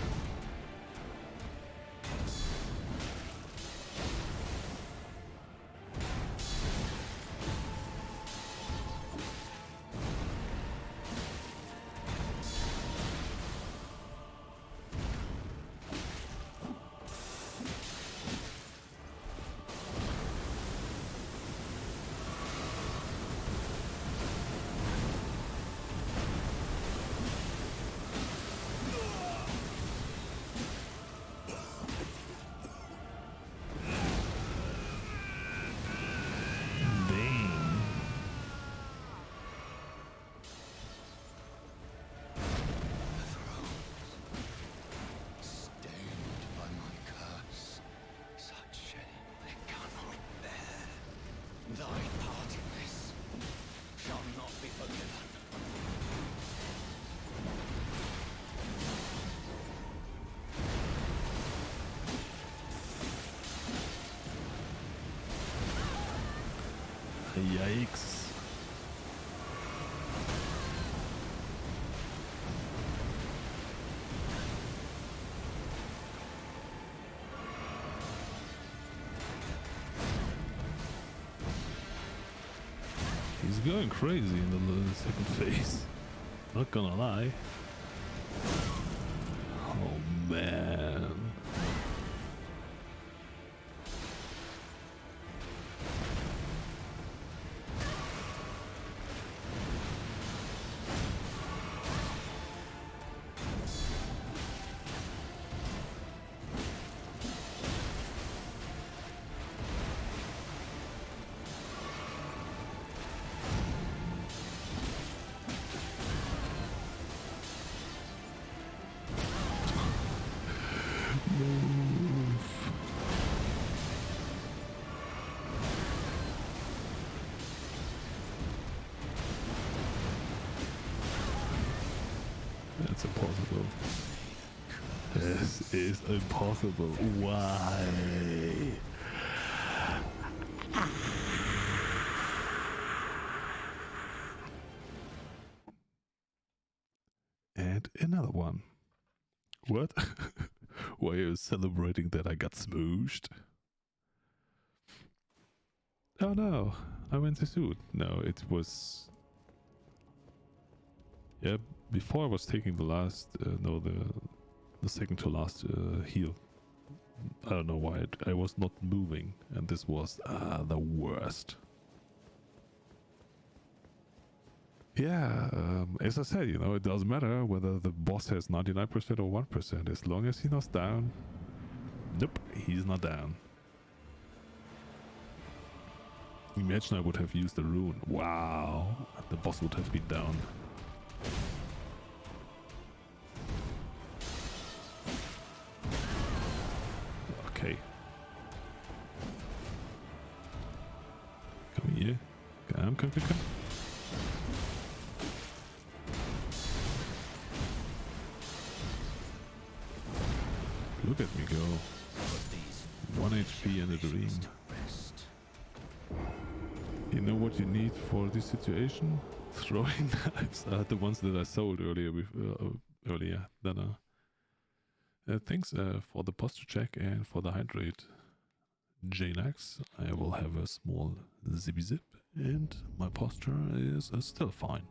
Yikes. He's going crazy in the second phase. Not gonna lie. Oh man. That's impossible. This is impossible. Why? And another one. What? Why are you celebrating that I got smooshed? Oh no, I went to suit. No, it was... Yeah, before I was taking the last, the second to last heal. I don't know why, I was not moving, and this was the worst. Yeah, as I said, you know, it doesn't matter whether the boss has 99% or 1%, as long as he's not down. Nope, he's not down. Imagine I would have used the rune. Wow, the boss would have been down. Okay. Come here. Come. Look at me go. 1 HP and a dream. You know what you need for this situation? Throwing knives are the ones that I sold earlier. Thanks for the posture check and for the hydrate. Jnax, I will have a small zippy zip and my posture is still fine.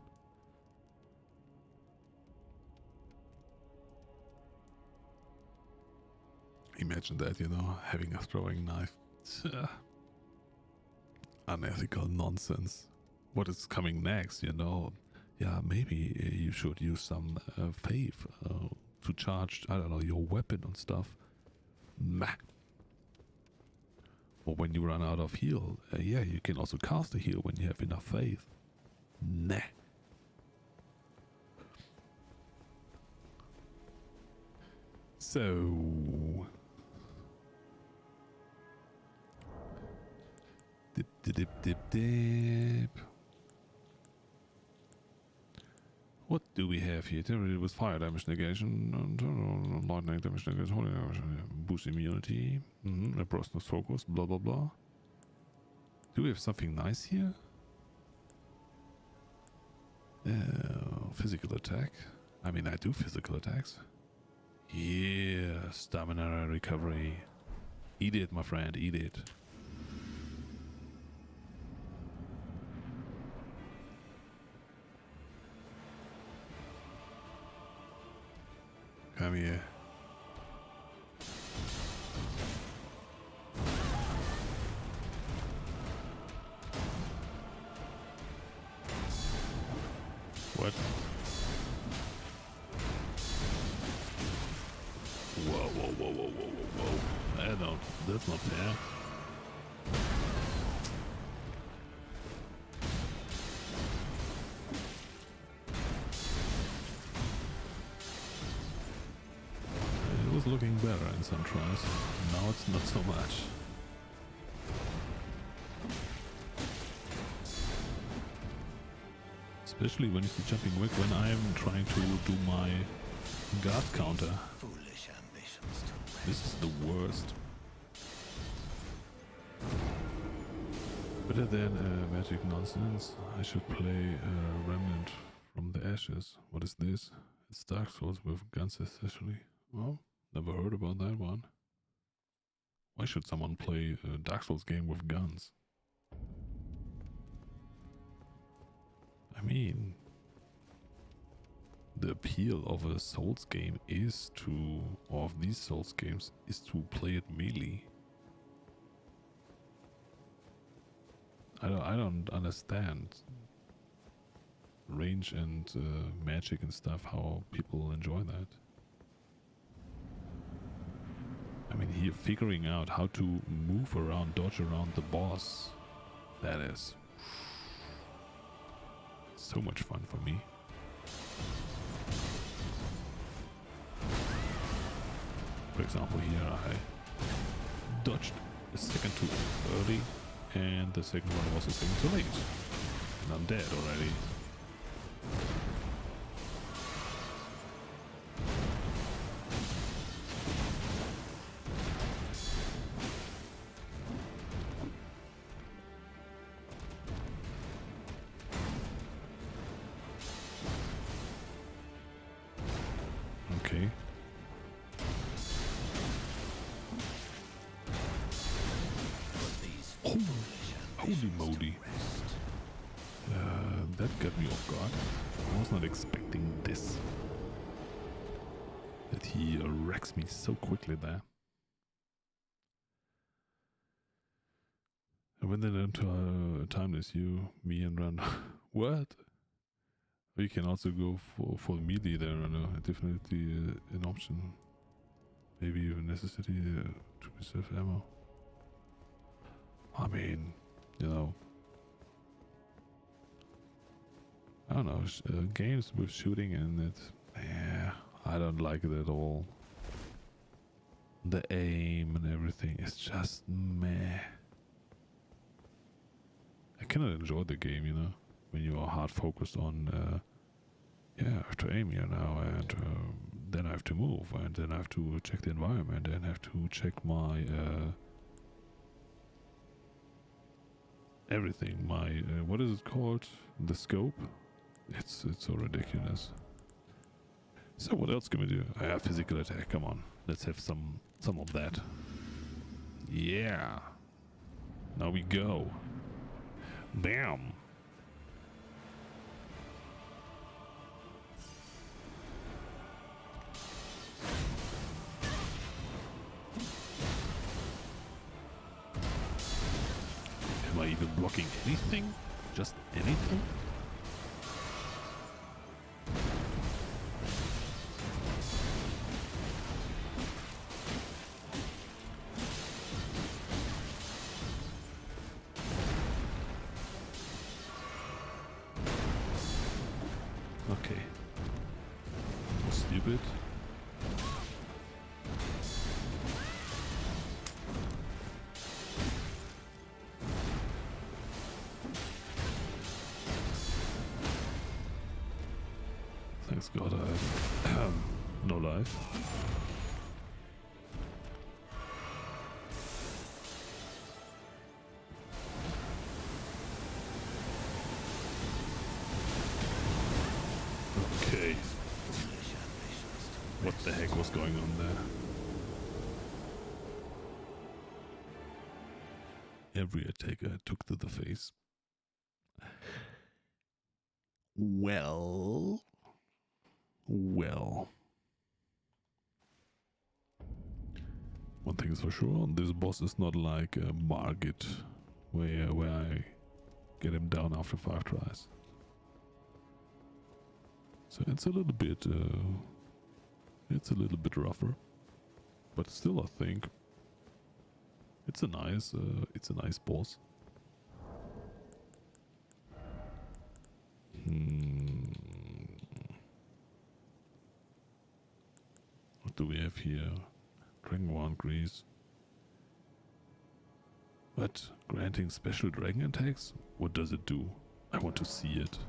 Imagine that, you know, having a throwing knife. Unethical nonsense. What is coming next, you know? Yeah, maybe you should use some faith to charge, I don't know, your weapon and stuff. Nah. Or when you run out of heal, yeah, you can also cast a heal when you have enough faith. Nah. So... Dip. What do we have here? Terror with fire damage negation, lightning damage negation, holy damage, boost immunity, Brosness focus, blah blah blah. Do we have something nice here? Physical attack. I mean, I do physical attacks. Yeah, stamina recovery. Eat it, my friend, eat it. Come here. What? Whoa. That's not fair. It was looking better in some tries. Now it's not so much. Especially when he's jumping quick when I'm trying to do my guard counter. This is the worst. Better than magic nonsense. I should play Remnant from the Ashes. What is this? It's Dark Souls with guns essentially. Well, never heard about that one. Why should someone play a Dark Souls game with guns? I mean, the appeal of a Souls game is to, or of these Souls games, is to play it melee. I don't understand range and magic and stuff, how people enjoy that. I mean, here figuring out how to move around, dodge around the boss, that is so much fun for me. For example, here I dodged a second too early and the second one was a second too late. And I'm dead already. Okay. Oh, holy moly. That got me off guard. I was not expecting this. That he wrecks me so quickly there. I went then into a timeless you, me and Rand. What? Or you can also go for melee there, I know, definitely an option. Maybe even necessity to preserve ammo. I mean, you know, I don't know, games with shooting in it, yeah, I don't like it at all. The aim and everything is just meh. I cannot enjoy the game, you know, when you are hard focused on, yeah, I have to aim here now, and then I have to move, and then I have to check the environment, and I have to check my, everything, my, what is it called? The scope? It's so ridiculous. So what else can we do? I have physical attack, come on. Let's have some of that. Yeah. Now we go. Bam. Am I even blocking anything? Just anything? Okay. Stupid. Thanks God I have no life. Okay. What the heck was going on there? Every attacker took to the face. Well. One thing is for sure, this boss is not like a Margit, where I get him down after 5 tries. So it's a little bit rougher, but still I think it's a nice boss. What do we have here? Dragon Wand Grease. What? Granting special dragon attacks? What does it do? I want to see it.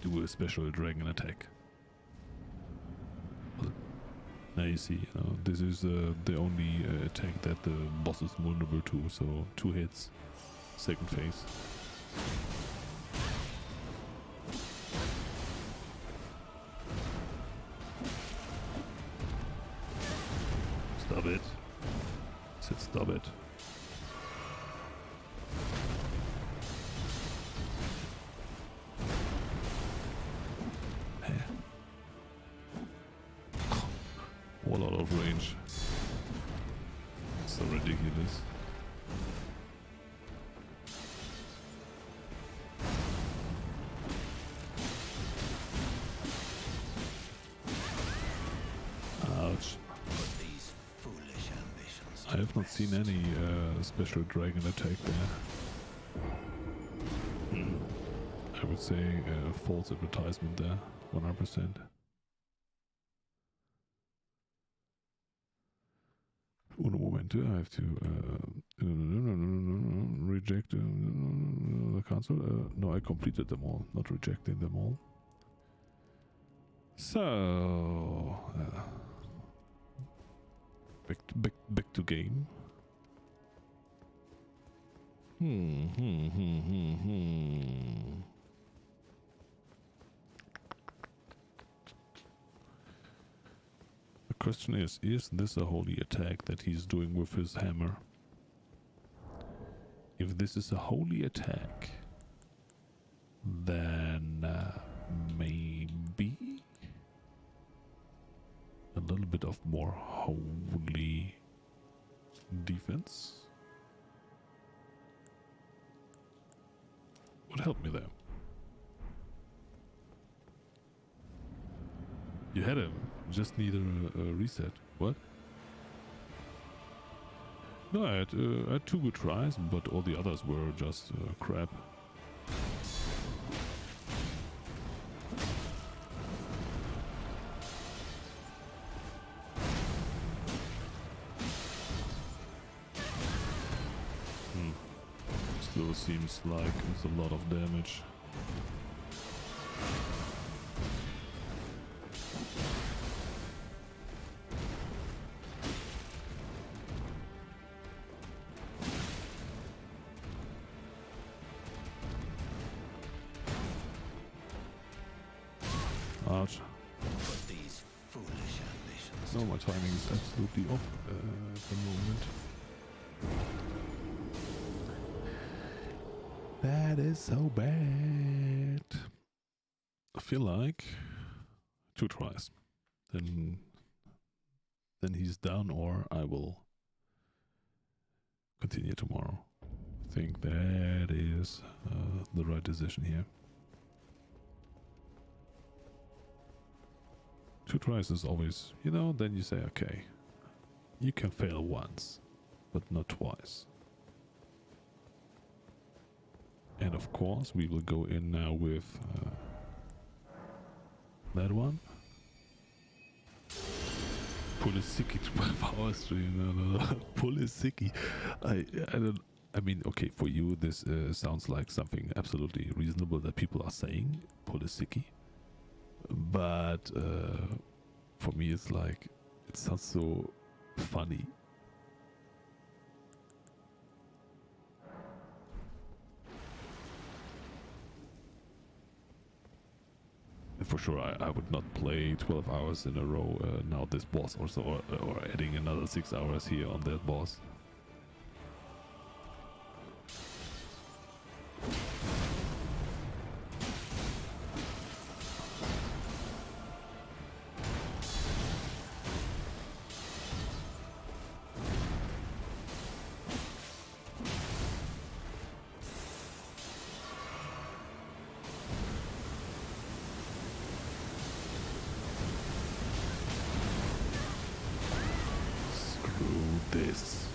Do a special dragon attack. Now you see, this is the only attack that the boss is vulnerable to, so 2 hits, second phase. Stop it. I said stop it. All out of range. So ridiculous. Ouch. I have not seen any special dragon attack there. I would say false advertisement there, 100%. Un momento, I have to reject the cancel. No, I completed them all, not rejecting them all. So back to game. The question is this a holy attack that he's doing with his hammer? If this is a holy attack, then maybe a little bit of more holy defense would help me there. You had him. Just need a reset. What? No, I had 2 good tries, but all the others were just crap. Still seems like it's a lot of damage. Ouch. But these foolish ambitions. No, my timing is absolutely off at the moment. That is so bad. I feel like 2 tries. Then he's down, or I will continue tomorrow. I think that is the right decision here. 2 tries is always, you know, then you say, okay, you can fail once, but not twice. And of course, we will go in now with that one. Pulisiki 12-hour stream. No. Pulisiki. I mean, okay, for you, this sounds like something absolutely reasonable that people are saying. Pulisiki. But for me, it's like, it sounds so funny. For sure, I would not play 12 hours in a row now this boss or adding another 6 hours here on that boss. This.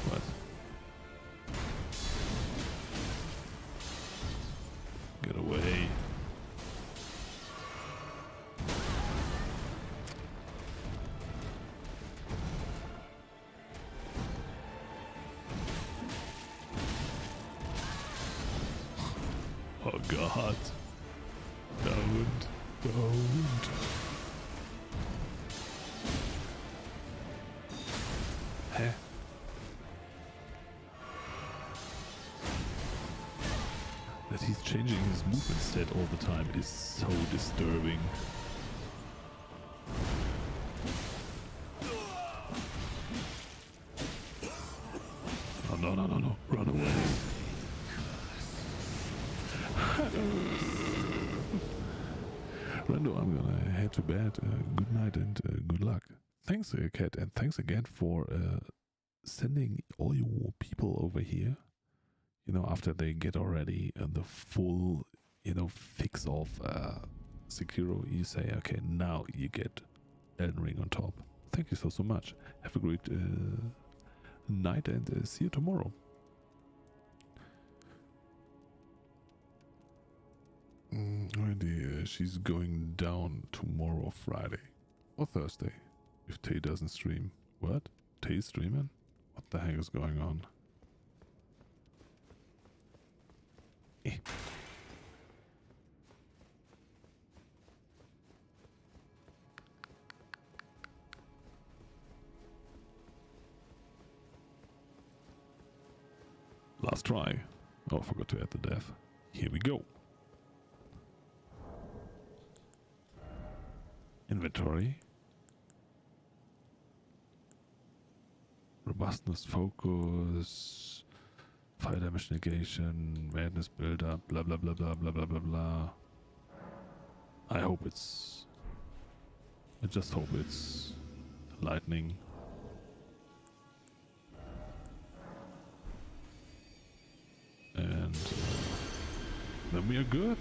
What? Get away. Oh God. Don't. Heh. That he's changing his movement set all the time is so disturbing. Oh, no. Run away. Rando, I'm gonna head to bed. Good night and good luck. Thanks, Kat, and thanks again for sending all your people over here. You know, after they get already the full, you know, fix of Sekiro, you say, okay, now you get Elden Ring on top. Thank you so much. Have a great night and see you tomorrow. Alrighty, she's going down tomorrow, Friday or Thursday, if Tay doesn't stream. What? Tay's streaming? What the heck is going on? Eh. Last try. Oh, I forgot to add the death. Here we go. Inventory. Robustness, focus, fire damage negation, madness build-up, blah blah blah blah blah blah blah blah. I just hope it's lightning. Then we are good.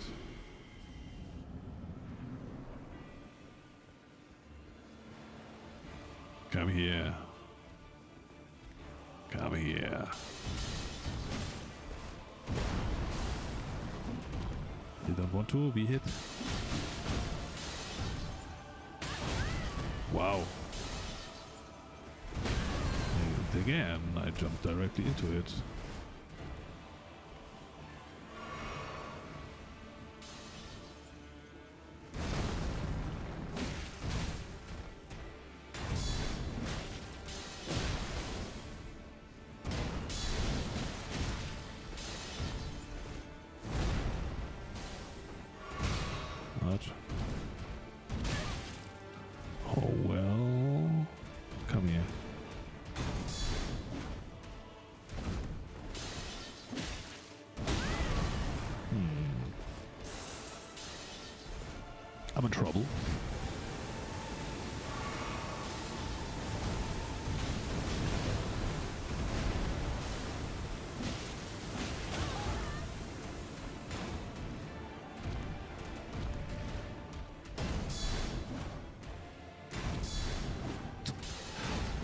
Come here. Come here. You don't want to be hit? Wow. And again, I jumped directly into it. Oh well. Come here. I'm in trouble.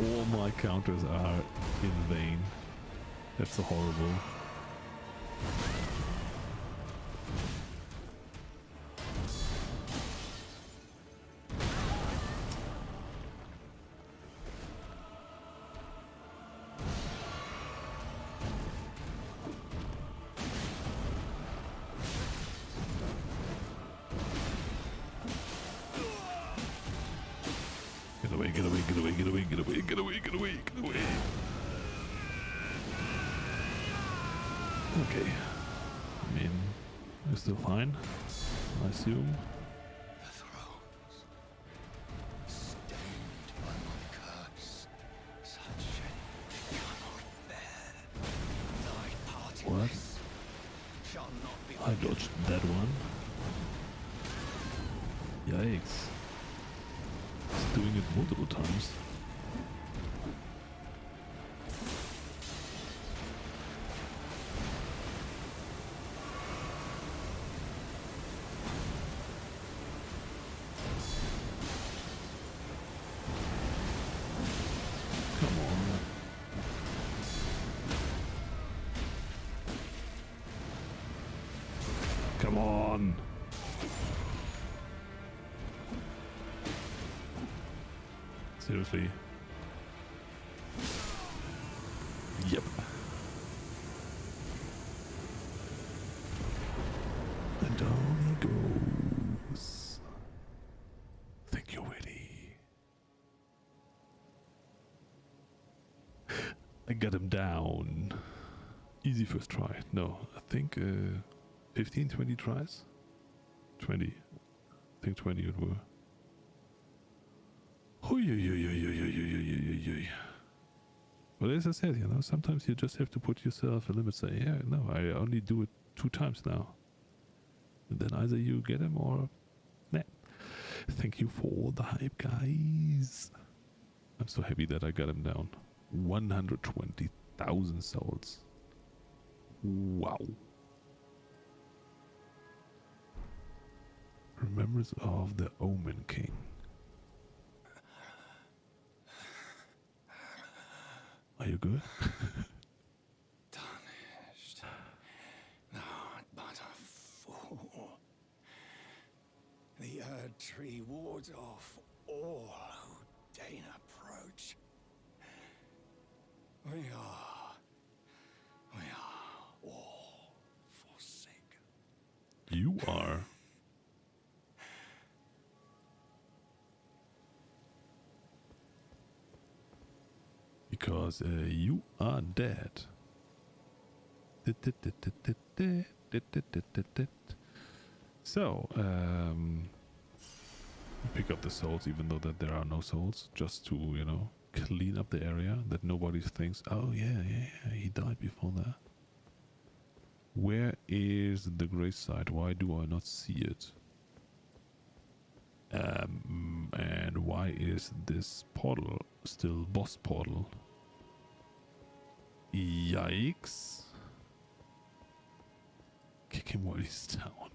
All my counters are in vain. That's so horrible. Get away, get away, get away, get away, get away, get away, get away, get away. Okay. I mean, we're still fine, I assume. The thrones, stained by my curse, such they cannot bear. Thy partiness shall not be I dodged that one. Yikes. It's doing it multiple times. Come on. Come on. Seriously. Yep. And down he goes. Think you're ready. I got him down. Easy first try. No, I think 15, 20 tries? 20. I think 20 it were. But as I said, you know, sometimes you just have to put yourself a limit. Say, yeah, no, I only do it 2 times now. And then either you get him or nah. Thank you for the hype, guys. I'm so happy that I got him down. 120,000 souls. Wow. Remembrance of the Omen King. Are you good? Tarnished. Thou art but a fool. The Erd Tree wards off all who deign approach. We are all forsaken. You are. Because you are dead. So, pick up the souls even though that there are no souls, just to, you know, clean up the area that nobody thinks, oh yeah, he died before that. Where is the grace site? Why do I not see it? And why is this portal still boss portal? Yikes. kick him while he's down.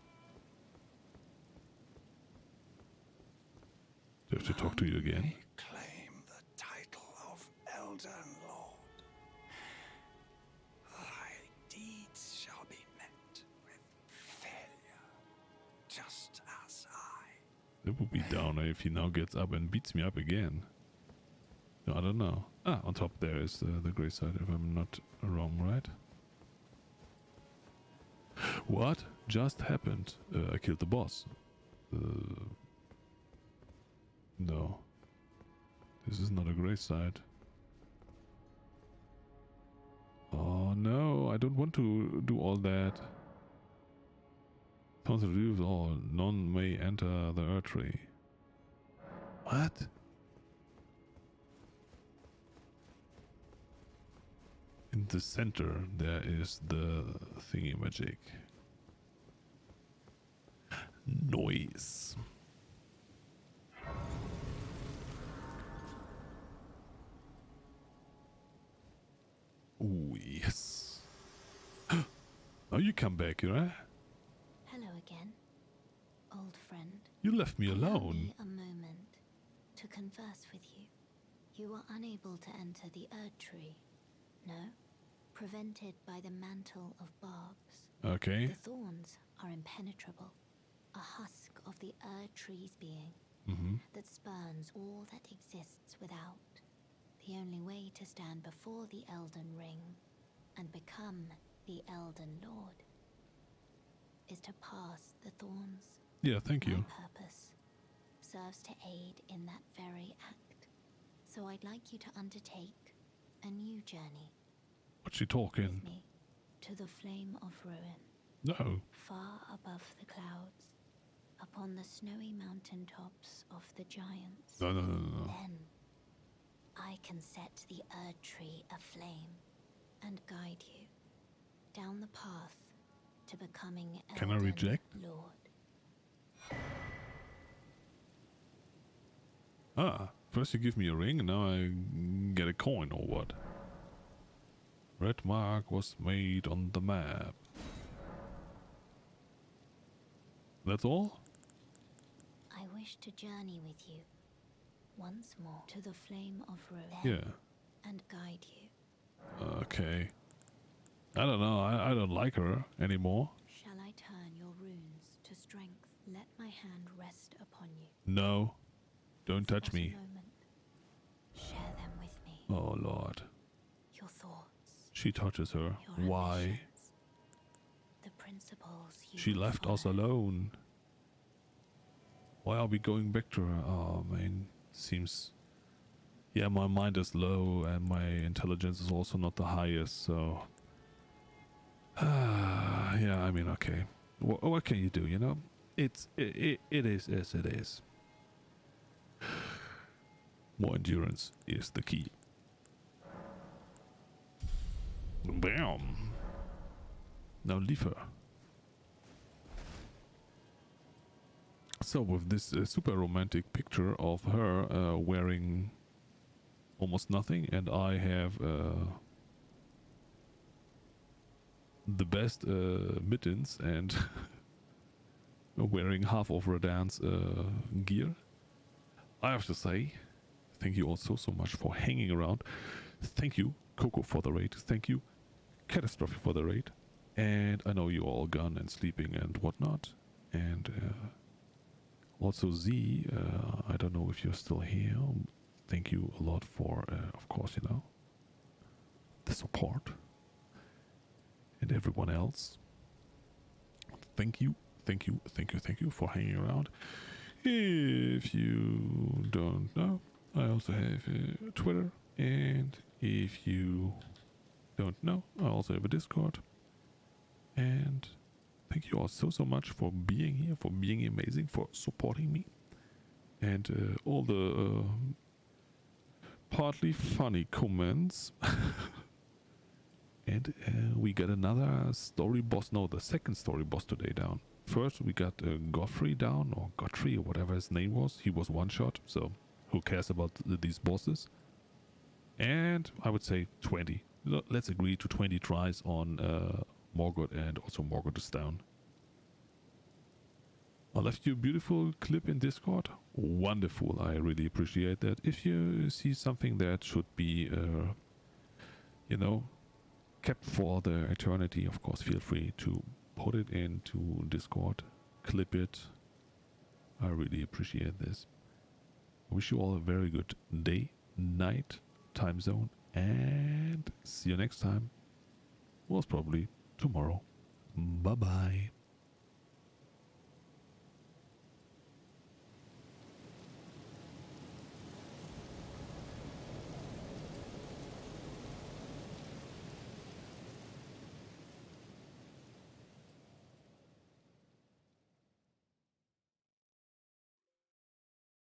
Do I have to talk to you again? May claim the title of Elden Lord. Thy deeds shall be met with failure, just as I. It would be downer if he now gets up and beats me up again. No, I don't know. Ah, on top there is the grey side, if I'm not wrong, right? What just happened? I killed the boss. No. This is not a grey side. Oh no, I don't want to do all that. Thorns reveals all. None may enter the Earth Tree. What? In the center there is the thingy magic. Noise. Oh yes. Now you come back, right? Hello again, old friend. You left me Allow alone. me a moment to converse with you. You were unable to enter the Erd Tree. No? Prevented by the mantle of barbs. Okay. The thorns are impenetrable. A husk of the Erd Tree's being that spurns all that exists without. The only way to stand before the Elden Ring and become the Elden Lord is to pass the thorns. Yeah, thank you. My purpose serves to aid in that very act. So I'd like you to undertake a new journey What's she talking? with me to the Flame of Ruin, No. far above the clouds, upon the snowy mountain tops of the giants. No. Then I can set the Erd Tree aflame and guide you down the path to becoming Can I Elden reject? Lord. Ah, first you give me a ring and now I get a coin or what? Red mark was made on the map. That's all? I wish to journey with you once more to the Flame of Ruin. Yeah. And guide you. Okay. I don't know, I don't like her anymore. Shall I turn your runes to strength? Let my hand rest upon you. No. Don't touch But a me. moment. Share them with me. Oh lord. Your thoughts. She touches her. Your Why? ambitions, the principles you She will left us follow. alone. Why are we going back to her? Oh man, seems... Yeah, my mind is low and my intelligence is also not the highest, so... yeah, I mean, okay. What can you do, you know? It is as it is. More endurance is the key. Bam! Now leave her. So with this super romantic picture of her wearing almost nothing, and I have the best mittens and wearing half of Radan's gear, I have to say thank you all so much for hanging around. Thank you Coco for the raid, thank you Catastrophe for the raid, and I know you're all gone and sleeping and whatnot, and also Z, I don't know if you're still here. Thank you a lot for, of course, you know, the support. And everyone else. Thank you for hanging around. If you don't know, I also have Twitter. And if you don't know, I also have a Discord. And thank you all so much for being here, for being amazing, for supporting me. And all the partly funny comments. And we got another story boss, no, the second story boss today down. First we got Godfrey down, or Godfrey, or whatever his name was. He was one shot, so who cares about these bosses? And I would say 20. Let's agree to 20 tries on Morgoth, and also Morgoth is down. I left you a beautiful clip in Discord. Wonderful. I really appreciate that. If you see something that should be, you know, kept for the eternity, of course, feel free to put it into Discord. Clip it. I really appreciate this. I wish you all a very good day, night, time zone, and see you next time. Most probably tomorrow. Bye-bye.